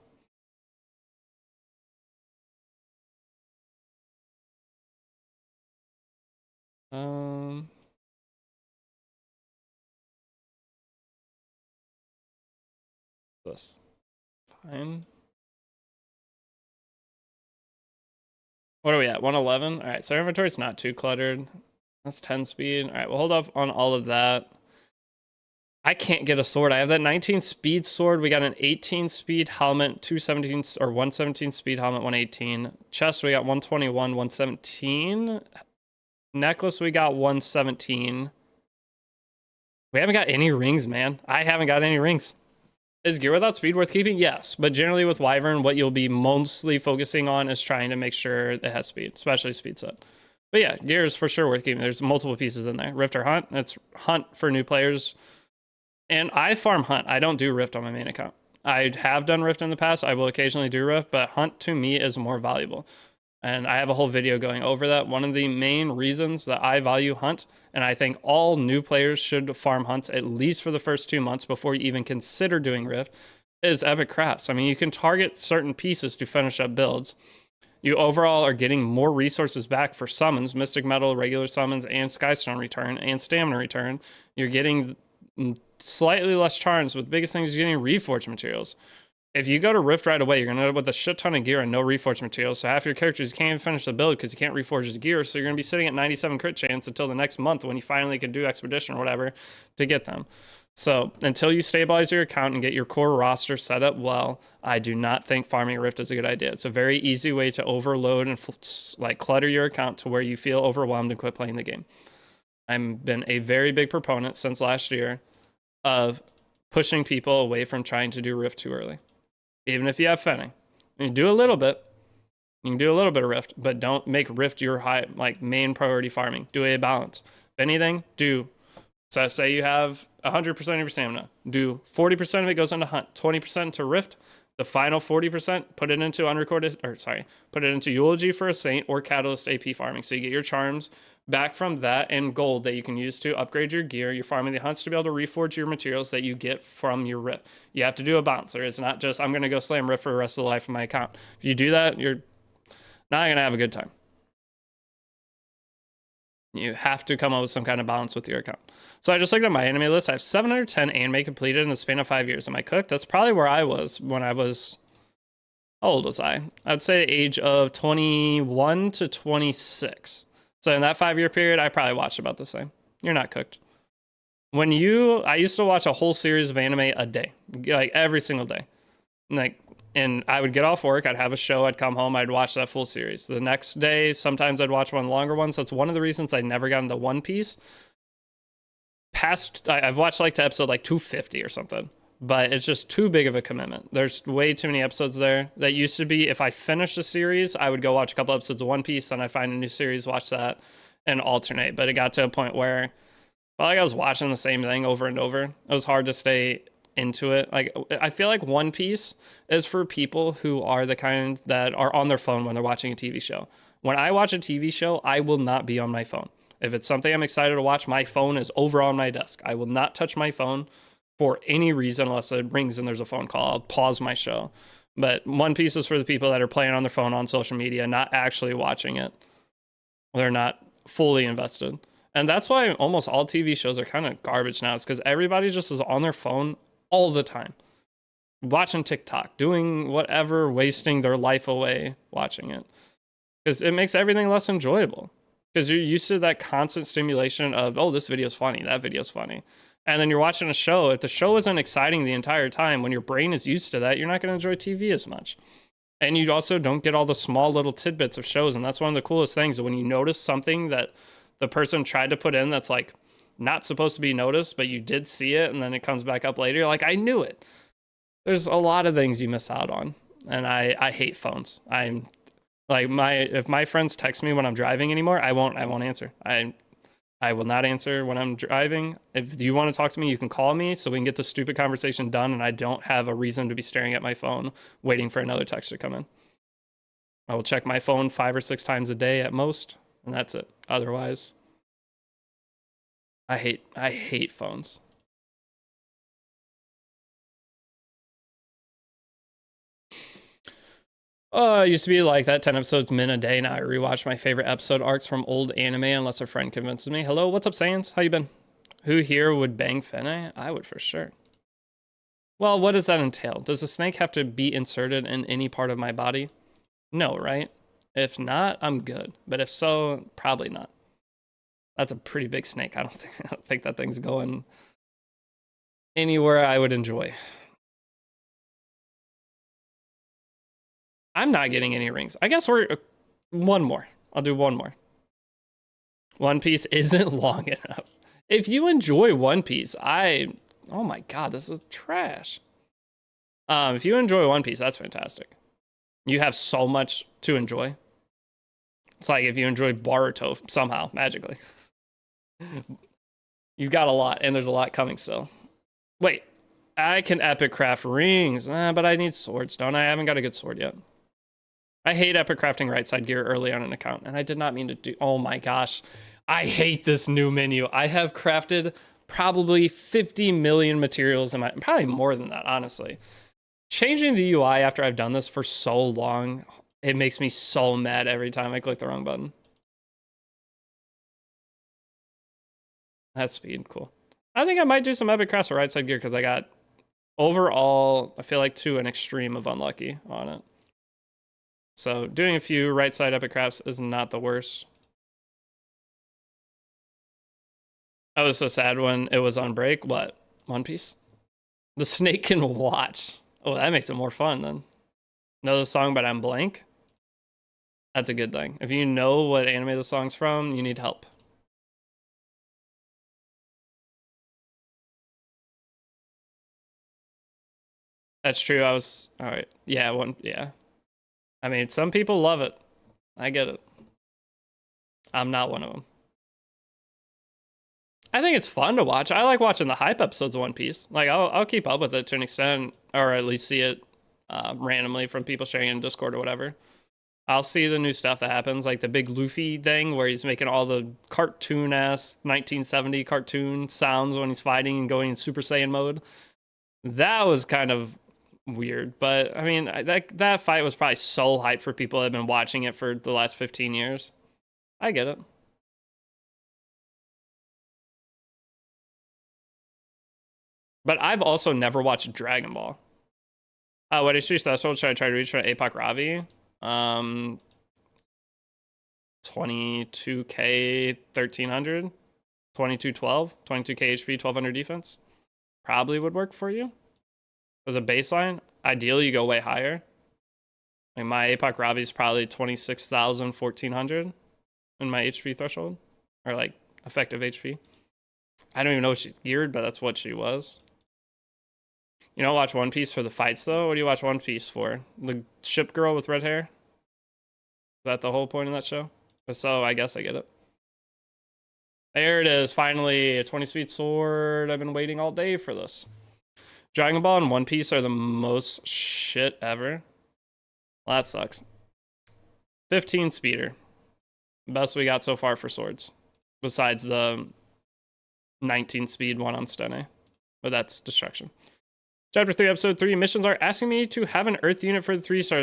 This. Fine. What are we at? 111? All right, so our inventory's not too cluttered. That's 10 speed. All right, we'll hold off on all of that. I can't get a sword. I have that 19 speed sword. We got an 18 speed helmet, 217 or 117 speed helmet, 118. Chest, we got 121, 117. Necklace, we got 117. We haven't got any rings, man. I haven't got any rings. Is gear without speed worth keeping? Yes, but generally with Wyvern, what you'll be mostly focusing on is trying to make sure it has speed, especially speed set. But yeah, gear is for sure worth keeping. There's multiple pieces in there. Rift or Hunt. It's Hunt for new players. And I farm Hunt. I don't do Rift on my main account. I have done Rift in the past. I will occasionally do Rift, but Hunt to me is more valuable. And I have a whole video going over that. One of the main reasons that I value Hunt, and I think all new players should farm Hunts at least for the first 2 months before you even consider doing Rift, is Epic Crafts. I mean, you can target certain pieces to finish up builds. You overall are getting more resources back for summons, Mystic Metal, regular summons, and Skystone return, and Stamina return. You're getting slightly less charms, but the biggest thing is you're getting Reforged materials. If you go to Rift right away, you're going to end up with a shit ton of gear and no Reforged materials. So half your characters can't even finish the build because you can't Reforge his gear. So you're going to be sitting at 97 crit chance until the next month when you finally can do Expedition or whatever to get them. So until you stabilize your account and get your core roster set up well, I do not think farming Rift is a good idea. It's a very easy way to overload and like clutter your account to where you feel overwhelmed and quit playing the game. I've been a very big proponent since last year of pushing people away from trying to do Rift too early. Even if you have Fenning, you can do a little bit. You can do a little bit of Rift, but don't make Rift your main priority farming. Do a balance. If anything, so say you have 100% of your stamina. Do 40% of it goes into Hunt, 20% to Rift, The final 40%, put it into put it into Eulogy for a Saint or Catalyst AP farming. So you get your charms back from that and gold that you can use to upgrade your gear. You're farming the hunts to be able to reforge your materials that you get from your Rift. You have to do a bouncer. It's not just, I'm going to go slam Rift for the rest of the life of my account. If you do that, you're not going to have a good time. You have to come up with some kind of balance with your account. So I just looked at my anime list. I have 710 anime completed in the span of 5 years. Am I cooked? That's probably where I was when I was... How old was I? I'd say the age of 21 to 26. So in that 5 year period, I probably watched about the same. You're not cooked. I used to watch a whole series of anime a day, like every single day. And I would get off work, I'd have a show, I'd come home, I'd watch that full series. The next day, sometimes I'd watch one of the longer ones. That's one of the reasons I never got into One Piece. I've watched like to episode like 250 or something, but it's just too big of a commitment. There's way too many episodes there. That used to be, if I finished a series, I would go watch a couple episodes of One Piece, then I'd find a new series, watch that, and alternate. But it got to a point where I felt like I was watching the same thing over and over. It was hard to stay into it. Like, I feel like One Piece is for people who are the kind that are on their phone when they're watching a TV show. When I watch a TV show, I will not be on my phone. If it's something I'm excited to watch, my phone is over on my desk. I will not touch my phone for any reason unless it rings and there's a phone call. I'll pause my show. But One Piece is for the people that are playing on their phone on social media, not actually watching it. They're not fully invested. And that's why almost all TV shows are kind of garbage now. It's because everybody just is on their phone all the time, watching TikTok, doing whatever, wasting their life away watching it, because it makes everything less enjoyable, because you're used to that constant stimulation of, oh, this video's funny, that video's funny, and then you're watching a show. If the show isn't exciting the entire time, when your brain is used to that, you're not going to enjoy TV as much. And you also don't get all the small little tidbits of shows. And that's one of the coolest things, when you notice something that the person tried to put in that's like not supposed to be noticed, but you did see it, and then it comes back up later. You're like, I knew it. There's a lot of things you miss out on. And I hate phones. I'm like, if my friends text me when I'm driving anymore, I won't answer. I will not answer when I'm driving. If you want to talk to me, you can call me so we can get the stupid conversation done, and I don't have a reason to be staring at my phone waiting for another text to come in. I will check my phone 5 or 6 times a day at most, and that's it. Otherwise, I hate phones. Oh, it used to be like that, 10 episodes min a day. Now I rewatch my favorite episode arcs from old anime unless a friend convinces me. Hello, what's up, Sans? How you been? Who here would bang Fene? I would for sure. Well, what does that entail? Does the snake have to be inserted in any part of my body? No, right? If not, I'm good. But if so, probably not. That's a pretty big snake. I don't think that thing's going anywhere I would enjoy. I'm not getting any rings. I guess we're one more. I'll do one more. One Piece isn't long enough. If you enjoy One Piece, oh my god, this is trash. If you enjoy One Piece, that's fantastic. You have so much to enjoy. It's like if you enjoy Boruto somehow, magically. You've got a lot, and there's a lot coming still. Wait, I can epic craft rings, but I need swords, don't I? I haven't got a good sword yet. I hate epic crafting right side gear early on an account, and I did not mean to do. Oh my gosh, I hate this new menu. I have crafted probably 50 million materials in probably more than that, honestly. Changing the UI after I've done this for so long, it makes me so mad every time I click the wrong button. That's speed, cool. I think I might do some epic crafts for right side gear because I got overall, I feel like, to an extreme of unlucky on it. So doing a few right side epic crafts is not the worst. I was so sad when it was on break. What? One Piece? The snake can watch. Oh, that makes it more fun then. Know the song, but I'm blank? That's a good thing. If you know what anime the song's from, you need help. That's true. All right. Yeah, yeah. I mean, some people love it. I get it. I'm not one of them. I think it's fun to watch. I like watching the hype episodes of One Piece. Like, I'll keep up with it to an extent, or at least see it randomly from people sharing in Discord or whatever. I'll see the new stuff that happens, like the big Luffy thing where he's making all the cartoon-ass 1970 cartoon sounds when he's fighting and going in Super Saiyan mode. That was kind of weird, but I mean, that fight was probably so hyped for people that have been watching it for the last 15 years. I get it. But I've also never watched Dragon Ball. What HP threshold should I try to reach for APOC Ravi? 22k 1300, 2212, 22k HP, 1200 defense. Probably would work for you. As a baseline, ideally you go way higher. Like my APOC Ravi is probably 26,000, 1400 in my HP threshold, or like effective HP. I don't even know if she's geared, but that's what she was. You don't watch One Piece for the fights, though? What do you watch One Piece for? The ship girl with red hair? Is that the whole point of that show? If so, I guess I get it. There it is, finally, a 20-speed sword. I've been waiting all day for this. Dragon Ball and One Piece are the most shit ever. Well, that sucks. 15 speeder. Best we got so far for swords. Besides the 19 speed one on Stene. But that's destruction. Chapter 3, Episode 3, missions are asking me to have an Earth unit for the 3-star.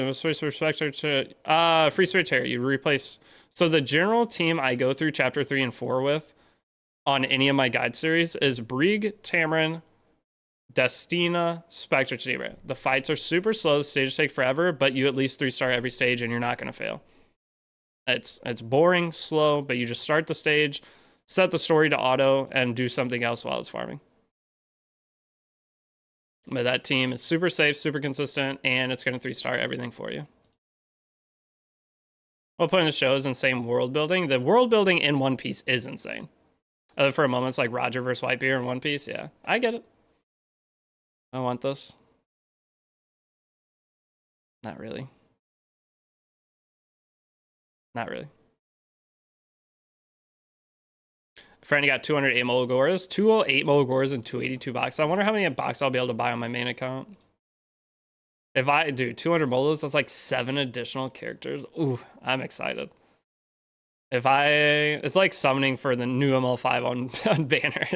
Free switch here. You replace. So the general team I go through Chapter 3 and 4 with on any of my guide series is Brig, Tamarin, Destina, Spectre, Geneva. The fights are super slow. The stages take forever, but you at least 3-star every stage and you're not going to fail. It's boring, slow, but you just start the stage, set the story to auto, and do something else while it's farming. But that team is super safe, super consistent, and it's going to 3-star everything for you. What point of the show is insane world building. The world building in One Piece is insane. Other for a moment, it's like Roger versus Whitebeard in One Piece. Yeah, I get it. I want this. Not really. Not really. Friend got 208 Mologoras, 208 Mologoras, and 282 boxes. I wonder how many boxes I'll be able to buy on my main account. If I do 200 Molos, that's like 7 additional characters. Ooh, I'm excited. It's like summoning for the new ML5 on Banner.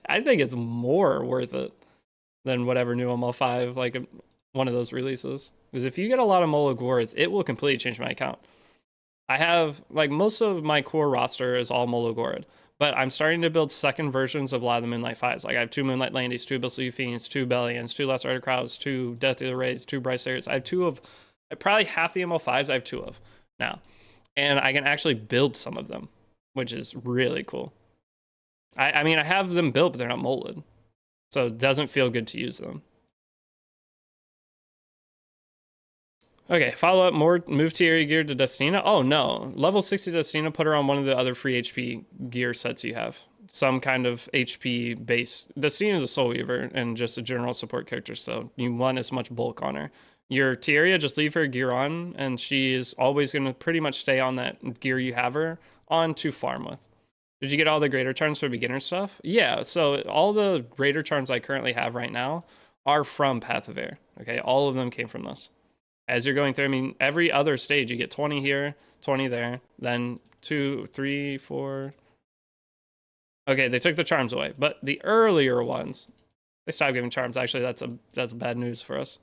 I think it's more worth it than whatever new ML5, like one of those releases. Because if you get a lot of Mologoras, it will completely change my account. I have, like, most of my core roster is all Mologorad. But I'm starting to build second versions of a lot of the Moonlight 5s. Like I have 2 Moonlight Landies, 2 Abyssal Fiends, 2 Bellions, 2 Lesser Crowds, 2 Death to the Rays, 2 Bryce Ayers. I have 2 of, probably half the ML5s I have 2 of now. And I can actually build some of them, which is really cool. I mean, I have them built, but they're not molded. So it doesn't feel good to use them. Okay, follow up, more move tier gear to Destina. Oh no, level 60 Destina, put her on one of the other free HP gear sets you have. Some kind of HP base. Destina is a Soul Weaver and just a general support character, so you want as much bulk on her. Your Tieria, just leave her gear on, and she is always going to pretty much stay on that gear you have her on to farm with. Did you get all the greater charms for beginner stuff? Yeah, so all the greater charms I currently have right now are from Path of Air. Okay, all of them came from this. As you're going through, I mean, every other stage, you get 20 here, 20 there, then 2, 3, 4. Okay, they took the charms away, but the earlier ones, they stopped giving charms. Actually, that's bad news for us.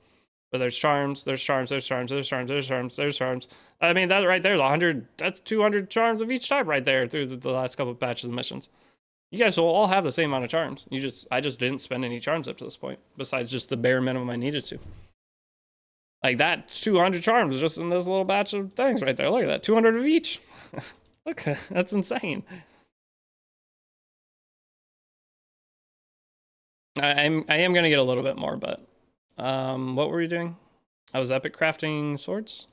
But there's charms, there's charms, there's charms, there's charms, there's charms, there's charms. I mean, that right there is 100, that's 200 charms of each type right there through the last couple of batches of missions. You guys will all have the same amount of charms. I just didn't spend any charms up to this point, besides just the bare minimum I needed to. Like that 200 charms just in this little batch of things right there. Look at that, 200 of each. Look, that's insane. I am gonna get a little bit more, but what were we doing? I was epic crafting swords.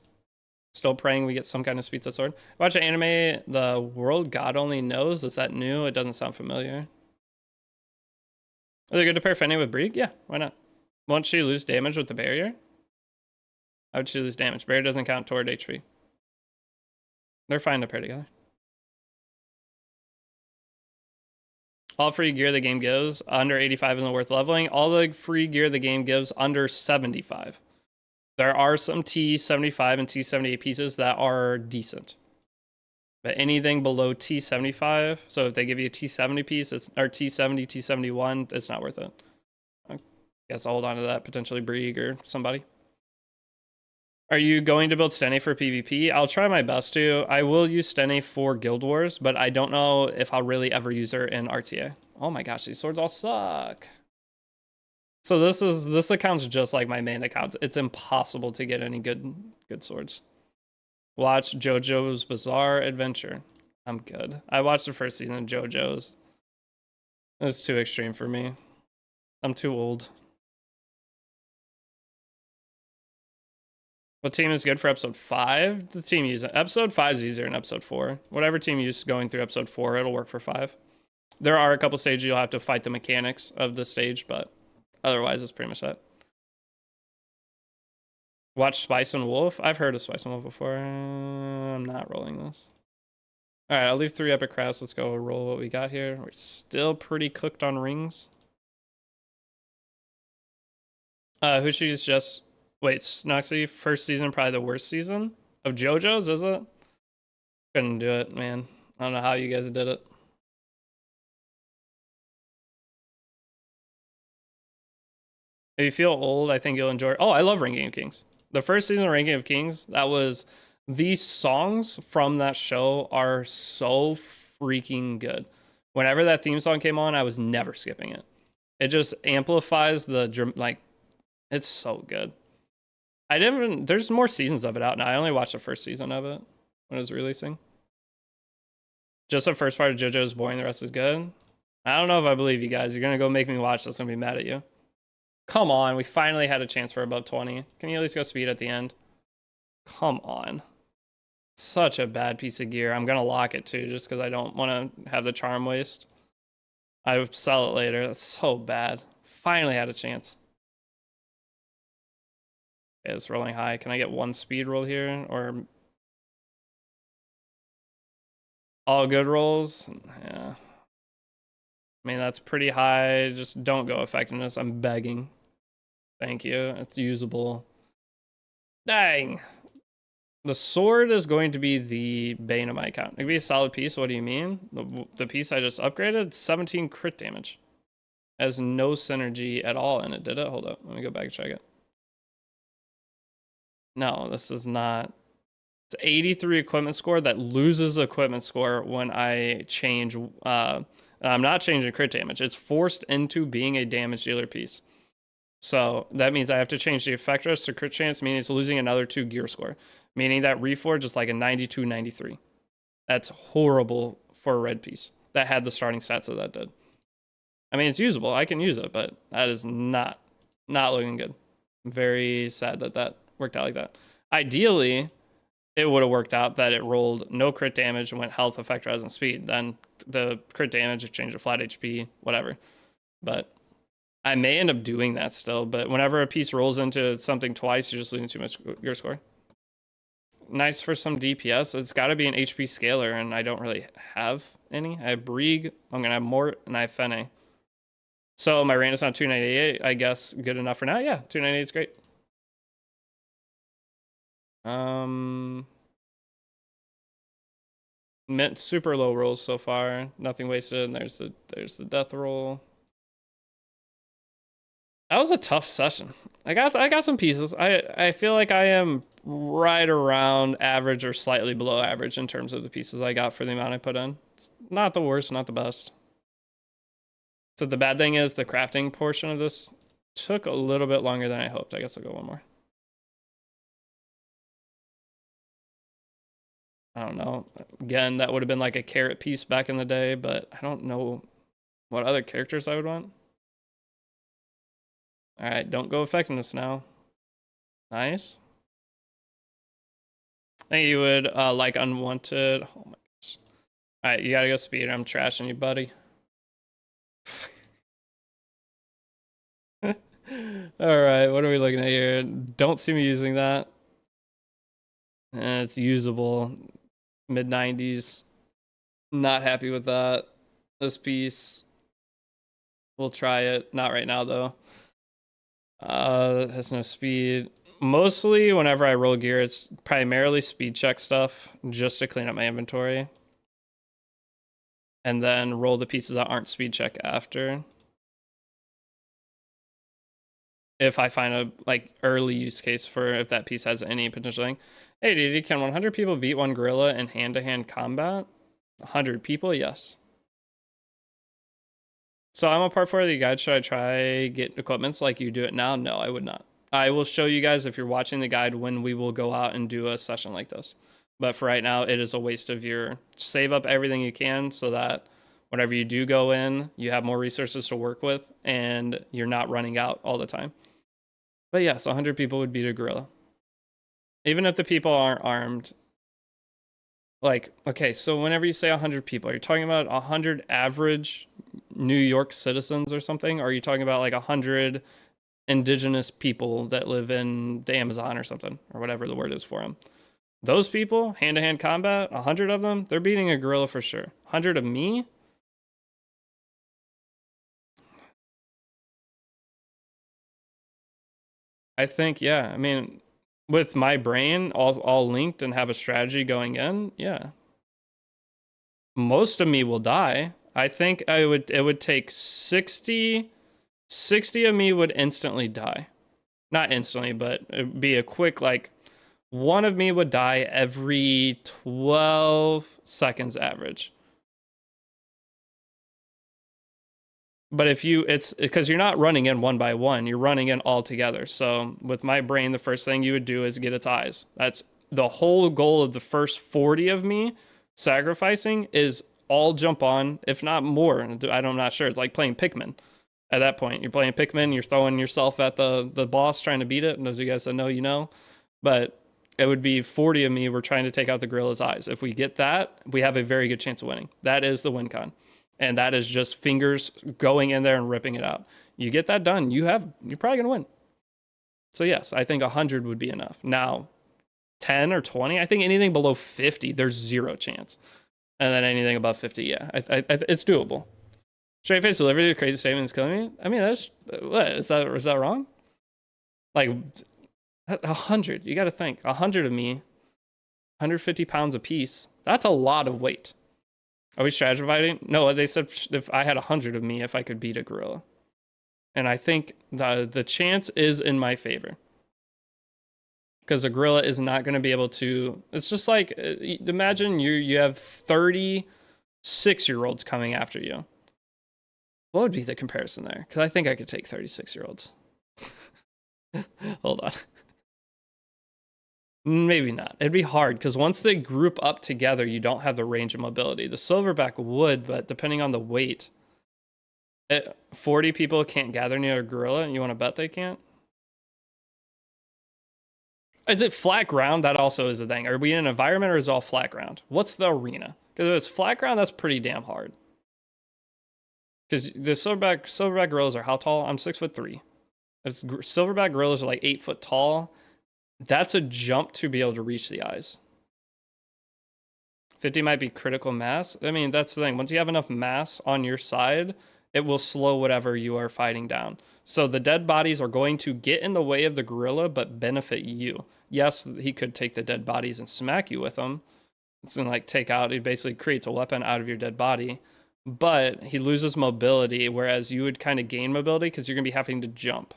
Still praying we get some kind of pizza sword. Watch an anime, The World God Only Knows. Is that new? It doesn't sound familiar. Are they good to pair Fenny with Brig? Yeah, why not? Won't she lose damage with the barrier? How would she lose damage? Barrier doesn't count toward HP. They're fine to pair together. All free gear the game gives under 85 isn't worth leveling. All the free gear the game gives under 75. There are some T75 and T78 pieces that are decent. But anything below T75, so if they give you a T70 piece, or T70, T71, it's not worth it. I guess I'll hold on to that, potentially Brieg or somebody. Are you going to build Steny for PvP? I'll try my best to. I will use Steny for Guild Wars, but I don't know if I'll really ever use her in RTA. Oh my gosh, these swords all suck. So this account's just like my main account. It's impossible to get any good swords. Watch JoJo's Bizarre Adventure. I'm good. I watched the first season of JoJo's. It's too extreme for me. I'm too old. What team is good for episode 5? The team using episode 5 is easier than episode 4. Whatever team you use going through episode 4, it'll work for 5. There are a couple stages you'll have to fight the mechanics of the stage, but otherwise it's pretty much that. Watch Spice and Wolf. I've heard of Spice and Wolf before. I'm not rolling this. All right, I'll leave 3 epic crafts. Let's go roll what we got here. We're still pretty cooked on rings. Who should use just... Wait, Snoxy, first season, probably the worst season of JoJo's, is it? Couldn't do it, man. I don't know how you guys did it. If you feel old, I think you'll enjoy it. Oh, I love Ranking of Kings. The first season of Ranking of Kings, that was... These songs from that show are so freaking good. Whenever that theme song came on, I was never skipping it. It just amplifies the... Like, it's so good. I didn't even... There's more seasons of it out now. I only watched the first season of it when it was releasing. Just the first part of JoJo is boring. The rest is good. I don't know if I believe you guys. You're going to go make me watch this and be mad at you. Come on. We finally had a chance for above 20. Can you at least go speed at the end? Come on. Such a bad piece of gear. I'm going to lock it too just because I don't want to have the charm waste. I would sell it later. That's so bad. Finally had a chance. Okay, it's rolling high. Can I get 1 speed roll here? Or all good rolls? Yeah. I mean, that's pretty high. Just don't go effectiveness. I'm begging. Thank you. It's usable. Dang. The sword is going to be the bane of my account. It could be a solid piece. What do you mean? The piece I just upgraded? 17 crit damage. Has no synergy at all in it, did it? Hold up. Let me go back and check it. No, this is not. It's 83 equipment score that loses equipment score when I change. I'm not changing crit damage. It's forced into being a damage dealer piece. So that means I have to change the effectiveness to crit chance, meaning it's losing another 2 gear score. Meaning that Reforge is like a 92, 93. That's horrible for a red piece that had the starting stats that did. I mean, it's usable. I can use it, but that is not looking good. I'm very sad that that worked out like that. Ideally, it would have worked out that it rolled no crit damage and went health, effector, and speed. Then the crit damage changed to flat HP, whatever. But I may end up doing that still. But whenever a piece rolls into something twice, you're just losing too much gear score. Nice for some DPS. It's got to be an HP scaler, and I don't really have any. I have Brieg, I'm going to have Mort, and I have Fene. So my rain is on 298, I guess good enough for now. Yeah, 298 is great. Meant super low rolls so far. Nothing wasted, and there's the death roll. That was a tough session. I got some pieces. I feel like I am right around average or slightly below average in terms of the pieces I got for the amount I put in. It's not the worst, not the best. So the bad thing is the crafting portion of this took a little bit longer than I hoped. I guess I'll go one more. I don't know. Again, that would have been like a carrot piece back in the day, but I don't know what other characters I would want. All right, don't go effectiveness now. Nice. I think you would like unwanted. Oh my gosh. All right, you gotta go speed. I'm trashing you, buddy. All right, what are we looking at here? Don't see me using that. It's usable. Mid 90s. Not happy with that. This piece. We'll try it. Not right now though. It has no speed. Mostly whenever I roll gear, it's primarily speed check stuff just to clean up my inventory. And then roll the pieces that aren't speed check after. If I find a like early use case for if that piece has any potential thing. Hey, Deity, can 100 people beat one gorilla in hand-to-hand combat? 100 people? Yes. So I'm a part 4 of the guide. Should I try get equipments like you do it now? No, I would not. I will show you guys if you're watching the guide when we will go out and do a session like this. But for right now, it is a waste of your save up everything you can so that whenever you do go in, you have more resources to work with and you're not running out all the time. But yes, 100 people would beat a gorilla. Even if the people aren't armed. Like, okay, so whenever you say 100 people, are you talking about 100 average New York citizens or something? Or are you talking about like 100 indigenous people that live in the Amazon or something, or whatever the word is for them? Those people, hand-to-hand combat, 100 of them, they're beating a gorilla for sure. 100 of me? I think, yeah. I mean, with my brain all linked and have a strategy going in, yeah. Most of me will die. I think it would take 60 of me would instantly die. Not instantly, but it'd be a quick like one of me would die every 12 seconds average. But if you, it's because you're not running in one by one, you're running in all together. So with my brain, the first thing you would do is get its eyes. That's the whole goal of the first 40 of me sacrificing is all jump on, if not more. I'm not sure. It's like playing Pikmin. At that point, you're playing Pikmin, you're throwing yourself at the boss trying to beat it. And those of you guys that know, you know. But it would be 40 of me. We're trying to take out the gorilla's eyes. If we get that, we have a very good chance of winning. That is the win con. And that is just fingers going in there and ripping it out. You get that done, you're probably gonna win. So yes, I think 100 would be enough. Now, 10 or 20, I think anything below 50, there's zero chance. And then anything above 50, yeah, it's doable. Straight face delivery, crazy statement is killing me. I mean, that's what is that wrong? Like 100, you got to think 100 of me, 150 pounds a piece. That's a lot of weight. Are we strategizing? No, they said if I had 100 of me, if I could beat a gorilla. And I think the chance is in my favor. Because a gorilla is not going to be able to... It's just like, imagine you have 36-year-olds coming after you. What would be the comparison there? Because I think I could take 36-year-olds. Hold on. Maybe not. It'd be hard because once they group up together, you don't have the range of mobility. The silverback would, but depending on the weight, 40 people can't gather near a gorilla, and you want to bet they can't? Is it flat ground? That also is a thing. Are we in an environment or is it all flat ground? What's the arena? Because if it's flat ground, that's pretty damn hard. Because the silverback gorillas are how tall? I'm 6'3". If silverback gorillas are like 8 foot tall. That's a jump to be able to reach the eyes. 50 might be critical mass. I mean, that's the thing. Once you have enough mass on your side, it will slow whatever you are fighting down. So the dead bodies are going to get in the way of the gorilla, but benefit you. Yes, he could take the dead bodies and smack you with them. It's gonna like take out, it basically creates a weapon out of your dead body. But he loses mobility, whereas you would kind of gain mobility because you're gonna be having to jump.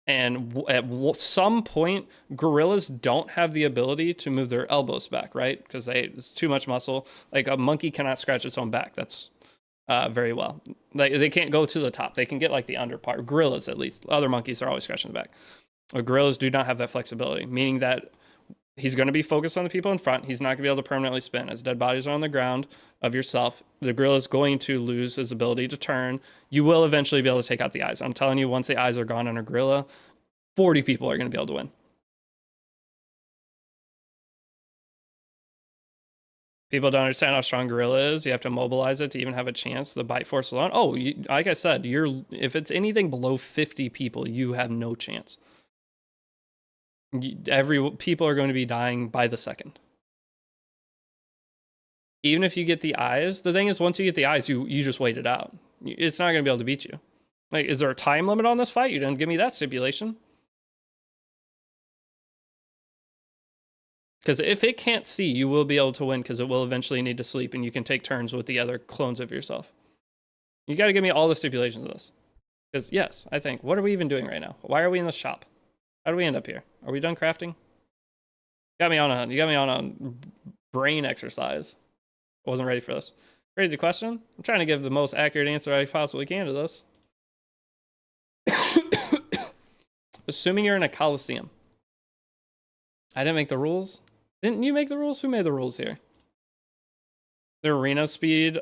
And at some point, gorillas don't have the ability to move their elbows back, right? Because it's too much muscle. Like a monkey cannot scratch its own back. That's very well. Like they can't go to the top. They can get like the under part. Gorillas, at least. Other monkeys are always scratching the back. But gorillas do not have that flexibility, meaning that he's going to be focused on the people in front. He's not going to be able to permanently spin. As dead bodies are on the ground of yourself, the gorilla is going to lose his ability to turn. You will eventually be able to take out the eyes. I'm telling you, once the eyes are gone on a gorilla, 40 people are going to be able to win. People don't understand how strong gorilla is. You have to mobilize it to even have a chance. The bite force alone. Oh, like I said, if it's anything below 50 people, you have no chance. People are going to be dying by the second. Even if you get the eyes, the thing is, once you get the eyes, you just wait it out. It's not going to be able to beat you. Like, is there a time limit on this fight? You didn't give me that stipulation. Because if it can't see, you will be able to win because it will eventually need to sleep and you can take turns with the other clones of yourself. You got to give me all the stipulations of this. Because, yes, I think, what are we even doing right now? Why are we in the shop? How do we end up here? Are we done crafting? You got me on a brain exercise. I wasn't ready for this. Crazy question. I'm trying to give the most accurate answer I possibly can to this. Assuming you're in a coliseum. I didn't make the rules. Didn't you make the rules? Who made the rules here? The arena speed,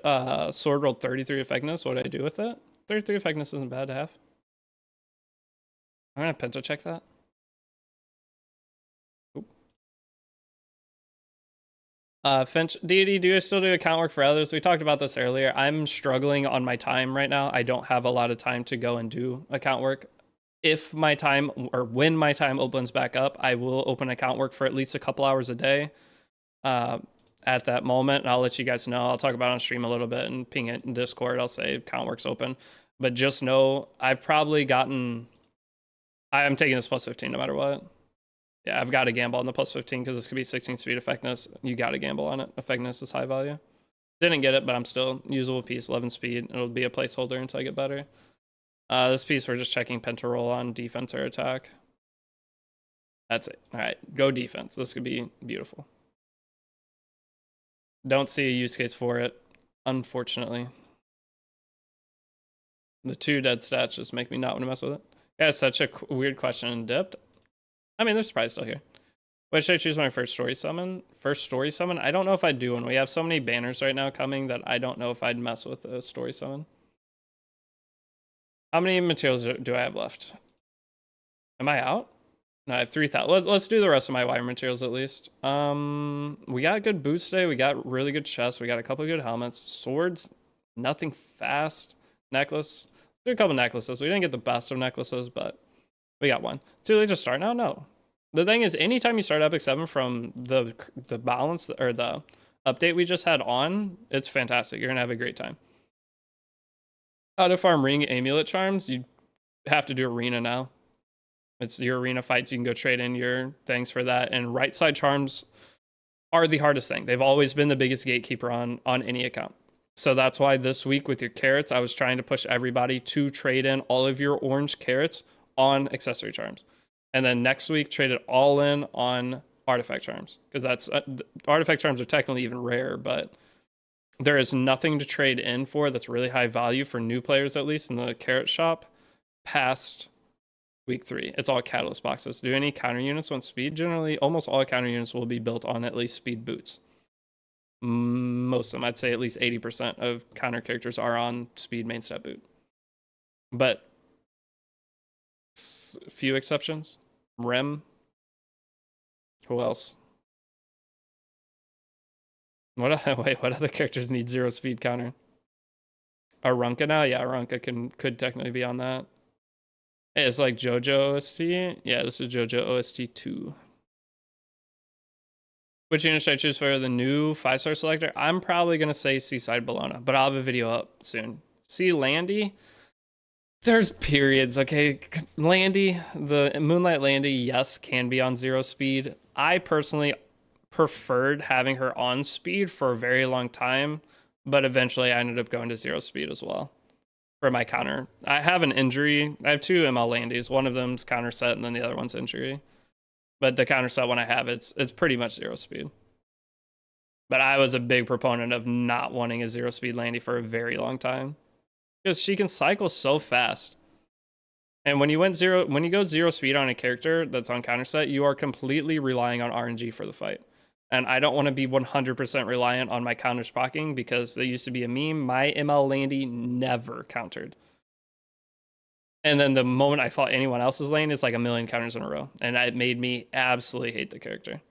sword rolled 33 effectiveness. What do I do with it? 33 effectiveness isn't bad to have. I'm gonna penta check that. Finch, Deity, do I still do account work for others? We talked about this earlier. I'm struggling on my time right now. I don't have a lot of time to go and do account work. If my time, or when my time opens back up, I will open account work for at least a couple hours a day at that moment. And I'll let you guys know. I'll talk about it on stream a little bit and ping it in Discord. I'll say account work's open. But just know I've probably gotten, I'm taking this plus 15 no matter what. Yeah, I've got to gamble on the plus 15 because this could be 16 speed effectiveness. You got to gamble on it. Effectiveness is high value. Didn't get it, but I'm still usable piece, 11 speed. It'll be a placeholder until I get better. This piece, we're just checking penta roll on defense or attack. That's it. All right, go defense. This could be beautiful. Don't see a use case for it, unfortunately. The 2 dead stats just make me not want to mess with it. Yeah, such a weird question in dipped. I mean, there's probably still here. What should I choose my first story summon? First story summon? I don't know if I'd do one. We have so many banners right now coming that I don't know if I'd mess with a story summon. How many materials do I have left? Am I out? No, I have 3,000. Let's do the rest of my wire materials at least. We got good boots today. We got really good chests. We got a couple of good helmets. Swords, nothing fast. Necklace. Do a couple necklaces. We didn't get the best of necklaces, but we got one. Too late to start now? No. The thing is, anytime you start Epic 7 from the balance or the update we just had on, it's fantastic. You're gonna have a great time. How to farm ring amulet charms? You have to do arena now. It's your arena fights. You can go trade in your things for that. And right side charms are the hardest thing. They've always been the biggest gatekeeper on any account. So that's why this week with your carrots, I was trying to push everybody to trade in all of your orange carrots on accessory charms. And then next week, trade it all in on artifact charms. Because that's artifact charms are technically even rare, but there is nothing to trade in for that's really high value for new players, at least in the carrot shop, past week 3. It's all catalyst boxes. Do any counter units want speed? Generally, almost all counter units will be built on at least speed boots. Most of them, I'd say at least 80% of counter characters are on speed main step boot. But few exceptions. Rem. Who else? What other characters need 0 speed counter? Arunka now? Yeah, Arunka could technically be on that. Hey, it's like JoJo OST. Yeah, this is JoJo OST 2. Which unit should I choose for the new 5-star selector? I'm probably going to say Seaside Bologna, but I'll have a video up soon. See Landy? There's periods, okay? Landy, the Moonlight Landy, yes, can be on 0 speed. I personally preferred having her on speed for a very long time, but eventually I ended up going to 0 speed as well for my counter. I have an injury. I have 2 ML Landys. One of them's counter set, and then the other one's injury. But the counter set one I have, it's pretty much 0 speed. But I was a big proponent of not wanting a 0 speed Landy for a very long time. Because she can cycle so fast. And when you go 0 speed on a character that's on counter set, you are completely relying on RNG for the fight. And I don't want to be 100% reliant on my counters proccing because they used to be a meme. My ML Landy never countered. And then the moment I fought anyone else's lane, it's like a million counters in a row. And it made me absolutely hate the character.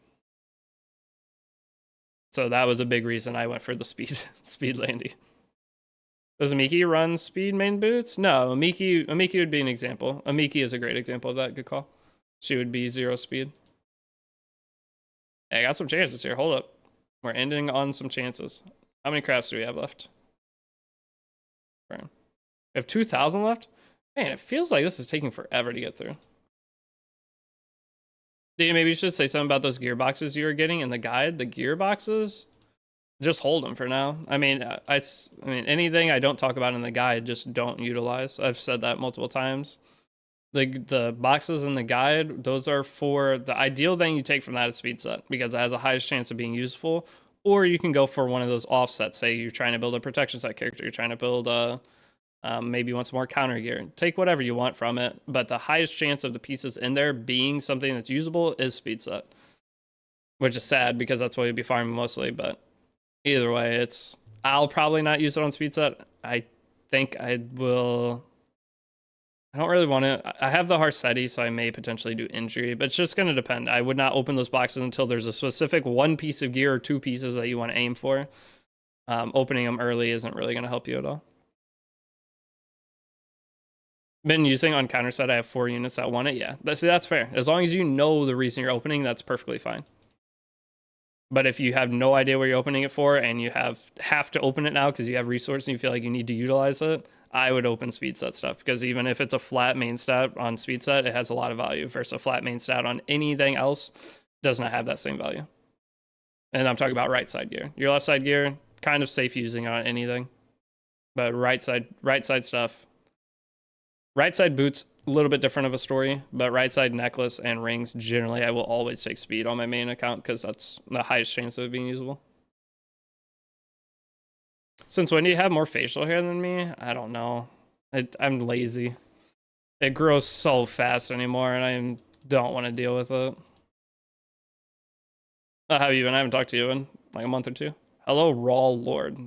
So that was a big reason I went for the speed Landy. Does Amiki run speed main boots? No, Amiki would be an example. Amiki is a great example of that. Good call. She would be 0 speed. Hey, I got some chances here. Hold up. We're ending on some chances. How many crafts do we have left? We have 2,000 left? Man, it feels like this is taking forever to get through. Maybe you should say something about those gearboxes you were getting in the guide. The gearboxes, just hold them for now. I mean, I mean, anything I don't talk about in the guide, just don't utilize. I've said that multiple times. The boxes in the guide, those are for the ideal thing you take from that is speed set because it has a highest chance of being useful. Or you can go for one of those offsets. Say you're trying to build a protection set character, you're trying to build a maybe you want some more counter gear. Take whatever you want from it, but the highest chance of the pieces in there being something that's usable is speed set, which is sad because that's what you'd be farming mostly. But either way, I'll probably not use it on speed set. I think I will. I don't really want to. I have the Harseti, so I may potentially do injury, but it's just going to depend. I would not open those boxes until there's a specific one piece of gear or two pieces that you want to aim for. Opening them early isn't really going to help you at all. Been using on counter set, I have 4 units that want it. Yeah, that's fair. As long as you know the reason you're opening, that's perfectly fine. But if you have no idea what you're opening it for and you have to open it now because you have resource and you feel like you need to utilize it, I would open speed set stuff because even if it's a flat main stat on speed set, it has a lot of value versus a flat main stat on anything else does not have that same value. And I'm talking about right side gear. Your left side gear, kind of safe using on anything. But right side stuff. Right side boots, a little bit different of a story, but right side necklace and rings, generally I will always take speed on my main account because that's the highest chance of it being usable. Since when do you have more facial hair than me? I don't know. I'm lazy. It grows so fast anymore and I don't want to deal with it. How have you been? I haven't talked to you in like a month or two. Hello, Raw Lord.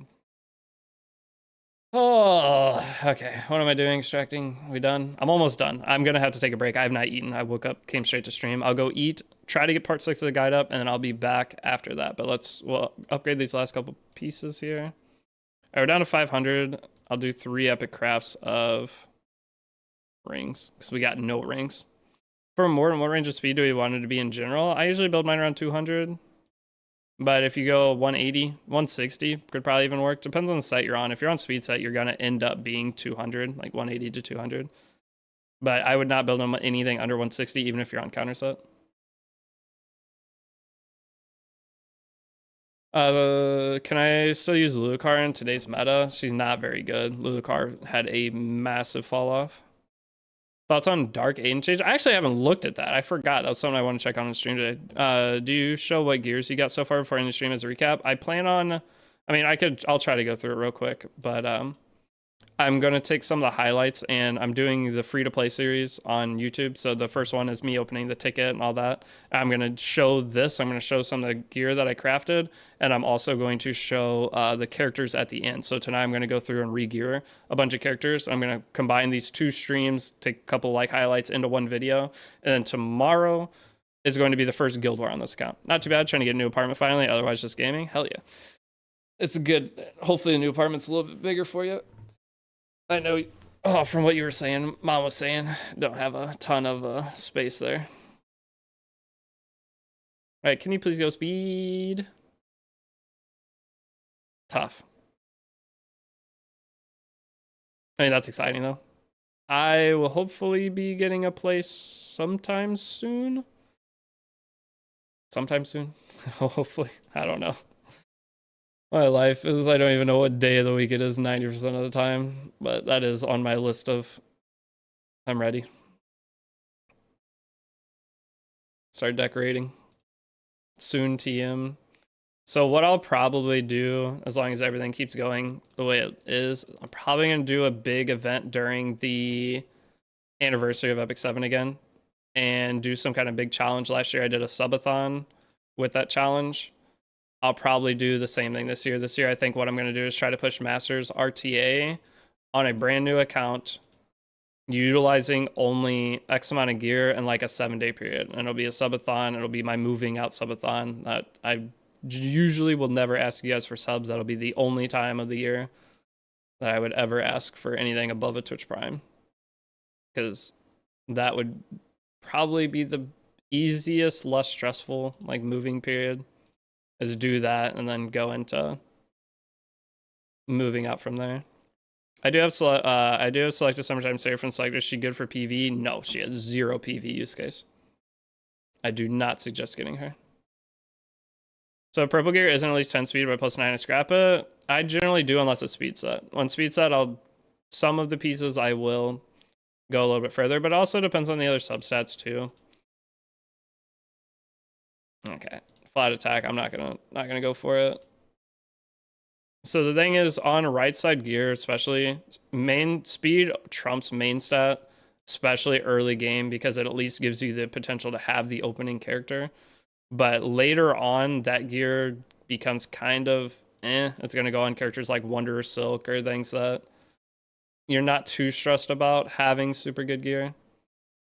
Oh, okay. What am I doing? Extracting? Are we done? I'm almost done. I'm gonna have to take a break. I have not eaten. I woke up, came straight to stream. I'll go eat, try to get part 6 of the guide up, and then I'll be back after that. But we'll upgrade these last couple pieces here. All right, we're down to 500. I'll do 3 epic crafts of rings because we got no rings. For more, what range of speed do we want it to be in general? I usually build mine around 200. But if you go 180, 160 could probably even work. Depends on the site you're on. If you're on speed set, you're going to end up being 200, like 180 to 200. But I would not build them anything under 160, even if you're on counter set. Can I still use Lucar in today's meta? She's not very good. Lucar had a massive fall off. Thoughts on Dark Aiden change? I actually haven't looked at that. I forgot. That was something I want to check on the stream today. Do you show what gears you got so far before ending the stream as a recap? I plan on, I mean, I'll try to go through it real quick, but I'm going to take some of the highlights and I'm doing the free to play series on YouTube. So the first one is me opening the ticket and all that. I'm going to show this. I'm going to show some of the gear that I crafted. And I'm also going to show the characters at the end. So tonight I'm going to go through and re-gear a bunch of characters. I'm going to combine these 2 streams, take a couple like highlights into one video. And then tomorrow is going to be the first guild war on this account. Not too bad, trying to get a new apartment finally. Otherwise just gaming. Hell yeah. It's good. Hopefully the new apartment's a little bit bigger for you. I know, from what you were saying, Mom was saying, don't have a ton of space there. All right, can you please go speed? Tough. I mean, that's exciting, though. I will hopefully be getting a place sometime soon. Sometime soon? Hopefully. I don't know. My life is, I don't even know what day of the week it is 90% of the time, but that is on my list of I'm ready. Start decorating. Soon TM. So what I'll probably do, as long as everything keeps going the way it is, I'm probably going to do a big event during the anniversary of Epic 7 again and do some kind of big challenge. Last year I did a subathon with that challenge. I'll probably do the same thing this year. This year, I think what I'm going to do is try to push Masters RTA on a brand new account, utilizing only X amount of gear and like a 7-day period. And it'll be a subathon. It'll be my moving out subathon. That I usually will never ask you guys for subs. That'll be the only time of the year that I would ever ask for anything above a Twitch Prime. Because that would probably be the easiest, less stressful like moving period. Is do that and then go into moving out from there. I do have selected Summertime Seraph from Selector. Is she good for PV? No, she has 0 PV use case. I do not suggest getting her. So purple gear isn't at least 10 speed, but plus 9 to scrap it. I generally do unless it's speed set. On speed set, some of the pieces I will go a little bit further, but it also depends on the other substats too. Okay, flat attack. I'm not gonna go for it. So the thing is, on right side gear, especially, main speed trumps main stat, especially early game, because it at least gives you the potential to have the opening character. But later on, that gear becomes kind of It's going to go on characters like Wanderer Silk or things that you're not too stressed about having super good gear.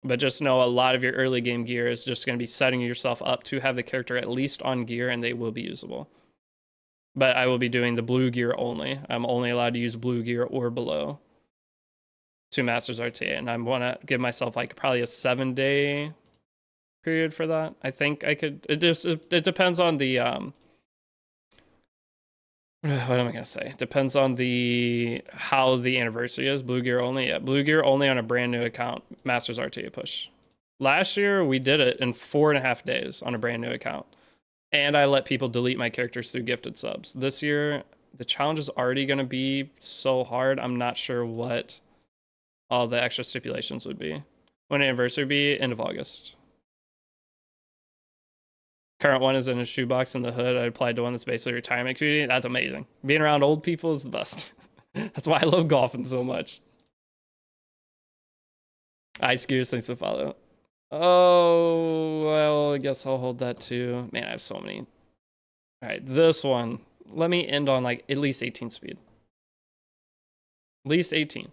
But just know a lot of your early game gear is just going to be setting yourself up to have the character at least on gear, and they will be usable. But I will be doing the blue gear only. I'm only allowed to use blue gear or below to Masters RTA, and I want to give myself like probably a 7-day period for that. I think I could. It depends on the what am I gonna say? Depends on how the anniversary is. Blue gear only. Yeah, blue gear only on a brand new account. Masters RTA push. Last year we did it in 4.5 days on a brand new account, and I let people delete my characters through gifted subs. This year the challenge is already gonna be so hard. I'm not sure what all the extra stipulations would be. When anniversary be? End of August. Current one is in a shoebox in the hood. I applied to one that's basically retirement community. That's amazing. Being around old people is the best. That's why I love golfing so much. Ice Gears, thanks for follow. Oh, well, I guess I'll hold that too. Man, I have so many. All right, this one. Let me end on like at least 18 speed. At least 18.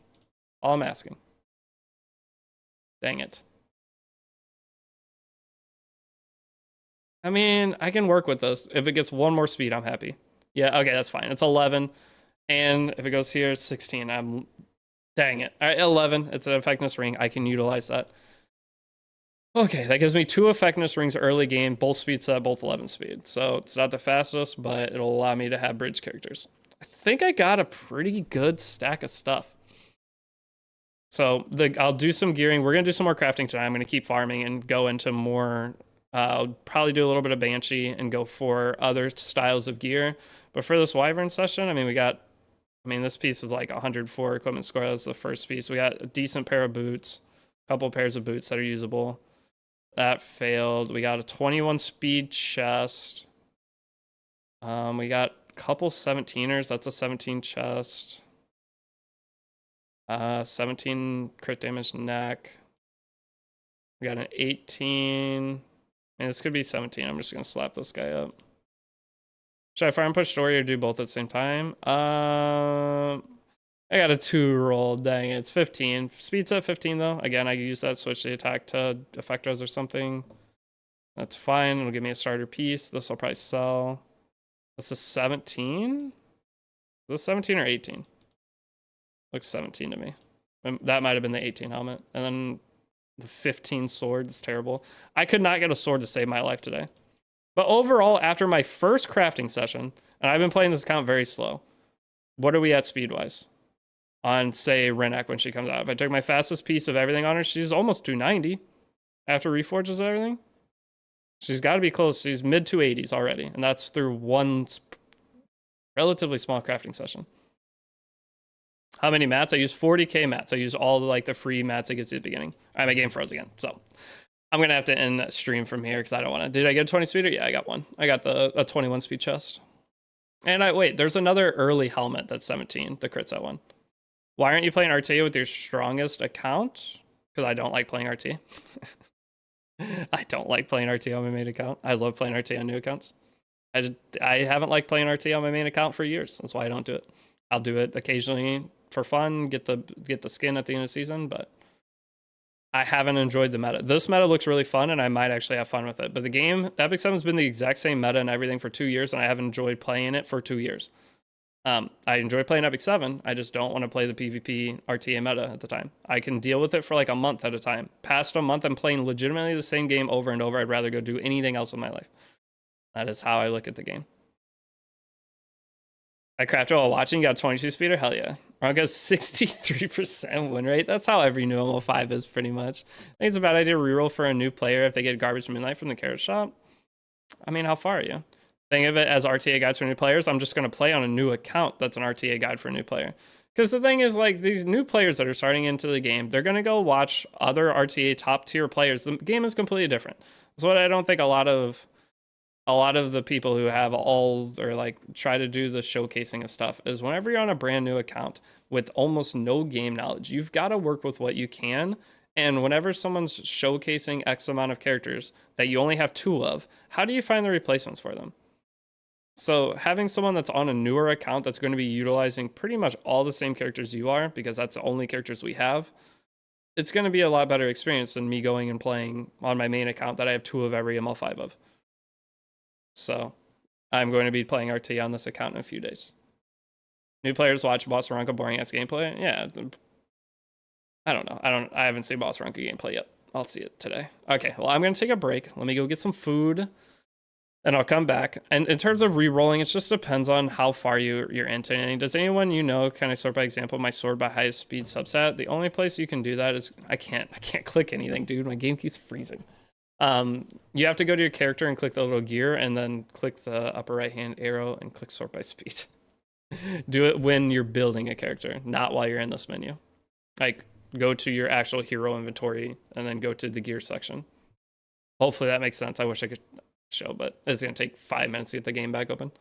All I'm asking. Dang it. I mean, I can work with this. If it gets one more speed, I'm happy. Yeah, okay, that's fine. It's 11. And if it goes here, it's 16. Dang it. All right, 11. It's an effectiveness ring. I can utilize that. Okay, that gives me 2 effectiveness rings early game, both speed set, both 11 speed. So it's not the fastest, but it'll allow me to have bridge characters. I think I got a pretty good stack of stuff. So I'll do some gearing. We're going to do some more crafting tonight. I'm going to keep farming and go into more. I'll probably do a little bit of Banshee and go for other styles of gear. But for this Wyvern session, I mean, this piece is like 104 equipment score. That's the first piece. We got a decent pair of boots, a couple pairs of boots that are usable. That failed. We got a 21 speed chest. We got a couple 17ers. That's a 17 chest. 17 crit damage neck. We got an 18. And this could be 17. I'm just gonna slap this guy up. Should I farm push story or do both at the same time? I got a 2 roll. Dang it. It's 15. Speed's at 15 though. Again, I can use that, switch the attack to effectors or something. That's fine. It'll give me a starter piece. This will probably sell. That's a 17? Is this 17 or 18? Looks 17 to me. That might have been the 18 helmet. And then the 15 sword is terrible. I could not get a sword to save my life today. But overall, after my first crafting session, and I've been playing this account very slow, what are we at speed-wise? On, say, Renek when she comes out. If I took my fastest piece of everything on her, she's almost 290 after reforges everything. She's got to be close. She's mid 280s already, and that's through one relatively small crafting session. How many mats? I use 40k mats. I use all the free mats I get to the beginning. All right, my game froze again. So I'm going to have to end stream from here because I don't want to. Did I get a 20 speeder? Yeah, I got one. I got a 21 speed chest. And wait, there's another early helmet that's 17, the crit set one. Why aren't you playing RT with your strongest account? Because I don't like playing RT. I don't like playing RT on my main account. I love playing RT on new accounts. I haven't liked playing RT on my main account for years. That's why I don't do it. I'll do it occasionally for fun, get the skin at the end of the season, but I haven't enjoyed the meta. This meta looks really fun, and I might actually have fun with it. But the game, Epic 7's been the exact same meta and everything for 2 years, and I haven't enjoyed playing it for 2 years. I enjoy playing Epic 7. I just don't want to play the PvP RTA meta at the time. I can deal with it for like a month at a time. Past a month, I'm playing legitimately the same game over and over. I'd rather go do anything else in my life. That is how I look at the game. I crafted while watching, got 22 speeder, hell yeah. Ronco's 63% win rate. That's how every new ML5 is pretty much. I think it's a bad idea to reroll for a new player if they get garbage moonlight from the carrot shop. I mean, how far are you? Think of it as RTA guides for new players. I'm just going to play on a new account that's an RTA guide for a new player. Because the thing is, like, these new players that are starting into the game, they're going to go watch other RTA top tier players. The game is completely different. That's what I don't think a lot of the people who have all or like try to do the showcasing of stuff is whenever you're on a brand new account with almost no game knowledge, you've got to work with what you can. And whenever someone's showcasing X amount of characters that you only have 2 of, how do you find the replacements for them? So having someone that's on a newer account that's going to be utilizing pretty much all the same characters you are, because that's the only characters we have, it's going to be a lot better experience than me going and playing on my main account that I have 2 of every ML5 of. So I'm going to be playing RT on this account in a few days. New players watch Boss Ranka boring ass gameplay. Yeah. I don't know. I haven't seen Boss Ranka gameplay yet. I'll see it today. Okay, well, I'm going to take a break. Let me go get some food and I'll come back. And in terms of re-rolling, it just depends on how far you're into anything. Does anyone kind of sort by example my sword by highest speed subset? The only place you can do that is I can't click anything, dude. My game keeps freezing. You have to go to your character and click the little gear and then click the upper right hand arrow and click sort by speed. Do it when you're building a character, not while you're in this menu. Like go to your actual hero inventory and then go to the gear section. Hopefully that makes sense. I wish I could show, but it's going to take 5 minutes to get the game back open.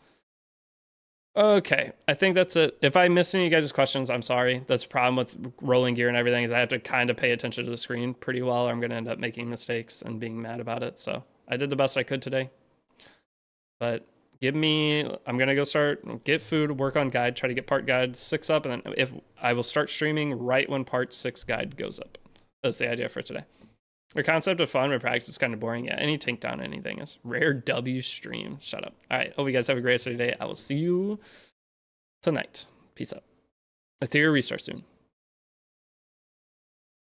Okay, I think that's it. If I missed any of you guys' questions, I'm sorry. That's a problem with rolling gear and everything is I have to kind of pay attention to the screen pretty well, or I'm going to end up making mistakes and being mad about it. So I did the best I could today. But I'm going to go get food, work on guide, try to get part guide 6 up, and then if I will start streaming right when part 6 guide goes up. That's the idea for today. The concept of fun, but practice is kind of boring. Yeah, any tank down anything is rare W stream. Shut up. All right, hope you guys have a great rest of your day. I will see you tonight. Peace out. Ethereum restart soon.